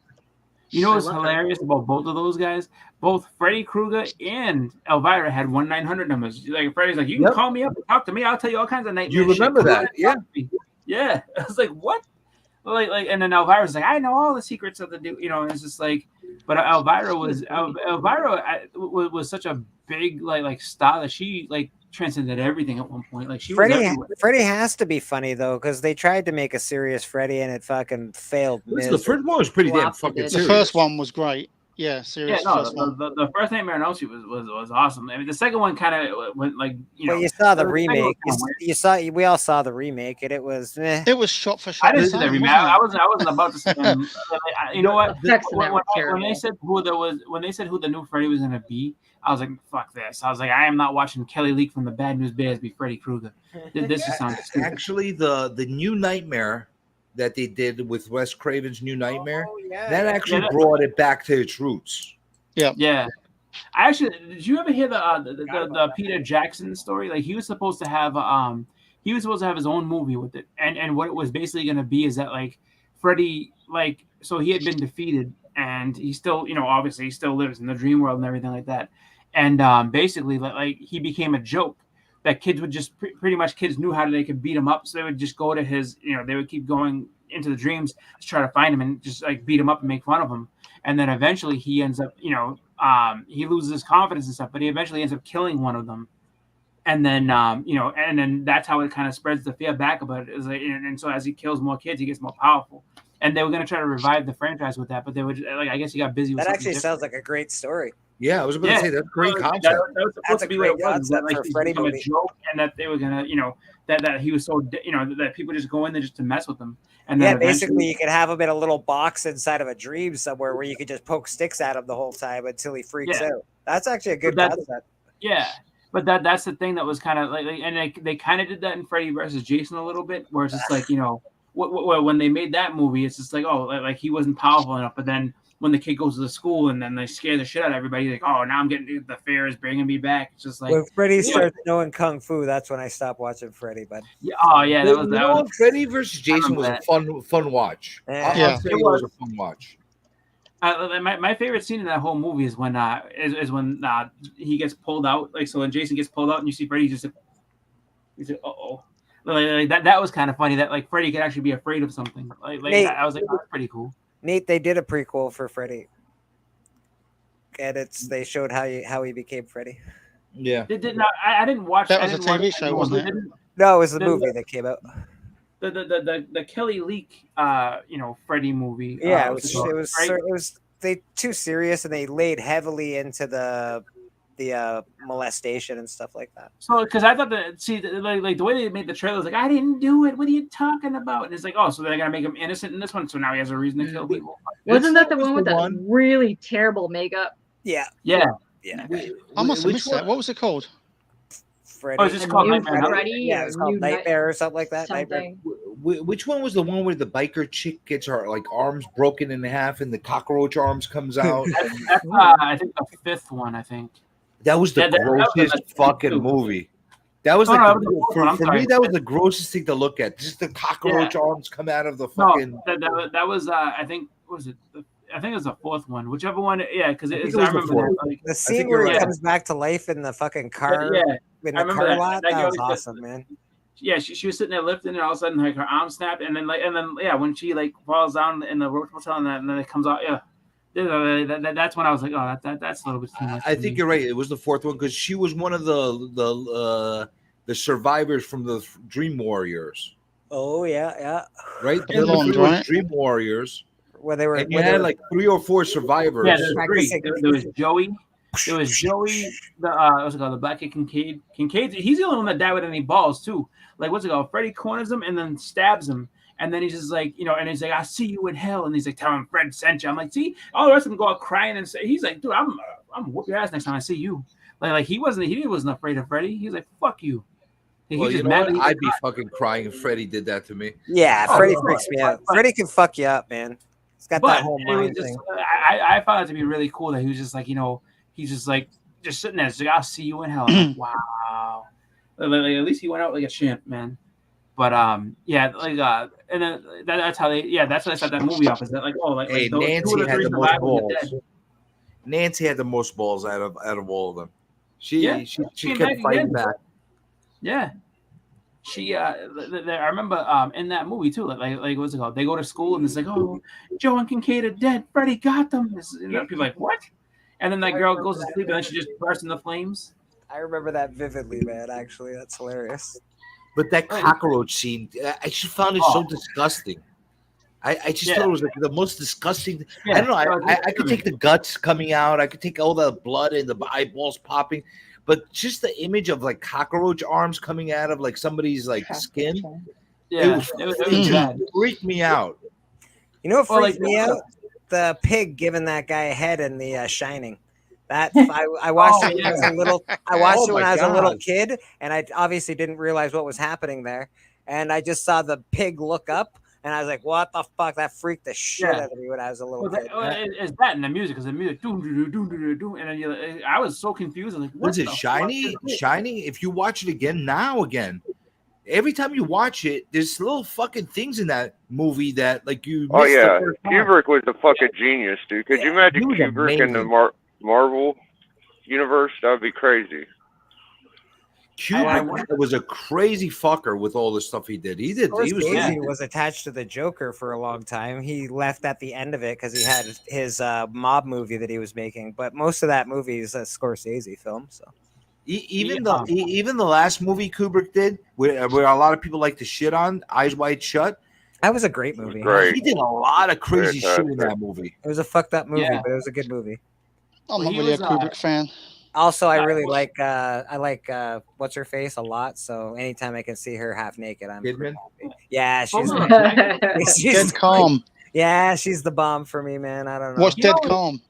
Speaker 3: You know what's hilarious about both of those guys? Both Freddy Krueger and Elvira had 1-900 numbers. Like Freddy's like, you can call me up and talk to me. I'll tell you all kinds of nightmare.
Speaker 5: You remember that? Yeah.
Speaker 3: Yeah. I was like, what? Like, and then Elvira's like, I know all the secrets of the dude. You know, and it's just like, but Elvira was such a big like star that she like transcended everything at one point. Like
Speaker 13: Freddy has to be funny though, because they tried to make a serious Freddy and it fucking failed.
Speaker 5: The first one was pretty damn fucking serious.
Speaker 12: The first one was great. Yeah, serious.
Speaker 3: Yeah, no, the first Nightmare on Elm Street was awesome. I mean, the second one kind of went like
Speaker 13: Well, you saw the remake. We all saw the remake, and it was.
Speaker 12: It was shot for shot.
Speaker 3: I didn't see the remake. I wasn't about to see them. You know what? When they said who the new Freddy was gonna be, I was like, fuck this. I was like, I am not watching Kelly Leak from the Bad News Bears be Freddy Krueger. This just sounds stupid.
Speaker 5: Actually, the new Nightmare that they did with Wes Craven's New Nightmare, that actually brought it back to its roots.
Speaker 3: Yeah. I actually, did you ever hear the Peter Jackson story? Like he was supposed to have his own movie with it, and what it was basically going to be is that like Freddy, like, so he had been defeated, and he still, obviously he still lives in the dream world and everything like that, and basically like he became a joke. That kids would just pretty much kids knew how they could beat him up, so they would just go to his, they would keep going into the dreams to try to find him and just like beat him up and make fun of him. And then eventually he ends up, he loses his confidence and stuff, but he eventually ends up killing one of them. And then, and then that's how it kind of spreads the fear back about it. Is like, and so as he kills more kids, he gets more powerful. And they were going to try to revive the franchise with that, but they would like, I guess he got busy with
Speaker 13: that. Actually sounds like a great story.
Speaker 5: Yeah, I was about to say that's a great concept.
Speaker 3: That was supposed to be what it was. That, like, for a joke, and that they were gonna, that he was so, that people just go in there just to mess with him. And then
Speaker 13: basically, you could have him in a little box inside of a dream somewhere where you could just poke sticks at him the whole time until he freaks out. That's actually a good concept.
Speaker 3: Yeah, but that's the thing that was kind of like, and they kind of did that in Freddy versus Jason a little bit, where it's just like, when they made that movie, it's just like, oh, like he wasn't powerful enough, but then when the kid goes to the school and then they scare the shit out of everybody, like, oh, now I'm getting the fear is bringing me back. It's just like
Speaker 13: when Freddy starts knowing kung fu, that's when I stopped watching Freddy. But
Speaker 3: that was
Speaker 5: Freddy versus Jason was a fun watch.
Speaker 13: Yeah,
Speaker 5: it was a fun watch.
Speaker 3: My favorite scene in that whole movie is when when he gets pulled out, like, so when Jason gets pulled out and you see Freddy just he's like, uh-oh. Like that was kind of funny that like Freddy could actually be afraid of something. Like I was like, oh, that's pretty cool.
Speaker 13: Nate, they did a prequel for Freddy, and they showed how he became Freddy.
Speaker 5: Yeah,
Speaker 3: I didn't watch
Speaker 12: that. Was a TV show, wasn't it?
Speaker 13: No, it was the movie that came out.
Speaker 3: The Kelly Leak, Freddy movie.
Speaker 13: Yeah, it was they too serious, and they laid heavily into the molestation and stuff like that.
Speaker 3: So, because I thought like the way they made the trailer was like, I didn't do it. What are you talking about? And it's like, oh, so they're gonna make him innocent in this one, so now he has a reason to kill people.
Speaker 15: Wasn't that the one with that really terrible makeup?
Speaker 13: Yeah.
Speaker 12: I must have missed that. What was it called?
Speaker 13: Freddy.
Speaker 3: Oh, is this called Nightmare?
Speaker 13: Yeah, it was called Nightmare or something like that.
Speaker 15: Something.
Speaker 5: Which one was the one where the biker chick gets her like arms broken in half and the cockroach arms comes out?
Speaker 3: I think the fifth one. I think.
Speaker 5: That was the grossest fucking movie. That was for me. That was the grossest thing to look at. Just the cockroach arms come out of the fucking.
Speaker 3: No, that was I think. What was it? I think it was the fourth one. Whichever one. Yeah, because I remember
Speaker 13: the scene where he comes back to life in the fucking car.
Speaker 3: Yeah,
Speaker 13: in the car lot. That was awesome, man.
Speaker 3: Yeah, she was sitting there lifting, and all of a sudden, like her arm snapped, and then when she like falls down in the roach motel, and then it comes out. Yeah. That's when I was like, oh, that's a little bit too much.
Speaker 5: I think you're right. It was the fourth one because she was one of the survivors from the Dream Warriors.
Speaker 13: Oh yeah.
Speaker 5: Right, Dream Warriors.
Speaker 13: Where they were,
Speaker 5: and you had like 3 or 4 survivors.
Speaker 3: Yeah, there was Joey. There was Joey. What's it called? The Black Kid Kincaid. Kincaid. He's the only one that died with any balls too. Like what's it called? Freddy corners him and then stabs him. And then he's just like, and he's like, I see you in hell. And he's like, tell him Fred sent you. I'm like, see, all the rest of them go out crying and say, he's like, dude, I'm whoop your ass next time I see you. Like he wasn't afraid of Freddy. He's like, fuck you.
Speaker 5: Well, you know what? I'd be fucking crying if Freddy did that to me.
Speaker 13: Yeah, Freddy freaks me out. Freddy can fuck you up, man. He's got that whole mind thing.
Speaker 3: I found it to be really cool that he was just like, he's just like, just sitting there. He's like, I'll see you in hell. I'm like, wow. Like, at least he went out like a champ, man. But yeah, like and then that's how that's what I set that movie up. Is that like
Speaker 5: hey,
Speaker 3: those
Speaker 5: Nancy
Speaker 3: 2 of the
Speaker 5: had
Speaker 3: 3
Speaker 5: the most
Speaker 3: survivors
Speaker 5: balls.
Speaker 3: are dead.
Speaker 5: Nancy had the most balls out of all of them. She
Speaker 3: came
Speaker 5: kept
Speaker 3: back
Speaker 5: fighting
Speaker 3: again.
Speaker 5: back.
Speaker 3: Yeah. She I remember in that movie too, like what's it called? They go to school and it's like, oh, Joe and Kincaid are dead. Freddie got them. People like, what? And then that girl goes to sleep and then she just bursts into flames.
Speaker 13: I remember that vividly, man. Actually, that's hilarious.
Speaker 5: But that cockroach scene, I just found it so disgusting. I just thought it was like the most disgusting. I don't know. I could take the guts coming out. I could take all the blood and the eyeballs popping. But just the image of like cockroach arms coming out of like somebody's like skin, it freaked me out.
Speaker 13: You know what freaked me out? The pig giving that guy a head in The Shining. That I watched it when I was a little. I watched it when I was a little kid, and I obviously didn't realize what was happening there. And I just saw the pig look up, and I was like, "What the fuck?" That freaked the shit out of me when I was a little kid.
Speaker 3: It's that in the music, because the music, and then I was so confused. I was like, "What
Speaker 5: Was it Shining? Shining. If you watch it again, every time you watch it, there's little fucking things in that movie that like you.
Speaker 4: Oh yeah, Kubrick was a fucking genius, dude. Could you imagine Kubrick in the Marvel universe? That would be crazy.
Speaker 5: Kubrick was a crazy fucker with all the stuff he did. He
Speaker 13: was attached to the Joker for a long time. He left at the end of it because he had his mob movie that he was making. But most of that movie is a Scorsese film. So
Speaker 5: even the last movie Kubrick did, where a lot of people like to shit on, Eyes Wide Shut.
Speaker 13: That was a great movie.
Speaker 5: He did a lot of crazy shit in that movie.
Speaker 13: It was a fucked up movie, but it was a good movie.
Speaker 12: I'm not really a Kubrick fan.
Speaker 13: Also, I really like what's her face a lot. So anytime I can see her half naked, I'm
Speaker 5: Kidman?
Speaker 13: Yeah, she's
Speaker 12: Dead Calm.
Speaker 13: Yeah, she's the bomb for me, man. I don't know.
Speaker 12: Watch Dead Calm.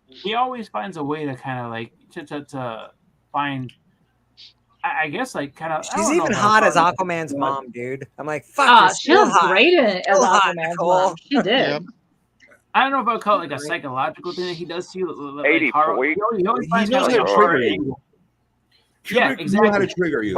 Speaker 3: He always finds a way to kind of like to find. I guess like kind of.
Speaker 13: She's even hot as Aquaman's mom, dude. I'm like, fuck.
Speaker 15: She was great as Aquaman's mom. She did.
Speaker 3: Yeah. I don't know if I would call it like a psychological thing that he does to you. Like
Speaker 4: 80
Speaker 3: horror.
Speaker 4: points.
Speaker 3: He always finds
Speaker 5: knows
Speaker 3: like
Speaker 5: how to
Speaker 3: a horror
Speaker 5: trigger you.
Speaker 3: angle.
Speaker 5: Yeah, exactly. How to trigger you.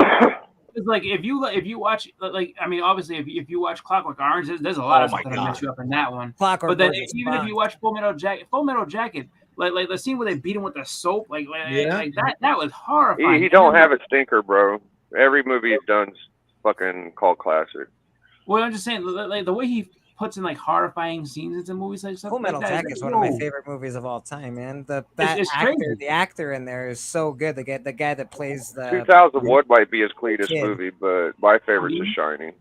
Speaker 3: It's like if you watch like I mean obviously if you watch Clockwork Orange, there's a lot of stuff that mess you up in that one. But then even if you watch Full Metal Jacket, like the scene where they beat him with the soap, like that was horrifying.
Speaker 4: He don't have a stinker, bro. Every movie he's done's fucking cult classic.
Speaker 3: Well, I'm just saying, like the way he puts in like horrifying scenes into movies like stuff.
Speaker 13: Full Metal Jacket is one of my favorite movies of all time, man. The actor in there is so good. The guy that plays the
Speaker 4: 2001 might be his cleanest movie, but my favorite's The Shining.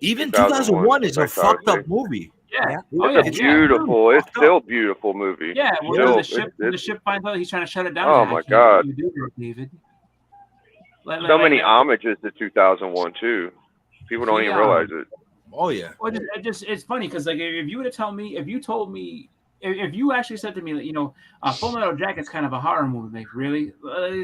Speaker 5: Even 2001 is a fucked up movie.
Speaker 3: Yeah,
Speaker 4: it's beautiful. It's still a beautiful movie.
Speaker 3: Yeah, when the ship finds out he's trying to shut it down.
Speaker 4: Oh my god,
Speaker 3: you do, David.
Speaker 4: So many homages to 2001 too. People don't even realize it.
Speaker 5: Oh yeah.
Speaker 3: Well, it's funny because like if you were to tell me, if you actually said to me that Full Metal Jacket's kind of a horror movie, like really,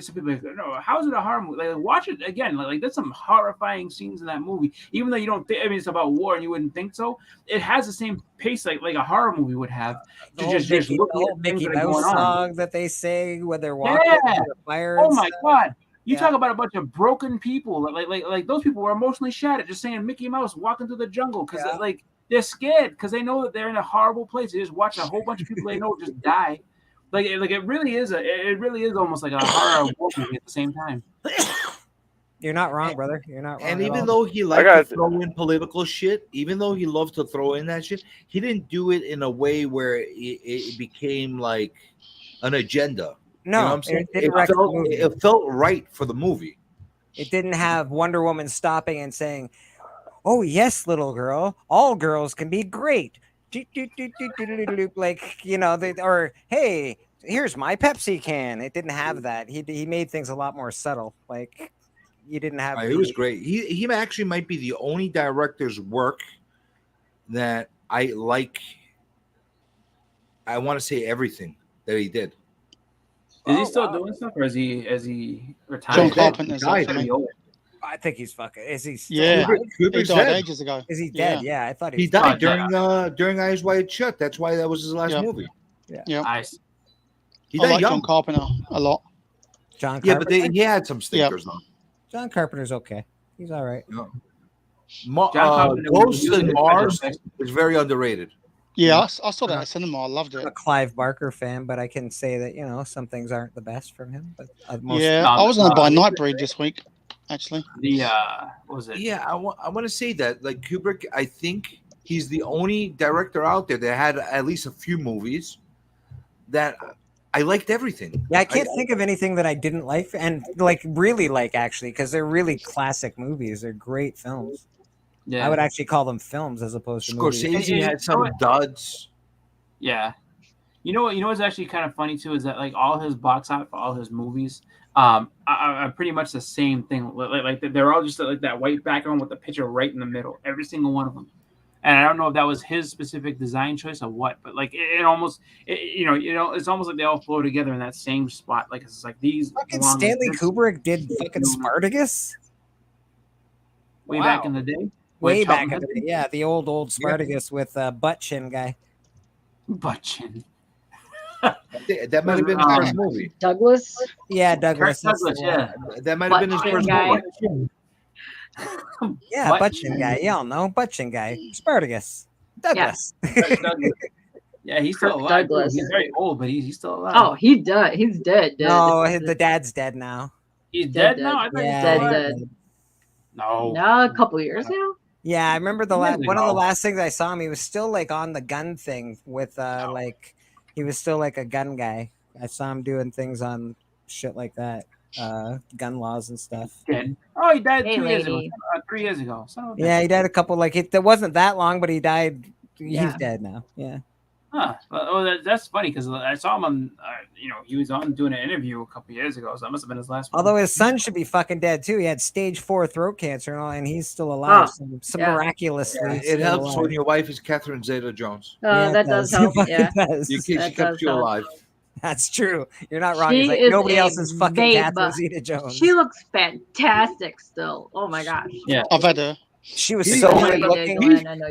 Speaker 3: some people like, no, how is it a horror movie? Like watch it again. Like there's some horrifying scenes in that movie, even though you don't think. I mean, it's about war and you wouldn't think so. It has the same pace like a horror movie would have.
Speaker 13: Just looking at Mickey Mouse song that they sing when they're walking through the fire.
Speaker 3: Oh my god. You talk about a bunch of broken people, like those people were emotionally shattered, just saying Mickey Mouse walking through the jungle because like they're scared because they know that they're in a horrible place. They just watch a whole bunch of people they know just die. Like it really is almost like a horror movie at the same time.
Speaker 13: You're not wrong, brother. You're not wrong.
Speaker 5: And even though he liked to throw in political shit, even though he loved to throw in that shit, he didn't do it in a way where it became like an agenda.
Speaker 13: No,
Speaker 5: you know what I'm saying? It felt right for the movie.
Speaker 13: It didn't have Wonder Woman stopping and saying, "Oh yes, little girl, all girls can be great." Like or hey, here's my Pepsi can. It didn't have that. He made things a lot more subtle. Like you didn't have.
Speaker 5: It was great. He actually might be the only director's work that I like. I want to say everything that he did.
Speaker 3: Is he still doing stuff, or is he retired?
Speaker 12: John Carpenter's
Speaker 13: I think he's fucking. Is he? Still
Speaker 12: he died ages ago.
Speaker 13: Is he dead? Yeah, I thought
Speaker 5: he died during Eyes Wide Shut. That's why that was his last movie.
Speaker 12: Yeah.
Speaker 3: Nice.
Speaker 5: He died young.
Speaker 12: John Carpenter a lot.
Speaker 13: John Carpenter.
Speaker 5: Yeah, but he had some stinkers though.
Speaker 13: John Carpenter's okay. He's all right.
Speaker 5: No. Ghost in Mars is very underrated.
Speaker 12: Yeah, I saw that at cinema. I loved it.
Speaker 13: I'm a Clive Barker fan, but I can say that some things aren't the best from him. But
Speaker 12: I was going to buy Nightbreed this week, actually.
Speaker 3: What was it?
Speaker 5: Yeah, I want to say that like Kubrick, I think he's the only director out there that had at least a few movies that I liked everything.
Speaker 13: Yeah, I can't think of anything that I didn't like and really like actually, because they're really classic movies. They're great films.
Speaker 3: Yeah,
Speaker 13: I would actually call them films as opposed to movies.
Speaker 5: Scorsese had some duds.
Speaker 3: Yeah, you know what's actually kind of funny too is that like all his box art for all his movies are pretty much the same thing. Like they're all just like that white background with the picture right in the middle. Every single one of them. And I don't know if that was his specific design choice or what, but like it's almost like they all flow together in that same spot. Like it's like these.
Speaker 13: Fucking Stanley Kubrick did fucking Spartacus.
Speaker 3: Way back in the day.
Speaker 13: Way back in the day, yeah, the old Spartacus with butt chin guy.
Speaker 3: Butt chin.
Speaker 5: That might have been his first movie.
Speaker 15: Douglas.
Speaker 13: Yeah, Douglas.
Speaker 3: Yeah,
Speaker 5: that might have been his first movie.
Speaker 13: Yeah, butt chin guy. Y'all know butt chin guy. Spartacus. Douglas.
Speaker 3: Yeah, he's still alive. Douglas. He's very old, but he's still alive.
Speaker 15: Oh, he died. He's dead.
Speaker 13: No, the dad's dead now.
Speaker 3: He's dead now. I thought
Speaker 15: dead. No, a couple years now.
Speaker 13: Yeah, I remember one of the last things I saw him. He was still like on the gun thing with he was still like a gun guy. I saw him doing things on shit like that, gun laws and stuff.
Speaker 3: Oh, he died 2 years ago. 3 years ago.
Speaker 13: Yeah, he died a couple. It wasn't that long, but he died. He's dead now. Yeah.
Speaker 3: Huh. Well, that's funny because I saw him on, he was on doing an interview a couple years ago, so that must have been his last one.
Speaker 13: Although his son should be fucking dead too. He had stage 4 throat cancer and he's still alive. Miraculously.
Speaker 5: Yeah, it helps when your wife is Catherine Zeta-Jones.
Speaker 15: Oh, that does help. Yeah,
Speaker 5: she kept you alive.
Speaker 13: That's true. You're not wrong. It's like nobody else is fucking Catherine Zeta-Jones.
Speaker 15: She looks fantastic still. Oh my gosh.
Speaker 12: Yeah, I've had her.
Speaker 13: She was so good looking.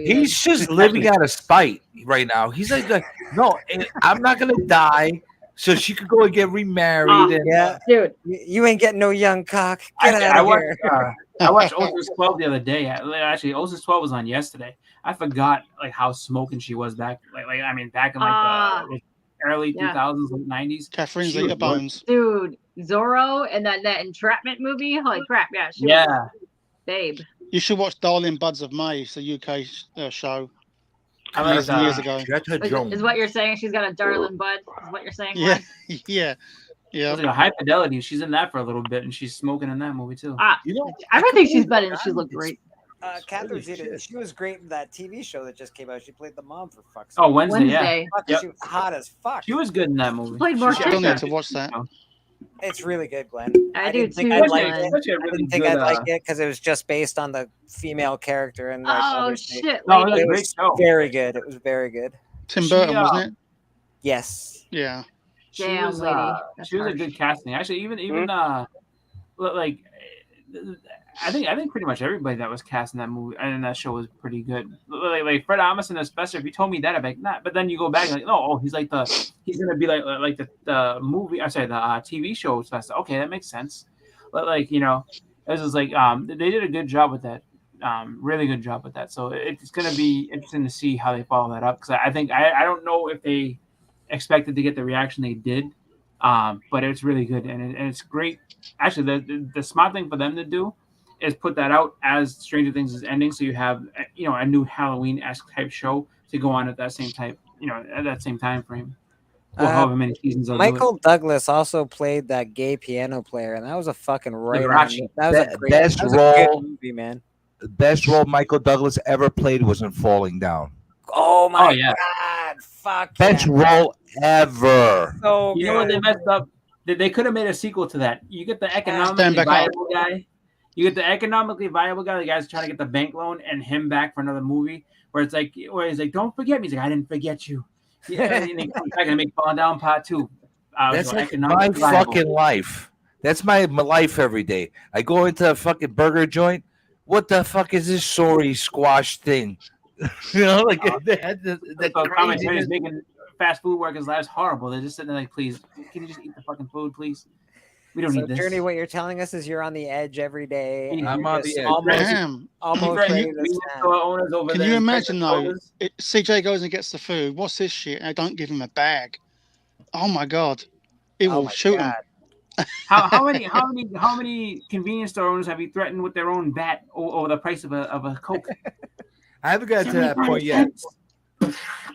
Speaker 5: He's just living out of spite right now. He's like, no, I'm not gonna die, so she could go and get remarried.
Speaker 13: Yeah,
Speaker 15: dude,
Speaker 13: you ain't getting no young cock. Get out of here.
Speaker 3: I watched Ocean's 12 the other day. Actually, Ocean's 12 was on yesterday. I forgot like how smoking she was back. Back in the early 2000s, late 90s.
Speaker 12: Catherine Zeta-Bones.
Speaker 15: Dude, Zorro and that entrapment movie. Holy crap! Yeah, she was babe.
Speaker 12: You should watch Darling Buds of May. It's a UK show. Years ago.
Speaker 15: Is what you're saying? She's got a darling bud. Is what you're saying?
Speaker 12: Yeah, yeah.
Speaker 3: It's like a High Fidelity. She's in that for a little bit, and she's smoking in that movie too.
Speaker 15: I don't think she's better. She looked great.
Speaker 13: Catherine Zeta, she was great in that TV show that just came out. She played the mom for fuck's sake.
Speaker 3: Oh, Wednesday. Yeah.
Speaker 13: She was hot as fuck.
Speaker 3: She was good in that movie.
Speaker 15: Played more.
Speaker 12: I don't need to watch that.
Speaker 13: It's really good, Glenn.
Speaker 15: I do
Speaker 13: didn't
Speaker 15: too.
Speaker 13: think I'd like it.
Speaker 3: I
Speaker 13: didn't think I'd like it because it was just based on the female character and
Speaker 15: shit!
Speaker 3: No,
Speaker 13: it was very good. It was very good.
Speaker 12: Tim Burton, wasn't it?
Speaker 13: Yes.
Speaker 12: Yeah.
Speaker 3: She was a good casting. Actually, even I think pretty much everybody that was cast in that movie and in that show was pretty good. Like Fred Armisen as Spencer. If you told me that, I'd be like, nah. But then you go back and he's gonna be like the movie. I'm sorry, the TV show Spencer. Okay, that makes sense. But it was just like they did a good job with that. Really good job with that. So it's gonna be interesting to see how they follow that up because I think I don't know if they expected to get the reaction they did, but it's really good and it's great. Actually, the smart thing for them to do is put that out as Stranger Things is ending, so you have a new Halloween-esque type show to go on at that same type at that same time frame. Or however many seasons.
Speaker 13: Michael Douglas also played that gay piano player, and that was a fucking that was a great good movie, man.
Speaker 5: The best role Michael Douglas ever played was in Falling Down.
Speaker 13: Oh my god! Fuck.
Speaker 5: Best role ever.
Speaker 13: So
Speaker 3: you know what they messed up? They could have made a sequel to that. You get the economically viable guy. You get the economically viable guy. The guy's trying to get the bank loan, and him back for another movie where he's like, "Don't forget me." He's like, "I didn't forget you." Yeah, and he comes back and make Falling Down Part 2.
Speaker 5: That's like my fucking life. That's my life every day. I go into a fucking burger joint. What the fuck is this sorry squash thing?
Speaker 3: The commentators making fast food workers' lives horrible. They're just sitting there like, please, can you just eat the fucking food, please? We don't
Speaker 13: So,
Speaker 3: need this.
Speaker 13: Journey, what you're telling us is you're on the edge every day. And
Speaker 5: I'm
Speaker 13: you're
Speaker 5: on the
Speaker 13: just
Speaker 5: edge.
Speaker 13: almost ready to snap.
Speaker 12: Can you imagine though? CJ goes and gets the food. What's this shit? I don't give him a bag. Oh my god, it will shoot him.
Speaker 3: How many convenience store owners have you threatened with their own bat over the price of a Coke?
Speaker 5: I haven't got to that point yet.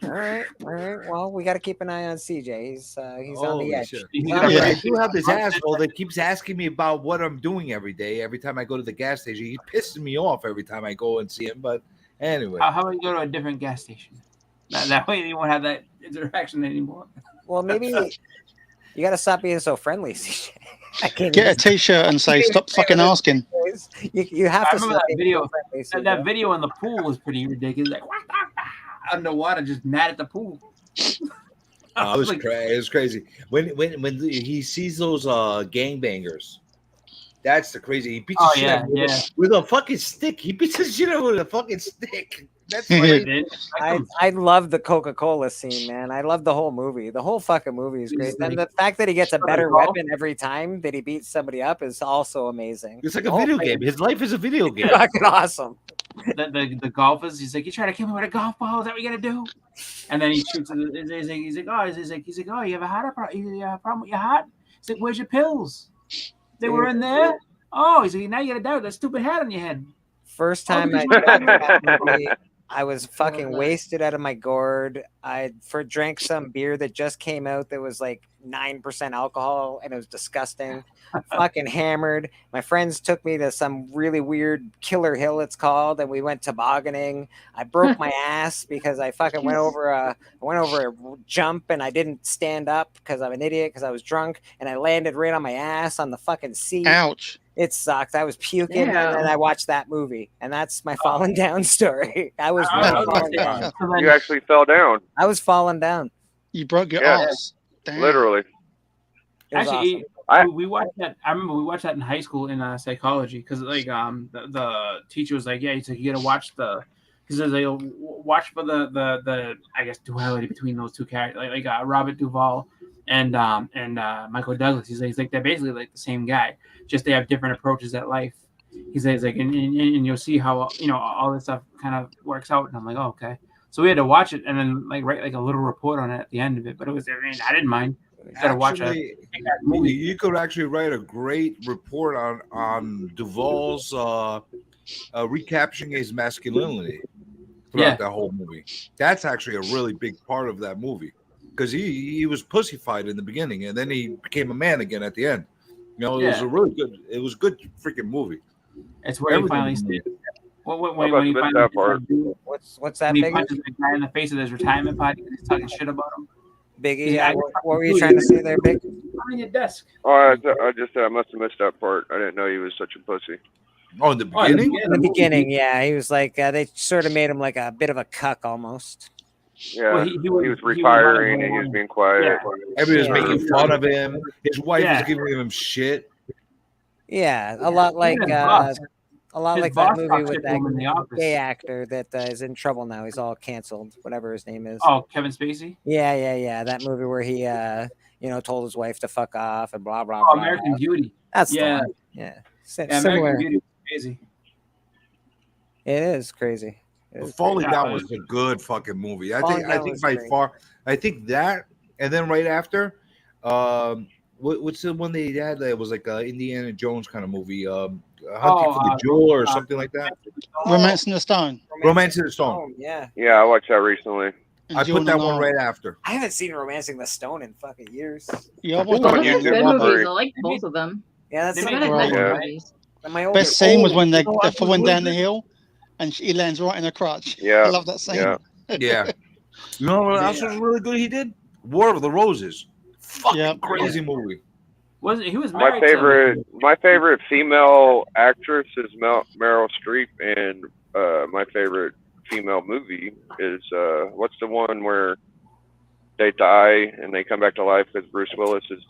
Speaker 13: All right. Well, we got to keep an eye on CJ. He's on the edge.
Speaker 5: I do have this asshole that keeps asking me about what I'm doing every day. Every time I go to the gas station, he pisses me off every time I go and see him. But anyway,
Speaker 3: how about you go to a different gas station? That way you won't have that interaction anymore.
Speaker 13: Well, maybe you got to stop being so friendly, CJ.
Speaker 12: Get a T-shirt and say, "Stop fucking asking."
Speaker 13: You have to.
Speaker 3: I remember that video. That video in the pool was pretty ridiculous. Like underwater, just mad at the pool.
Speaker 5: It was crazy. When he sees those gangbangers, that's the crazy. He beats the shit out of him with a fucking stick. He beats the shit out with a fucking stick. That's crazy.
Speaker 13: I love the Coca-Cola scene, man. I love the whole movie. The whole fucking movie is great. And the fact that he gets a better weapon every time that he beats somebody up is also amazing.
Speaker 5: It's like a video game. His life is a video game.
Speaker 13: Fucking awesome.
Speaker 3: The golfers, he's like, you trying to kill me with a golf ball? Is that what you're gonna do? And then he shoots. He's like, oh, you have a heart problem? You have a problem with your heart? He's like, where's your pills? They were in there. Oh, he's like, now you got a doubt that stupid hat on your head.
Speaker 13: First time I drank that movie, I was fucking wasted out of my gourd. I drank some beer that just came out that was like 9% alcohol, and it was disgusting. Fucking hammered. My friends took me to some really weird Killer Hill, it's called, and we went tobogganing. I broke my ass because I fucking went over a jump and I didn't stand up because I'm an idiot because I was drunk, and I landed right on my ass on the fucking seat.
Speaker 12: Ouch.
Speaker 13: It sucked. I was puking, and then I watched that movie, and that's my falling down story. I was falling down.
Speaker 4: You actually fell down.
Speaker 13: I was falling down.
Speaker 12: You broke your ass. Damn.
Speaker 4: Literally.
Speaker 3: Actually,
Speaker 4: awesome.
Speaker 3: we watched that. I remember we watched that in high school in psychology because like the teacher was like, yeah, he's like, you gotta watch because there's like watch for the I guess duality between those two characters, like Robert Duvall and Michael Douglas. He's like they're basically like the same guy, just they have different approaches at life. He says like and you'll see how all this stuff kind of works out. And I'm like, oh, okay. So we had to watch it and then like write like a little report on it at the end of it. But it was, I didn't mind.
Speaker 5: You could actually write a great report on Duvall's recapturing his masculinity throughout that whole movie. That's actually a really big part of that movie because he was pussyfied in the beginning and then he became a man again at the end. It was a really good. It was a good freaking movie.
Speaker 3: It's where he finally stayed. When he finally
Speaker 13: what's that?
Speaker 3: He
Speaker 13: Biggie?
Speaker 3: punches the guy in the face at his retirement party and he's talking shit about him.
Speaker 13: Biggie, what were you trying to say there, Big?
Speaker 3: On your desk.
Speaker 4: Oh, I just said I must have missed that part. I didn't know he was such a pussy.
Speaker 5: Oh, in the beginning?
Speaker 13: In the beginning, yeah. He was like, they sort of made him like a bit of a cuck almost.
Speaker 4: Yeah, well, he was retiring and he was being quiet.
Speaker 5: Yeah. Everybody was making fun of him. His wife was giving him shit.
Speaker 13: Yeah, a lot like that movie with that gay actor that is in trouble now. He's all canceled, whatever his name is.
Speaker 3: Oh, Kevin Spacey?
Speaker 13: Yeah. That movie where he told his wife to fuck off and blah blah.
Speaker 3: Oh, American Beauty.
Speaker 13: That's the one. Yeah.
Speaker 3: American Beauty is crazy.
Speaker 13: It is crazy.
Speaker 5: Falling Down was a good fucking movie. I think by far. I think that, and then right after, what's the one they had that was like Indiana Jones kind of movie? Hunting for the Jewel or something like that.
Speaker 12: Romance in the Stone.
Speaker 5: Romance in the Stone.
Speaker 13: Yeah.
Speaker 4: Yeah, I watched that recently.
Speaker 5: I put that one right after.
Speaker 13: I haven't seen Romancing the Stone in fucking years.
Speaker 12: Yeah,
Speaker 15: those are good movies. I like both of them.
Speaker 13: Yeah, that's
Speaker 12: best scene was when they went down the hill and he lands right in her crotch.
Speaker 4: Yeah,
Speaker 12: I love that scene.
Speaker 5: Yeah. You know what else was really good? He did War of the Roses. Fucking crazy movie.
Speaker 3: He was
Speaker 4: my favorite female actress is Meryl Streep, and my favorite female movie is what's the one where they die and they come back to life because Bruce Willis is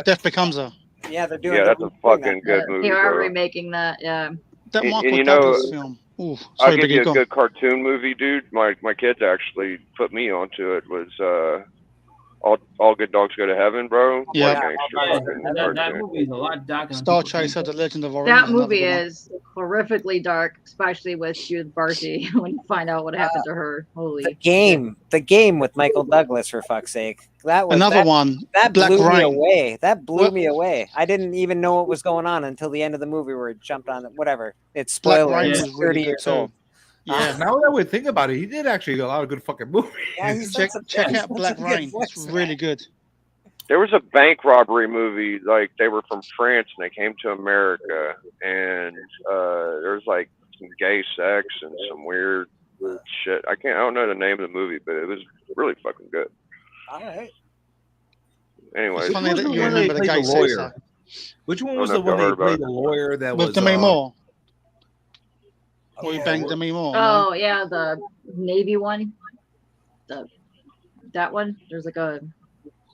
Speaker 12: Death Becomes Her.
Speaker 13: Yeah, they're doing.
Speaker 4: Yeah, that's a fucking good movie.
Speaker 15: They are remaking that. Yeah.
Speaker 12: That Michael Douglas film. Ooh,
Speaker 4: I'll give you a good cartoon movie, dude. My kids actually put me onto it. Was All Good Dogs Go to Heaven, bro.
Speaker 12: Yeah.
Speaker 3: That movie is a lot darker.
Speaker 12: Star Chaser: The Legend of Orion.
Speaker 15: That movie is horrifically dark, especially with Judith Barcy when you find out what happened to her. Holy
Speaker 13: the game with Michael Douglas, for fuck's sake. That was
Speaker 12: another one.
Speaker 13: That
Speaker 12: Black
Speaker 13: blew me
Speaker 12: Rain.
Speaker 13: away. That blew me away. I didn't even know what was going on until the end of the movie where it jumped on. Whatever. It's spoiler.
Speaker 12: Rain
Speaker 13: It's
Speaker 12: was
Speaker 13: 30
Speaker 12: really good
Speaker 13: years
Speaker 12: too.
Speaker 13: old.
Speaker 12: Yeah.
Speaker 5: Now that we think about it, he did actually a lot of good fucking movies.
Speaker 13: Yeah,
Speaker 12: check out Black Rain. It's really good.
Speaker 4: There was a bank robbery movie, like they were from France and they came to America, and there was like some gay sex and some weird shit. I don't know the name of the movie, but it was really fucking good.
Speaker 13: All right.
Speaker 4: Anyways,
Speaker 12: It's funny that you remember the gay sex.
Speaker 5: Which one was the one they played the lawyer that was
Speaker 12: with Demi Moore? We banged Demi Moore.
Speaker 15: Oh yeah, the Navy one. That one. There's like a.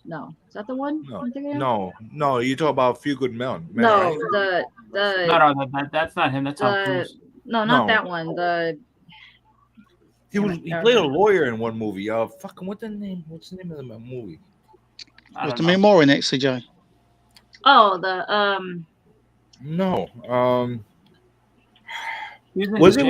Speaker 15: No, is that the one?
Speaker 5: No. You talk about Few Good Men.
Speaker 15: No,
Speaker 5: right?
Speaker 3: No, that's not him. That's Tom Cruise.
Speaker 15: No, not that one.
Speaker 5: He played a lawyer in one movie. Fucking what's the name of the movie?
Speaker 12: Was Demi Moore in it, CJ?
Speaker 15: Oh, the
Speaker 5: No. Was it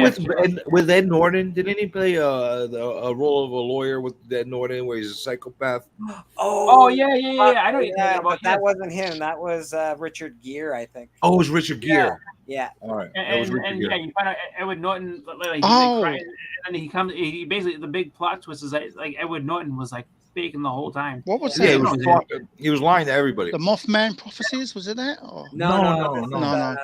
Speaker 5: with Ed Norton? Didn't he play a role of a lawyer with Ed Norton where he's a psychopath?
Speaker 3: Oh yeah. I know you're talking about.
Speaker 13: That wasn't him. That was Richard Gere, I think.
Speaker 5: Oh, it was Richard Gere.
Speaker 13: Yeah.
Speaker 5: All right.
Speaker 3: And yeah, you find out Edward Norton like he's
Speaker 12: Oh.
Speaker 3: like crying, and then he comes. He basically the big plot twist is like Edward Norton was like faking the whole time.
Speaker 12: What was
Speaker 5: Yeah,
Speaker 12: that?
Speaker 5: he was lying to everybody.
Speaker 12: The Mothman prophecies, was it that? Or?
Speaker 13: No.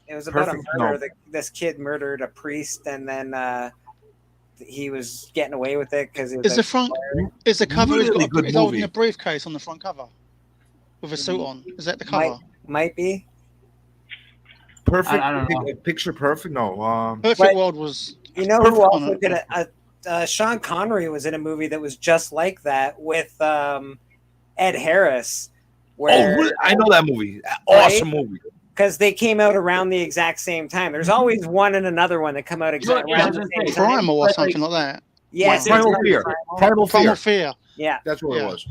Speaker 13: It was about a murder. This kid murdered a priest, and then he was getting away with it because it was.
Speaker 12: Is the cover
Speaker 5: Really
Speaker 12: he's
Speaker 5: good
Speaker 12: holding
Speaker 5: movie.
Speaker 12: a briefcase on the front cover with a suit on? Is that the cover?
Speaker 13: Might be.
Speaker 5: Perfect.
Speaker 3: I don't know.
Speaker 5: Picture perfect. No.
Speaker 12: Perfect World was.
Speaker 13: You know
Speaker 12: perfect
Speaker 13: who
Speaker 12: on
Speaker 13: also
Speaker 12: it.
Speaker 13: did Sean Connery was in a movie that was just like that with Ed Harris. Where,
Speaker 5: I know that movie. Awesome movie.
Speaker 13: Because they came out around the exact same time. There's always one and another one that come out exactly around the same time.
Speaker 12: Primal or something like that.
Speaker 13: Yes,
Speaker 5: Primal Fear.
Speaker 12: Primal Fear.
Speaker 13: Yeah,
Speaker 5: that's what it was.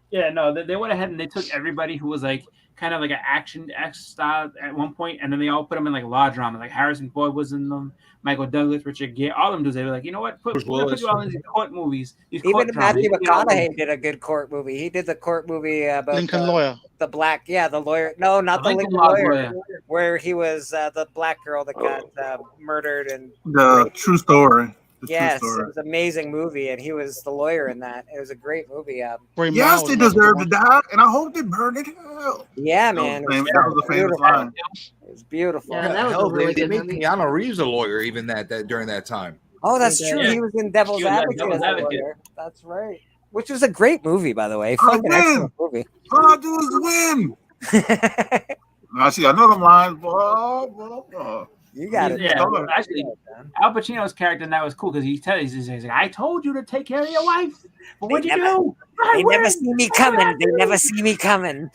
Speaker 3: Yeah, no, they went ahead and they took everybody who was like kind of like an action star at one point, and then they all put them in like law drama. Like Harrison Ford was in them, Michael Douglas, Richard Gere, all of them dudes. They were like, you know what, put you all in these court movies.
Speaker 13: Even Matthew McConaughey did a good court movie. He did the court movie about
Speaker 12: Lincoln Lawyer.
Speaker 13: The black, the lawyer. No, not the Lincoln Lawyer. Where he was the black girl that got murdered and
Speaker 14: the true story.
Speaker 13: Yes, it was an amazing movie, and he was the lawyer in that. It was a great movie.
Speaker 14: Yes, they deserve to die, and I hope they burn in hell.
Speaker 13: Yeah, man.
Speaker 14: That was a famous line.
Speaker 13: It was beautiful.
Speaker 15: Yeah, that was a really
Speaker 5: they
Speaker 15: good
Speaker 5: made
Speaker 15: movie.
Speaker 5: Keanu Reeves a lawyer even that during that time.
Speaker 13: Oh, that's true.
Speaker 3: Yeah.
Speaker 13: He was in Devil's Advocate as a lawyer. That's right. Which was a great movie, by the way. Fucking excellent movie.
Speaker 14: All I do is win. I see another line.
Speaker 13: You got it.
Speaker 3: Yeah, actually, Al Pacino's character in that was cool because he's like, I told you to take care of your wife, but what'd you do?
Speaker 13: They never see me coming. They never see me coming.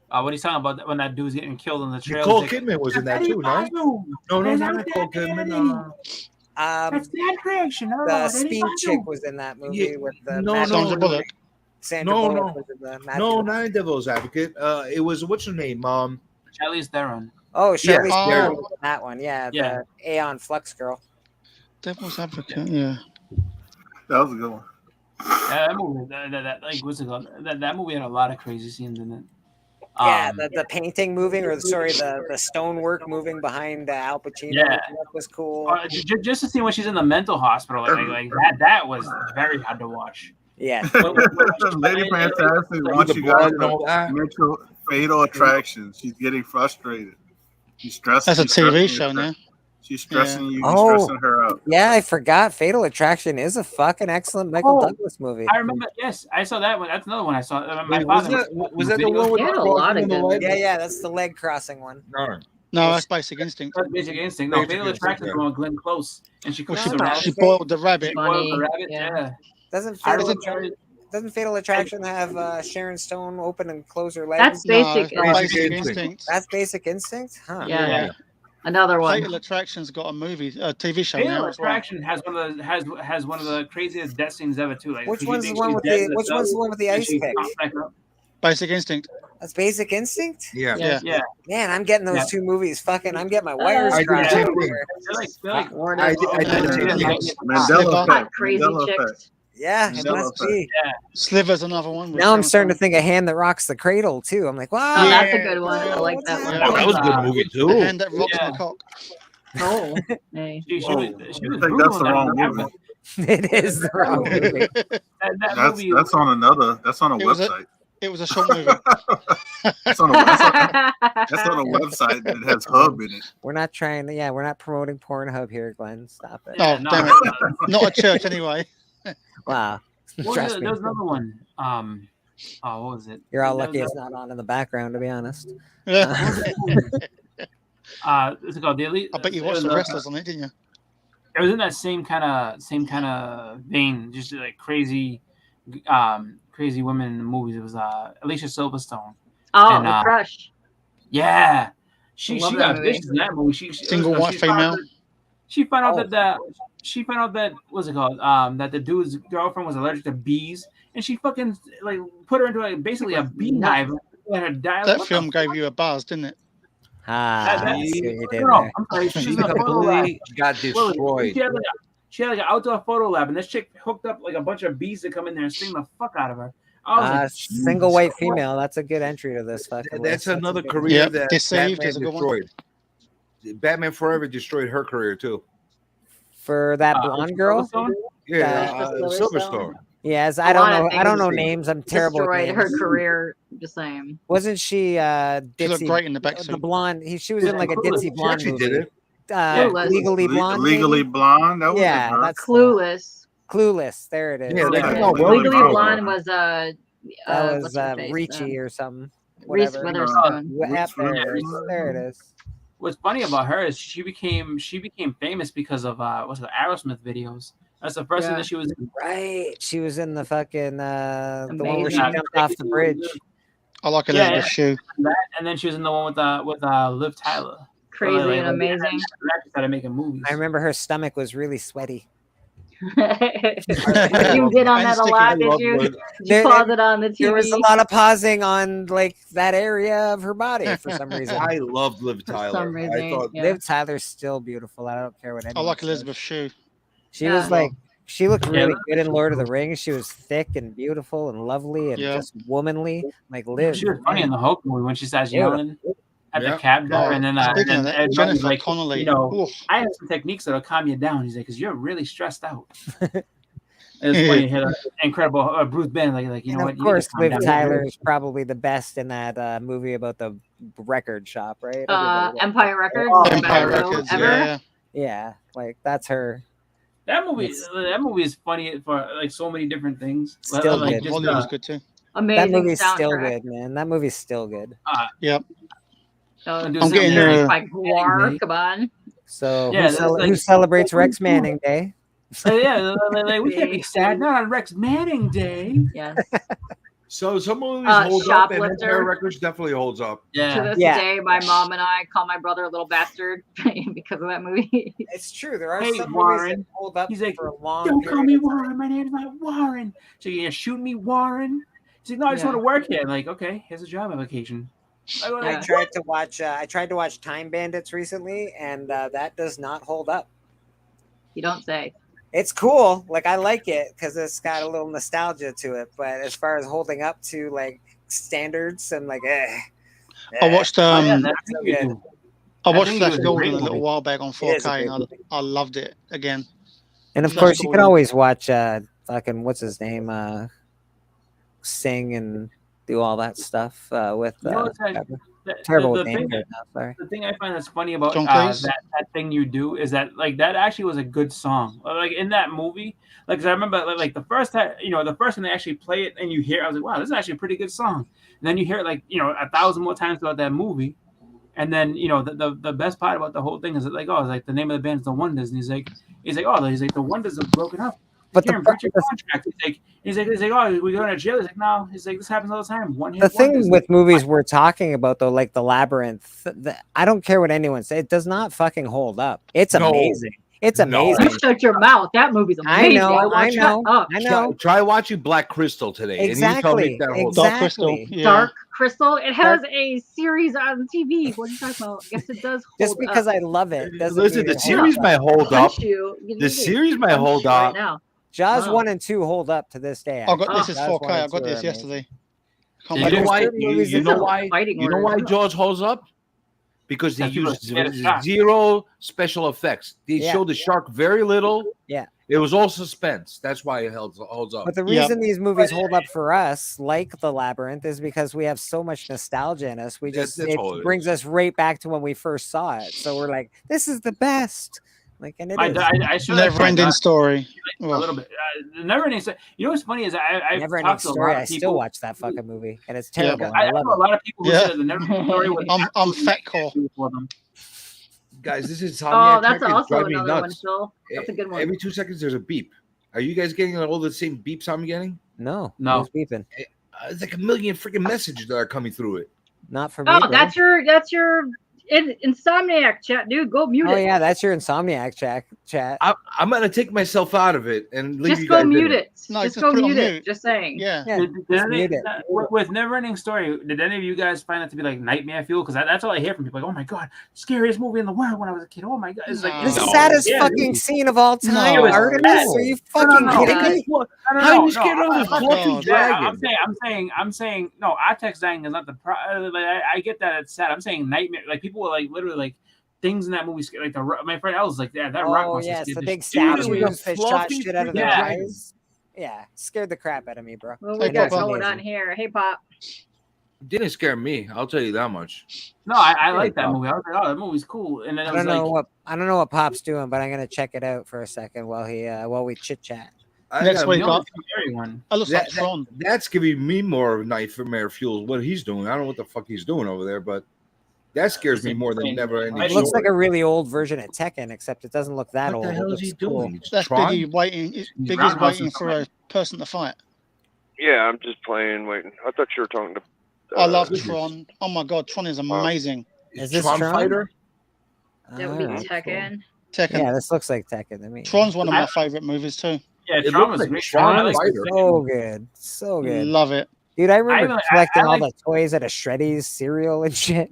Speaker 3: What he's talking about when that dude's getting killed in the trail.
Speaker 5: Nicole Kidman was in that too, no? No, not Nicole Kidman.
Speaker 3: That's bad creation.
Speaker 13: The Speed chick was in that movie with the
Speaker 12: Sandra Bullock.
Speaker 13: Sandra Bullock was in the
Speaker 5: not in Devil's Advocate. It was what's her name?
Speaker 3: Charlize Theron.
Speaker 13: Oh, Charlize
Speaker 5: Yes.
Speaker 13: Theron was in that one. Yeah, the Aeon Flux girl.
Speaker 12: Devil's Advocate. Yeah.
Speaker 14: That was a good one.
Speaker 3: Yeah, that movie. That like what's it called? That movie had a lot of crazy scenes in it.
Speaker 13: Yeah, the painting moving, or the stonework moving behind Al Pacino.
Speaker 3: Yeah,
Speaker 13: that was cool.
Speaker 3: Just to see when she's in the mental hospital, like that was very hard to watch.
Speaker 13: Yeah,
Speaker 14: Lady Fantastic. Once you got the mental fatal attraction, she's getting frustrated. She's stressing.
Speaker 12: That's a TV show now.
Speaker 14: She's stressing you, stressing her out.
Speaker 13: Yeah, I forgot. Fatal Attraction is a fucking excellent Michael Douglas movie.
Speaker 3: I remember. Yes, I saw that one. That's another one I saw.
Speaker 5: Was that the one with
Speaker 15: a lot of good ones.
Speaker 13: Yeah, that's the leg crossing one.
Speaker 12: No, that's Basic Instinct.
Speaker 3: That's Basic Instinct. No, Fatal Attraction is the one with Glenn Close, and she
Speaker 12: boiled the rabbit.
Speaker 3: She boiled the rabbit. Yeah.
Speaker 13: Doesn't Fatal Attraction have Sharon Stone open and close her legs?
Speaker 15: That's Basic
Speaker 12: Basic Instinct.
Speaker 13: That's Basic Instinct? Huh.
Speaker 15: Yeah. Another one.
Speaker 12: Fatal Attraction's got a TV show
Speaker 3: Fatal
Speaker 12: now as well.
Speaker 3: Attraction has one of the craziest death scenes ever too. Like,
Speaker 13: Which one's the one with the ice pick?
Speaker 12: Basic Instinct.
Speaker 13: That's Basic Instinct?
Speaker 12: Yeah.
Speaker 13: Man, I'm getting those two movies. Fucking, I'm getting my wires
Speaker 5: I did the
Speaker 13: crossed.
Speaker 5: same thing. I did the same thing.
Speaker 14: Mandela effect.
Speaker 15: Crazy
Speaker 14: Mandela
Speaker 15: chicks.
Speaker 14: effect.
Speaker 13: Yeah, it
Speaker 14: Mandela
Speaker 13: must be.
Speaker 3: Yeah.
Speaker 12: Sliver's another one.
Speaker 13: Now I'm starting to think of Hand That Rocks the Cradle too. I'm like, wow.
Speaker 15: Oh, that's a good one. I like that one.
Speaker 5: Oh, that was a good movie too.
Speaker 12: The Hand That Rocks My Cock.
Speaker 15: Oh, hey.
Speaker 3: She was
Speaker 14: I think
Speaker 3: brutal
Speaker 14: that's
Speaker 3: in
Speaker 14: the
Speaker 3: that
Speaker 14: wrong
Speaker 3: movie.
Speaker 14: movie.
Speaker 13: It is the wrong movie.
Speaker 3: That
Speaker 14: That's on another. That's on a
Speaker 12: It was a-
Speaker 14: website.
Speaker 12: It was a short movie.
Speaker 14: That's on a website that has Hub in it.
Speaker 13: We're not trying to. Yeah, we're not promoting Pornhub here, Glenn. Stop it.
Speaker 12: Oh,
Speaker 3: no.
Speaker 12: damn it. Not a church anyway.
Speaker 13: Wow. Trust me.
Speaker 3: There was another one. What was it?
Speaker 13: You're all
Speaker 3: There
Speaker 13: lucky
Speaker 3: was
Speaker 13: it's not on in the background, to be honest.
Speaker 3: What's it called? The Elite.
Speaker 12: I bet you watched the wrestlers on it, didn't you?
Speaker 3: It was in that same kind of vein, just like crazy women in the movies. It was Alicia Silverstone.
Speaker 15: Oh,
Speaker 3: And,
Speaker 15: The Crush.
Speaker 3: Yeah, she
Speaker 15: Love that
Speaker 3: got
Speaker 15: movie.
Speaker 3: vicious in that movie. She
Speaker 12: Single white female.
Speaker 3: She found out that what's it called? That the dude's girlfriend was allergic to bees, and she fucking like put her into basically a beehive and let her die.
Speaker 12: That film gave you a buzz, didn't it?
Speaker 13: I see what you did
Speaker 3: No,
Speaker 13: there.
Speaker 3: I'm sorry.
Speaker 5: She
Speaker 3: She's in a photo lab.
Speaker 5: completely got destroyed.
Speaker 3: She had like an outdoor photo lab, and this chick hooked up like a bunch of bees to come in there and sting the fuck out of her. I was like,
Speaker 13: Single white female. That's a good entry to this fucking.
Speaker 5: That's
Speaker 13: list.
Speaker 5: another
Speaker 13: a good-
Speaker 5: career
Speaker 12: Yep,
Speaker 5: that
Speaker 12: Deceived
Speaker 5: Batman
Speaker 12: is a good one.
Speaker 5: destroyed. Batman Forever destroyed her career too.
Speaker 13: For that blonde girl.
Speaker 5: Yeah, Silverstone.
Speaker 13: Yes,
Speaker 15: A
Speaker 13: I don't
Speaker 15: lot of
Speaker 13: know. I don't know
Speaker 15: things
Speaker 13: names. I'm terrible with
Speaker 15: Destroyed her
Speaker 13: names.
Speaker 15: career. The same.
Speaker 13: Wasn't she
Speaker 12: She looked
Speaker 13: ditzy?
Speaker 12: great in the back
Speaker 13: The
Speaker 12: suit.
Speaker 13: blonde. She was in like a ditzy blonde
Speaker 5: She
Speaker 13: movie.
Speaker 5: did it.
Speaker 15: Clueless.
Speaker 13: Legally blonde.
Speaker 14: Legally
Speaker 13: maybe?
Speaker 14: Blonde. That was
Speaker 13: Yeah,
Speaker 14: her.
Speaker 13: that's
Speaker 15: Clueless.
Speaker 13: Clueless. There it is.
Speaker 5: Yeah,
Speaker 13: There
Speaker 5: that
Speaker 13: it
Speaker 5: came
Speaker 13: is.
Speaker 5: out well
Speaker 15: Legally
Speaker 5: before.
Speaker 15: Blonde was
Speaker 13: That was
Speaker 15: what's her face?
Speaker 13: Ricci or something.
Speaker 15: Reese
Speaker 13: Whatever.
Speaker 15: Witherspoon.
Speaker 13: Yep, there it is. There it is.
Speaker 3: What's funny about her is she became famous because of what's the Aerosmith videos. That's the first thing that she was in.
Speaker 13: Right. She was in the fucking the one where she
Speaker 15: Amazing.
Speaker 13: jumped off the bridge.
Speaker 12: I like Elizabeth Shue.
Speaker 3: And then she was in the one with Liv Tyler.
Speaker 15: Crazy
Speaker 3: So,
Speaker 15: and amazing.
Speaker 3: She started making movies.
Speaker 13: I remember her stomach was really sweaty.
Speaker 15: You did on that a lot, did you? Did you pause it on the TV?
Speaker 13: There was a lot of pausing on like that area of her body for some reason.
Speaker 5: I loved Liv Tyler.
Speaker 15: some reason,
Speaker 5: I thought
Speaker 15: yeah.
Speaker 13: Liv Tyler's still beautiful. I don't care what
Speaker 12: I
Speaker 13: anyone
Speaker 12: like
Speaker 13: says.
Speaker 12: Elizabeth Shue.
Speaker 13: She was like, she looked
Speaker 3: Yeah,
Speaker 13: really good in Lord of the Rings. She was thick and beautiful and lovely and
Speaker 12: Yeah.
Speaker 13: just womanly, like Liv.
Speaker 3: She was funny in the Hulk movie when she starts
Speaker 13: Yeah.
Speaker 3: yelling at
Speaker 5: Yeah.
Speaker 3: the cab driver, and then
Speaker 12: Speaking of that,
Speaker 3: Everybody's
Speaker 12: Jennifer
Speaker 3: like,
Speaker 12: Connelly.
Speaker 3: you know,
Speaker 12: Oof.
Speaker 3: I have some techniques that'll calm you down. He's like, because you're really stressed out. It's funny. He had an incredible Bruce Banner, like you
Speaker 13: And
Speaker 3: know
Speaker 13: of
Speaker 3: what?
Speaker 13: course,
Speaker 3: you need
Speaker 13: Liv
Speaker 3: to calm down.
Speaker 13: Tyler is probably the best in that movie about the record shop, right? Everybody-
Speaker 15: Empire Records.
Speaker 3: Oh,
Speaker 15: the best
Speaker 12: Empire
Speaker 15: film
Speaker 12: Records.
Speaker 15: ever.
Speaker 12: Yeah.
Speaker 13: Yeah, like that's her.
Speaker 3: That movie is funny for like so many different things.
Speaker 13: Still
Speaker 3: like
Speaker 13: good.
Speaker 3: just,
Speaker 12: Holly was good too.
Speaker 15: Amazing
Speaker 13: That movie's
Speaker 15: soundtrack.
Speaker 13: still good, man. That movie's still good.
Speaker 12: Yep.
Speaker 15: So,
Speaker 3: I'm
Speaker 12: getting
Speaker 15: soundtrack
Speaker 12: the-
Speaker 15: by Guar, come on.
Speaker 13: So
Speaker 3: Yeah,
Speaker 13: who celebrates Rex Manning Day?
Speaker 3: like, we can't be sad. Not on Rex Manning Day.
Speaker 15: Yes.
Speaker 5: So some movies hold up, and
Speaker 15: Shoplifter.
Speaker 5: Empire Records definitely holds up.
Speaker 3: Yeah.
Speaker 15: To this day, my mom and I call my brother a little bastard because of that movie.
Speaker 13: It's true. There are
Speaker 3: Hey,
Speaker 13: some movies
Speaker 3: Warren.
Speaker 13: that hold up
Speaker 3: He's like,
Speaker 13: for a long
Speaker 3: don't
Speaker 13: period
Speaker 3: call me
Speaker 13: of time.
Speaker 3: Warren. My name's not Warren. So you're gonna shoot me, Warren? He's like, no, I just
Speaker 15: Yeah.
Speaker 3: want to work here. I'm like, okay, here's a job application. I go,
Speaker 13: I
Speaker 3: like,
Speaker 13: tried to watch Time Bandits recently, and that does not hold up.
Speaker 15: You don't say.
Speaker 13: It's cool, like I like it because it's got a little nostalgia to it. But as far as holding up to like standards, and like,
Speaker 12: I watched
Speaker 3: that's
Speaker 13: so
Speaker 3: what you
Speaker 13: good.
Speaker 3: do.
Speaker 12: I
Speaker 3: I
Speaker 12: watched
Speaker 3: think it
Speaker 12: Flash
Speaker 3: was a
Speaker 12: Gordon
Speaker 3: great
Speaker 12: a little
Speaker 3: movie.
Speaker 12: while back on
Speaker 13: It is a
Speaker 12: 4K,
Speaker 13: great
Speaker 12: and I loved it again.
Speaker 13: And of
Speaker 12: Flash
Speaker 13: course, you can
Speaker 12: Gordon.
Speaker 13: always watch fucking what's his name, sing and do all that stuff with
Speaker 3: You know what's like-
Speaker 13: terrible
Speaker 3: the
Speaker 13: with names
Speaker 3: thing-
Speaker 13: right now. Sorry.
Speaker 3: The thing I find that's funny about
Speaker 12: John Cleese?
Speaker 3: that thing you do is that like that actually was a good song. Like in that movie, like 'cause I remember like the first time, the first time they actually play it and you hear, it, I was like, wow, this is actually a pretty good song. And then you hear it like 1,000 more times throughout that movie, and then the best part about the whole thing is that like, oh, it's like the name of the band is the Wonders, and he's like, oh, the Wonders have broken up.
Speaker 13: But
Speaker 3: Karen, breach your contract. He's like, oh, we going to jail. He's like, no. He's like, this happens all the time.
Speaker 13: The thing with movies we're talking about, though, like The Labyrinth, I don't care what anyone says, it does not fucking hold up. It's amazing. It's amazing.
Speaker 15: You shut your mouth. That movie's amazing.
Speaker 13: I know.
Speaker 5: Try watching Black Crystal today, and you tell me that holds
Speaker 12: Dark Crystal.
Speaker 15: Dark Crystal. It has a series on TV. What are you talking about? Yes, it does.
Speaker 13: Just because I love it doesn't
Speaker 5: Listen,
Speaker 13: mean
Speaker 5: the
Speaker 13: it
Speaker 5: series might hold up. The series might hold up.
Speaker 15: Right now.
Speaker 13: Jaws 1 and 2 hold up to this day.
Speaker 12: I got this is 4K. I got this yesterday.
Speaker 5: You know why? You know why Jaws holds up? Because they used zero special effects. They showed the shark very little.
Speaker 13: Yeah.
Speaker 5: It was all suspense. That's why it holds up.
Speaker 13: But the reason these movies hold up for us, like The Labyrinth, is because we have so much nostalgia in us. It brings us right back to when we first saw it. So we're like, this is the best. Like, and it is.
Speaker 12: Never-ending story.
Speaker 3: A little bit. Never-ending story. You know what's funny is I've
Speaker 13: Never-ending
Speaker 3: talked to a
Speaker 13: story.
Speaker 3: lot of
Speaker 13: I
Speaker 3: people.
Speaker 13: still watch that fucking movie, and it's terrible.
Speaker 3: I know a lot of people who said the Never-ending story was.
Speaker 12: I'm fat core.
Speaker 5: Guys, this is
Speaker 15: Oh, that's also another one, Phil. That's a good one.
Speaker 5: Every 2 seconds, there's a beep. Are you guys getting all the same beeps I'm getting?
Speaker 13: No.
Speaker 3: No.
Speaker 13: Who's beeping?
Speaker 5: It's like a million freaking messages that are coming through it.
Speaker 13: Not for me.
Speaker 15: Oh, that's your Insomniac chat, dude. Go mute it.
Speaker 13: Oh yeah, that's your Insomniac chat.
Speaker 5: I'm gonna take myself out of it and leave
Speaker 15: Just
Speaker 5: you guys
Speaker 15: go mute it.
Speaker 12: No,
Speaker 15: just go mute it. Just saying.
Speaker 12: Yeah.
Speaker 3: With Never-ending Story, did any of you guys find that to be like nightmare fuel? Because that's all I hear from people. Like, oh my god, scariest movie in the world when I was a kid. Oh my god, it's like
Speaker 13: the saddest fucking scene of all time. Artemis, are you fucking kidding me?
Speaker 5: How are you scared of the fluffy dragon?
Speaker 3: I'm saying, no. Atex dying is not the problem. Like, I get that it's sad. I'm saying nightmare. Like people were like literally like. Things in that movie, like my friend Els, like that rock monster.
Speaker 13: Oh yes, the big statues that shot shit out of their eyes. Yeah, scared the crap out of me, bro.
Speaker 15: What we got going on here? Hey, Pop.
Speaker 5: It didn't scare me. I'll tell you that much.
Speaker 3: No, I like that movie. I was like, oh, that movie's cool. And then
Speaker 13: I don't know what Pop's doing, but I'm gonna check it out for a second while we chit chat.
Speaker 12: Next week,
Speaker 5: that's giving me more nightmare fuel. What he's doing, I don't know what the fuck he's doing over there, but. That scares me more than Never-ending Story.
Speaker 13: It looks like a really old version of Tekken, except it doesn't look that old.
Speaker 5: What the hell is he doing?
Speaker 12: That's Biggie waiting. Biggie's waiting for a person to fight.
Speaker 4: Yeah, I'm just playing, waiting. I thought you were talking to.
Speaker 12: I love Tron. Oh my god, Tron is amazing.
Speaker 13: Is this Tron Fighter?
Speaker 15: That would be Tekken.
Speaker 12: Tekken.
Speaker 13: Yeah, this looks like Tekken to me.
Speaker 12: Tron's one of my favorite movies too.
Speaker 3: Yeah, Tron was great.
Speaker 13: Tron is so good, so good.
Speaker 12: Love it.
Speaker 13: Dude, I remember collecting all the toys at a Shreddies cereal and shit.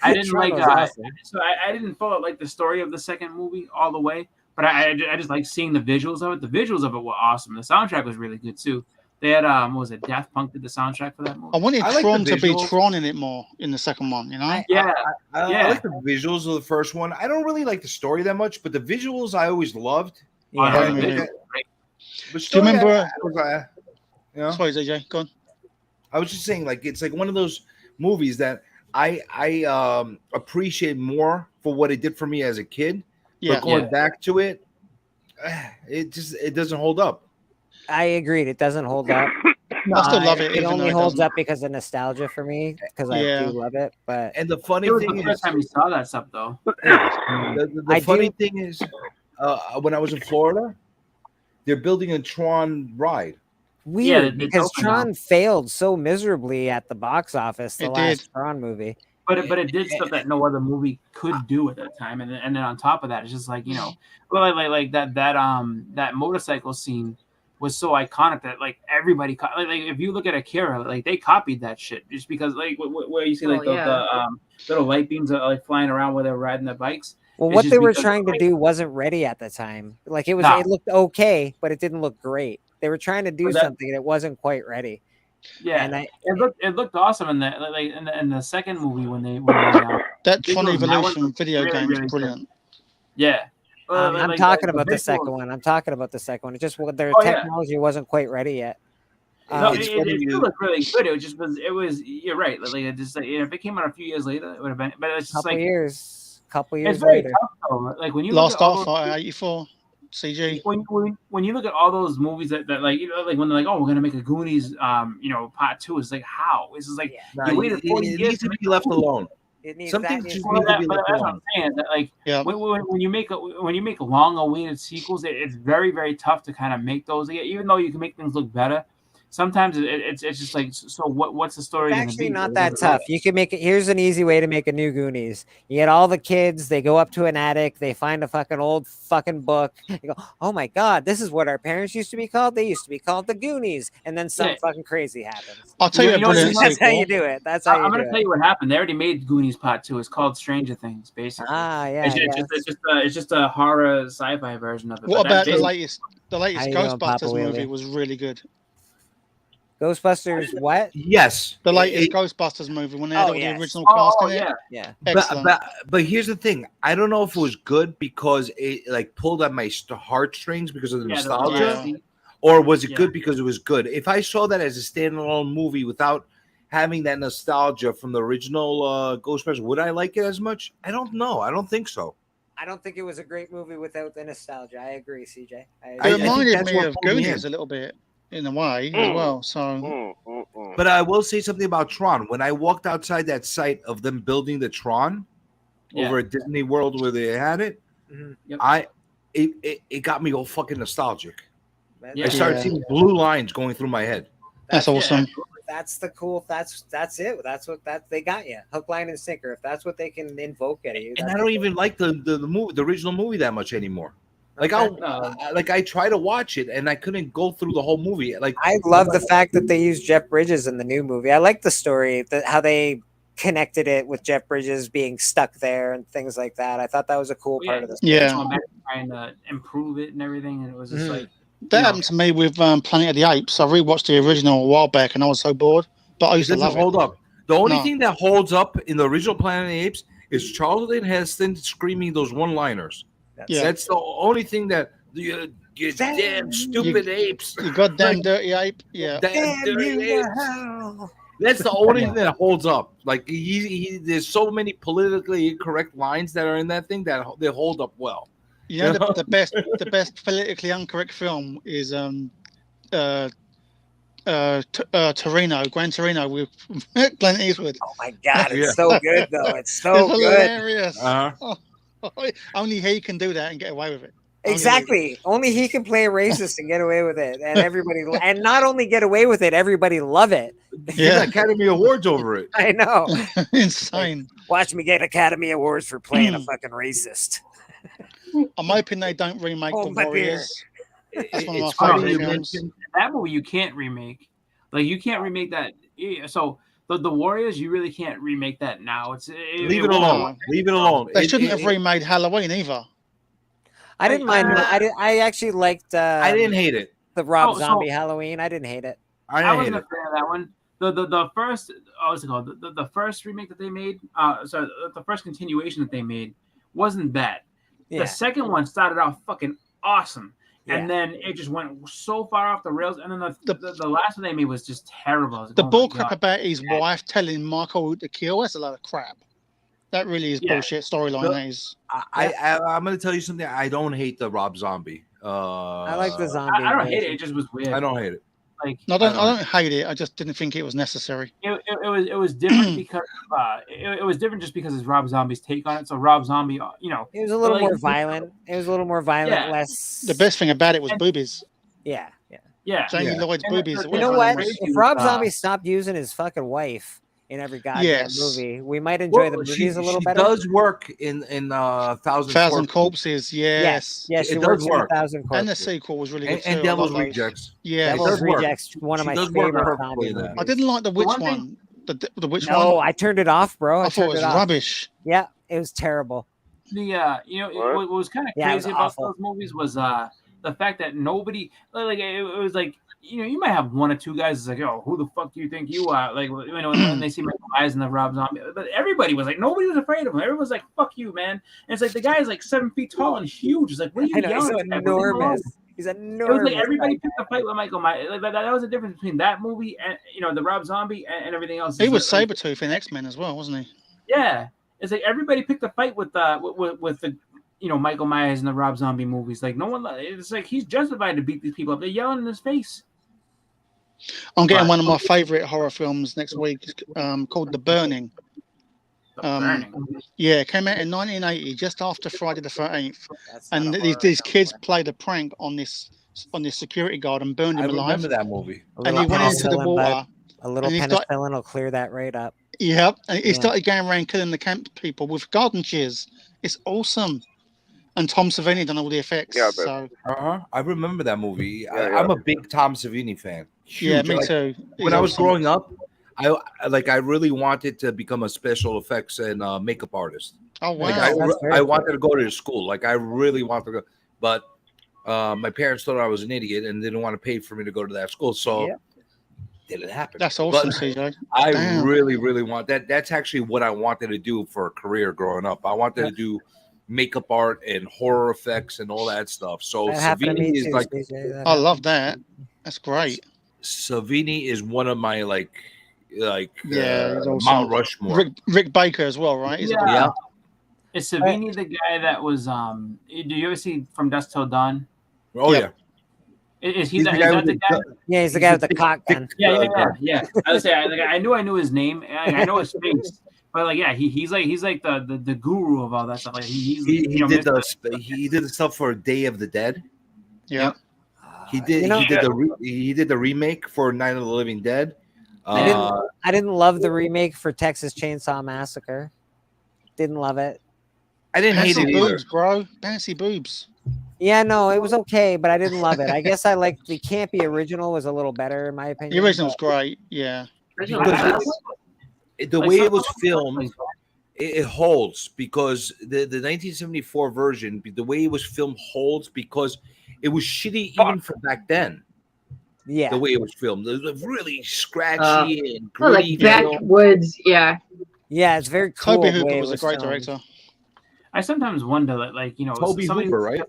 Speaker 3: I didn't like. Awesome. So I didn't follow like the story of the second movie all the way, but I just like seeing the visuals of it. The visuals of it were awesome. The soundtrack was really good too. They had what was it? Daft Punk did the soundtrack for that movie.
Speaker 12: I wanted Tron to be Tron in it more in the second one. You know?
Speaker 5: I like the visuals of the first one. I don't really like the story that much, but the visuals I always loved.
Speaker 12: Yeah. Do you remember? Sorry, JJ, go on.
Speaker 5: I was just saying, like, it's like one of those movies that I appreciate more for what it did for me as a kid. But going back to it, it doesn't hold up.
Speaker 13: I agreed. It doesn't hold up.
Speaker 12: I still love it.
Speaker 13: It only holds up because of nostalgia for me, because I do love it. But
Speaker 5: the funny thing is,
Speaker 3: the first time we saw that stuff, though.
Speaker 5: The funny thing is, when I was in Florida, they're building a Tron ride.
Speaker 13: Weird, because Tron failed so miserably at the box office. The last Tron movie,
Speaker 3: but it did stuff that no other movie could do at that time, and then on top of that, it's just like like that motorcycle scene was so iconic that like everybody like if you look at Akira, like they copied that shit just because like where you see like the little light beams are like flying around where they're riding their bikes.
Speaker 13: Well, what they were trying to do wasn't ready at the time. Like it looked okay, but it didn't look great. They were trying to do something and it wasn't quite ready.
Speaker 3: Yeah, and it looked awesome in the second movie when they
Speaker 12: that Tron Evolution video game is brilliant.
Speaker 3: Yeah,
Speaker 13: I'm talking about the second one. I'm talking about the second one. It just their technology wasn't quite ready yet.
Speaker 3: No, it looked really good. It was. You're right. Like it just like if it came out a few years later, it would have been. But it's just
Speaker 13: couple years
Speaker 3: it's very
Speaker 13: later.
Speaker 3: Tough, though. Like when you
Speaker 12: Last Starfighter '84. CG.
Speaker 3: When you look at all those movies that like like when they're like, oh, we're gonna make a Goonies part 2, it's like how? It's just like you waited 40 years
Speaker 5: to be left alone.
Speaker 13: It needs
Speaker 5: Some
Speaker 13: that.
Speaker 5: things
Speaker 13: Needs
Speaker 5: just
Speaker 13: to
Speaker 5: need
Speaker 13: be
Speaker 5: to be
Speaker 3: But
Speaker 5: like
Speaker 3: that's what
Speaker 5: one.
Speaker 3: I'm saying. That, like,
Speaker 12: Yeah.
Speaker 3: when you make long-awaited sequels, it's very, very tough to kind of make those. Even though you can make things look better, sometimes it's just like, so what's the story
Speaker 13: It's
Speaker 3: going to
Speaker 13: actually
Speaker 3: be?
Speaker 13: not that tough. You can make it. Here's an easy way to make a new Goonies. You get all the kids. They go up to an attic. They find a fucking old fucking book. You go, oh my god, this is what our parents used to be called. They used to be called the Goonies. And then some fucking crazy happens.
Speaker 12: I'll tell you a brilliant
Speaker 13: That's how
Speaker 12: sequel.
Speaker 13: you do it. That's how you
Speaker 3: I'm
Speaker 13: do
Speaker 3: going to
Speaker 13: it.
Speaker 3: tell you what happened. They already made Goonies Part 2. It's called Stranger Things, basically.
Speaker 13: Ah, yeah.
Speaker 3: It's just a horror sci-fi version of it.
Speaker 12: What
Speaker 3: but that's
Speaker 12: about the
Speaker 3: basically-
Speaker 12: latest
Speaker 13: How you doing, Papa
Speaker 12: Ghostbusters movie
Speaker 13: Wheelie?
Speaker 12: was really good.
Speaker 13: Ghostbusters, what?
Speaker 5: Yes,
Speaker 12: The latest Ghostbusters movie when they had all the original cast in it.
Speaker 13: Yeah.
Speaker 12: Excellent.
Speaker 5: But here's the thing. I don't know if it was good because it like pulled at my heartstrings because of the nostalgia, or was it good because it was good? If I saw that as a standalone movie without having that nostalgia from the original Ghostbusters, would I like it as much? I don't know. I don't think so.
Speaker 13: I don't think it was a great movie without the nostalgia. I agree, CJ.
Speaker 12: It reminded me of Goonies a little bit in a way as well. So,
Speaker 5: But I will say something about Tron. When I walked outside that site of them building the Tron over at Disney World where they had it, it got me all fucking nostalgic. I started seeing blue lines going through my head.
Speaker 12: That's awesome.
Speaker 13: That's the cool. That's it. That's what they got you. Hook, line, and sinker. If that's what they can invoke at you.
Speaker 5: And I don't even like the movie, the original movie, that much anymore. Like I try to watch it and I couldn't go through the whole movie. Like
Speaker 13: I love the fact that they used Jeff Bridges in the new movie. I like the story, how they connected it with Jeff Bridges being stuck there and things like that. I thought that was a cool part of this.
Speaker 3: Going back and trying to improve it and everything, and it was just like
Speaker 12: that happened to me with Planet of the Apes. I rewatched the original a while back and I was so bored, but I used to love it.
Speaker 5: Hold up. The only thing that holds up in the original Planet of the Apes is Charlton Heston screaming those one-liners. That's the only thing that you damn stupid apes.
Speaker 12: You goddamn dirty ape. Yeah.
Speaker 5: Damn dirty apes. That's the only thing that holds up. Like there's so many politically incorrect lines that are in that thing that they hold up well.
Speaker 12: You know, the best politically incorrect film is Torino, Gran Torino with Clint Eastwood.
Speaker 13: Oh my god, it's so good though. It's so
Speaker 12: it's
Speaker 13: good.
Speaker 12: Hilarious. Only he can do that and get away with it.
Speaker 13: Exactly. Only he can play a racist and get away with it, and everybody, and not only get away with it, everybody love it.
Speaker 5: Yeah, Academy Awards over it.
Speaker 13: I know.
Speaker 12: Insane.
Speaker 13: Watch me get Academy Awards for playing a fucking racist.
Speaker 12: I'm hoping they don't remake The Warriors. That's one of my favorite films.
Speaker 3: That movie you can't remake. Like you can't remake that. So the Warriors, you really can't remake that now.
Speaker 5: Leave it alone. Leave it alone.
Speaker 12: They shouldn't have remade Halloween either.
Speaker 13: I didn't mind. I actually liked.
Speaker 5: I didn't hate it.
Speaker 13: The Rob Zombie Halloween. I didn't hate it.
Speaker 3: I wasn't a fan of that one. The first, what's it called? The first remake that they made. So the first continuation that they made wasn't bad.
Speaker 13: Yeah.
Speaker 3: The second one started out fucking awesome. And then it just went so far off the rails. And then the last one they made was just terrible. Like,
Speaker 12: the bullcrap about his wife telling Michael to kill, that's a lot of crap. That really is bullshit storyline. That is.
Speaker 5: I'm going to tell you something. I don't hate the Rob Zombie.
Speaker 13: I like the zombie.
Speaker 3: I don't hate it. It just was weird.
Speaker 5: I don't hate it.
Speaker 3: Like
Speaker 12: no, I don't hate it. I just didn't think it was necessary.
Speaker 3: It was different because it was different just because it's Rob Zombie's take on it. So Rob Zombie,
Speaker 13: it was a little more violent. It was a little more violent, less.
Speaker 12: The best thing about it was boobies.
Speaker 13: Yeah.
Speaker 12: Jamie Lloyd's boobies.
Speaker 13: You know what? If Rob Zombie stopped using his fucking wife in every goddamn movie, we might enjoy the movies a little better.
Speaker 5: It does work in
Speaker 12: Thousand Corpses. Yes,
Speaker 13: it does work.
Speaker 12: And the sequel was really good
Speaker 5: and
Speaker 12: too.
Speaker 5: Devil's Rejects.
Speaker 12: Yeah,
Speaker 13: Devil's Rejects, one of my favorite zombie movies.
Speaker 12: I didn't like the witch one. The witch one.
Speaker 13: No, I turned it off, bro.
Speaker 12: I thought it was rubbish.
Speaker 13: Yeah, it was terrible.
Speaker 3: What was kind of crazy about those movies was the fact that nobody it was like. You might have one or two guys that's like, oh, who the fuck do you think you are? Like, when they see Michael Myers and the Rob Zombie, but everybody was like, nobody was afraid of him. Everyone was like, fuck you, man. And it's like the guy is like 7 feet tall and huge. It's like, what are you yelling at?
Speaker 13: He's enormous.
Speaker 3: It was like everybody picked a fight with Michael Myers. Like, that was the difference between that movie and the Rob Zombie and everything else.
Speaker 12: He was Sabretooth in X-Men as well, wasn't he?
Speaker 3: Yeah, it's like everybody picked a fight with the. Michael Myers and the Rob Zombie movies. Like no one. It's like he's justified to beat these people up. They're yelling in his face.
Speaker 12: I'm getting one of my favorite horror films next week, called The Burning. Yeah, it came out in 1980, just after Friday the 13th, and these kids played a prank on this security guard and burned him alive.
Speaker 5: I remember that movie.
Speaker 12: And he went into the water.
Speaker 13: A little penicillin will clear that right up.
Speaker 12: Yep, and he started going around killing the camp people with garden shears. It's awesome. And Tom Savini done all the effects.
Speaker 5: Yeah,
Speaker 12: so
Speaker 5: I remember that movie. I'm a big Tom Savini fan. Huge.
Speaker 12: Yeah, me too.
Speaker 5: When I was growing up, I really wanted to become a special effects and makeup artist.
Speaker 12: Oh wow!
Speaker 5: I wanted to go to school. Like I really wanted to go, but my parents thought I was an idiot and didn't want to pay for me to go to that school. So didn't happen.
Speaker 12: That's awesome,
Speaker 5: but
Speaker 12: CJ.
Speaker 5: I really want that. That's actually what I wanted to do for a career growing up. I wanted to do makeup art and horror effects and all that stuff. So Savini is like,
Speaker 12: I love that. That's great.
Speaker 5: Savini is one of my like
Speaker 12: awesome.
Speaker 5: Mount Rushmore.
Speaker 12: Rick Baker as well, right?
Speaker 3: Yeah. Is Savini the guy that was? Do you ever see From Dusk Till Dawn?
Speaker 5: Oh yeah.
Speaker 3: Is he that the guy?
Speaker 13: Yeah, he's the guy with the cock gun.
Speaker 3: Yeah. I was saying, I knew his name. I know his face. But like, yeah, he's like the guru of all that stuff. Like he
Speaker 5: did the stuff for Day of the Dead.
Speaker 12: Yeah,
Speaker 5: he did. He did the remake for Night of the Living Dead.
Speaker 13: I didn't love the remake for Texas Chainsaw Massacre. Didn't love it.
Speaker 5: I didn't hate it either,
Speaker 12: bro. Fancy boobs.
Speaker 13: Yeah, no, it was okay, but I didn't love it. I guess I like the campy original was a little better in my opinion.
Speaker 12: The original's great. Yeah.
Speaker 5: The way it was filmed, it holds because the 1974 version, the way it was filmed holds because it was shitty even for back then.
Speaker 13: Yeah,
Speaker 5: the way it was filmed, it was really scratchy and gritty.
Speaker 15: Like backwoods, yeah.
Speaker 13: Yeah, it's very cool.
Speaker 12: Toby Hooper was a great director.
Speaker 3: I sometimes wonder that, like, you know,
Speaker 5: Toby Hooper, right?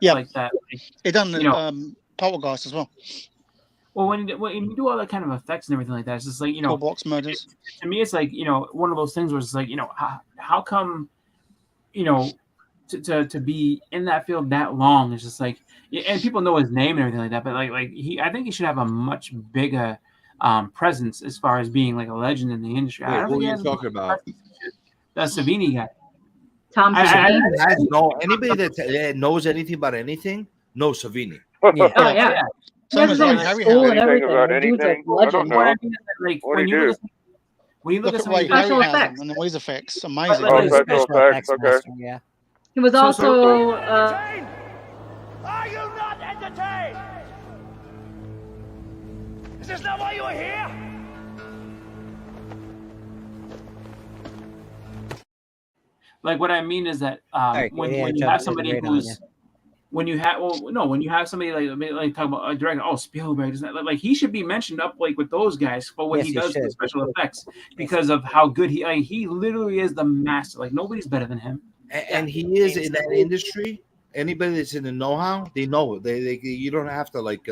Speaker 12: Yeah,
Speaker 3: like that. Like,
Speaker 12: he done Poltergeist as well.
Speaker 3: Well, when you do all that kind of effects and everything like that, it's just like, you know,
Speaker 12: box murders.
Speaker 3: To me, it's like, you know, one of those things where it's like, you know, how come, you know, to be in that field that long, it's just like, and people know his name and everything like that, but like I think he should have a much bigger presence as far as being like a legend in the industry.
Speaker 5: Wait, who are you talking about?
Speaker 3: The Savini guy.
Speaker 15: Tom Savini.
Speaker 5: Anybody that knows anything about anything knows Savini.
Speaker 15: Yeah. Oh yeah. He has his own school and everything. Dude's a legend.
Speaker 3: When you look at some
Speaker 12: special effects and the noise effects, amazing.
Speaker 4: Oh, special effects. Okay.
Speaker 13: Yeah.
Speaker 15: He was also.
Speaker 6: Are you not entertained? Is this not why you are here?
Speaker 3: Like, what I mean is that when you have somebody who's when you have somebody like talk about a director, Spielberg, like he should be mentioned up like with those guys for what he does with special effects because of how good he literally is the master. Like nobody's better than him.
Speaker 5: And he is in that industry. Anybody that's in the know-how, they know it. They you don't have to like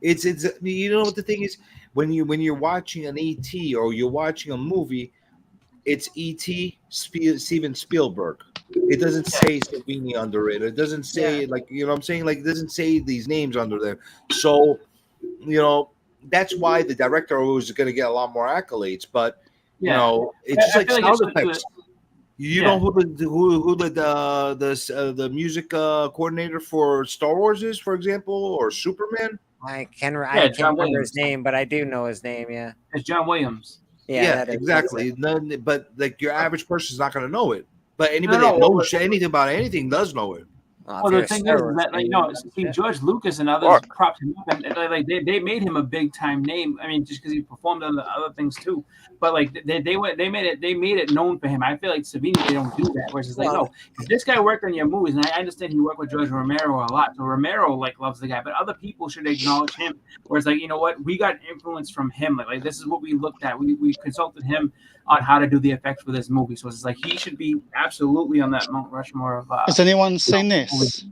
Speaker 5: It's you know what the thing is when you're watching an ET or you're watching a movie, it's ET Steven Spielberg. It doesn't say Savini under it. It doesn't say like, you know what I'm saying? Like it doesn't say these names under there. So, you know, that's why the director was going to get a lot more accolades. But you know, it's just like sound effects. You know who the music coordinator for Star Wars is, for example, or Superman?
Speaker 13: I can't remember his name, but I do know his name. Yeah,
Speaker 3: it's John Williams.
Speaker 5: Yeah, exactly. But like your average person is not going to know it. But anybody that knows anything about anything does know it.
Speaker 3: Well, the thing is that, like, you know, George Lucas and others propped him up, and like they made him a big time name. I mean, just because he performed on the other things too. But like they made it known for him. I feel like Savini, they don't do that. Whereas it's like, no, this guy worked on your movies, and I understand he worked with George Romero a lot. So Romero like loves the guy, but other people should acknowledge him. Whereas like, you know what, we got influence from him. Like this is what we looked at. We consulted him on how to do the effects for this movie. So it's like he should be absolutely on that Mount Rushmore of.
Speaker 12: Has anyone seen this?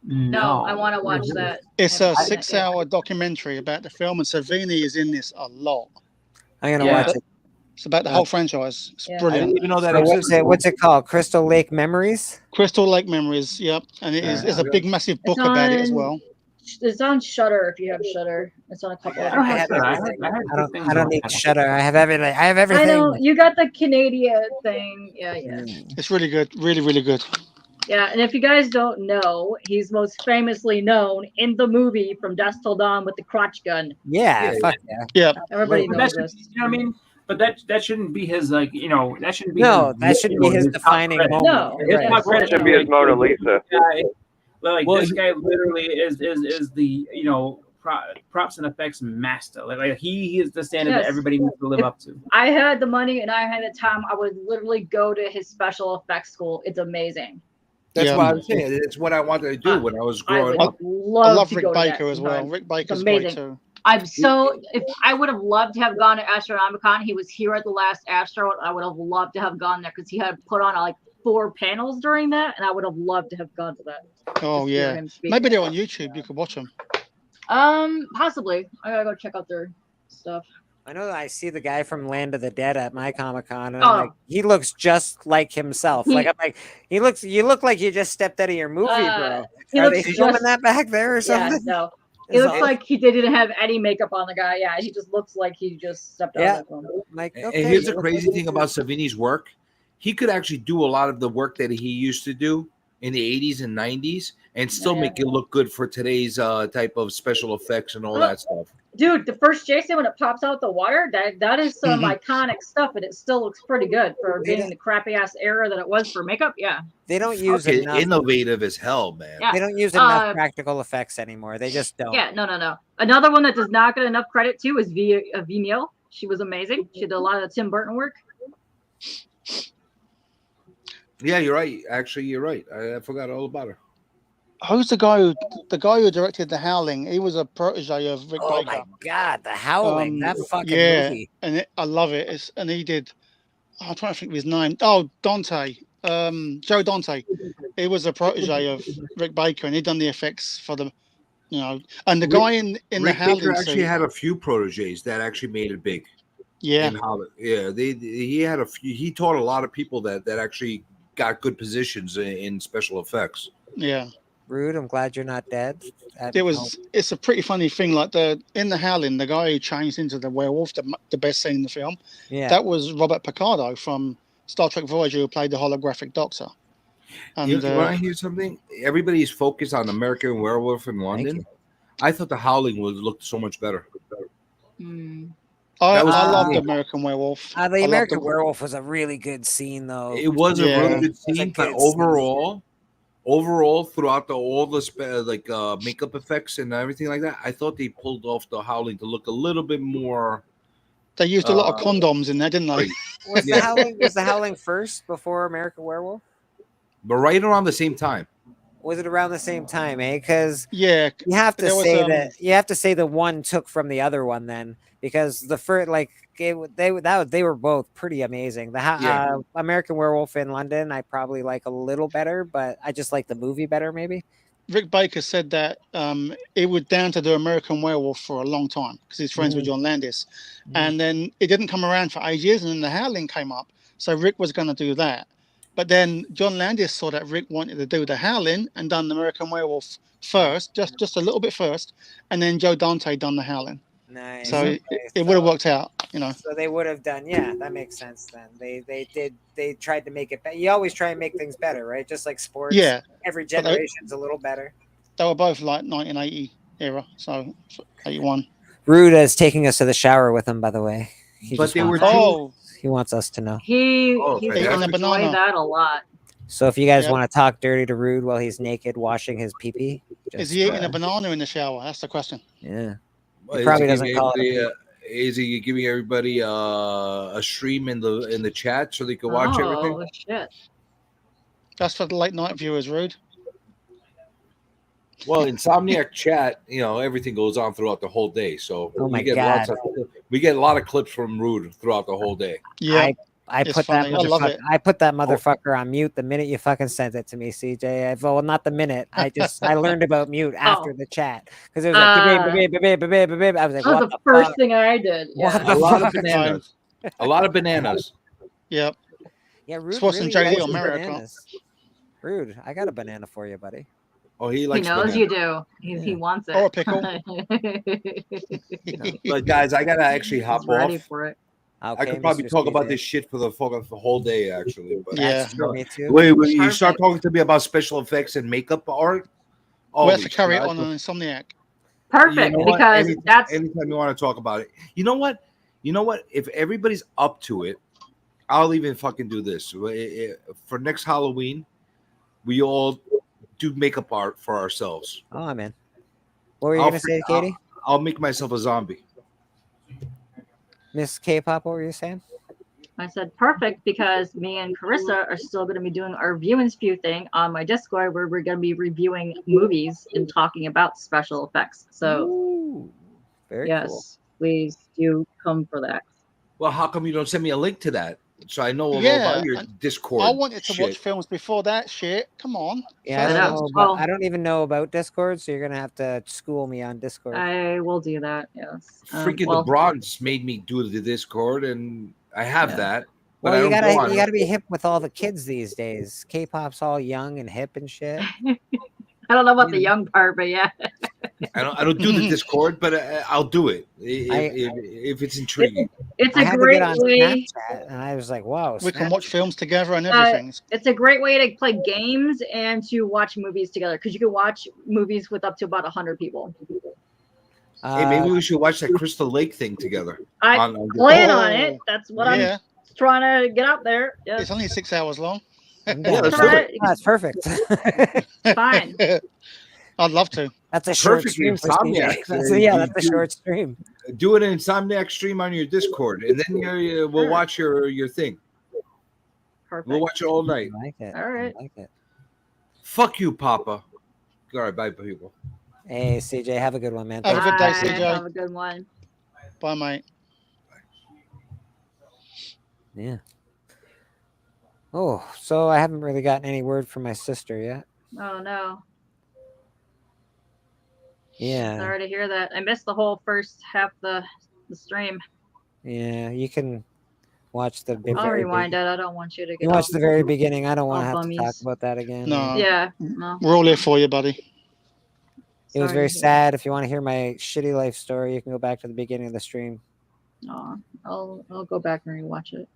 Speaker 15: No, I want to watch that.
Speaker 12: It's a 6-hour documentary about the film, and Savini is in this a lot.
Speaker 13: I'm gonna watch it.
Speaker 12: It's about the whole franchise. It's brilliant.
Speaker 5: I didn't even know that existed.
Speaker 13: What's it called? Crystal Lake Memories?
Speaker 12: Crystal Lake Memories, yep. And it is a big, massive book about it as well.
Speaker 15: It's on Shutter if you have Shutter. It's on a couple of.
Speaker 13: I don't need Shutter. I have everything. I have everything.
Speaker 15: I know you got the Canadian thing. Yeah.
Speaker 12: It's really good. Really good.
Speaker 15: Yeah, and if you guys don't know, he's most famously known in the movie From Dusk Till Dawn with the crotch gun.
Speaker 13: Yeah, fuck yeah.
Speaker 12: Yeah.
Speaker 15: Everybody
Speaker 3: But
Speaker 15: knows
Speaker 3: that's-
Speaker 15: this.
Speaker 3: You know what I mean? But that shouldn't be his that shouldn't be
Speaker 13: No,
Speaker 3: his,
Speaker 13: that shouldn't be his
Speaker 3: top
Speaker 13: defining
Speaker 3: credit.
Speaker 13: moment.
Speaker 15: No,
Speaker 3: His
Speaker 15: yeah.
Speaker 3: top credit
Speaker 4: Should be his Mona Lisa.
Speaker 3: This guy literally is the props and effects master. Like he is the standard that
Speaker 15: Yes.
Speaker 3: everybody needs to live up to.
Speaker 15: I had the money and I had the time, I would literally go to his special effects school. It's amazing.
Speaker 5: That's what I was saying. It's what I wanted to do when I was growing up.
Speaker 12: I love Rick Baker as well. Rick Baker's great
Speaker 15: amazing.
Speaker 12: too.
Speaker 15: If I would have loved to have gone to Astronomicon, he was here at the last Astro. I would have loved to have gone there because he had put on like 4 panels during that, and I would have loved to have gone to that.
Speaker 12: Oh yeah, maybe they're on YouTube. You could watch them.
Speaker 15: Possibly. I gotta go check out their stuff.
Speaker 13: I know that I see the guy from Land of the Dead at my Comic-Con, and I'm like, he looks just like himself. I'm like, you look like you just stepped out of your movie, bro. Are they filming that back there or something?
Speaker 15: Yeah, no. It looks like he didn't have any makeup on the guy. Yeah, he just looks like he just stepped out of that film.
Speaker 13: Like,
Speaker 5: And here's the crazy thing about Savini's work. He could actually do a lot of the work that he used to do in the 80s and 90s and still make it look good for today's type of special effects and all that stuff.
Speaker 15: Dude, the first Jason when it pops out the water, that is some iconic stuff, and it still looks pretty good for being the crappy ass era that it was for makeup. Yeah.
Speaker 13: They don't use enough.
Speaker 5: Innovative as hell, man.
Speaker 15: Yeah.
Speaker 13: They don't use enough practical effects anymore. They just don't.
Speaker 15: Yeah, no. Another one that does not get enough credit too is V Neal. She was amazing. She did a lot of the Tim Burton work.
Speaker 5: Yeah, you're right. Actually, you're right. I forgot all about her.
Speaker 12: Who's the guy who directed The Howling? He was a protege of Rick Baker.
Speaker 13: Oh my god, The Howling! That fucking movie.
Speaker 12: And I love it. And he did. I'm trying to think of his name. Oh, Dante. Joe Dante. He was a protege of Rick Baker, and he'd done the effects for the, And the guy in
Speaker 5: Rick
Speaker 12: The Howling
Speaker 5: Baker actually
Speaker 12: suit,
Speaker 5: had a few proteges that actually made it big.
Speaker 12: Yeah.
Speaker 5: He had a few. He taught a lot of people that actually got good positions in special effects.
Speaker 12: Yeah.
Speaker 13: Rude, I'm glad you're not dead.
Speaker 12: It's a pretty funny thing. Like in The Howling, the guy who changed into the werewolf, the best scene in the film, that was Robert Picardo from Star Trek Voyager, who played the holographic Doctor. And
Speaker 5: You want to hear something? Everybody's focused on American Werewolf in London. I thought The Howling would look so much better.
Speaker 12: I loved American Werewolf.
Speaker 13: The American Werewolf was a really good scene, though.
Speaker 5: It was a really good scene, but overall, throughout all the makeup effects and everything like that, I thought they pulled off The Howling to look a little bit more.
Speaker 12: They used a lot of condoms in there, didn't they?
Speaker 13: Was the Howling first before American Werewolf?
Speaker 5: But right around the same time.
Speaker 13: Was it around the same time, Because
Speaker 12: you
Speaker 13: have to say the one took from the other one then, because the first they were both pretty amazing. The American Werewolf in London I probably like a little better, but I just like the movie better maybe.
Speaker 12: Rick Baker said that it was down to the American Werewolf for a long time because he's friends with John Landis, and then it didn't come around for ages, and then The Howling came up, so Rick was going to do that. But then John Landis saw that Rick wanted to do The Howling and done the American Werewolf first, just a little bit first, and then Joe Dante done The Howling.
Speaker 13: Nice.
Speaker 12: So it would have worked out,
Speaker 13: So they would have done, that makes sense then. They tried to make it better. You always try and make things better, right? Just like sports.
Speaker 12: Yeah.
Speaker 13: Every generation's a little better.
Speaker 12: They were both like 1980 era, so 81.
Speaker 13: Rude is taking us to the shower with him, by the way. He wants us to know.
Speaker 15: He's gonna enjoy that a lot.
Speaker 13: So if you guys want to talk dirty to Rude while he's naked washing his pee-pee.
Speaker 12: Is he eating a banana in the shower? That's the question.
Speaker 13: Yeah.
Speaker 5: He probably doesn't call it. Is he giving everybody a stream in the chat so they can watch everything?
Speaker 15: Oh shit!
Speaker 12: That's for the late night viewers, Rude.
Speaker 5: Well, Insomniac chat, everything goes on throughout the whole day. So we get a lot of clips from Rude throughout the whole day.
Speaker 12: Yeah.
Speaker 13: I put that motherfucker on mute the minute you fucking sent it to me, CJ. Well, not the minute. I learned about mute after the chat because it was like I was like,
Speaker 15: that was the first thing I did. Yeah.
Speaker 5: A lot of bananas. A lot of bananas.
Speaker 12: Yep.
Speaker 13: Yeah, Rude.
Speaker 12: Rude, I got a banana for you, buddy.
Speaker 5: Oh, he
Speaker 15: He
Speaker 5: likes
Speaker 15: knows
Speaker 5: banana.
Speaker 15: you do. He wants it.
Speaker 12: Or a pickle.
Speaker 5: But guys, I gotta actually hop
Speaker 15: He's ready
Speaker 5: off.
Speaker 15: for it.
Speaker 5: I
Speaker 13: Okay,
Speaker 5: could probably
Speaker 13: Mr.
Speaker 5: talk about
Speaker 13: CJ.
Speaker 5: this shit for the whole day, actually. But
Speaker 12: Yeah.
Speaker 13: That's true, me too.
Speaker 5: Wait, you start
Speaker 15: Perfect.
Speaker 5: talking to me about special effects and makeup art.
Speaker 12: We have
Speaker 5: Holy
Speaker 12: to carry
Speaker 5: shit,
Speaker 12: it on an Insomniac.
Speaker 15: Perfect,
Speaker 5: what?
Speaker 15: because that's
Speaker 5: Anytime you want to talk about it. You know what? If everybody's up to it, I'll even fucking do this. For next Halloween, we all do makeup art for ourselves.
Speaker 13: Oh, I'm in. What were you going to say, Katie?
Speaker 5: I'll make myself a zombie.
Speaker 13: Miss K-pop, what were you saying?
Speaker 15: I said perfect because me and Carissa are still going to be doing our view and spew thing on my Discord where we're going to be reviewing movies and talking about special effects. So,
Speaker 13: Ooh, very
Speaker 15: yes,
Speaker 13: cool.
Speaker 15: please do come for that.
Speaker 5: Well, how come you don't send me a link to that so I know all
Speaker 12: Yeah,
Speaker 5: about your Discord?
Speaker 12: I wanted to
Speaker 5: shit?
Speaker 12: watch films before that shit. Come on.
Speaker 13: Yeah,
Speaker 15: I know. Well-
Speaker 13: I don't even know about Discord, so you're going to have to school me on Discord.
Speaker 15: I will do that, yes.
Speaker 5: Freaking the Bronze made me do the Discord, and I have that. But
Speaker 13: Well,
Speaker 5: I don't go on
Speaker 13: you
Speaker 5: it.
Speaker 13: gotta be hip with all the kids these days. K-pop's all young and hip and shit.
Speaker 15: I don't know about the young part, but yeah.
Speaker 5: I don't do the Discord, but I'll do it if it's intriguing.
Speaker 15: It's
Speaker 13: I
Speaker 15: a
Speaker 13: had to
Speaker 15: great
Speaker 13: get on
Speaker 15: way.
Speaker 13: Snapchat, and I was like, "Whoa!"
Speaker 12: We can
Speaker 13: Snapchat.
Speaker 12: watch films together and everything.
Speaker 15: It's a great way to play games and to watch movies together because you can watch movies with up to about 100 people.
Speaker 5: Hey, maybe we should watch that Crystal Lake thing together.
Speaker 15: I plan on it. That's what I'm trying to get out there. Yes.
Speaker 12: It's only 6 hours long.
Speaker 5: Yeah, let's do it.
Speaker 13: That's perfect.
Speaker 15: Fine.
Speaker 12: I'd love to.
Speaker 13: That's a short
Speaker 5: Perfect
Speaker 13: stream for
Speaker 5: Insomniac.
Speaker 13: CJ. That's a short stream.
Speaker 5: Do an Insomniac stream on your Discord, and then we'll watch your thing.
Speaker 15: Perfect.
Speaker 5: We'll watch it all night.
Speaker 13: I like it.
Speaker 15: All right.
Speaker 13: I like it.
Speaker 5: Fuck you, Papa. All right, bye, people.
Speaker 13: Hey, CJ, have a good one, man.
Speaker 12: Have a good day,
Speaker 15: Bye.
Speaker 12: CJ.
Speaker 15: Have a good one.
Speaker 12: Bye, mate.
Speaker 13: Yeah. Oh, so I haven't really gotten any word from my sister yet.
Speaker 15: Oh no.
Speaker 13: Yeah.
Speaker 15: Sorry to hear that. I missed the whole first half of the stream.
Speaker 13: Yeah, you can watch the.
Speaker 15: I'll rewind it. I don't want you to get.
Speaker 13: You watch
Speaker 15: all-
Speaker 13: the very beginning. I don't want to
Speaker 15: all
Speaker 13: have to talk
Speaker 15: bummies.
Speaker 13: about that again.
Speaker 12: No.
Speaker 15: Yeah. No.
Speaker 12: We're all here for you, buddy.
Speaker 13: It was
Speaker 15: Sorry
Speaker 13: very
Speaker 15: to hear
Speaker 13: sad. If you want to hear my shitty life story, you can go back to the beginning of the stream.
Speaker 15: Aw, I'll go back and rewatch it.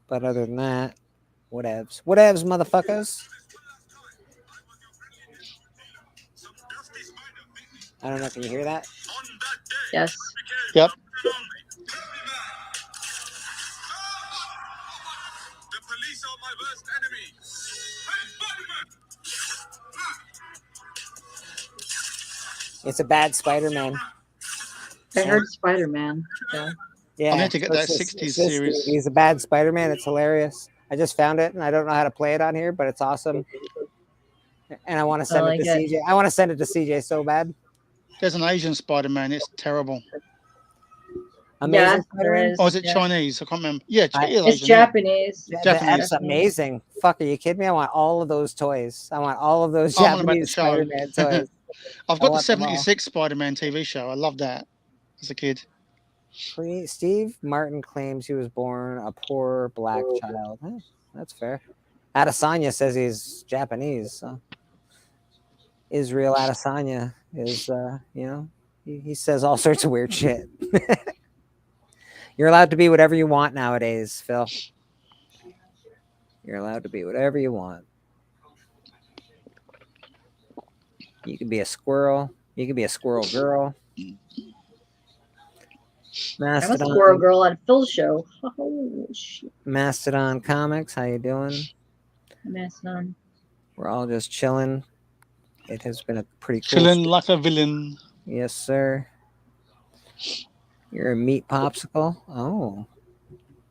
Speaker 13: But other than that, whatevs, motherfuckers. I don't know. Can you hear that?
Speaker 15: Yes.
Speaker 12: Yep.
Speaker 13: It's a bad Spider-Man.
Speaker 15: I heard Spider-Man. Yeah.
Speaker 13: Yeah,
Speaker 12: I need to get that 60s series.
Speaker 13: He's a bad Spider-Man. It's hilarious. I just found it, and I don't know how to play it on here, but it's awesome. And I want to send it to CJ. I want to send it to CJ so bad.
Speaker 12: There's an Asian Spider-Man. It's terrible.
Speaker 13: Amazing
Speaker 15: Yeah,
Speaker 13: Spider-Man?
Speaker 12: Or is it Chinese? I can't remember. Yeah,
Speaker 15: It's Japanese.
Speaker 13: That's amazing. Fuck, are you kidding me? I want all of those toys. I want all of those
Speaker 12: I'm on about the
Speaker 13: Japanese
Speaker 12: show.
Speaker 13: Spider-Man toys.
Speaker 12: I've got the
Speaker 13: want them all.
Speaker 12: 76 Spider-Man TV show. I love that as a kid.
Speaker 13: Steve Martin claims he was born a poor black child. Eh, that's fair. Adesanya says he's Japanese. So. Israel Adesanya is, he says all sorts of weird shit. You're allowed to be whatever you want nowadays, Phil. You're allowed to be whatever you want. You can be a squirrel. You can be a squirrel girl.
Speaker 15: I'm a squirrel girl on Phil's show. Oh, shit.
Speaker 13: Mastodon Comics, how you doing?
Speaker 15: Mastodon.
Speaker 13: We're all just chilling. It has been a pretty cool
Speaker 12: Chilling like a villain.
Speaker 13: Yes, sir. You're a meat popsicle? Oh.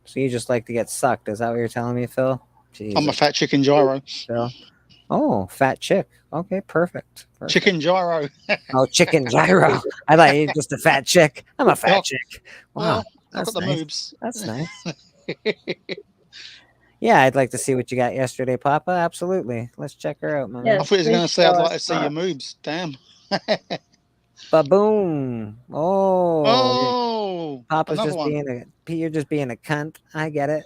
Speaker 13: So you just like to get sucked. Is that what you're telling me, Phil? Jesus.
Speaker 12: I'm a fat chicken gyro.
Speaker 13: Phil. Oh, fat chick. Okay, perfect.
Speaker 12: Chicken gyro.
Speaker 13: Oh, chicken gyro. I thought you were just a fat chick. I'm a fat chick. Wow.
Speaker 12: Well, I've
Speaker 13: That's
Speaker 12: got the
Speaker 13: nice.
Speaker 12: moves.
Speaker 13: That's nice. Yeah, I'd like to see what you got yesterday, Papa. Absolutely. Let's check her out, man.
Speaker 12: I thought he was going to say, I'd like to see your moves. Damn.
Speaker 13: Ba-boom. Oh.
Speaker 12: Oh.
Speaker 13: Papa's
Speaker 12: another
Speaker 13: just
Speaker 12: one.
Speaker 13: you're just being a cunt. I get it.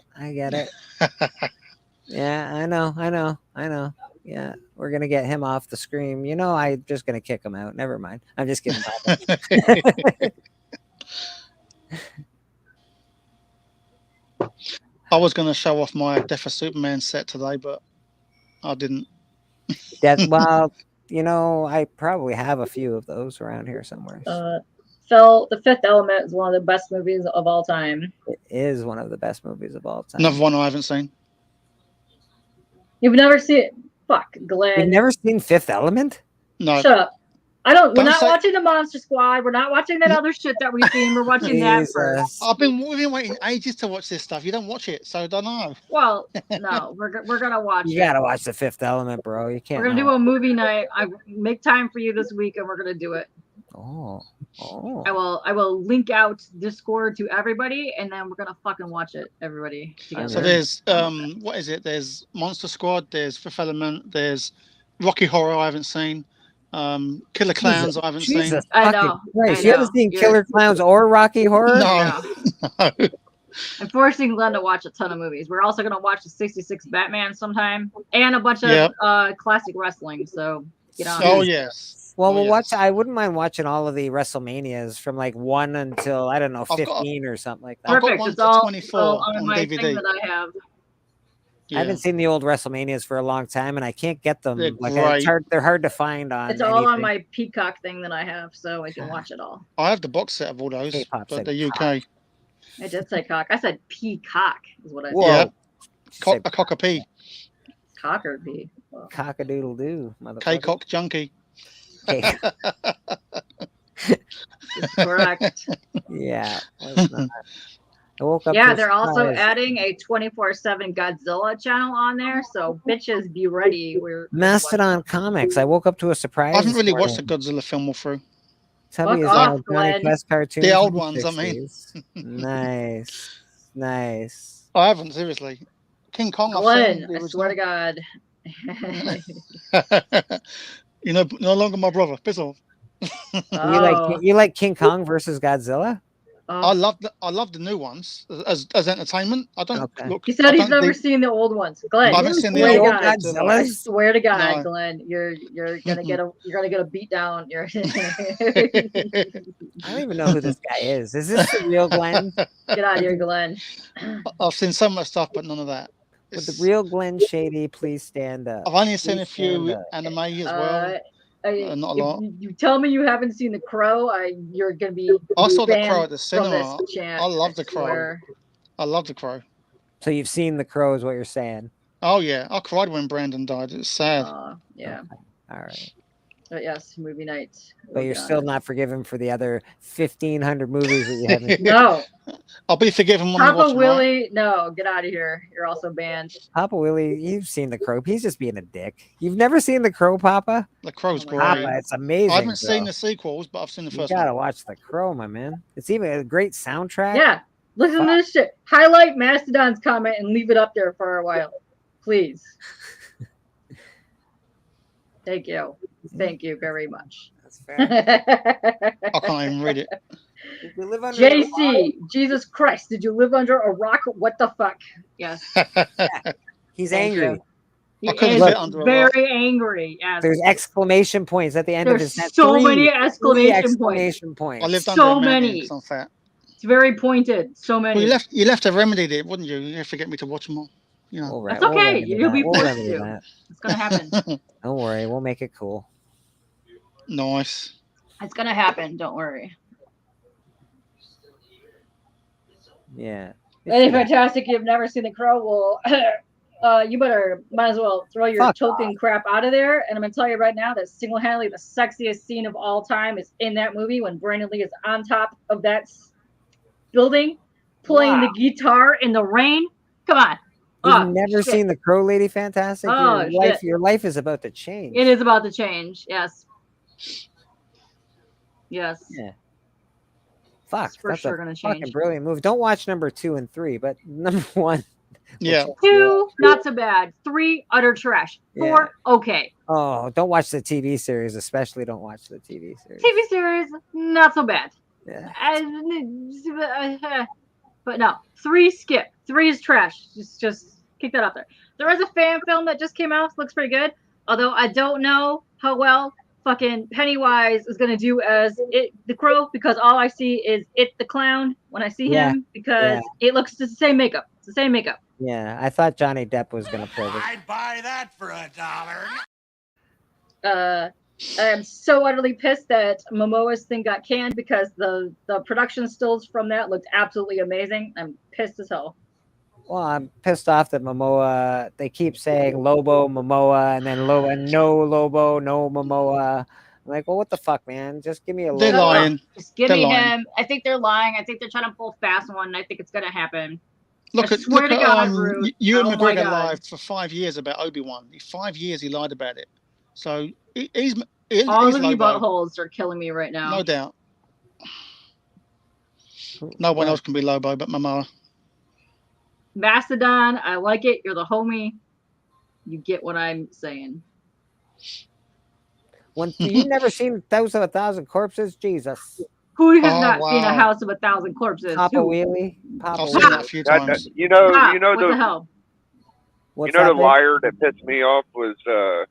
Speaker 13: Yeah, I know. Yeah, we're gonna get him off the screen. You know, I'm just gonna kick him out. Never mind. I'm just kidding.
Speaker 12: I was going to show off my Death of Superman set today, but I didn't.
Speaker 13: Well, you know, I probably have a few of those around here somewhere.
Speaker 15: Phil, The Fifth Element is one of the best movies of all time.
Speaker 13: It is one of the best movies of all time.
Speaker 12: Another one I haven't seen.
Speaker 15: You've never seen it? Fuck, Glenn.
Speaker 13: You've never seen Fifth Element?
Speaker 12: No.
Speaker 15: Shut up. We're not
Speaker 12: say-
Speaker 15: watching the Monster Squad. We're not watching that other shit that we've seen. We're watching that first.
Speaker 12: We've been waiting ages to watch this stuff. You don't watch it, so I don't know.
Speaker 15: Well, no, we're gonna watch it.
Speaker 13: You gotta watch The Fifth Element, bro. You can't.
Speaker 15: We're gonna do a movie night. I make time for you this week, and we're gonna do it.
Speaker 13: Oh.
Speaker 15: I will link out Discord to everybody, and then we're gonna fucking watch it, everybody together.
Speaker 12: So there's what is it? There's Monster Squad. There's Fifth Element. There's Rocky Horror. I haven't seen. Killer Clowns. I haven't seen.
Speaker 15: I know.
Speaker 13: You haven't seen Killer Clowns or Rocky Horror?
Speaker 12: No.
Speaker 15: I'm forcing Glenn to watch a ton of movies. We're also gonna watch the '66 Batman sometime, and a bunch of classic wrestling. So get on.
Speaker 12: Oh yes.
Speaker 13: Well, we'll watch. I wouldn't mind watching all of the WrestleManias from like 1 until I don't know 15 or something like that.
Speaker 15: Perfect. It's all 24 on my
Speaker 12: DVD.
Speaker 15: thing that I have.
Speaker 13: I haven't seen the old WrestleManias for a long time, and I can't get them.
Speaker 12: They're
Speaker 13: Like
Speaker 12: great.
Speaker 13: it's hard. They're hard to find on.
Speaker 15: It's all on my Peacock thing that I have, so I can watch it all.
Speaker 12: I have the box set of all those,
Speaker 13: K-pop
Speaker 12: but
Speaker 13: said
Speaker 12: the UK.
Speaker 15: I did say cock. I said peacock is what I
Speaker 12: Yeah.
Speaker 15: said.
Speaker 12: A cock a pee.
Speaker 15: Cock or pee. Well,
Speaker 13: Cock-a-doodle doo, motherfucker.
Speaker 12: K-cock junkie.
Speaker 15: Correct.
Speaker 13: Yeah. that's not- I woke up.
Speaker 15: Yeah,
Speaker 13: to a
Speaker 15: they're also
Speaker 13: surprise.
Speaker 15: adding a 24/7 Godzilla channel on there, so bitches be ready. We're
Speaker 13: Mastodon Comics. I woke up to a surprise.
Speaker 12: I haven't really
Speaker 13: this
Speaker 12: watched the
Speaker 13: morning.
Speaker 12: Godzilla film all through.
Speaker 13: Tubby
Speaker 15: Fuck
Speaker 13: is
Speaker 15: off,
Speaker 13: all Johnny
Speaker 15: Glenn.
Speaker 13: Quest cartoons.
Speaker 12: The old
Speaker 13: from
Speaker 12: ones, I mean.
Speaker 13: 60s. Nice. Nice.
Speaker 12: I haven't, seriously. King Kong, I've
Speaker 15: Glenn,
Speaker 12: seen the
Speaker 15: I swear to God.
Speaker 12: original. You know, no longer my brother. Piss off.
Speaker 13: You like King Kong versus Godzilla?
Speaker 12: I love the new ones as entertainment. I don't look.
Speaker 15: He said he's never seen the old ones. Glenn,
Speaker 12: I haven't seen the
Speaker 15: swear to
Speaker 12: old
Speaker 15: God.
Speaker 12: Godzilla.
Speaker 15: I swear to God,
Speaker 12: No.
Speaker 15: Glenn, you're gonna get a beat down.
Speaker 13: I don't even know who this guy is. Is this the real Glenn?
Speaker 15: Get out of here, Glenn.
Speaker 12: I've seen so much stuff, but none of that.
Speaker 13: Would the real Glenn Shady please stand up?
Speaker 12: I've only seen
Speaker 13: Please
Speaker 12: a few
Speaker 13: stand up.
Speaker 12: anime as well. Not a
Speaker 15: If
Speaker 12: lot.
Speaker 15: you tell me you haven't seen The Crow, you're gonna be.
Speaker 12: I saw The
Speaker 15: banned
Speaker 12: Crow at the
Speaker 15: from
Speaker 12: cinema.
Speaker 15: this chat,
Speaker 12: I love The Crow.
Speaker 15: swear.
Speaker 12: I love The Crow.
Speaker 13: So you've seen The Crow, is what you're saying?
Speaker 12: Oh yeah, I cried when Brandon died. It's sad.
Speaker 15: Yeah.
Speaker 13: All right.
Speaker 15: But yes, movie night.
Speaker 13: But you're still not forgiven for the other 1,500 movies that you haven't.
Speaker 15: No.
Speaker 12: I'll be forgiven when I watch
Speaker 15: Papa
Speaker 12: them,
Speaker 15: Willie, no, get out of here. You're also banned.
Speaker 13: Papa Willie, you've seen The Crow. He's just being a dick. You've never seen The Crow, Papa?
Speaker 12: The Crow's great.
Speaker 13: Papa, it's amazing.
Speaker 12: I haven't seen
Speaker 13: bro.
Speaker 12: the sequels, but I've seen the
Speaker 13: You
Speaker 12: first
Speaker 13: gotta
Speaker 12: one.
Speaker 13: watch The Crow, my man. It's even a great soundtrack.
Speaker 15: Yeah. Listen to this shit. Highlight Mastodon's comment and leave it up there for a while. Please. Thank you. Thank you very much.
Speaker 13: That's fair.
Speaker 12: I can't even read it.
Speaker 13: Did you live under a rock?
Speaker 15: JC, Jesus Christ, did you live under a rock? What the fuck? Yes.
Speaker 13: He's
Speaker 15: Thank
Speaker 13: angry.
Speaker 15: you. He
Speaker 12: I couldn't
Speaker 15: is
Speaker 12: fit under a rock.
Speaker 15: very angry. Yes.
Speaker 13: There's exclamation points at the end of
Speaker 15: There's
Speaker 13: his sentence.
Speaker 15: so
Speaker 13: Three-
Speaker 15: many
Speaker 13: three
Speaker 15: exclamation
Speaker 13: exclamation points.
Speaker 12: I lived
Speaker 15: So
Speaker 12: under a mountain
Speaker 15: many.
Speaker 12: 'cause I'm fat.
Speaker 15: It's very pointed. So
Speaker 12: Well,
Speaker 15: many.
Speaker 12: you left a remedy there, wouldn't you? You have to get me to watch them all. You know.
Speaker 15: That's okay. You'll be forced
Speaker 13: remedy
Speaker 15: to.
Speaker 13: that.
Speaker 15: It's gonna happen.
Speaker 13: Don't worry, we'll make it cool.
Speaker 12: Nice.
Speaker 15: It's gonna happen. Don't worry.
Speaker 13: Yeah.
Speaker 15: Any fantastic. You've never seen The Crow. Well, you might as well throw your
Speaker 13: Fuck
Speaker 15: token crap out of there. And I'm gonna tell you right now that single-handedly the sexiest scene of all time is in that movie when Brandon Lee is on top of that building playing the guitar in the rain. Come on.
Speaker 13: You've
Speaker 15: Oh,
Speaker 13: never
Speaker 15: shit.
Speaker 13: seen The Crow, Lady Fantastic?
Speaker 15: Oh, shit.
Speaker 13: Your life is about to change.
Speaker 15: It is about to change. Yes. Yes.
Speaker 13: Yeah. Fuck,
Speaker 15: It's for
Speaker 13: that's
Speaker 15: sure
Speaker 13: a
Speaker 15: gonna
Speaker 13: fucking
Speaker 15: change.
Speaker 13: brilliant movie. Don't watch number 2 and 3, but number 1.
Speaker 12: Yeah.
Speaker 15: 2, not so bad. 3, utter trash. 4, okay.
Speaker 13: Oh, don't watch the TV series. Especially don't watch the TV series.
Speaker 15: TV series, not so bad.
Speaker 13: Yeah.
Speaker 15: But no, 3 skip. 3 is trash. Just kick that out there. There is a fan film that just came out. Looks pretty good. Although I don't know how well fucking Pennywise is gonna do as It the Crow, because all I see is It the Clown when I see him, because it looks the same makeup. It's the same makeup.
Speaker 13: Yeah, I thought Johnny Depp was gonna play this.
Speaker 6: I'd buy that for $1.
Speaker 15: I'm so utterly pissed that Momoa's thing got canned because the production stills from that looked absolutely amazing. I'm pissed as hell.
Speaker 13: Well, I'm pissed off that Momoa. They keep saying Lobo, Momoa, and then no Lobo, no Momoa. I'm like, well, what the fuck, man? Just give me a Lobo.
Speaker 12: They're lying.
Speaker 15: Just give
Speaker 12: They're
Speaker 15: me
Speaker 12: lying.
Speaker 15: him. I think they're lying. I think they're trying to pull fast one. And I think it's gonna happen.
Speaker 12: Look
Speaker 15: I
Speaker 12: at
Speaker 15: swear to God, Rude.
Speaker 12: Ewan
Speaker 15: Oh my
Speaker 12: McGregor
Speaker 15: God.
Speaker 12: lied for 5 years about Obi-Wan. 5 years he lied about it. So he's
Speaker 15: All of you
Speaker 12: Lobo.
Speaker 15: buttholes are killing me right now.
Speaker 12: No doubt. No one else can be Lobo but Momoa.
Speaker 15: Mastodon, I like it. You're the homie. You get what I'm saying.
Speaker 13: You never seen House of 1,000 Corpses? Jesus.
Speaker 15: Who has not seen a House of 1,000 Corpses?
Speaker 13: Papa
Speaker 15: Who?
Speaker 13: Wheelie? Papa
Speaker 12: I've seen
Speaker 13: Wheelie.
Speaker 12: that a few times.
Speaker 4: You know
Speaker 15: what the hell?
Speaker 13: What's
Speaker 4: the
Speaker 13: that, babe?
Speaker 4: liar that pissed me off was the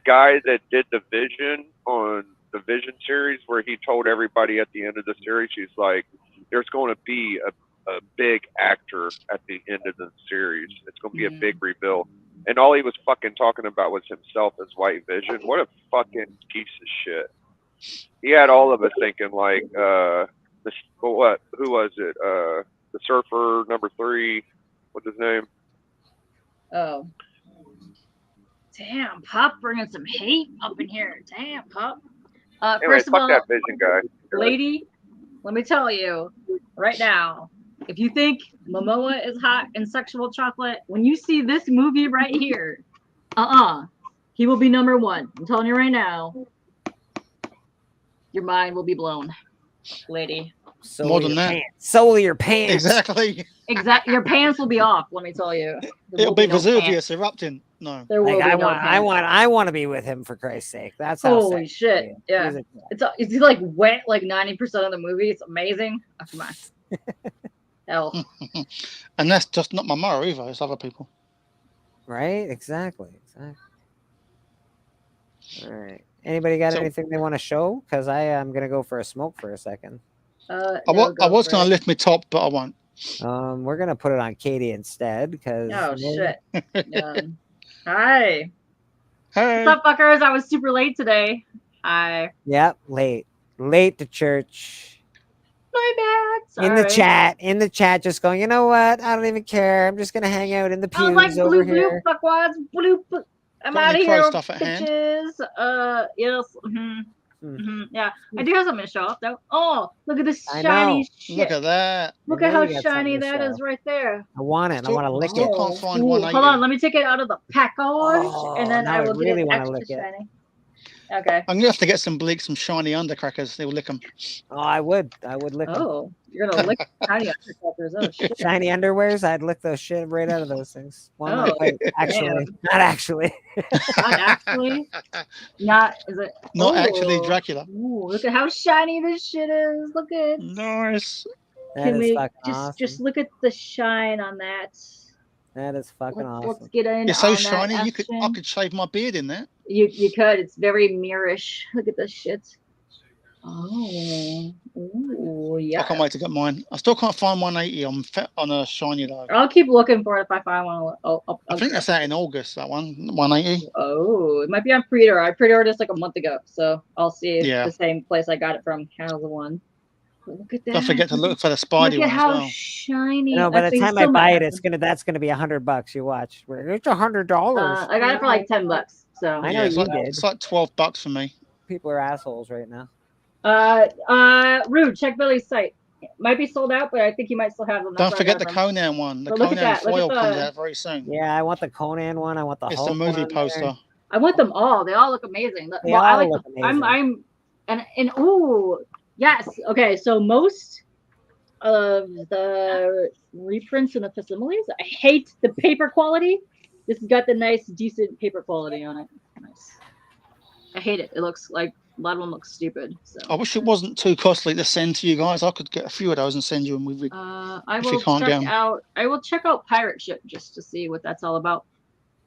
Speaker 4: guy that did the Vision on the Vision series, where he told everybody at the end of the series, he's like, there's going to be a big actor at the end of the series. It's going to be a big reveal. And all he was fucking talking about was himself as White Vision. What a fucking piece of shit. He had all of us thinking like, who was it? The surfer number 3, what's his name?
Speaker 15: Oh. Damn, Pop bringing some hate up in here. Damn, Pop.
Speaker 4: Anyway,
Speaker 15: First of
Speaker 4: fuck
Speaker 15: all,
Speaker 4: that Vision guy.
Speaker 15: lady, let me tell you right now, if you think Momoa is hot in Sexual Chocolate, when you see this movie right here, he will be number 1. I'm telling you right now. Your mind will be blown, lady.
Speaker 12: More than that.
Speaker 13: Solely your pants.
Speaker 12: Exactly.
Speaker 15: Your pants will be off. Let me tell you.
Speaker 12: It'll be Vesuvius erupting. No.
Speaker 15: There will be
Speaker 13: I
Speaker 15: no pants.
Speaker 13: I want to be with him for Christ's sake. That's how
Speaker 15: holy shit. Yeah. It's like wet like 90% of the movie. It's amazing. Oh, come on. Hell.
Speaker 12: And that's just not Momoa either. It's other people.
Speaker 13: Right? Exactly. All right. Anybody got anything they want to show? Because I am gonna go for a smoke for a second.
Speaker 12: I was gonna lift my top, but I won't.
Speaker 13: We're gonna put it on Katie instead because.
Speaker 15: Oh shit. Hi.
Speaker 12: Hey.
Speaker 15: What's up, fuckers? I was super late today.
Speaker 13: Yep, late to church.
Speaker 15: My bad.
Speaker 13: In the chat, just going. You know what? I don't even care. I'm just gonna hang out in the pews
Speaker 15: I was like
Speaker 13: over
Speaker 15: bloop
Speaker 13: here.
Speaker 15: bloop fuckwads bloop. I'm out of here, bitches. Yes. Yeah, I do have something to show off though. Oh, look at this shiny shit.
Speaker 12: Look at that.
Speaker 15: Look at how shiny that is right there.
Speaker 13: I want it. I want to lick it.
Speaker 12: Can't find
Speaker 15: Ooh,
Speaker 12: 180.
Speaker 15: hold on, let me take it out of the package, and then I will
Speaker 13: really
Speaker 15: get it
Speaker 13: wanna
Speaker 15: extra
Speaker 13: lick it.
Speaker 15: shiny. Okay.
Speaker 12: I'm gonna have to get some shiny undercrackers. They will lick them.
Speaker 13: Oh, I would lick them.
Speaker 15: Oh, you're gonna lick shiny undercrackers. Oh shit.
Speaker 13: Shiny underwears. I'd lick those shit right out of those things. Well, not actually.
Speaker 15: Not actually. Not is it?
Speaker 12: Not actually Dracula.
Speaker 15: Ooh, look at how shiny this shit is. Look at.
Speaker 12: Nice.
Speaker 13: That is fucking awesome.
Speaker 15: Just look at the shine on that.
Speaker 13: That is fucking awesome.
Speaker 15: Let's get in.
Speaker 12: It's so
Speaker 15: on
Speaker 12: shiny.
Speaker 15: that
Speaker 12: I could shave my beard in there.
Speaker 15: You could. It's very mirrorish. Look at this shit. Oh. Ooh, yeah.
Speaker 12: I can't wait to get mine. I still can't find 180 on a shiny though.
Speaker 15: I'll keep looking for it if I find one.
Speaker 12: I think that's out in August. That one, 180.
Speaker 15: Oh, it might be on pre-order. I pre-ordered this like a month ago, so I'll see if
Speaker 12: Yeah.
Speaker 15: the same place I got it from has the one. Look at that.
Speaker 12: Don't forget to look for the Spidey
Speaker 15: Look at
Speaker 12: one
Speaker 15: how
Speaker 12: as well.
Speaker 15: shiny.
Speaker 13: No, by the
Speaker 15: Actually,
Speaker 13: time I
Speaker 15: still
Speaker 13: buy
Speaker 15: might
Speaker 13: it, that's gonna be $100. You watch. It's $100.
Speaker 15: I got it for like $10. So
Speaker 13: I know you did.
Speaker 12: It's like $12 for me.
Speaker 13: People are assholes right now.
Speaker 15: Rude. Check Billy's site. It might be sold out, but I think you might still have them.
Speaker 12: Don't forget the Conan one. The Conan foil comes out very soon.
Speaker 13: Yeah, I want the Conan one. I want the.
Speaker 12: It's
Speaker 13: Hulk
Speaker 12: the movie
Speaker 13: one
Speaker 12: poster.
Speaker 13: there.
Speaker 15: I want them all. They all look amazing.
Speaker 13: They all look amazing.
Speaker 15: I'm and ooh, yes. Okay, so most of the reprints and the facsimiles, I hate the paper quality. This has got the nice, decent paper quality on it. Nice. I hate it. It looks like a lot of them look stupid. So
Speaker 12: I wish it wasn't too costly to send to you guys. I could get a few of those and send you a movie.
Speaker 15: I will check out Pirate Ship just to see what that's all about.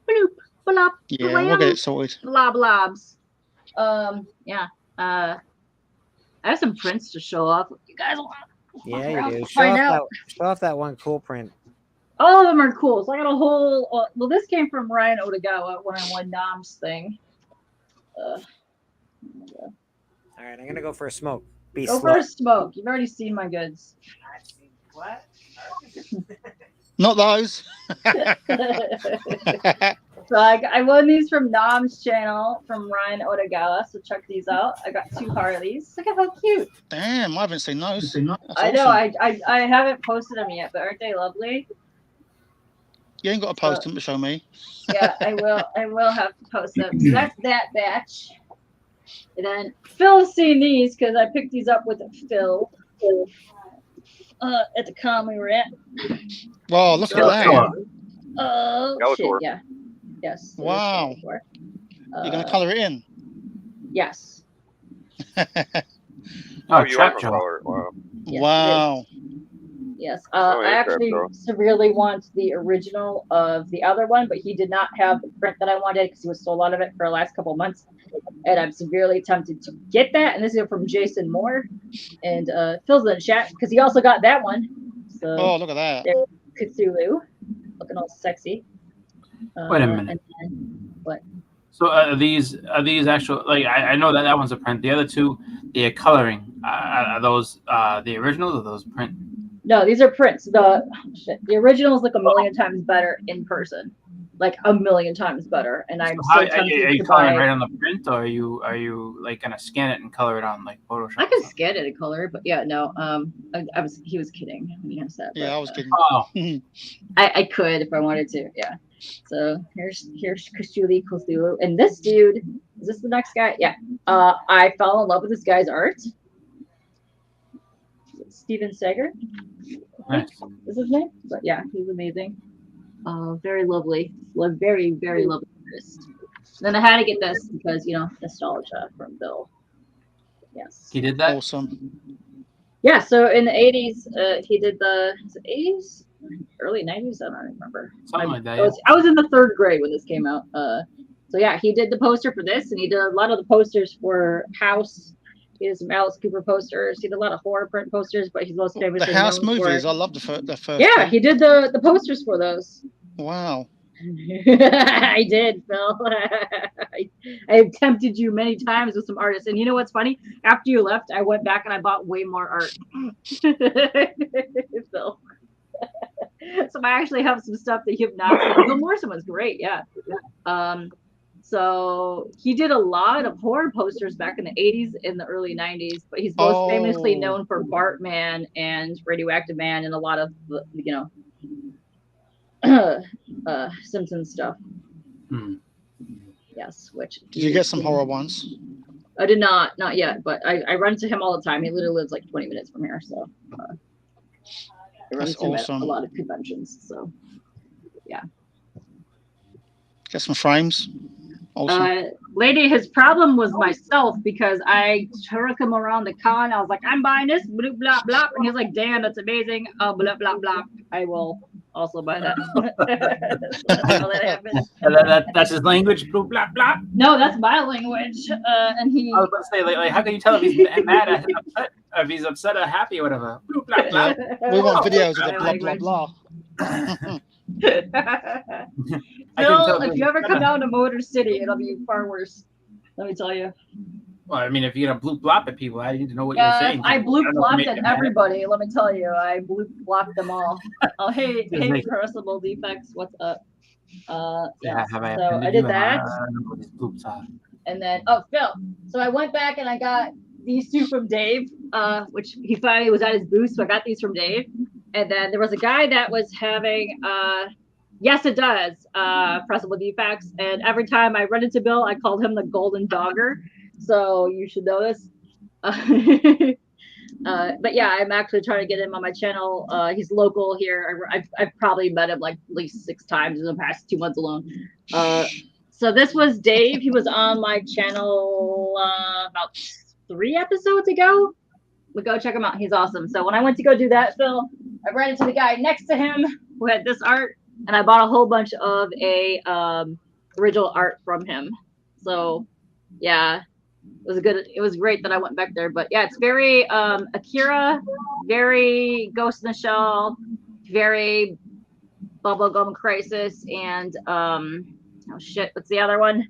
Speaker 15: Bloop. Blob.
Speaker 12: Yeah, we'll get it sorted.
Speaker 15: Blobs. Yeah. I have some prints to show off. You guys want?
Speaker 13: Yeah, you do.
Speaker 15: Find out.
Speaker 13: Show off that one cool print.
Speaker 15: All of them are cool. So I got a whole. Well, this came from Ryan Otagawa when I won Nom's thing.
Speaker 13: All right, I'm gonna go for a smoke.
Speaker 15: Go for a smoke. You've already seen my goods.
Speaker 13: What?
Speaker 12: Not those.
Speaker 15: So I won these from Nom's channel from Ryan Otagawa. So check these out. I got 2 Harleys. Look at how cute.
Speaker 12: Damn, I haven't seen those.
Speaker 15: I know. I haven't posted them yet, but aren't they lovely?
Speaker 12: You ain't got to post them to show me.
Speaker 15: Yeah, I will. I will have to post them. So that's that batch. And then Phil's seen these because I picked these up with Phil at the con we were at.
Speaker 12: Wow, look at that.
Speaker 15: Oh, shit, yeah. Yes.
Speaker 12: Wow. You're going to color it in?
Speaker 15: Yes.
Speaker 4: You are gonna color it. Wow.
Speaker 15: Yes,
Speaker 12: wow.
Speaker 15: Yes. I actually severely want the original of the other one, but he did not have the print that I wanted because he was sold out of it for the last couple of months. And I'm severely tempted to get that. And this is from Jason Moore. And Phil's in the chat because he also got that one. So
Speaker 12: look at that.
Speaker 15: Cthulhu. Looking all sexy.
Speaker 3: Wait a minute.
Speaker 15: What?
Speaker 3: So are these actual, like, I know that one's a print. The other two, the coloring, are those the originals or those print?
Speaker 15: No, these are prints. The original is like a million times better in person, like a million times better. And I'm so tempted
Speaker 3: are you
Speaker 15: to
Speaker 3: coloring
Speaker 15: buy.
Speaker 3: right on the print, or are you like gonna scan it and color it on like Photoshop?
Speaker 15: I can scan it and color it, but yeah, no. He was kidding when he asked that.
Speaker 12: Yeah,
Speaker 15: but,
Speaker 12: I was kidding.
Speaker 3: Oh,
Speaker 15: I could if I wanted to. Yeah. So here's Cthulhu, and this dude. Is this the next guy? Yeah. I fell in love with this guy's art. Steven Sager.
Speaker 3: nice.
Speaker 15: Is his name? But yeah, he's amazing. Very lovely. Very, very lovely artist. Then I had to get this because, nostalgia from Bill. Yes.
Speaker 3: He did that?
Speaker 12: Awesome.
Speaker 15: Yeah, so in the 80s, he did the 80s? Early 90s? I don't remember.
Speaker 3: Something like that.
Speaker 15: I was in the 3rd grade when this came out. So yeah, he did the poster for this, and he did a lot of the posters for House. He did some Alice Cooper posters. He did a lot of horror print posters, but he's most famous.
Speaker 12: The House movies, I love the first.
Speaker 15: Yeah, he did the posters for those.
Speaker 12: Wow.
Speaker 15: I did, Phil. I have tempted you many times with some artists. And you know what's funny? After you left, I went back and I bought way more art. Phil. So I actually have some stuff that you've not seen. Bill Morrison was great, yeah. So he did a lot of horror posters back in the 80s and the early 90s, but he's most famously known for Bartman and Radioactive Man and a lot of, Simpsons stuff. Yes, which
Speaker 12: did you get some horror ones?
Speaker 15: I did not yet, but I run into him all the time. He literally lives like 20 minutes from here, so I run into him at a lot of conventions. So yeah,
Speaker 12: get some frames. Awesome.
Speaker 15: Lady, his problem was myself because I took him around the con. I was like, I'm buying this, blah blah blah, and he's like, damn, that's amazing. Blah blah blah. I will also buy that.
Speaker 3: That's his language. Blah blah blah.
Speaker 15: No, that's my language. And he.
Speaker 3: I was about to say, like, how can you tell if he's mad at upset, or if he's upset or happy or whatever? Blah blah blah.
Speaker 12: We want videos of the blah blah blah.
Speaker 15: Phil, if you ever come down to Motor City, it'll be far worse. Let me tell you.
Speaker 3: Well, I mean, if you're gonna bloop blop at people, I need to know what you're saying.
Speaker 15: I bloop blopped at everybody. Let me tell you, I bloop blopped them all. Oh, hey, personal defects. What's up? Yeah. So I did that. And then, Phil. So I went back and I got these 2 from Dave, which he finally was at his booth. So I got these from Dave. And then there was a guy that was having, yes, it does, pressable defects. And every time I run into Bill, I called him the Golden Dogger. So you should know this. But yeah, I'm actually trying to get him on my channel. He's local here. I've probably met him like at least 6 times in the past 2 months alone. So this was Dave. He was on my channel about 3 episodes ago. But go check him out. He's awesome. So when I went to go do that, Phil, I ran into the guy next to him who had this art, and I bought a whole bunch of a original art from him. So yeah, it was great that I went back there. But yeah, it's very Akira, very Ghost in the Shell, very Bubblegum Crisis, and oh shit, what's the other one?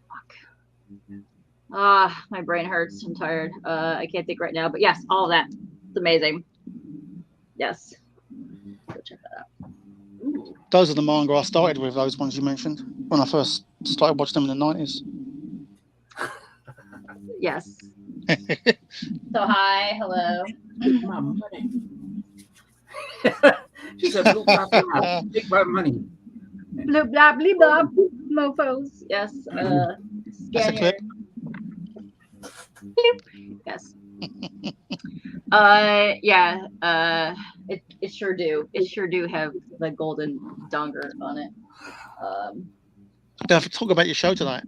Speaker 15: Fuck. My brain hurts. I'm tired. I can't think right now. But yes, all of that. It's amazing. Yes. Go check that out.
Speaker 12: Ooh. Those are the manga I started with, those ones you mentioned, when I first started watching them in the 90s.
Speaker 15: Yes. So hi, hello.
Speaker 3: She said, "Blue blah blah, big bad money."
Speaker 15: Blue blah blah blah, mofos. Yes. Scan your. Yes. Yeah. It sure do. It sure do have the golden donger on it.
Speaker 12: Don't talk about your show tonight.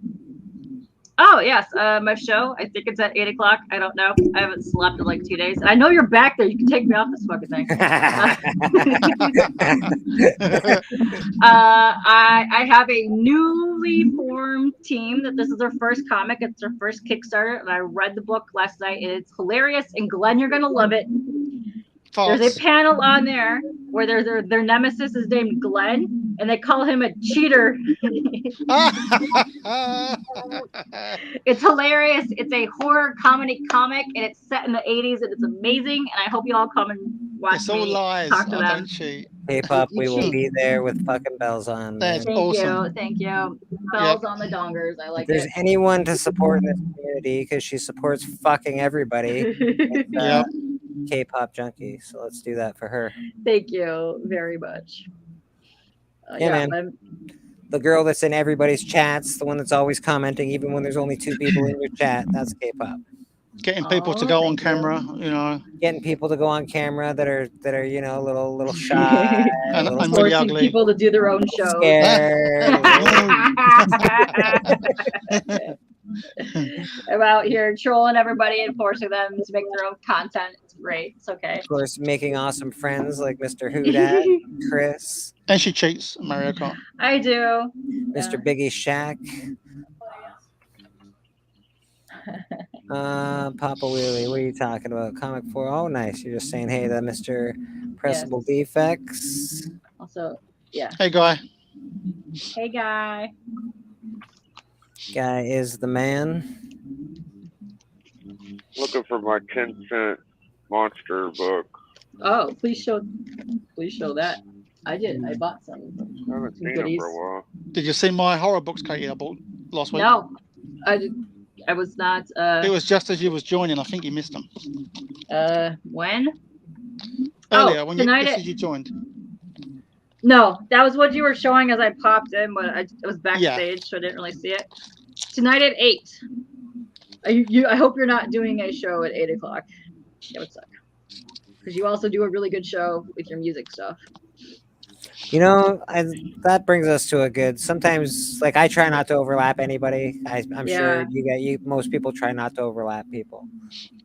Speaker 15: Oh yes, my show. I think it's at 8 o'clock. I don't know. I haven't slept in like 2 days. I know you're back there. You can take me off this fucking thing. I have a newly formed team. That this is their first comic. It's their first Kickstarter, and I read the book last night. And it's hilarious. And Glenn, you're gonna love it.
Speaker 12: False.
Speaker 15: There's a panel on there where their nemesis is named Glenn, and they call him a cheater. It's hilarious. It's a horror comedy comic, and it's set in the 80s, and it's amazing. And I hope you all come and watch
Speaker 12: it's all
Speaker 15: me
Speaker 12: lies.
Speaker 15: talk to
Speaker 12: I
Speaker 15: them.
Speaker 12: don't cheat.
Speaker 13: K-pop, we will be there with fucking bells on.
Speaker 12: That's
Speaker 15: Thank
Speaker 12: awesome.
Speaker 15: you. Thank you. Bells on the dongers. I like
Speaker 13: if there's
Speaker 15: it.
Speaker 13: anyone to support in this community, because she supports fucking everybody, it's, K-pop junkie. So let's do that for her.
Speaker 15: Thank you very much.
Speaker 13: Yeah, man. The girl that's in everybody's chats, the one that's always commenting, even when there's only 2 people in your chat, that's K-pop.
Speaker 12: Getting people to go on camera, you know.
Speaker 13: Getting people to go on camera that are you know, little shy,
Speaker 12: and
Speaker 13: little
Speaker 12: really
Speaker 15: forcing
Speaker 12: ugly.
Speaker 15: people to do their own shows.
Speaker 13: Scared.
Speaker 15: I'm out here trolling everybody and forcing them to make their own content. It's great. It's okay.
Speaker 13: Of course, making awesome friends like Mr. Hoodat, Chris.
Speaker 12: And she cheats Mario Kart.
Speaker 15: I do.
Speaker 13: Mr. Biggie Shack. Papa Wheelie, what are you talking about? Comic 4. Oh, nice. You're just saying hey to Mr. Pressable Defects.
Speaker 15: Also, yeah.
Speaker 12: Hey, Guy.
Speaker 15: Hey, Guy.
Speaker 13: Guy is the man.
Speaker 4: Looking for my 10-cent monster book.
Speaker 15: Oh, please show that. I did. I bought some.
Speaker 4: I haven't seen them for a while.
Speaker 12: Did you see my horror books, Katie, I bought last week?
Speaker 15: No, I was not.
Speaker 12: It was just as you was joining. I think you missed them.
Speaker 15: When?
Speaker 12: Earlier, when
Speaker 15: tonight
Speaker 12: you joined.
Speaker 15: No, that was what you were showing as I popped in, but it was backstage, so I didn't really see it. Tonight at 8. I hope you're not doing a show at 8 o'clock. That would suck. Because you also do a really good show with your music stuff.
Speaker 13: You know, that brings us to a good. Sometimes, like, I try not to overlap anybody. I'm sure most people try not to overlap people.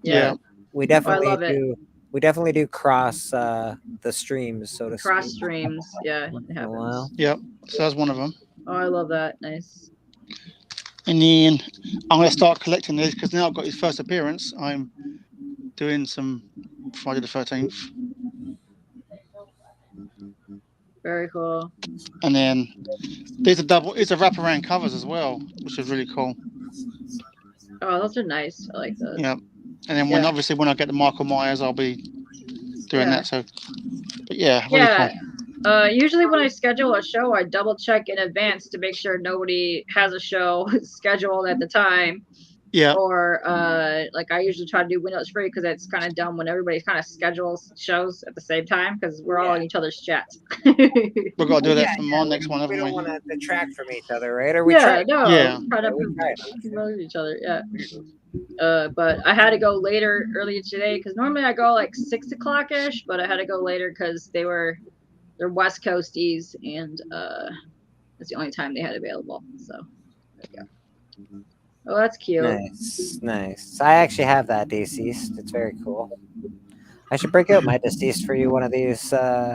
Speaker 15: Yeah,
Speaker 13: we definitely do. We definitely do cross the streams, so to speak.
Speaker 15: Cross streams, yeah, it happens.
Speaker 13: Well,
Speaker 12: yep. So that's one of them.
Speaker 15: Oh, I love that. Nice.
Speaker 12: And then I'm going to start collecting these because now I've got his first appearance. I'm doing some Friday the 13th.
Speaker 15: Very cool.
Speaker 12: And then these are it's a wraparound covers as well, which is really cool.
Speaker 15: Oh, those are nice. I like those.
Speaker 12: Yeah. And then when I get the Michael Myers, I'll be doing that. So, but yeah, really cool.
Speaker 15: Usually when I schedule a show, I double check in advance to make sure nobody has a show scheduled at the time.
Speaker 12: Yeah.
Speaker 15: Or like I usually try to do Windows free because it's kind of dumb when everybody kind of schedules shows at the same time because we're all in each other's chats.
Speaker 12: We're gonna do that from our next one.
Speaker 13: We don't want to detract from each other, right? Or
Speaker 15: we try to
Speaker 13: promote
Speaker 15: each other. Yeah. But I had to go later earlier today because normally I go like 6 o'clock ish, but I had to go later because they're West Coasties and that's the only time they had available. So there you go. Oh, that's cute.
Speaker 13: Nice. I actually have that deceased. It's very cool. I should break out my deceased for you one of these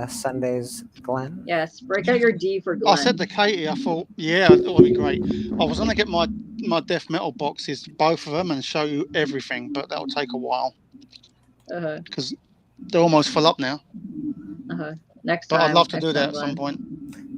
Speaker 13: Sundays, Glenn.
Speaker 15: Yes, break out your D for Glenn.
Speaker 12: I said to Katie, I thought, yeah, it would be great. I was going to get my death metal boxes, both of them, and show you everything, but that'll take a while. Because they're almost full up now.
Speaker 15: Next
Speaker 12: but
Speaker 15: time.
Speaker 12: I'd love to do that at some point.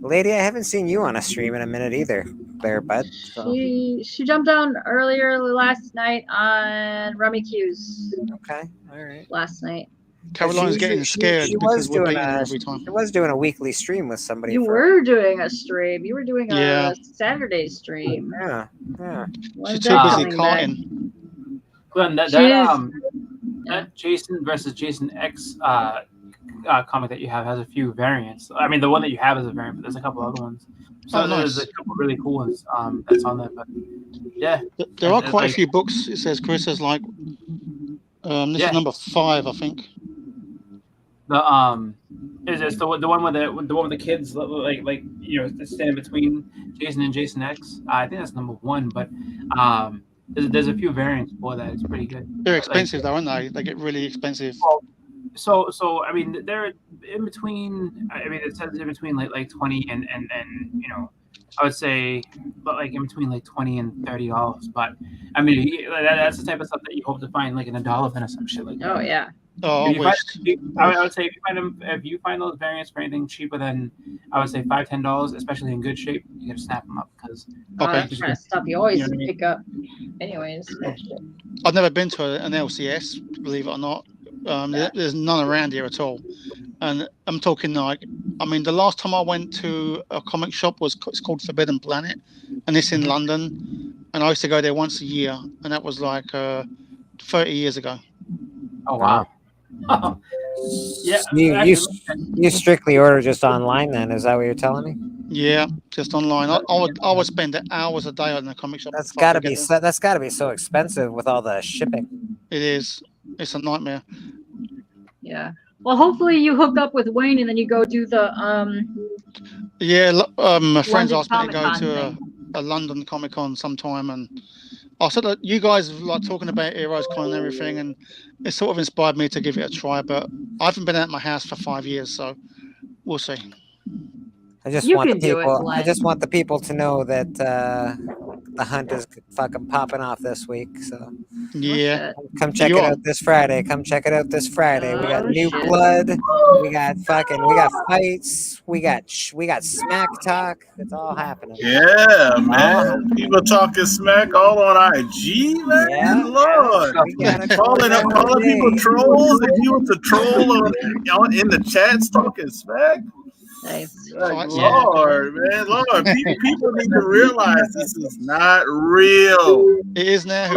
Speaker 13: Lady, I haven't seen you on a stream in a minute either, there, bud. So.
Speaker 15: She jumped on earlier last night on Rummy Q's.
Speaker 13: Okay, all right.
Speaker 15: Last night.
Speaker 12: Caroline's getting scared because we're beating her every time.
Speaker 13: She was doing a weekly stream with somebody.
Speaker 15: You were doing a stream. You were doing
Speaker 12: Yeah.
Speaker 15: a Saturday stream.
Speaker 13: Yeah.
Speaker 12: She's too busy carting.
Speaker 3: Glenn, that Jason versus Jason X comic that you have has a few variants. I mean, the one that you have is a variant, but there's a couple other ones. So there's a couple really cool ones that's on there. But yeah,
Speaker 12: there are quite a few books. It says Chris has like this is number 5, I think.
Speaker 3: The is this the one with the kids like you know standing between Jason and Jason X? I think that's number 1, but there's a few variants for that. It's pretty good.
Speaker 12: They're expensive though, aren't they? They get really expensive.
Speaker 3: So I mean they're in between. I mean it says in between like 20 and you know I would say like in between like $20 and $30. But I mean that's the type of stuff that you hope to find like in a dollar bin or some shit like that.
Speaker 15: Oh yeah.
Speaker 12: Oh,
Speaker 3: I would say if you find those variants for anything cheaper than I would say $5-10, especially in good shape, you gotta snap them up because
Speaker 15: that's kind of stuff you always pick up. Anyways,
Speaker 12: I've never been to an LCS, believe it or not. There's none around here at all, and I'm talking like, I mean, the last time I went to a comic shop it's called Forbidden Planet, and it's in London, and I used to go there once a year, and that was like 30 years ago.
Speaker 3: Oh wow. Yeah,
Speaker 13: you strictly order just online then? Is that what you're telling me?
Speaker 12: Yeah, just online. I would spend hours a day on the comic shop.
Speaker 13: That's got to be so expensive with all the shipping.
Speaker 12: It is. It's a nightmare.
Speaker 15: Yeah. Well, hopefully you hook up with Wayne and then you go do the
Speaker 12: my friends
Speaker 15: London
Speaker 12: asked me to go
Speaker 15: Comic-Con
Speaker 12: to a London Comic Con sometime, and I said that you guys like talking about Heroes Con and everything, and it sort of inspired me to give it a try. But I haven't been out of my house for 5 years, so we'll see.
Speaker 13: I just want the people to know that the hunt is fucking popping off this week. So
Speaker 12: yeah,
Speaker 13: come check it out this Friday. Come check it out this Friday. We got new blood. We got fights. We got smack talk. It's all happening.
Speaker 14: Yeah, man. People talking smack all on IG, man.
Speaker 13: Yeah.
Speaker 14: Lord. Calling people trolls. If you was a troll in the chats talking smack.
Speaker 15: Nice.
Speaker 14: Like, Lord, man, Lord, people need to realize this is not real.
Speaker 12: It is now.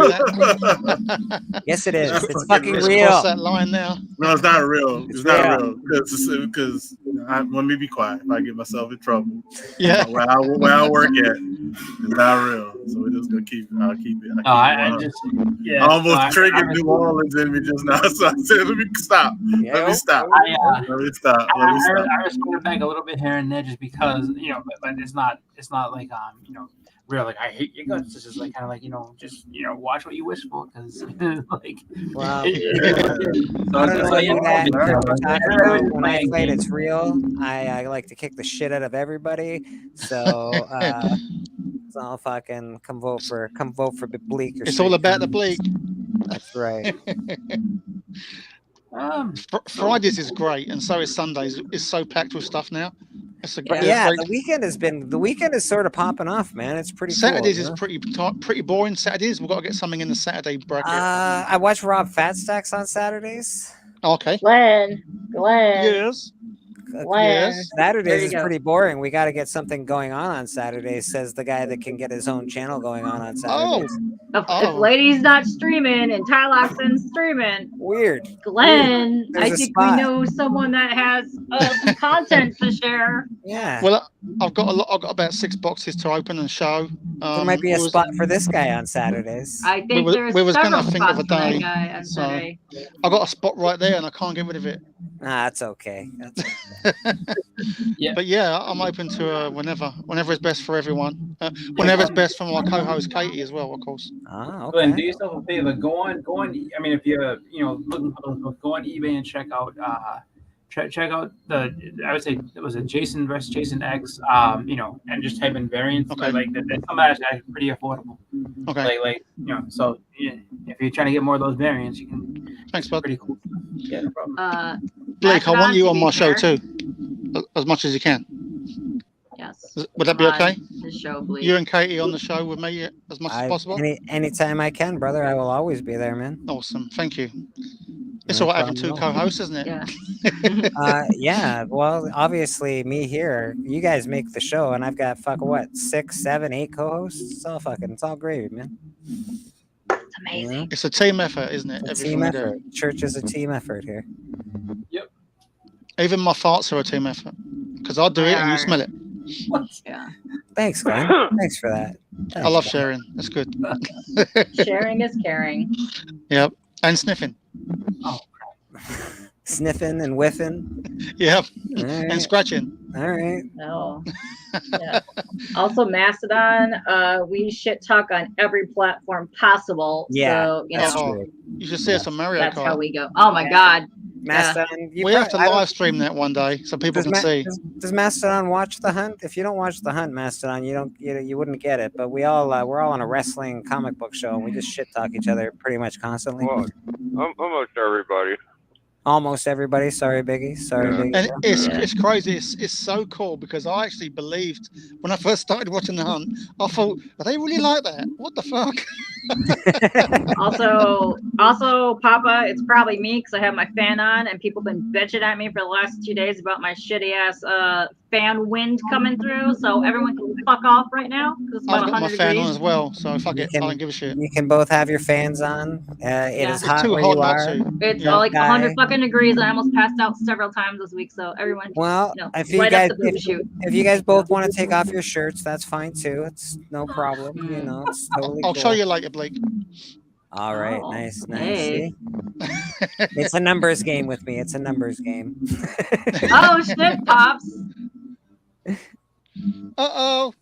Speaker 13: Yes, it is. It's fucking
Speaker 12: Let's
Speaker 13: real.
Speaker 12: cross that line now.
Speaker 14: No, it's not real. It's not real because let me be quiet if I get myself in trouble.
Speaker 12: Yeah,
Speaker 14: where I work at, it's not real. So we're just gonna keep it. I'll keep it. I almost triggered New Orleans in me just now, so I said, "Let me stop. Let me stop.
Speaker 3: I respond back a little bit here and there just because but it's not like real like I hate your guts. It's just like kind of like just watch what you wish for because like
Speaker 13: wow.
Speaker 3: When
Speaker 13: I fight, it's real. I like to kick the shit out of everybody. So it's all fucking come vote for Bleeker.
Speaker 12: It's all about the Bleak.
Speaker 13: That's right.
Speaker 12: Fridays is great, and so is Sundays. It's so packed with stuff now. It's a great.
Speaker 13: Yeah, the weekend is sort of popping off, man. It's pretty.
Speaker 12: Saturdays
Speaker 13: cool,
Speaker 12: is pretty boring. Saturdays we've got to get something in the Saturday bracket.
Speaker 13: I watch Rob Fatstacks on Saturdays.
Speaker 12: Okay.
Speaker 15: Glenn.
Speaker 12: Yes.
Speaker 13: Yes. Saturdays is pretty boring. We got to get something going on Saturdays, says the guy that can get his own channel going on Saturdays.
Speaker 15: If Lady's not streaming and Tyloxen's streaming,
Speaker 13: weird.
Speaker 15: Glenn, I think we know someone that has content to share.
Speaker 13: Yeah.
Speaker 12: Well, I've got about 6 boxes to open and show.
Speaker 13: There might be a spot for this guy on Saturdays.
Speaker 15: I think
Speaker 12: we was
Speaker 15: several
Speaker 12: gonna think of a
Speaker 15: spots for that
Speaker 12: day.
Speaker 15: guy on Saturday.
Speaker 12: I got a spot right there, and I can't get rid of it.
Speaker 13: That's okay.
Speaker 3: Yeah.
Speaker 12: But yeah, I'm open to whenever it's best for everyone. Whenever it's best for my co-host Katie as well, of course.
Speaker 13: Okay.
Speaker 3: Glenn, do yourself a favor. Go on. I mean, if you're looking for those, go on eBay and check out check out I would say it was a Jason versus Jason X, and just type in variants.
Speaker 12: Okay.
Speaker 3: Like some of that's actually pretty affordable.
Speaker 12: Okay.
Speaker 3: So if you're trying to get more of those variants, you can.
Speaker 12: Thanks, bud.
Speaker 3: Pretty cool. Yeah, no problem.
Speaker 12: Blake, I want you on my show
Speaker 15: fair.
Speaker 12: too, as much as you can.
Speaker 15: Yes.
Speaker 12: Would that be
Speaker 15: Come on
Speaker 12: okay?
Speaker 15: The show, please.
Speaker 12: You and Katie on the show with me as much as possible.
Speaker 13: Anytime I can, brother, I will always be there, man.
Speaker 12: Awesome, thank you. It's
Speaker 13: No
Speaker 12: all right having
Speaker 13: problem
Speaker 12: two
Speaker 13: at all.
Speaker 12: co-hosts, isn't it?
Speaker 15: Yeah.
Speaker 13: Yeah. Well, obviously, me here. You guys make the show, and I've got 6, 7, 8 co-hosts. It's all great, man.
Speaker 15: It's amazing.
Speaker 12: It's a team effort, isn't it?
Speaker 13: It's a team effort. Church is a team effort here.
Speaker 3: Yep.
Speaker 12: Even my farts are a team effort because I do it and you smell it.
Speaker 15: Yeah.
Speaker 13: Thanks, Glenn. Thanks for that.
Speaker 12: I love sharing. That's good.
Speaker 15: Sharing is caring.
Speaker 12: Yep. And sniffing.
Speaker 3: Oh,
Speaker 13: Sniffing and whiffing.
Speaker 12: Yep.
Speaker 13: Right.
Speaker 12: And scratching.
Speaker 13: All right.
Speaker 15: No. Yeah. Also, Mastodon. We shit talk on every platform possible.
Speaker 13: Yeah,
Speaker 15: So
Speaker 13: that's
Speaker 15: know,
Speaker 13: true.
Speaker 12: You should see us on Mario
Speaker 15: that's
Speaker 12: Kart.
Speaker 15: how we go. Oh my God.
Speaker 13: Mastodon.
Speaker 12: We have to live stream that one day so people can see.
Speaker 13: Does Mastodon watch The Hunt? If you don't watch The Hunt, Mastodon, you wouldn't get it. But we're all on a wrestling comic book show, and we just shit talk each other pretty much constantly.
Speaker 4: Well, almost everybody.
Speaker 13: Almost everybody. Sorry, Biggie. Sorry, Biggie.
Speaker 12: And it's crazy. It's so cool because I actually believed when I first started watching The Hunt, I thought, are they really like that? What the fuck?
Speaker 15: Also, Papa, it's probably me because I have my fan on, and people have been bitching at me for the last 2 days about my shitty ass fan wind coming through. So everyone can fuck off right now because it's about
Speaker 12: I've got my
Speaker 15: 100
Speaker 12: fan
Speaker 15: degrees.
Speaker 12: on as well, so fuck it. I don't give a shit.
Speaker 13: You can both have your fans on. It is
Speaker 12: It's
Speaker 13: hot
Speaker 12: too
Speaker 13: where
Speaker 12: hot
Speaker 13: you
Speaker 12: not
Speaker 13: are.
Speaker 12: to.
Speaker 15: It's
Speaker 12: Yeah.
Speaker 15: like 100 fucking degrees. I almost passed out several times this week. So everyone,
Speaker 13: Well, if you
Speaker 15: light
Speaker 13: guys
Speaker 15: up the boob shoot.
Speaker 13: if you guys both want to take off your shirts, that's fine too. It's no problem. It's totally
Speaker 12: I'll
Speaker 13: cool.
Speaker 12: show you later, Blake.
Speaker 13: All right,
Speaker 15: Oh,
Speaker 13: nice.
Speaker 15: hey.
Speaker 13: See? It's a numbers game with me. It's a numbers game.
Speaker 15: Oh shit, Pops.
Speaker 12: Uh-oh.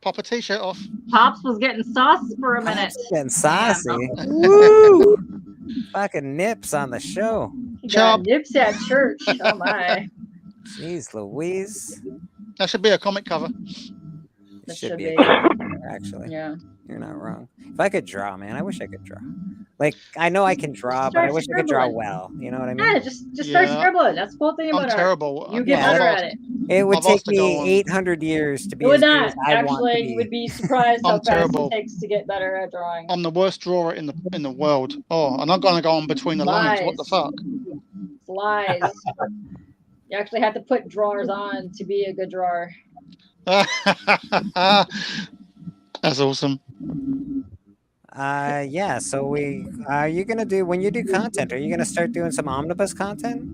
Speaker 12: Pop a t-shirt off.
Speaker 15: Pops was getting sauce for a minute.
Speaker 13: Getting saucy. Woo! Fucking nips on the show.
Speaker 15: He got nips at church. Oh my.
Speaker 13: Jeez Louise.
Speaker 12: That should be a comic cover.
Speaker 15: That
Speaker 13: Should
Speaker 15: should
Speaker 13: be
Speaker 15: be.
Speaker 13: actually.
Speaker 15: Yeah.
Speaker 13: You're not wrong. If I could draw, man, I wish I could draw. Like, I know I can draw, but I
Speaker 15: Start
Speaker 13: wish I could draw
Speaker 15: scribbling.
Speaker 13: well. You know what I mean?
Speaker 15: Yeah, just start scribbling. That's the cool thing about
Speaker 12: I'm
Speaker 15: art.
Speaker 12: terrible.
Speaker 15: You get better at it.
Speaker 13: It would
Speaker 12: I've
Speaker 13: take
Speaker 12: asked to go
Speaker 13: me
Speaker 12: on-
Speaker 13: 800 years to be
Speaker 15: It would
Speaker 13: as good
Speaker 15: not.
Speaker 13: as I want to
Speaker 15: Actually,
Speaker 13: be.
Speaker 15: you would be surprised how
Speaker 12: I'm
Speaker 15: fast
Speaker 12: terrible.
Speaker 15: it takes to get better at drawing.
Speaker 12: I'm the worst drawer in the world. Oh, and I'm gonna go on between the lines. What the fuck?
Speaker 15: It's lies. You actually have to put drawers on to be a good drawer.
Speaker 12: That's awesome.
Speaker 13: Yeah. So are you gonna do when you do content? Are you gonna start doing some omnibus content?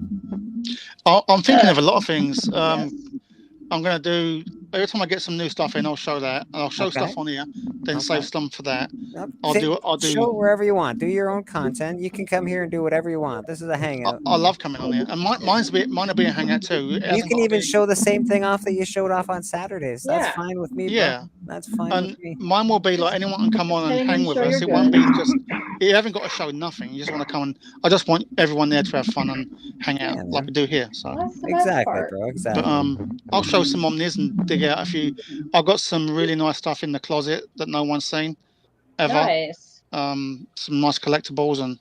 Speaker 12: I'm thinking of a lot of things. I'm gonna do every time I get some new stuff in, I'll show that, and I'll show
Speaker 13: Okay.
Speaker 12: stuff on here, then save some for that.
Speaker 13: Yep.
Speaker 12: I'll do.
Speaker 13: Show it wherever you want. Do your own content. You can come here and do whatever you want. This is a hangout.
Speaker 12: I love coming on here, and mine will be a hangout too. It
Speaker 13: You
Speaker 12: hasn't
Speaker 13: can
Speaker 12: got to
Speaker 13: even
Speaker 12: be-
Speaker 13: show the same thing off that you showed off on Saturdays. That's
Speaker 15: Yeah.
Speaker 13: fine with me. Bro.
Speaker 12: Yeah.
Speaker 13: That's fine
Speaker 12: And
Speaker 13: with me.
Speaker 12: mine will be like anyone can come on and hang with
Speaker 15: show
Speaker 12: us.
Speaker 15: your
Speaker 12: It won't be
Speaker 15: guns.
Speaker 12: just. You haven't got to show nothing. You just want to come and. I just want everyone there to have fun and hang out like we do here. So.
Speaker 15: That's the best
Speaker 13: Exactly,
Speaker 15: part.
Speaker 13: bro. Exactly.
Speaker 12: But I'll show some omnis and dig out a few. I've got some really nice stuff in the closet that no one's seen ever.
Speaker 15: Nice.
Speaker 12: Some nice collectibles, and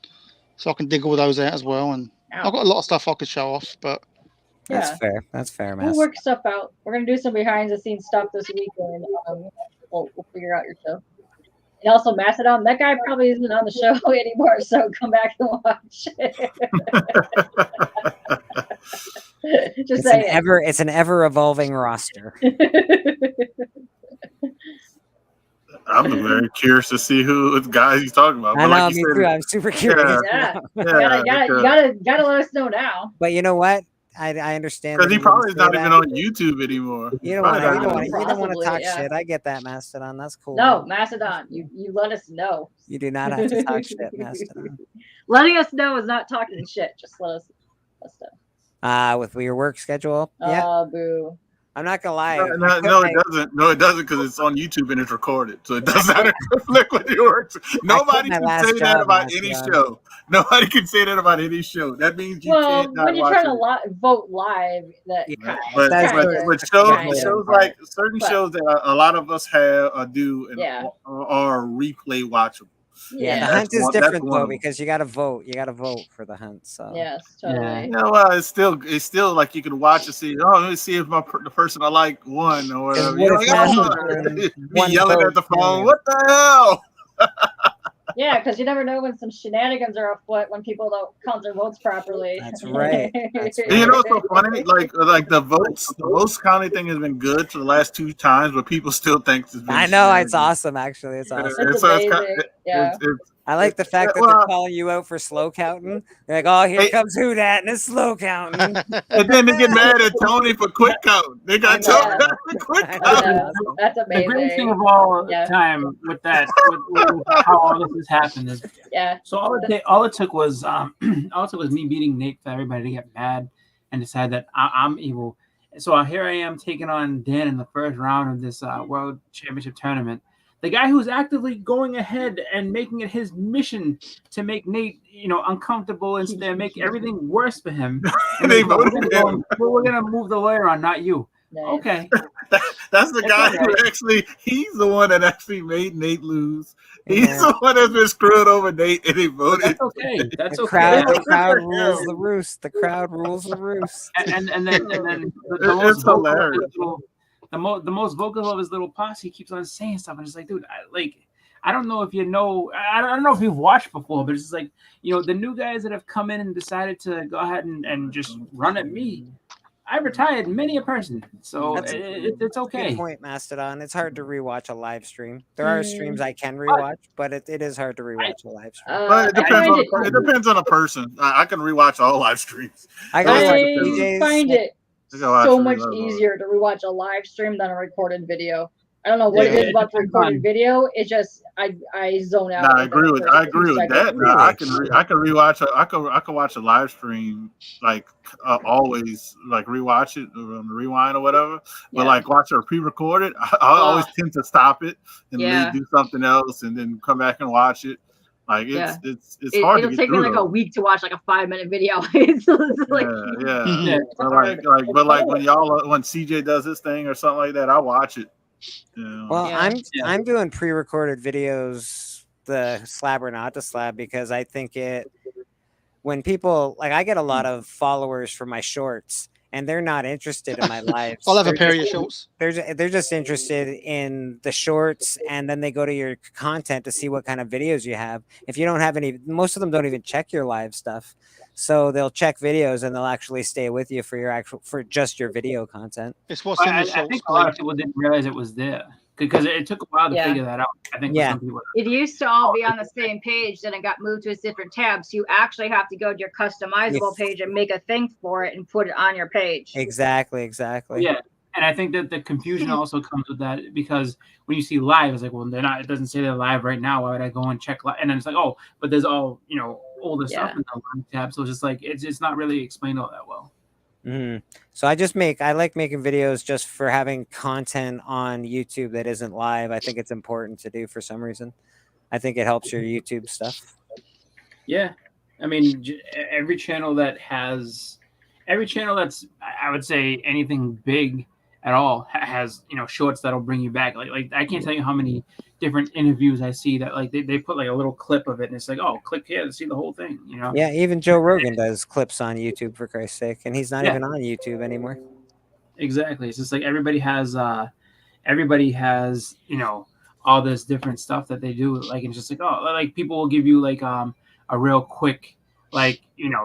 Speaker 12: so I can dig all those out as well. And I've got a lot of stuff I could show off, but
Speaker 13: That's
Speaker 15: Yeah.
Speaker 13: fair. That's fair, man.
Speaker 15: We'll work stuff out. We're gonna do some behind the scenes stuff this weekend. We'll figure out your show. And also Mastodon, that guy probably isn't on the show anymore, so come back and watch. Just saying.
Speaker 13: It's an ever evolving roster.
Speaker 14: I'm very curious to see who the guys he's talking about.
Speaker 13: I
Speaker 14: But
Speaker 13: know,
Speaker 14: like you
Speaker 13: me
Speaker 14: said,
Speaker 13: too. I'm super curious.
Speaker 15: Yeah.
Speaker 14: Yeah,
Speaker 15: You gotta let us know now.
Speaker 13: But you know what? I understand.
Speaker 14: because
Speaker 13: that
Speaker 14: he
Speaker 13: you
Speaker 14: probably is
Speaker 13: wouldn't
Speaker 14: not
Speaker 13: say
Speaker 14: even
Speaker 13: that.
Speaker 14: on YouTube anymore.
Speaker 13: You don't
Speaker 14: Probably
Speaker 13: want
Speaker 14: not
Speaker 13: to.
Speaker 14: even-
Speaker 13: You don't want to
Speaker 15: Possibly,
Speaker 13: talk
Speaker 15: yeah.
Speaker 13: shit. I get that, Mastodon. That's cool.
Speaker 15: No, Mastodon, you let us know.
Speaker 13: You do not have to talk shit, Mastodon.
Speaker 15: Letting us know is not talking shit. Just let us know.
Speaker 13: With your work schedule, yeah.
Speaker 15: Boo.
Speaker 13: I'm not gonna lie.
Speaker 14: No, it doesn't. No, it doesn't because it's on YouTube and it's recorded, so it doesn't conflict with your work. Nobody can say that about any show. Nobody can say that about any show. That means you can't not
Speaker 15: when you're
Speaker 14: watch
Speaker 15: trying
Speaker 14: it.
Speaker 15: to vote live, that
Speaker 14: But shows like certain
Speaker 15: but-
Speaker 14: shows that a lot of us have do and
Speaker 15: Yeah.
Speaker 14: are replay watchable.
Speaker 13: Yeah, the
Speaker 14: That's
Speaker 13: hunt is
Speaker 14: one- that's
Speaker 13: different
Speaker 14: one
Speaker 13: though
Speaker 14: of them.
Speaker 13: because you got to vote. You got to vote for the hunt. So
Speaker 15: Yes, totally.
Speaker 14: Yeah, well, it's still like you can watch and see. Oh, let me see if the person I like won or whatever.
Speaker 13: what if
Speaker 14: Me
Speaker 13: one
Speaker 14: yelling
Speaker 13: vote
Speaker 14: at the phone.
Speaker 13: can-
Speaker 14: What the hell?
Speaker 15: Yeah, because you never know when some shenanigans are afoot when people don't count their votes properly.
Speaker 13: That's right. That's
Speaker 14: You know what's so funny? Like the votes counting thing has been good for the last 2 times, but people still think it's been.
Speaker 13: I know it's awesome. Actually, it's awesome.
Speaker 15: It's amazing. Yeah.
Speaker 13: I like the fact that they're calling you out for slow counting. They're like, "Oh, here comes who that, and it's slow counting."
Speaker 14: And then they get mad at Tony for quick count. They got Tony for quick count.
Speaker 15: That's
Speaker 3: The
Speaker 15: amazing.
Speaker 3: greatest thing of all time with that, with how all this has happened is, So all it took was me beating Nate for everybody to get mad and decide that I'm evil. So here I am taking on Dan in the first round of this World Championship tournament. The guy who's actively going ahead and making it his mission to make Nate, uncomfortable and make everything worse for him. And
Speaker 14: They
Speaker 3: we're
Speaker 14: voted
Speaker 3: gonna
Speaker 14: him.
Speaker 3: we're gonna move the lawyer on, not you. Okay.
Speaker 14: That's the
Speaker 3: It's
Speaker 14: guy
Speaker 3: okay.
Speaker 14: who he's the one that actually made Nate lose. He's the one that's been screwed over Nate and he voted.
Speaker 3: That's okay. That's
Speaker 13: The
Speaker 3: okay.
Speaker 13: crowd rules the roost. The crowd rules the roost.
Speaker 3: And then the
Speaker 14: It's
Speaker 3: most vocal of
Speaker 14: hilarious.
Speaker 3: his little, the most vocal of his little posse keeps on saying stuff, and it's like, dude, I don't know if you know, I don't know if you've watched before, but it's just like, the new guys that have come in and decided to go ahead and just run at me. I retired many a person, so
Speaker 13: That's
Speaker 3: it's okay.
Speaker 13: Good point, Mastodon. It's hard to rewatch a live stream. There are streams I can rewatch, but it is hard to rewatch a live stream.
Speaker 14: But it depends on a person. I can rewatch all live streams.
Speaker 13: I
Speaker 15: find it
Speaker 14: I gotta watch
Speaker 15: so
Speaker 14: it,
Speaker 15: much
Speaker 14: reload.
Speaker 15: easier to rewatch a live stream than a recorded video. I don't know what it is about the recorded video. It just I zone out.
Speaker 14: I agree with that. No, I can rewatch. I can watch a live stream always rewatch it on the rewind or whatever. But watch it pre-recorded, I always tend to stop it and do something else and then come back and watch it. It's hard to get
Speaker 15: take me
Speaker 14: through.
Speaker 15: a week to watch a 5-minute video. It's like
Speaker 14: But when CJ does his thing or something like that, I watch it.
Speaker 13: Well, I'm doing pre-recorded videos, the slab or not to slab, because I think when people I get a lot of followers for my shorts, and they're not interested in my lives.
Speaker 12: I'll have a pair of your shorts.
Speaker 13: They're just interested in the shorts, and then they go to your content to see what kind of videos you have. If you don't have any, most of them don't even check your live stuff, so they'll check videos and they'll actually stay with you for just your video content.
Speaker 12: It's what's in the
Speaker 3: I
Speaker 12: shorts.
Speaker 3: think a lot of people didn't realize it was there because it took a while to figure that out. I think for some people.
Speaker 15: it used to all be on the same page, then it got moved to a different tab. So you actually have to go to your customizable page and make a thing for it and put it on your page.
Speaker 13: Exactly.
Speaker 3: Yeah. And I think that the confusion also comes with that because when you see live, it's like, well, they're not. It doesn't say they're live right now. Why would I go and check live? And then it's like, oh, but there's all older stuff in the live tab, so it's just like it's not really explained all that well.
Speaker 13: Mm-hmm. So I like making videos just for having content on YouTube that isn't live. I think it's important to do for some reason. I think it helps your YouTube stuff.
Speaker 3: Yeah, I mean, every channel that's I would say anything big at all has shorts that'll bring you back. Like I can't tell you how many different interviews I see that they put a little clip of it and it's like, oh, click here to see the whole thing.
Speaker 13: Yeah, even Joe Rogan does clips on YouTube, for Christ's sake, and he's not even on YouTube anymore.
Speaker 3: Exactly. It's just like everybody has all this different stuff that they do. It's just like, oh, people will give you a real quick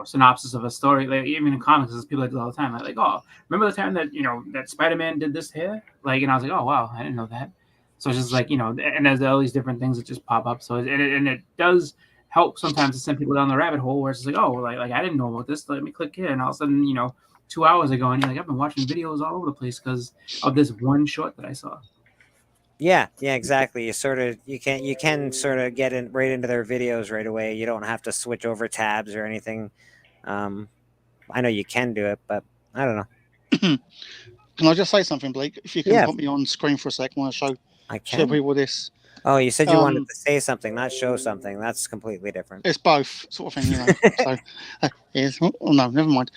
Speaker 3: synopsis of a story. Even in comics, people do all the time. Oh, remember the time that that Spider-Man did this here? And I was like, oh wow, I didn't know that. So it's just and there's all these different things that just pop up. So it does help sometimes to send people down the rabbit hole where it's like, oh, I didn't know about this. Let me click here, and all of a sudden, 2 hours ago, and you're I've been watching videos all over the place because of this one short that I saw.
Speaker 13: Yeah, exactly. You can sort of get right into their videos right away. You don't have to switch over tabs or anything. I know you can do it, but I don't know.
Speaker 12: Can I just say something, Blake? If you can put me on screen for a second, I want to show people this.
Speaker 13: Oh, you said you wanted to say something, not show something. That's completely different.
Speaker 12: It's both sort of thing, So, no, never mind.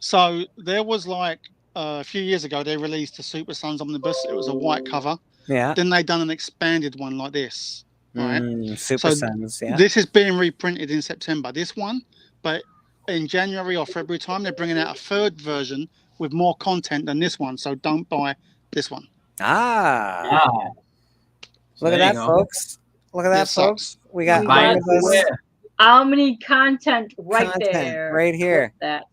Speaker 12: So there was like a few years ago, they released a Super Sons omnibus. It was a white cover.
Speaker 13: Yeah.
Speaker 12: Then they done an expanded one like this. Right.
Speaker 13: Super Sons. Yeah.
Speaker 12: This is being reprinted in September. This one, but in January or February time, they're bringing out a third version with more content than this one. So don't buy this one.
Speaker 13: Look at that, folks. Look at that, folks. We got
Speaker 15: Omni content there.
Speaker 13: Right here.
Speaker 15: That.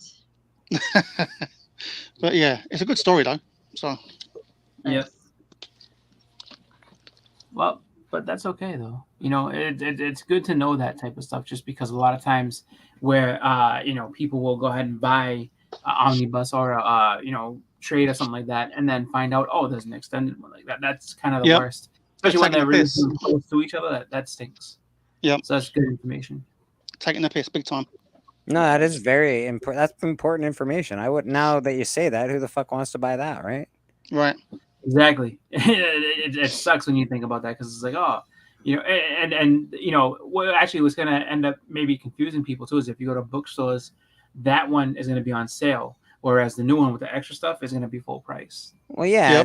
Speaker 12: But yeah, it's a good story though. So.
Speaker 3: Yep. Well, but that's okay though. It's good to know that type of stuff, just because a lot of times where people will go ahead and buy omnibus or trade or something like that, and then find out, oh, there's an extended one like that. That's kind of the worst, especially when they're really close to each other. That stinks.
Speaker 12: Yeah.
Speaker 3: So that's good information.
Speaker 12: Taking the piss big time.
Speaker 13: No, that is very important. That's important information. I would, now that you say that, who the fuck wants to buy that, right?
Speaker 12: Right.
Speaker 3: Exactly. It sucks when you think about that, because it's like, oh, what actually was going to end up maybe confusing people too is if you go to bookstores, that one is going to be on sale, whereas the new one with the extra stuff is going to be full price.
Speaker 13: Well, yeah.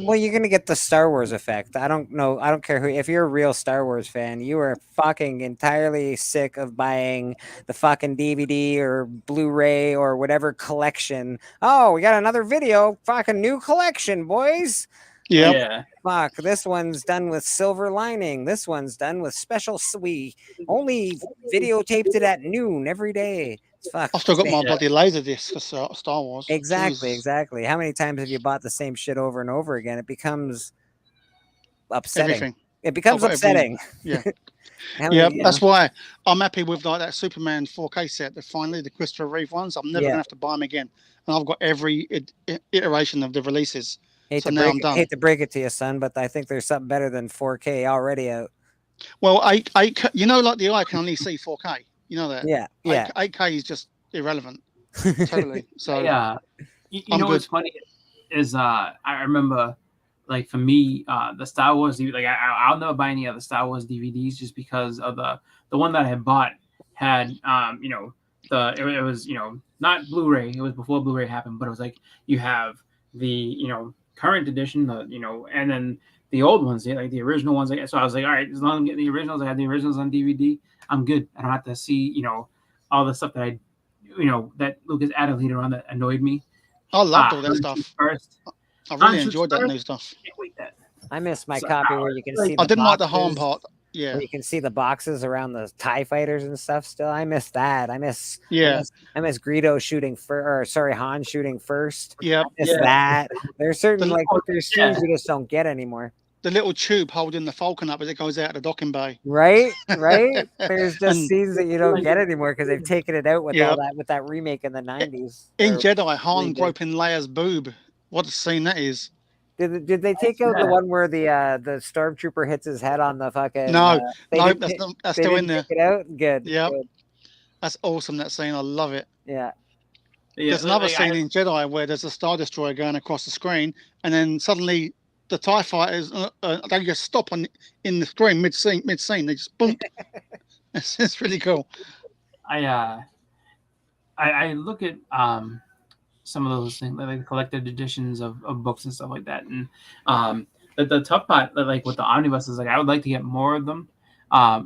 Speaker 13: Well, you're going to get the Star Wars effect. I don't know. I don't care who. If you're a real Star Wars fan, you are fucking entirely sick of buying the fucking DVD or Blu-ray or whatever collection. Oh, we got another video. Fucking new collection, boys.
Speaker 12: Yeah.
Speaker 13: Fuck. This one's done with silver lining. This one's done with special. We only videotaped it at noon every day. Fuck.
Speaker 12: I've still got my bloody laser disc for Star Wars.
Speaker 13: Exactly. How many times have you bought the same shit over and over again? It becomes upsetting.
Speaker 12: Everything.
Speaker 13: It becomes upsetting.
Speaker 12: Yeah. That's why I'm happy with like that Superman 4K set. The Christopher Reeve ones. I'm never gonna have to buy them again. And I've got every iteration of the releases.
Speaker 13: Hate to break it to you, son, but I think there's something better than 4K already out.
Speaker 12: Well, like the eye can only see 4K. You know that?
Speaker 13: Yeah.
Speaker 12: 8K is just irrelevant. Totally. So
Speaker 3: what's funny is I remember, like, for me, the Star Wars, like I'll never buy any other Star Wars DVDs just because of the one that I had bought had it was not Blu-ray. It was before Blu-ray happened, but it was like you have the current edition, and then the old ones, like the original ones. So I was like, all right, as long as I'm getting the originals, I have the originals on DVD. I'm good. I don't have to see, all the stuff that that Lucas added later on that annoyed me.
Speaker 12: I loved all that stuff. First, I really enjoyed that new stuff.
Speaker 13: I miss my copy where you can see.
Speaker 12: I didn't like the home part. Yeah,
Speaker 13: where you can see the boxes around the TIE fighters and stuff. Still, I miss that. I miss Greedo shooting Han shooting first.
Speaker 12: Yeah,
Speaker 13: I miss that. There's certain there's scenes you just don't get anymore.
Speaker 12: The little tube holding the Falcon up as it goes out of the docking bay.
Speaker 13: Right. There's just scenes that you don't get anymore because they've taken it out with all that, with that remake in the 90s.
Speaker 12: In Jedi, Han groping Leia's boob. What a scene that is.
Speaker 13: Did they take out the one where the stormtrooper hits his head on the fucking?
Speaker 12: No, that's still in there.
Speaker 13: Take it out. Good.
Speaker 12: Yeah,
Speaker 13: good.
Speaker 12: That's awesome. That scene, I love it.
Speaker 13: Yeah.
Speaker 12: There's another scene in Jedi where there's a Star Destroyer going across the screen, and then suddenly the TIE fighters they just stop in the screen mid scene. They just boom. It's really cool.
Speaker 3: I look at some of those things, like collected editions of books and stuff like that, and the tough part, like with the omnibuses, like I would like to get more of them,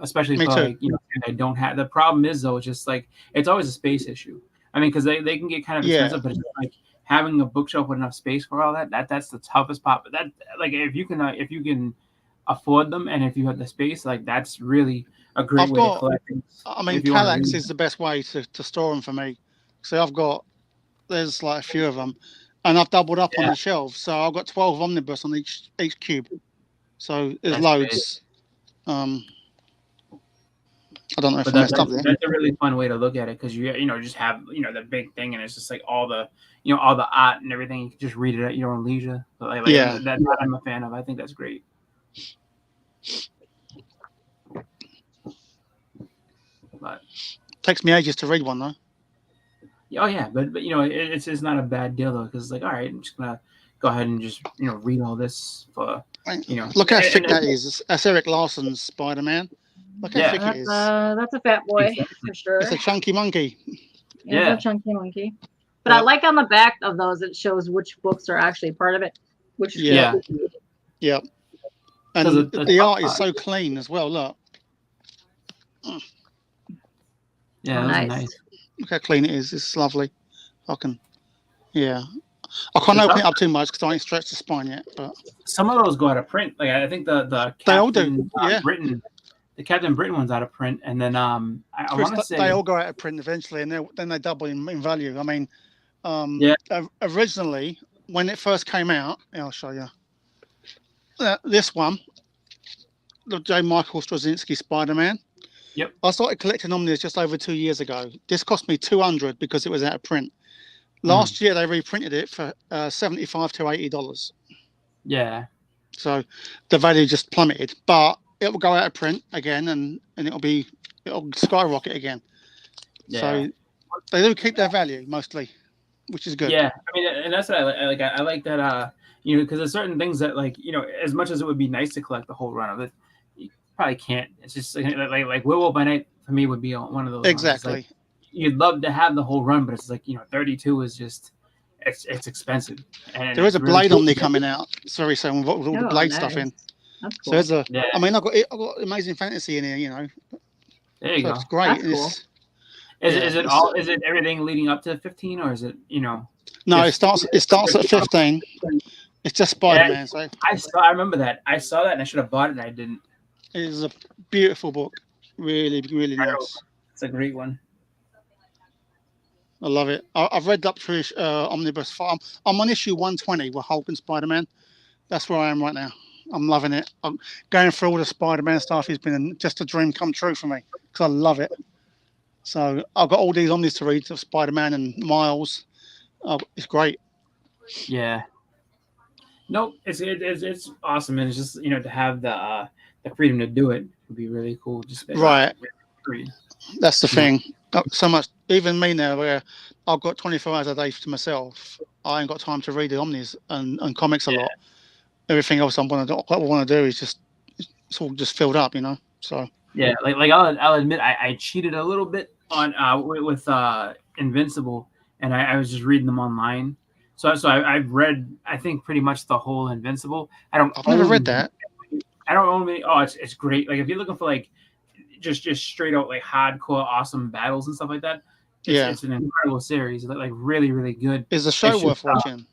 Speaker 3: especially for like, I don't have. The problem is though, it's just like it's always a space issue. I mean, because they can get kind of expensive, but it's like having a bookshelf with enough space for all that's the toughest part. But that, like, if you can afford them and if you have the space, like that's really a great way to collect things.
Speaker 12: I mean, Kallax is the best way to store them for me. So there's like a few of them, and I've doubled up on the shelves. So I've got 12 omnibus on each cube. So there's loads. I don't know if I messed up there.
Speaker 3: That's a really fun way to look at it because you just have the big thing and it's just like all the all the art and everything. You can just read it at your own leisure. But that I'm a fan of. I think that's great. But
Speaker 12: takes me ages to read one though.
Speaker 3: Oh yeah, but it's not a bad deal though because it's like, all right, I'm just gonna go ahead and just read all this for
Speaker 12: Look how thick that is. That's Eric Larson's Spider-Man. Look how thick it is.
Speaker 15: That's a fat boy for sure.
Speaker 12: It's a chunky monkey.
Speaker 15: Yeah, it's a chunky monkey. But I like on the back of those, it shows which books are actually part of it. Which is
Speaker 12: good. Yeah. And the art is so clean as well. Look.
Speaker 3: Yeah, nice.
Speaker 12: Look how clean it is. It's lovely. I can't open it up too much because I ain't stretched the spine yet. But
Speaker 3: some of those go out of print. Like I think the
Speaker 12: they all do.
Speaker 3: Britain, the Captain Britain one's out of print, and then I want to say
Speaker 12: they all go out of print eventually, and then they double in value. I mean, originally when it first came out, I'll show you. This one, the J. Michael Straczynski Spider-Man.
Speaker 3: Yep.
Speaker 12: I started collecting Omnis just over 2 years ago. This cost me $200 because it was out of print. Last year they reprinted it for $75 to $80.
Speaker 3: Yeah.
Speaker 12: So the value just plummeted, but it will go out of print again, and it'll skyrocket again.
Speaker 3: Yeah.
Speaker 12: So they do keep their value mostly, which is good.
Speaker 3: Yeah, I mean, and that's what I like. I like that. Because there's certain things that as much as it would be nice to collect the whole run of it, you probably can't. It's just like Werewolf by Night for me would be one of those.
Speaker 12: Exactly.
Speaker 3: You'd love to have the whole run, but it's 32 is just it's expensive. And
Speaker 12: there is a Blade Omni coming out very soon with all the Blade stuff in.
Speaker 15: That's
Speaker 12: cool. So there's
Speaker 3: I
Speaker 12: mean, I've got Amazing Fantasy in here.
Speaker 3: There you go.
Speaker 12: It's great.
Speaker 15: That's
Speaker 3: cool. Is it everything leading up to 15, or is it
Speaker 12: No, it starts at 15. It's just Spider-Man. So
Speaker 3: I remember that. I saw that and I should have bought it and I didn't.
Speaker 12: It is a beautiful book. Really, really nice.
Speaker 3: It's a great one.
Speaker 12: I love it. I've read up through Omnibus Farm. I'm on issue 120 with Hulk and Spider-Man. That's where I am right now. I'm loving it. I'm going through all the Spider-Man stuff. It's been just a dream come true for me because I love it. So I've got all these Omnis to read of Spider-Man and Miles. Oh, it's great.
Speaker 3: Yeah. Nope, it's awesome, and it's just to have the freedom to do it would be really cool. Just
Speaker 12: right. That's the thing. So much. Even me now, where I've got 24 hours a day to myself, I ain't got time to read the Omnis and comics a lot. Everything else I want to do is just it's all just filled up, So
Speaker 3: yeah, like I'll admit I cheated a little bit on with Invincible, and I was just reading them online. So I've read I think pretty much the whole Invincible.
Speaker 12: I've never read that.
Speaker 3: I don't only. Oh, it's great. Like if you're looking for just straight out hardcore awesome battles and stuff like that. It's an incredible series. Like really really good.
Speaker 12: Is the show worth watching?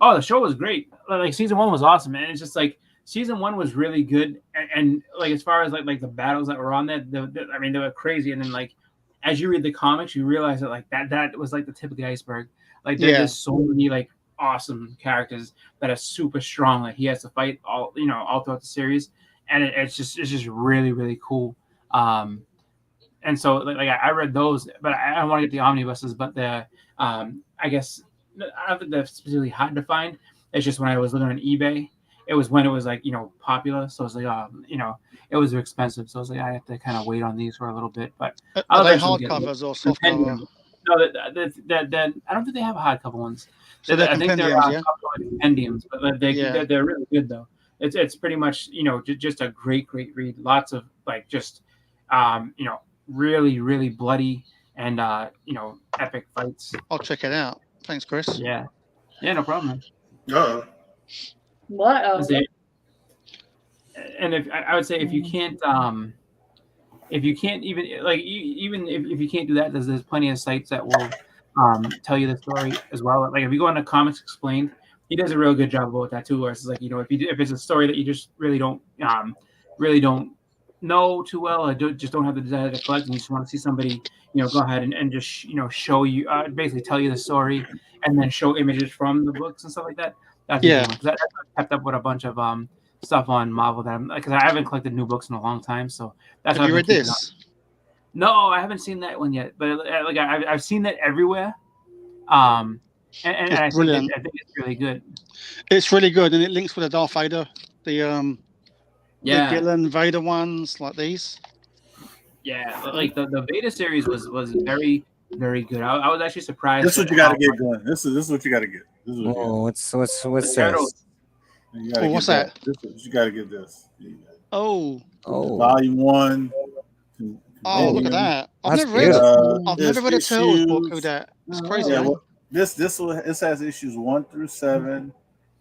Speaker 3: Oh, the show was great. Like season 1 was awesome, and it's just season 1 was really good. And as far as like the battles that were on there, I mean they were crazy. And then as you read the comics, you realize that that was the tip of the iceberg. There's so many awesome characters that are super strong. He has to fight all throughout the series, and it's just really really cool. And so I read those, but I don't want to get the omnibuses. But I guess I don't think they're specifically hard to find. It's just when I was looking on eBay, it was when it was popular. So it's it was expensive. So I was I have to kind of wait on these for a little bit. But
Speaker 12: are they hardcovers or softcover?
Speaker 3: No, that I don't think they have hardcover ones.
Speaker 12: So I think they're
Speaker 3: compendiums, but they're really good though. It's pretty much just a great read. Lots of really really bloody and epic fights.
Speaker 12: I'll check it out. Thanks, Chris.
Speaker 3: Yeah, no problem.
Speaker 15: What?
Speaker 3: And I would say if you can't even if you can't do that, there's plenty of sites that will tell you the story as well. Like if you go on to Comics Explained, he does a real good job about that too. Where it's if it's a story that you just really don't know too well, or just don't have the desire to collect, and you just want to see somebody go ahead and just show you basically tell you the story and then show images from the books and stuff like that. That's that's kept up with a bunch of stuff on Marvel that because I haven't collected new books in a long time. So that's
Speaker 12: have you read this?
Speaker 3: No, I haven't seen that one yet, but I've seen that everywhere. And I think it's really good.
Speaker 12: It's really good, and it links with the Darth Vader, the Gillen Vader ones like these.
Speaker 3: Yeah, the Vader series was very very good. I was actually surprised.
Speaker 14: This is what you got to get, Glenn. This is what you got to get. This is what
Speaker 13: Oh, what's
Speaker 3: Turtles.
Speaker 13: this?
Speaker 14: You gotta
Speaker 12: what's
Speaker 14: get
Speaker 12: that?
Speaker 14: This is, you got to get this.
Speaker 12: Oh,
Speaker 14: Volume 1.
Speaker 12: oh, look at that! I've
Speaker 13: That's
Speaker 12: never read.
Speaker 13: beautiful.
Speaker 12: I've never read a Turtles book. Who that? It's crazy.
Speaker 14: Yeah,
Speaker 12: Eh?
Speaker 14: well, this has issues 1 through 7,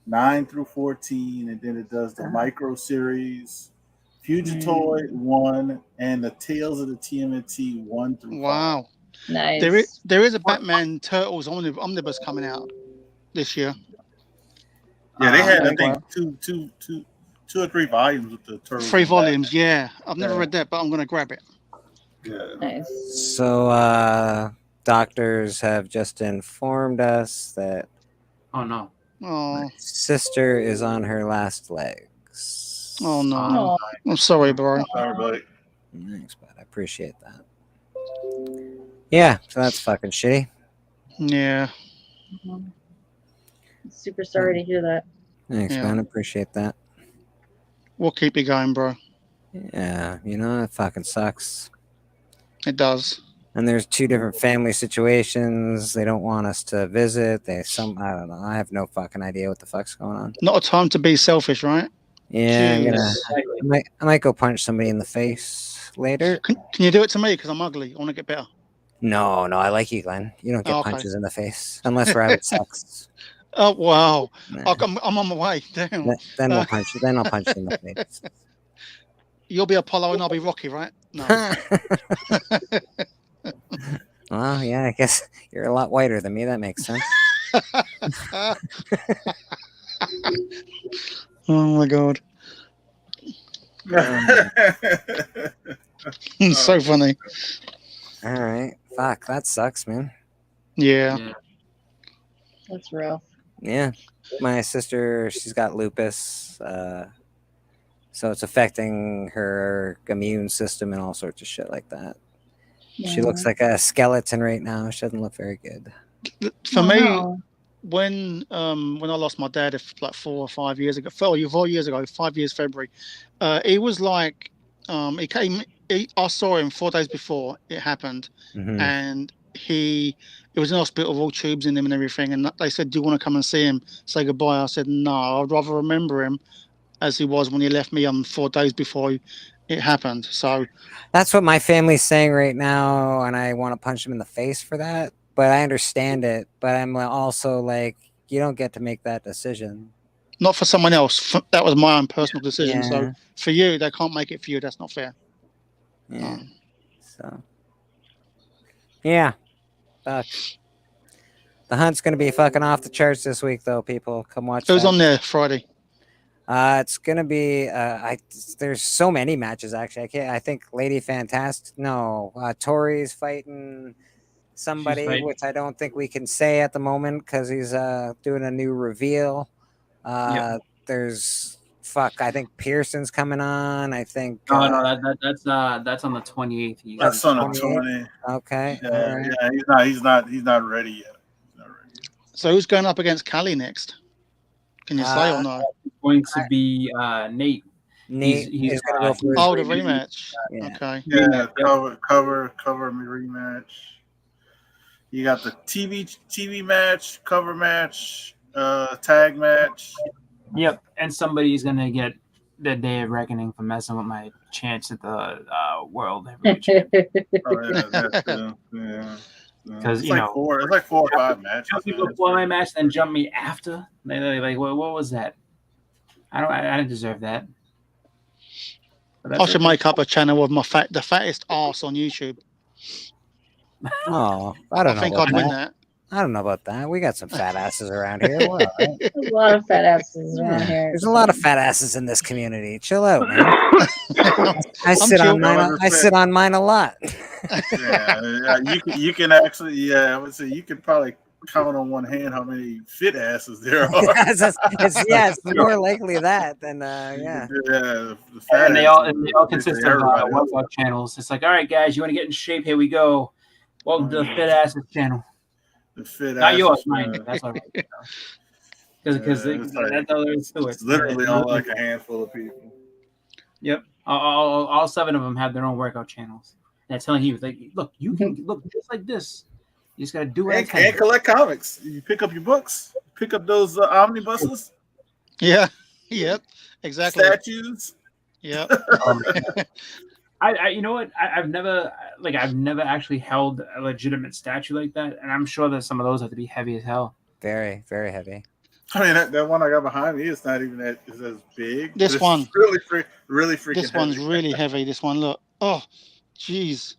Speaker 14: 9 through 14, and then it does the micro series, Fugitoid 1, and the Tales of the TMNT 1 through 5.
Speaker 12: Wow.
Speaker 15: Nice.
Speaker 12: There is a Batman Turtles omnibus coming out this year.
Speaker 14: Yeah, they had I think two or three volumes with the Turtles.
Speaker 12: 3 volumes. Yeah, I've never read that, but I'm gonna grab it.
Speaker 14: Yeah.
Speaker 15: Nice.
Speaker 13: So, doctors have just informed us that
Speaker 3: Oh no.
Speaker 12: Oh,
Speaker 13: sister is on her last legs.
Speaker 12: oh no. I'm sorry, bro.
Speaker 14: Sorry, buddy.
Speaker 13: Thanks, bud. I appreciate that. Yeah, so that's fucking shitty.
Speaker 12: Yeah.
Speaker 15: Super sorry to hear that.
Speaker 13: Thanks,
Speaker 12: Yeah.
Speaker 13: man. I appreciate that.
Speaker 12: We'll keep you going, bro.
Speaker 13: Yeah, it fucking sucks.
Speaker 12: It does.
Speaker 13: And there's 2 different family situations. They don't want us to visit. I don't know. I have no fucking idea what the fuck's going on.
Speaker 12: Not a time to be selfish, right?
Speaker 13: Yeah,
Speaker 12: Jeez.
Speaker 13: I might go punch somebody in the face later.
Speaker 12: Can you do it to me? Because I'm ugly. I want to get better.
Speaker 13: No, I like you, Glenn. You don't get
Speaker 12: Okay.
Speaker 13: punches in the face unless we're having sex.
Speaker 12: Oh wow!
Speaker 13: Nah.
Speaker 12: I'm on my way. Damn.
Speaker 13: Then we'll punch you. Then I'll punch you in the face.
Speaker 12: You'll be Apollo and I'll be Rocky, right? No.
Speaker 13: Well, yeah, I guess you're a lot whiter than me. That makes sense.
Speaker 12: Oh my god. So funny.
Speaker 13: All right. Fuck, that sucks, man.
Speaker 12: Yeah.
Speaker 15: That's rough.
Speaker 13: Yeah. My sister, she's got lupus. So it's affecting her immune system and all sorts of shit like that. She looks like a skeleton right now. She doesn't look very good.
Speaker 12: For me, when I lost my dad like 4 or 5 years ago, 4 years ago, 5 years February, he was like, I saw him 4 days before it happened, and it was in hospital with all tubes in him and everything, and they said, do you want to come and see him, say goodbye? I said, no, I'd rather remember him as he was when he left me 4 days before it happened. So
Speaker 13: that's what my family's saying right now, and I want to punch him in the face for that, but I understand it. But I'm also like, you don't get to make that decision.
Speaker 12: Not for someone else. That was my own personal decision.
Speaker 13: Yeah.
Speaker 12: So for you, they can't make it for you. That's not fair.
Speaker 13: Yeah. So yeah. Fuck. The hunt's gonna be fucking off the charts this week, though. People, come watch.
Speaker 12: Who's on there Friday?
Speaker 13: It's gonna be. There's so many matches actually. I think Lady Fantastic. No, Tori's fighting somebody, which I don't think we can say at the moment because he's doing a new reveal. There's I think Pearson's coming on. I think.
Speaker 3: That's on the 28th.
Speaker 14: That's on the 20th.
Speaker 13: Okay.
Speaker 14: Yeah, he's not ready yet.
Speaker 12: So who's going up against Callie next? Can you say or not?
Speaker 3: It's going to be Nate.
Speaker 13: He's going to go for
Speaker 12: the rematch. Okay.
Speaker 14: Yeah, cover rematch. You got the TV match, cover match, tag match.
Speaker 3: Yep, and somebody's gonna get the Day of Reckoning for messing with my chance at the World Heavyweight Championship. Because
Speaker 14: it's like 4 or 5 matches.
Speaker 3: Jump me before my match, then jump me after. They're like, what was that? I didn't deserve that.
Speaker 12: I should make up a channel with the fattest arse on YouTube.
Speaker 13: Oh, I
Speaker 12: think I'd win that.
Speaker 13: I don't know about that. We got some fat asses around here. Well, right?
Speaker 15: There's a lot of fat asses around here.
Speaker 13: There's a lot of fat asses in this community. Chill out, man. I sit on mine a lot.
Speaker 14: You can actually, I would say you could probably count on one hand how many fit asses there are.
Speaker 13: it's more likely that than
Speaker 3: the and they all consist of workout channels. It's like, all right, guys, you want to get in shape? Here we go. Welcome to the Fit Asses channel. Not yours, mine. That's all right. Because that's all there is to it.
Speaker 14: It's literally all like a handful of people.
Speaker 3: Yep. All 7 of them have their own workout channels. And they're telling you, like, look, you can look just like this. You just gotta do it.
Speaker 14: And collect comics. You pick up your books. Pick up those omnibuses.
Speaker 12: Yeah. Yep. Exactly.
Speaker 14: Statues.
Speaker 12: Yep.
Speaker 3: I you know what? I've never actually held a legitimate statue like that, and I'm sure that some of those have to be heavy as hell.
Speaker 13: Very, very heavy.
Speaker 14: I mean, that one I got behind me is not even that is as big.
Speaker 12: This one,
Speaker 14: really freaking.
Speaker 12: This one's really heavy. This one, look. Oh, jeez.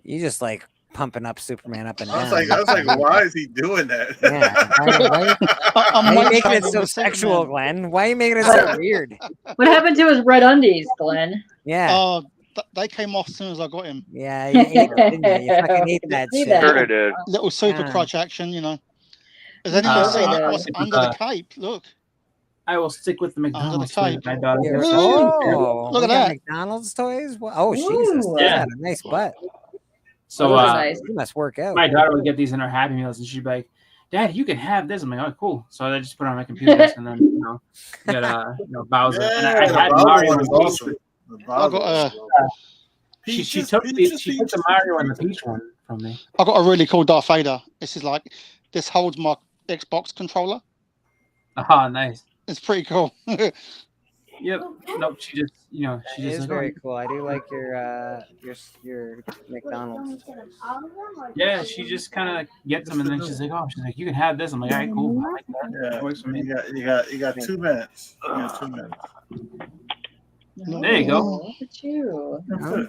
Speaker 13: You just like pumping up Superman up and down.
Speaker 14: I was like, why is he doing that?
Speaker 13: Yeah. Why are you making it so sexual, Glenn? Why are you making it so weird?
Speaker 15: What happened to his red undies, Glenn?
Speaker 13: Yeah.
Speaker 12: Oh, they came off as soon as I got him.
Speaker 13: Yeah, you ate them, didn't you? You fucking ate that shit.
Speaker 4: Sure they did.
Speaker 12: Little super crotch action, you know. Has anyone seen what's under the cape? Look.
Speaker 3: I will stick with the McDonald's
Speaker 12: the
Speaker 3: toys. My daughter.
Speaker 13: Oh,
Speaker 12: look at
Speaker 13: got
Speaker 12: that.
Speaker 13: McDonald's toys? Oh, Jesus.
Speaker 3: Yeah.
Speaker 13: Got a nice butt.
Speaker 3: So
Speaker 13: you must work out.
Speaker 3: My daughter would get these in her Happy Meals, and she'd be like, "Dad, you can have this." I'm like, "Oh, cool." So I just put it on my computer desk, and then get Bowser. And I had Mario on the
Speaker 14: awesome.
Speaker 12: I got
Speaker 3: she took the Mario and the Peach one from me.
Speaker 12: I got a really cool Darth Vader. This holds my Xbox controller.
Speaker 3: Ah, nice.
Speaker 12: It's pretty cool.
Speaker 3: Yep. Nope. She just
Speaker 13: It is very cool. I do like your McDonald's.
Speaker 3: Yeah, she just kind of gets them, and then she's like, "You can have this." I'm like, "All right, cool. I like that.
Speaker 14: Yeah.
Speaker 3: That works for me."
Speaker 14: You got 2 minutes. You got 2 minutes.
Speaker 3: There you go.
Speaker 15: Look at you.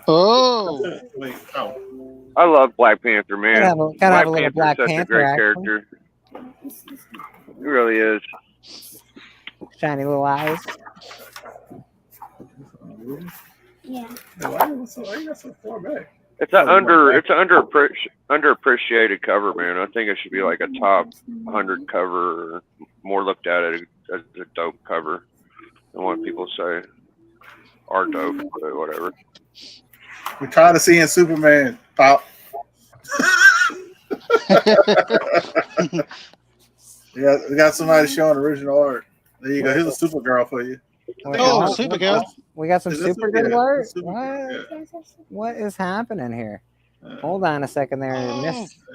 Speaker 12: Oh.
Speaker 14: Wait. Oh.
Speaker 4: I love Black Panther, man.
Speaker 13: Gotta have a little Black
Speaker 4: such
Speaker 13: Panther
Speaker 4: a great
Speaker 13: action.
Speaker 4: character. He really is.
Speaker 13: Shiny little eyes.
Speaker 10: Yeah.
Speaker 14: Why you got so far back?
Speaker 4: It's an underappreciated cover, man. I think it should be like a top 100 cover, or more looked at it as a dope cover than what people say are dope, but whatever.
Speaker 14: We're tired of seeing Superman pop. We got somebody showing original art. There you go. Here's a Supergirl for you.
Speaker 12: Oh, Supergirl.
Speaker 13: We got some Supergirl art?
Speaker 14: What?
Speaker 13: What is happening here? Hold on a second there.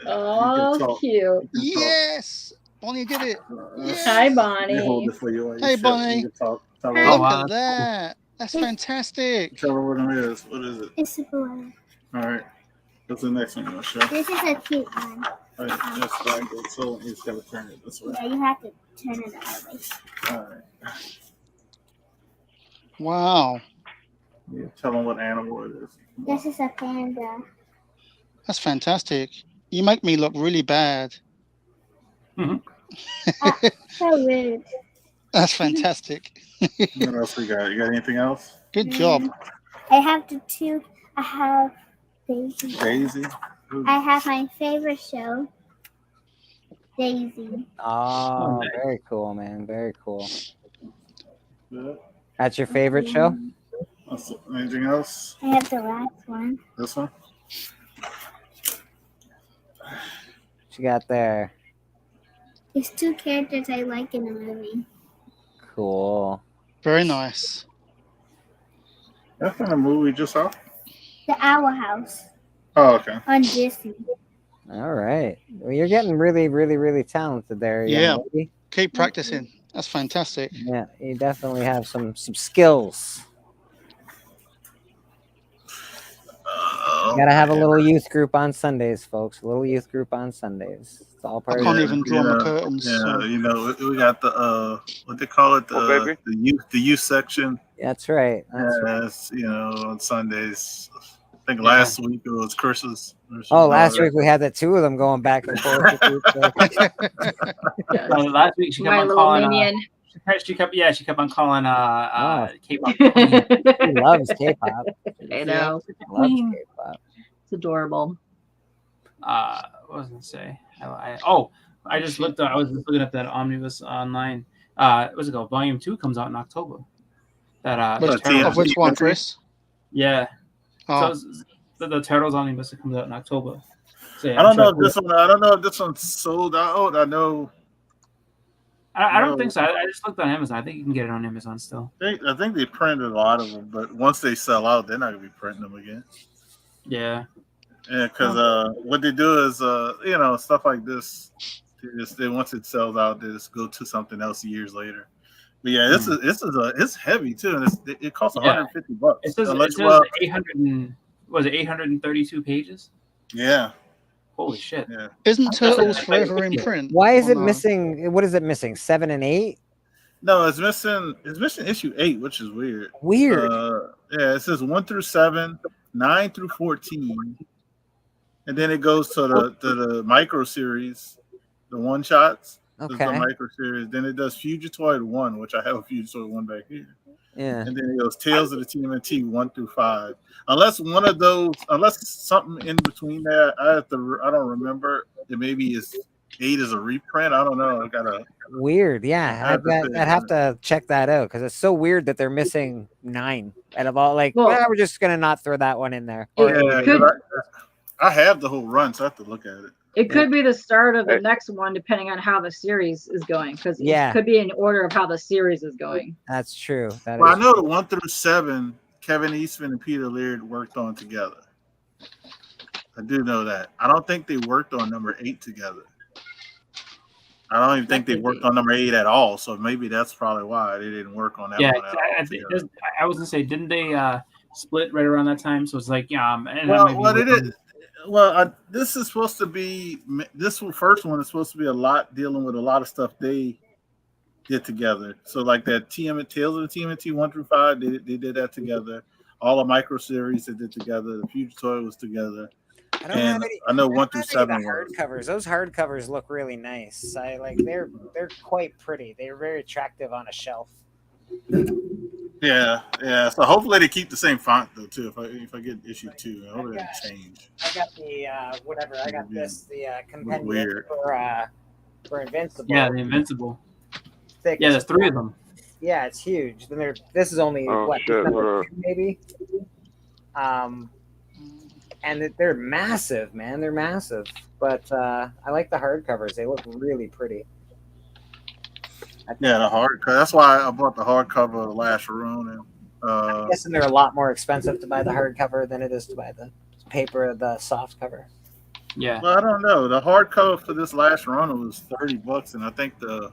Speaker 15: Oh, cute.
Speaker 12: Yes. Bonnie did it. Yes.
Speaker 15: Hi, Bonnie.
Speaker 14: Hold it for you.
Speaker 12: Hey, Bonnie.
Speaker 14: Look
Speaker 12: Look at that. That's fantastic.
Speaker 14: Tell her what it is. What is it?
Speaker 10: It's Superman.
Speaker 14: All right. What's the next one you want to show?
Speaker 10: This is a cute one.
Speaker 14: All right, that's fine. So you just got to turn it this way.
Speaker 10: Yeah, you have to turn it that way.
Speaker 14: All right.
Speaker 12: Wow.
Speaker 14: Yeah, tell them what animal it is.
Speaker 10: This is a panda.
Speaker 12: That's fantastic. You make me look really bad.
Speaker 10: So rude.
Speaker 12: That's fantastic.
Speaker 14: What else we got? You got anything else?
Speaker 12: Good job.
Speaker 10: I have I have Daisy.
Speaker 14: Daisy.
Speaker 10: I have my favorite show, Daisy.
Speaker 13: Oh, very cool, man. Very cool.
Speaker 14: Yeah.
Speaker 13: That's your favorite show?
Speaker 14: Anything else?
Speaker 10: I have the last one.
Speaker 14: This one?
Speaker 13: What you got there?
Speaker 10: There's 2 characters I like in the movie.
Speaker 13: Cool.
Speaker 12: Very nice.
Speaker 14: That's in a movie we just saw.
Speaker 10: The Owl House.
Speaker 14: Oh, okay.
Speaker 10: On Disney.
Speaker 13: All right. Well, you're getting really, really, really talented there.
Speaker 12: Yeah.
Speaker 13: Young lady.
Speaker 12: Keep practicing. That's fantastic.
Speaker 13: Yeah, you definitely have some skills. You gotta have a little youth group on Sundays, folks. A little youth group on Sundays. It's all part
Speaker 12: I
Speaker 13: of
Speaker 12: can't
Speaker 13: it.
Speaker 12: even draw my curtains.
Speaker 14: Yeah,
Speaker 12: So.
Speaker 14: you know, we got the what they call it, the youth section.
Speaker 13: That's right.
Speaker 14: Yes, you know, on Sundays. I think last week it was Chris's.
Speaker 13: Oh, last week we had the 2 of them going back and forth.
Speaker 3: Last week she kept on calling. She kept on calling K-pop.
Speaker 13: He loves K-pop.
Speaker 15: I know.
Speaker 13: Loves K-pop.
Speaker 15: It's adorable.
Speaker 3: What was I gonna say? I just looked. I was just looking at that omnibus online. What's it called? Volume 2 comes out in October.
Speaker 12: Of which one, Chris?
Speaker 3: Yeah.
Speaker 12: Oh.
Speaker 3: So the Turtles omnibus that comes out in October. So, yeah,
Speaker 14: I don't know if this one. I don't know if this one's sold out. I know.
Speaker 3: I don't think so. I just looked on Amazon. I think you can get it on Amazon still.
Speaker 14: I think they printed a lot of them, but once they sell out, they're not gonna be printing them again.
Speaker 3: Yeah.
Speaker 14: Yeah, because what they do is, stuff like this. They once it sells out, they just go to something else years later. But yeah, it's heavy too, and it costs $150.
Speaker 3: It says 800 was it 832 pages?
Speaker 14: Yeah.
Speaker 3: Holy shit!
Speaker 14: Yeah.
Speaker 12: Isn't Turtles Forever in print?
Speaker 13: Why is it missing? What is it missing? 7 and 8?
Speaker 14: No, it's missing. It's missing issue 8, which is weird.
Speaker 13: Weird.
Speaker 14: Yeah, it says 1 through 7, 9 through 14, and then it goes to the micro series, the one shots.
Speaker 13: Okay.
Speaker 14: The micro series. Then it does Fugitoid 1, which I have a Fugitoid 1 back here.
Speaker 13: Yeah.
Speaker 14: And then it goes Tales of the TMNT 1 through 5. Unless something in between there, I don't remember. It maybe is 8 is a reprint. I don't know. I gotta.
Speaker 13: Weird. Yeah, I'd have to check that out because it's so weird that they're missing 9 out of all. Like, we're just gonna not throw that one in there.
Speaker 14: I have the whole run, so I have to look at it.
Speaker 15: It could be the start of the next one, depending on how the series is going, because it could be in order of how the series is going.
Speaker 13: That's true.
Speaker 14: I know the 1 through 7, Kevin Eastman and Peter Laird worked on together. I do know that. I don't think they worked on number 8 together. I don't even think they worked on number 8 at all. So maybe that's probably why they didn't work on that one at all.
Speaker 3: I was gonna say, didn't they split right around that time? So it's like,
Speaker 14: this is supposed to be first one is supposed to be a lot dealing with a lot of stuff they did together. So like that Tales of the TMNT 1 through 5, they did that together. All the micro series they did together. The Fugitoid was together. I know 1 through 7
Speaker 13: hardcovers. Those hardcovers look really nice. They're quite pretty. They're very attractive on a shelf.
Speaker 14: Yeah. So hopefully they keep the same font though too. If I get issue 2, I hope it doesn't change.
Speaker 13: I got the whatever. I got the compendium for Invincible.
Speaker 3: Yeah, the Invincible.
Speaker 13: Thick.
Speaker 3: Yeah, there's 3 of them.
Speaker 13: Yeah, it's huge. Then this is only number 2 maybe. And they're massive, man. They're massive. But I like the hardcovers. They look really pretty.
Speaker 14: Yeah, the hardcover. That's why I bought the hardcover of The Last Ronin.
Speaker 13: I'm guessing they're a lot more expensive to buy the hardcover than it is to buy the paper, the soft cover.
Speaker 3: Yeah.
Speaker 14: Well, I don't know. The hardcover for this Last Ronin was $30, and I think the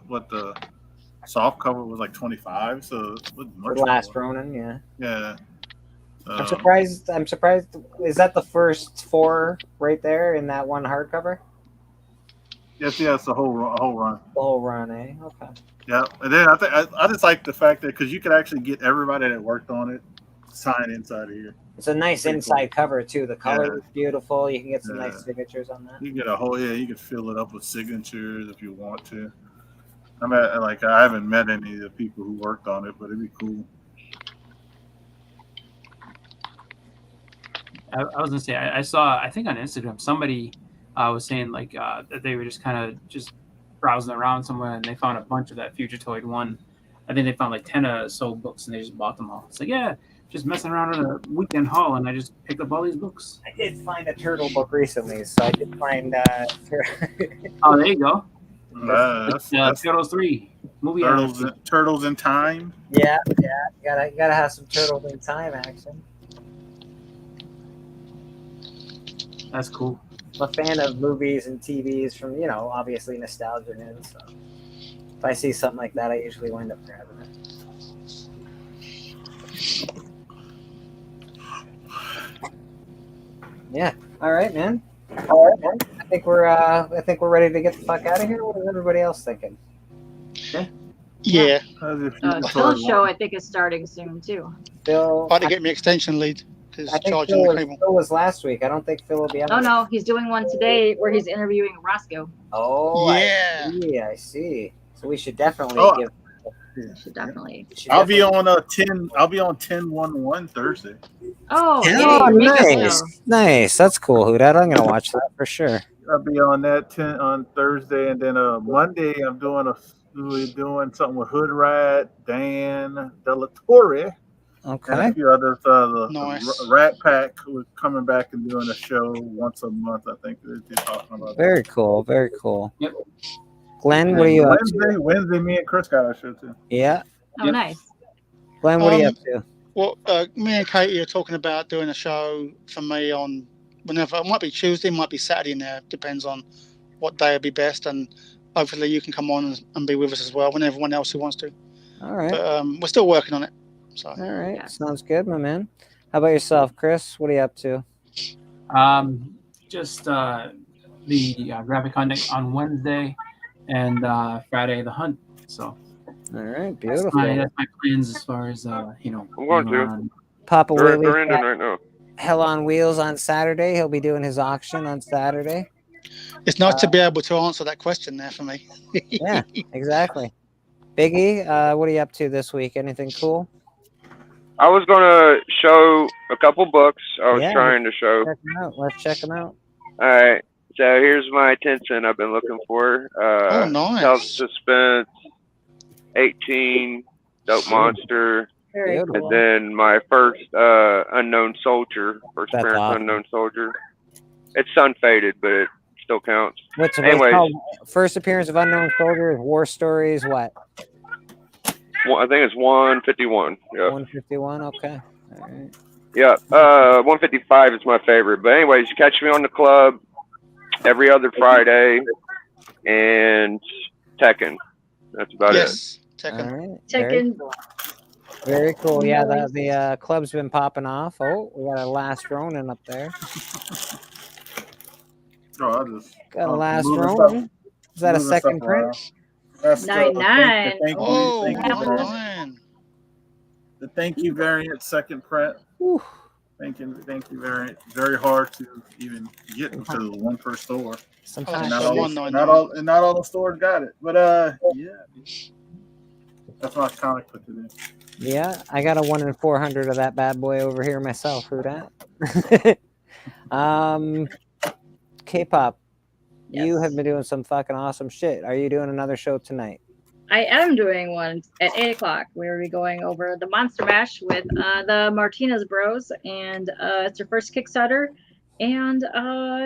Speaker 14: soft cover was like $25. So it was much
Speaker 13: The Last Ronin, yeah.
Speaker 14: Yeah.
Speaker 13: I'm surprised. Is that the first 4 right there in that one hardcover?
Speaker 14: Yes, it's the whole run.
Speaker 13: The whole run, eh? Okay.
Speaker 14: Yeah, and then I just like the fact that because you could actually get everybody that worked on it signed inside of here.
Speaker 13: It's a nice inside cover too. The color is beautiful. You can get some nice signatures on that.
Speaker 14: You can get you can fill it up with signatures if you want to. I haven't met any of the people who worked on it, but it'd be cool.
Speaker 3: I was gonna say I saw, I think on Instagram somebody was saying that they were just kind of just browsing around somewhere and they found a bunch of that Fugitoid 1. I think they found like 10 or so books and they just bought them all. It's like, yeah, just messing around at a weekend haul and I just picked up all these books.
Speaker 13: I did find a turtle book recently, so I did find.
Speaker 3: Oh, there you go.
Speaker 14: That's
Speaker 3: Turtles 3 movie.
Speaker 14: Turtles in Time.
Speaker 13: Yeah. You gotta have some Turtles in Time action.
Speaker 3: That's cool.
Speaker 13: I'm a fan of movies and TVs from, obviously nostalgia and so if I see something like that, I usually wind up grabbing it. Yeah. All right, man. I think we're ready to get the fuck out of here. What is everybody else thinking?
Speaker 12: Yeah.
Speaker 15: Phil's show, I think, is starting soon too.
Speaker 13: Phil,
Speaker 12: I had to get me extension lead.
Speaker 13: I think Phil was last week. I don't think Phil will be on.
Speaker 15: Oh no, he's doing one today where he's interviewing Roscoe.
Speaker 13: Oh
Speaker 12: yeah,
Speaker 13: I see. So we should definitely give.
Speaker 15: Should definitely.
Speaker 14: I'll be on 10. I'll be on 10/11 Thursday.
Speaker 15: Oh,
Speaker 13: nice. That's cool, Houdat. I'm gonna watch that for sure.
Speaker 14: I'll be on that 10 on Thursday, and then Monday I'm doing something with Hood Rat, Dan Delatorre.
Speaker 13: Okay.
Speaker 14: And a few others.
Speaker 12: Nice.
Speaker 14: Rat Pack was coming back and doing a show once a month. I think they're talking about.
Speaker 13: Very cool. Very cool.
Speaker 3: Yep.
Speaker 13: Glenn, what are you up to?
Speaker 14: Wednesday, me and Chris got a show too.
Speaker 13: Yeah.
Speaker 15: Oh, nice.
Speaker 13: Glenn, what are you up to?
Speaker 12: Well, me and Katie are talking about doing a show for me whenever. It might be Tuesday, might be Saturday now. Depends on what day would be best, and hopefully you can come on and be with us as well, when everyone else who wants to.
Speaker 13: All right.
Speaker 12: But we're still working on it. So.
Speaker 13: All right. Sounds good, my man. How about yourself, Chris? What are you up to?
Speaker 3: Just the graphic on Wednesday and Friday the hunt. So.
Speaker 13: All right, beautiful.
Speaker 3: That's my plans as far as
Speaker 4: I'm going to.
Speaker 13: Papa Willie's
Speaker 4: They're ending right now.
Speaker 13: Hell on Wheels on Saturday. He'll be doing his auction on Saturday.
Speaker 12: It's nice to be able to answer that question there for me.
Speaker 13: Yeah, exactly. Biggie, what are you up to this week? Anything cool?
Speaker 4: I was going to show a couple books. I was trying to show.
Speaker 13: Let's check them out.
Speaker 4: All right. So here's my 10-cent I've been looking for.
Speaker 12: Nice.
Speaker 4: Self-Suspense, 18, Dope Monster.
Speaker 15: Very cool.
Speaker 4: And then my first Unknown Soldier, first
Speaker 13: That's
Speaker 4: appearance
Speaker 13: awesome.
Speaker 4: Unknown Soldier. It's sun-faded, but it still counts.
Speaker 13: Anyways, first appearance of Unknown Soldier, War Stories, what?
Speaker 4: I think it's 151. Yeah.
Speaker 13: 151, okay. All right.
Speaker 4: Yeah, 155 is my favorite. But anyways, you catch me on the club every other Friday, and Tekken. That's about it.
Speaker 12: Tekken.
Speaker 13: All right.
Speaker 15: Tekken.
Speaker 13: Very cool. Yeah, the club's been popping off. Oh, we got a Last Ronin up there.
Speaker 14: Oh, I just
Speaker 13: Got a Last Ronin. Is that a second print?
Speaker 14: That's
Speaker 15: 99.
Speaker 14: The thank you variant second print.
Speaker 13: Whew.
Speaker 14: Thank you variant. Very hard to even get into the one per store.
Speaker 13: Sometimes
Speaker 14: not all the stores got it. But yeah. That's my comic put today.
Speaker 13: Yeah, I got a 1 in 400 of that bad boy over here myself. Who dat? K-pop.
Speaker 15: Yes.
Speaker 13: You have been doing some fucking awesome shit. Are you doing another show tonight?
Speaker 15: I am doing one at 8 o'clock. We'll be going over the Monster Mash with the Martinez Bros, and it's their first Kickstarter, and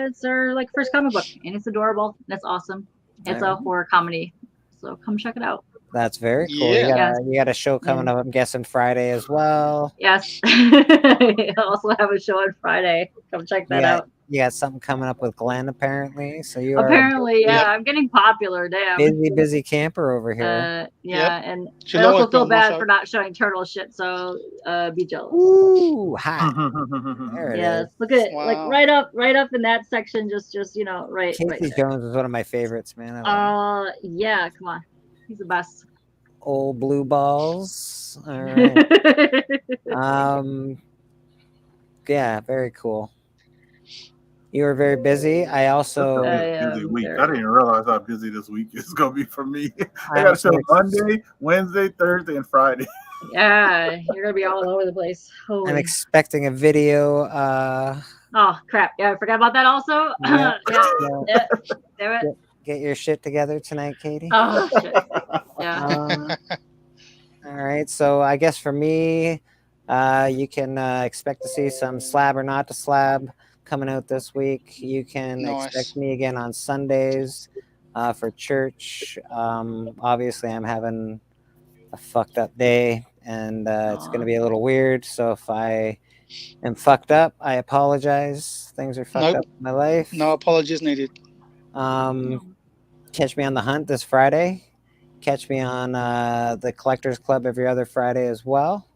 Speaker 15: it's their first comic book, and it's adorable. That's awesome. It's a horror comedy, so come check it out.
Speaker 13: That's very cool.
Speaker 12: Yeah.
Speaker 13: You got a show coming up, I'm guessing Friday as well.
Speaker 15: Yes. I also have a show on Friday. Come check that out.
Speaker 13: You got something coming up with Glenn, apparently. So you
Speaker 15: apparently, I'm getting popular. Damn.
Speaker 13: Busy camper over here.
Speaker 15: And I also feel bad for not showing turtle shit. So be jealous.
Speaker 13: Ooh, hot. There it is.
Speaker 15: Look at it, right up in that section. Just right.
Speaker 13: Casey
Speaker 15: right
Speaker 13: Jones is one of my favorites, man.
Speaker 15: Yeah, come on, he's the best.
Speaker 13: Old blue balls. All right. Yeah, very cool. You were very busy. I also
Speaker 14: busy week. I didn't realize how busy this week is gonna be for me. I got a show Monday, Wednesday, Thursday, and Friday.
Speaker 15: Yeah, you're gonna be all over the place. Holy.
Speaker 13: I'm expecting a video.
Speaker 15: Oh crap! Yeah, I forgot about that also. Damn it.
Speaker 13: Get your shit together tonight, Katie.
Speaker 15: Oh shit. Yeah.
Speaker 13: All right. So I guess for me, you can expect to see some Slab or Not to Slab coming out this week. You can expect me again on Sundays for church. Obviously, I'm having a fucked up day, and it's going to be a little weird. So if I am fucked up, I apologize. Things are fucked up in my life.
Speaker 12: No apologies needed.
Speaker 13: Catch me on the hunt this Friday. Catch me on the Collectors Club every other Friday as well.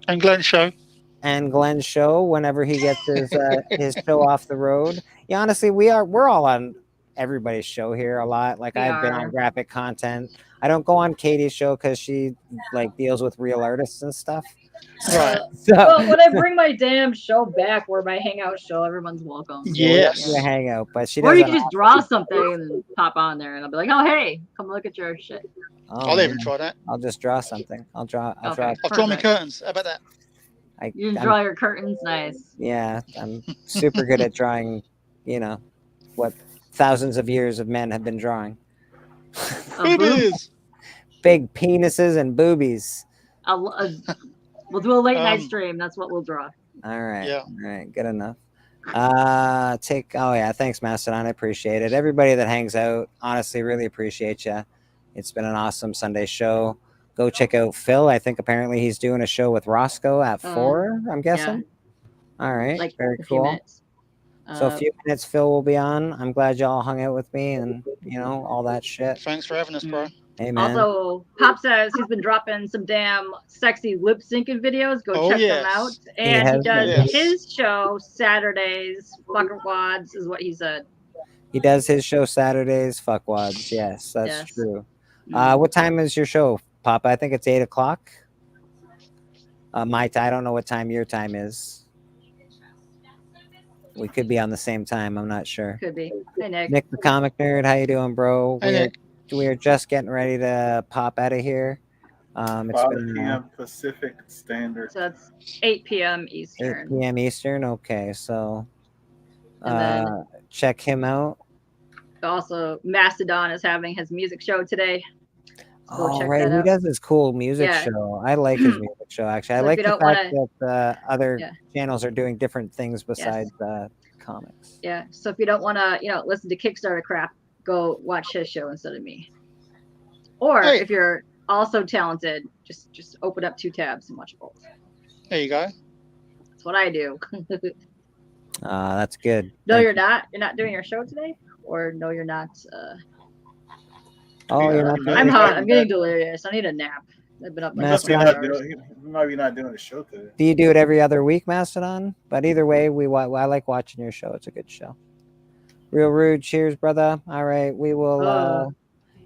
Speaker 12: And Glenn's show.
Speaker 13: And Glenn's show whenever he gets his show off the road. Yeah, honestly, we're all on everybody's show here a lot. Like I've been on graphic content. I don't go on Katie's show because she deals with real artists and stuff.
Speaker 15: Right. Well, when I bring my damn show back, or my hangout show, everyone's welcome.
Speaker 13: Yes, yeah, hangout, but she.
Speaker 15: Or you can just draw something and pop on there, and I'll be like, "Oh, hey, come look at your shit."
Speaker 12: I'll even try that.
Speaker 13: I'll just draw something. I'll draw
Speaker 12: my curtains. How about that?
Speaker 15: You draw your curtains, nice.
Speaker 13: Yeah, I'm super good at drawing. You know what thousands of years of men have been drawing.
Speaker 12: Boobies.
Speaker 13: Big penises and boobies.
Speaker 15: We'll do a late night stream. That's what we'll draw.
Speaker 13: All right.
Speaker 12: Yeah.
Speaker 13: All right. Good enough. Thanks, Mastodon. I appreciate it. Everybody that hangs out, honestly, really appreciate you. It's been an awesome Sunday show. Go check out Phil. I think apparently he's doing a show with Roscoe at 4, I'm guessing. Yeah. All right. Very cool. So a few minutes, Phil will be on. I'm glad y'all hung out with me and all that shit.
Speaker 12: Thanks for having us, bro.
Speaker 13: Hey, man.
Speaker 15: Also, Pop says he's been dropping some damn sexy lip syncing videos. Go check them out. And he does his show Saturdays. Fucker Wads is what he said.
Speaker 13: He does his show Saturdays. Fuckwads. Yes, that's true. What time is your show, Papa? I think it's 8 o'clock. I don't know what time your time is. We could be on the same time. I'm not sure.
Speaker 15: Could be. Hey, Nick.
Speaker 13: Nick the comic nerd, how you doing, bro?
Speaker 12: Hey, Nick.
Speaker 13: We are just getting ready to pop out of here. It's
Speaker 14: 5
Speaker 13: been
Speaker 14: p.m. Pacific Standard.
Speaker 15: So that's 8 p.m. Eastern.
Speaker 13: 8 p.m. Eastern. Okay, so
Speaker 15: And
Speaker 13: check him out.
Speaker 15: Also, Mastodon is having his music show today. So
Speaker 13: Oh, right. He does his cool music show. I like his music show, actually. I like the fact that other channels are doing different things besides comics.
Speaker 15: Yeah. So if you don't want to, listen to Kickstarter crap, go watch his show instead of me. Or if you're also talented, just open up 2 tabs and watch both.
Speaker 12: There you go.
Speaker 15: That's what I do.
Speaker 13: That's good.
Speaker 15: No, you're not. You're not doing your show today? Or no, you're not.
Speaker 13: You're not.
Speaker 15: I'm hot. I'm getting delirious. I need a nap. I've been up.
Speaker 14: He might be not doing the show today.
Speaker 13: Do you do it every other week, Mastodon? But either way, I like watching your show. It's a good show. Real rude. Cheers, brother. All right, we will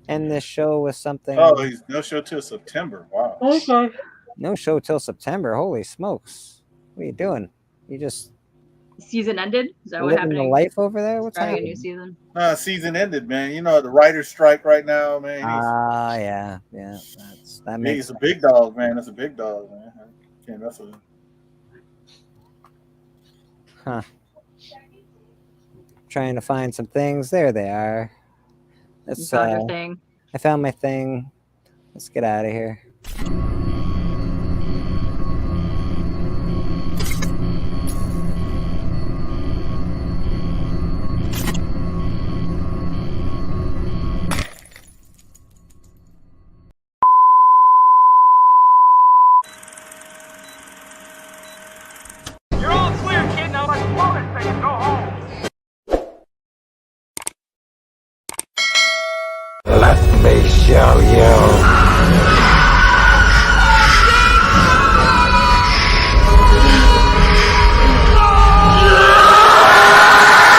Speaker 13: end this show with something.
Speaker 14: Oh, he's no show till September. Wow.
Speaker 15: Okay.
Speaker 13: No show till September. Holy smokes! What are you doing? You just
Speaker 15: season ended? Is that what happened?
Speaker 13: Living the life over there? What's
Speaker 15: Starting
Speaker 13: happening?
Speaker 15: a new season?
Speaker 14: Season ended, man. You know the writer's strike right now, man.
Speaker 13: Yeah. That makes
Speaker 14: he's a big dog, man. That's a big dog, man. I can't mess with him.
Speaker 13: Huh. Trying to find some things. There they are.
Speaker 15: You found your thing.
Speaker 13: I found my thing. Let's get out of here.
Speaker 6: You're all clear, kid. Now let's blow this thing and go home.
Speaker 16: Let me show you.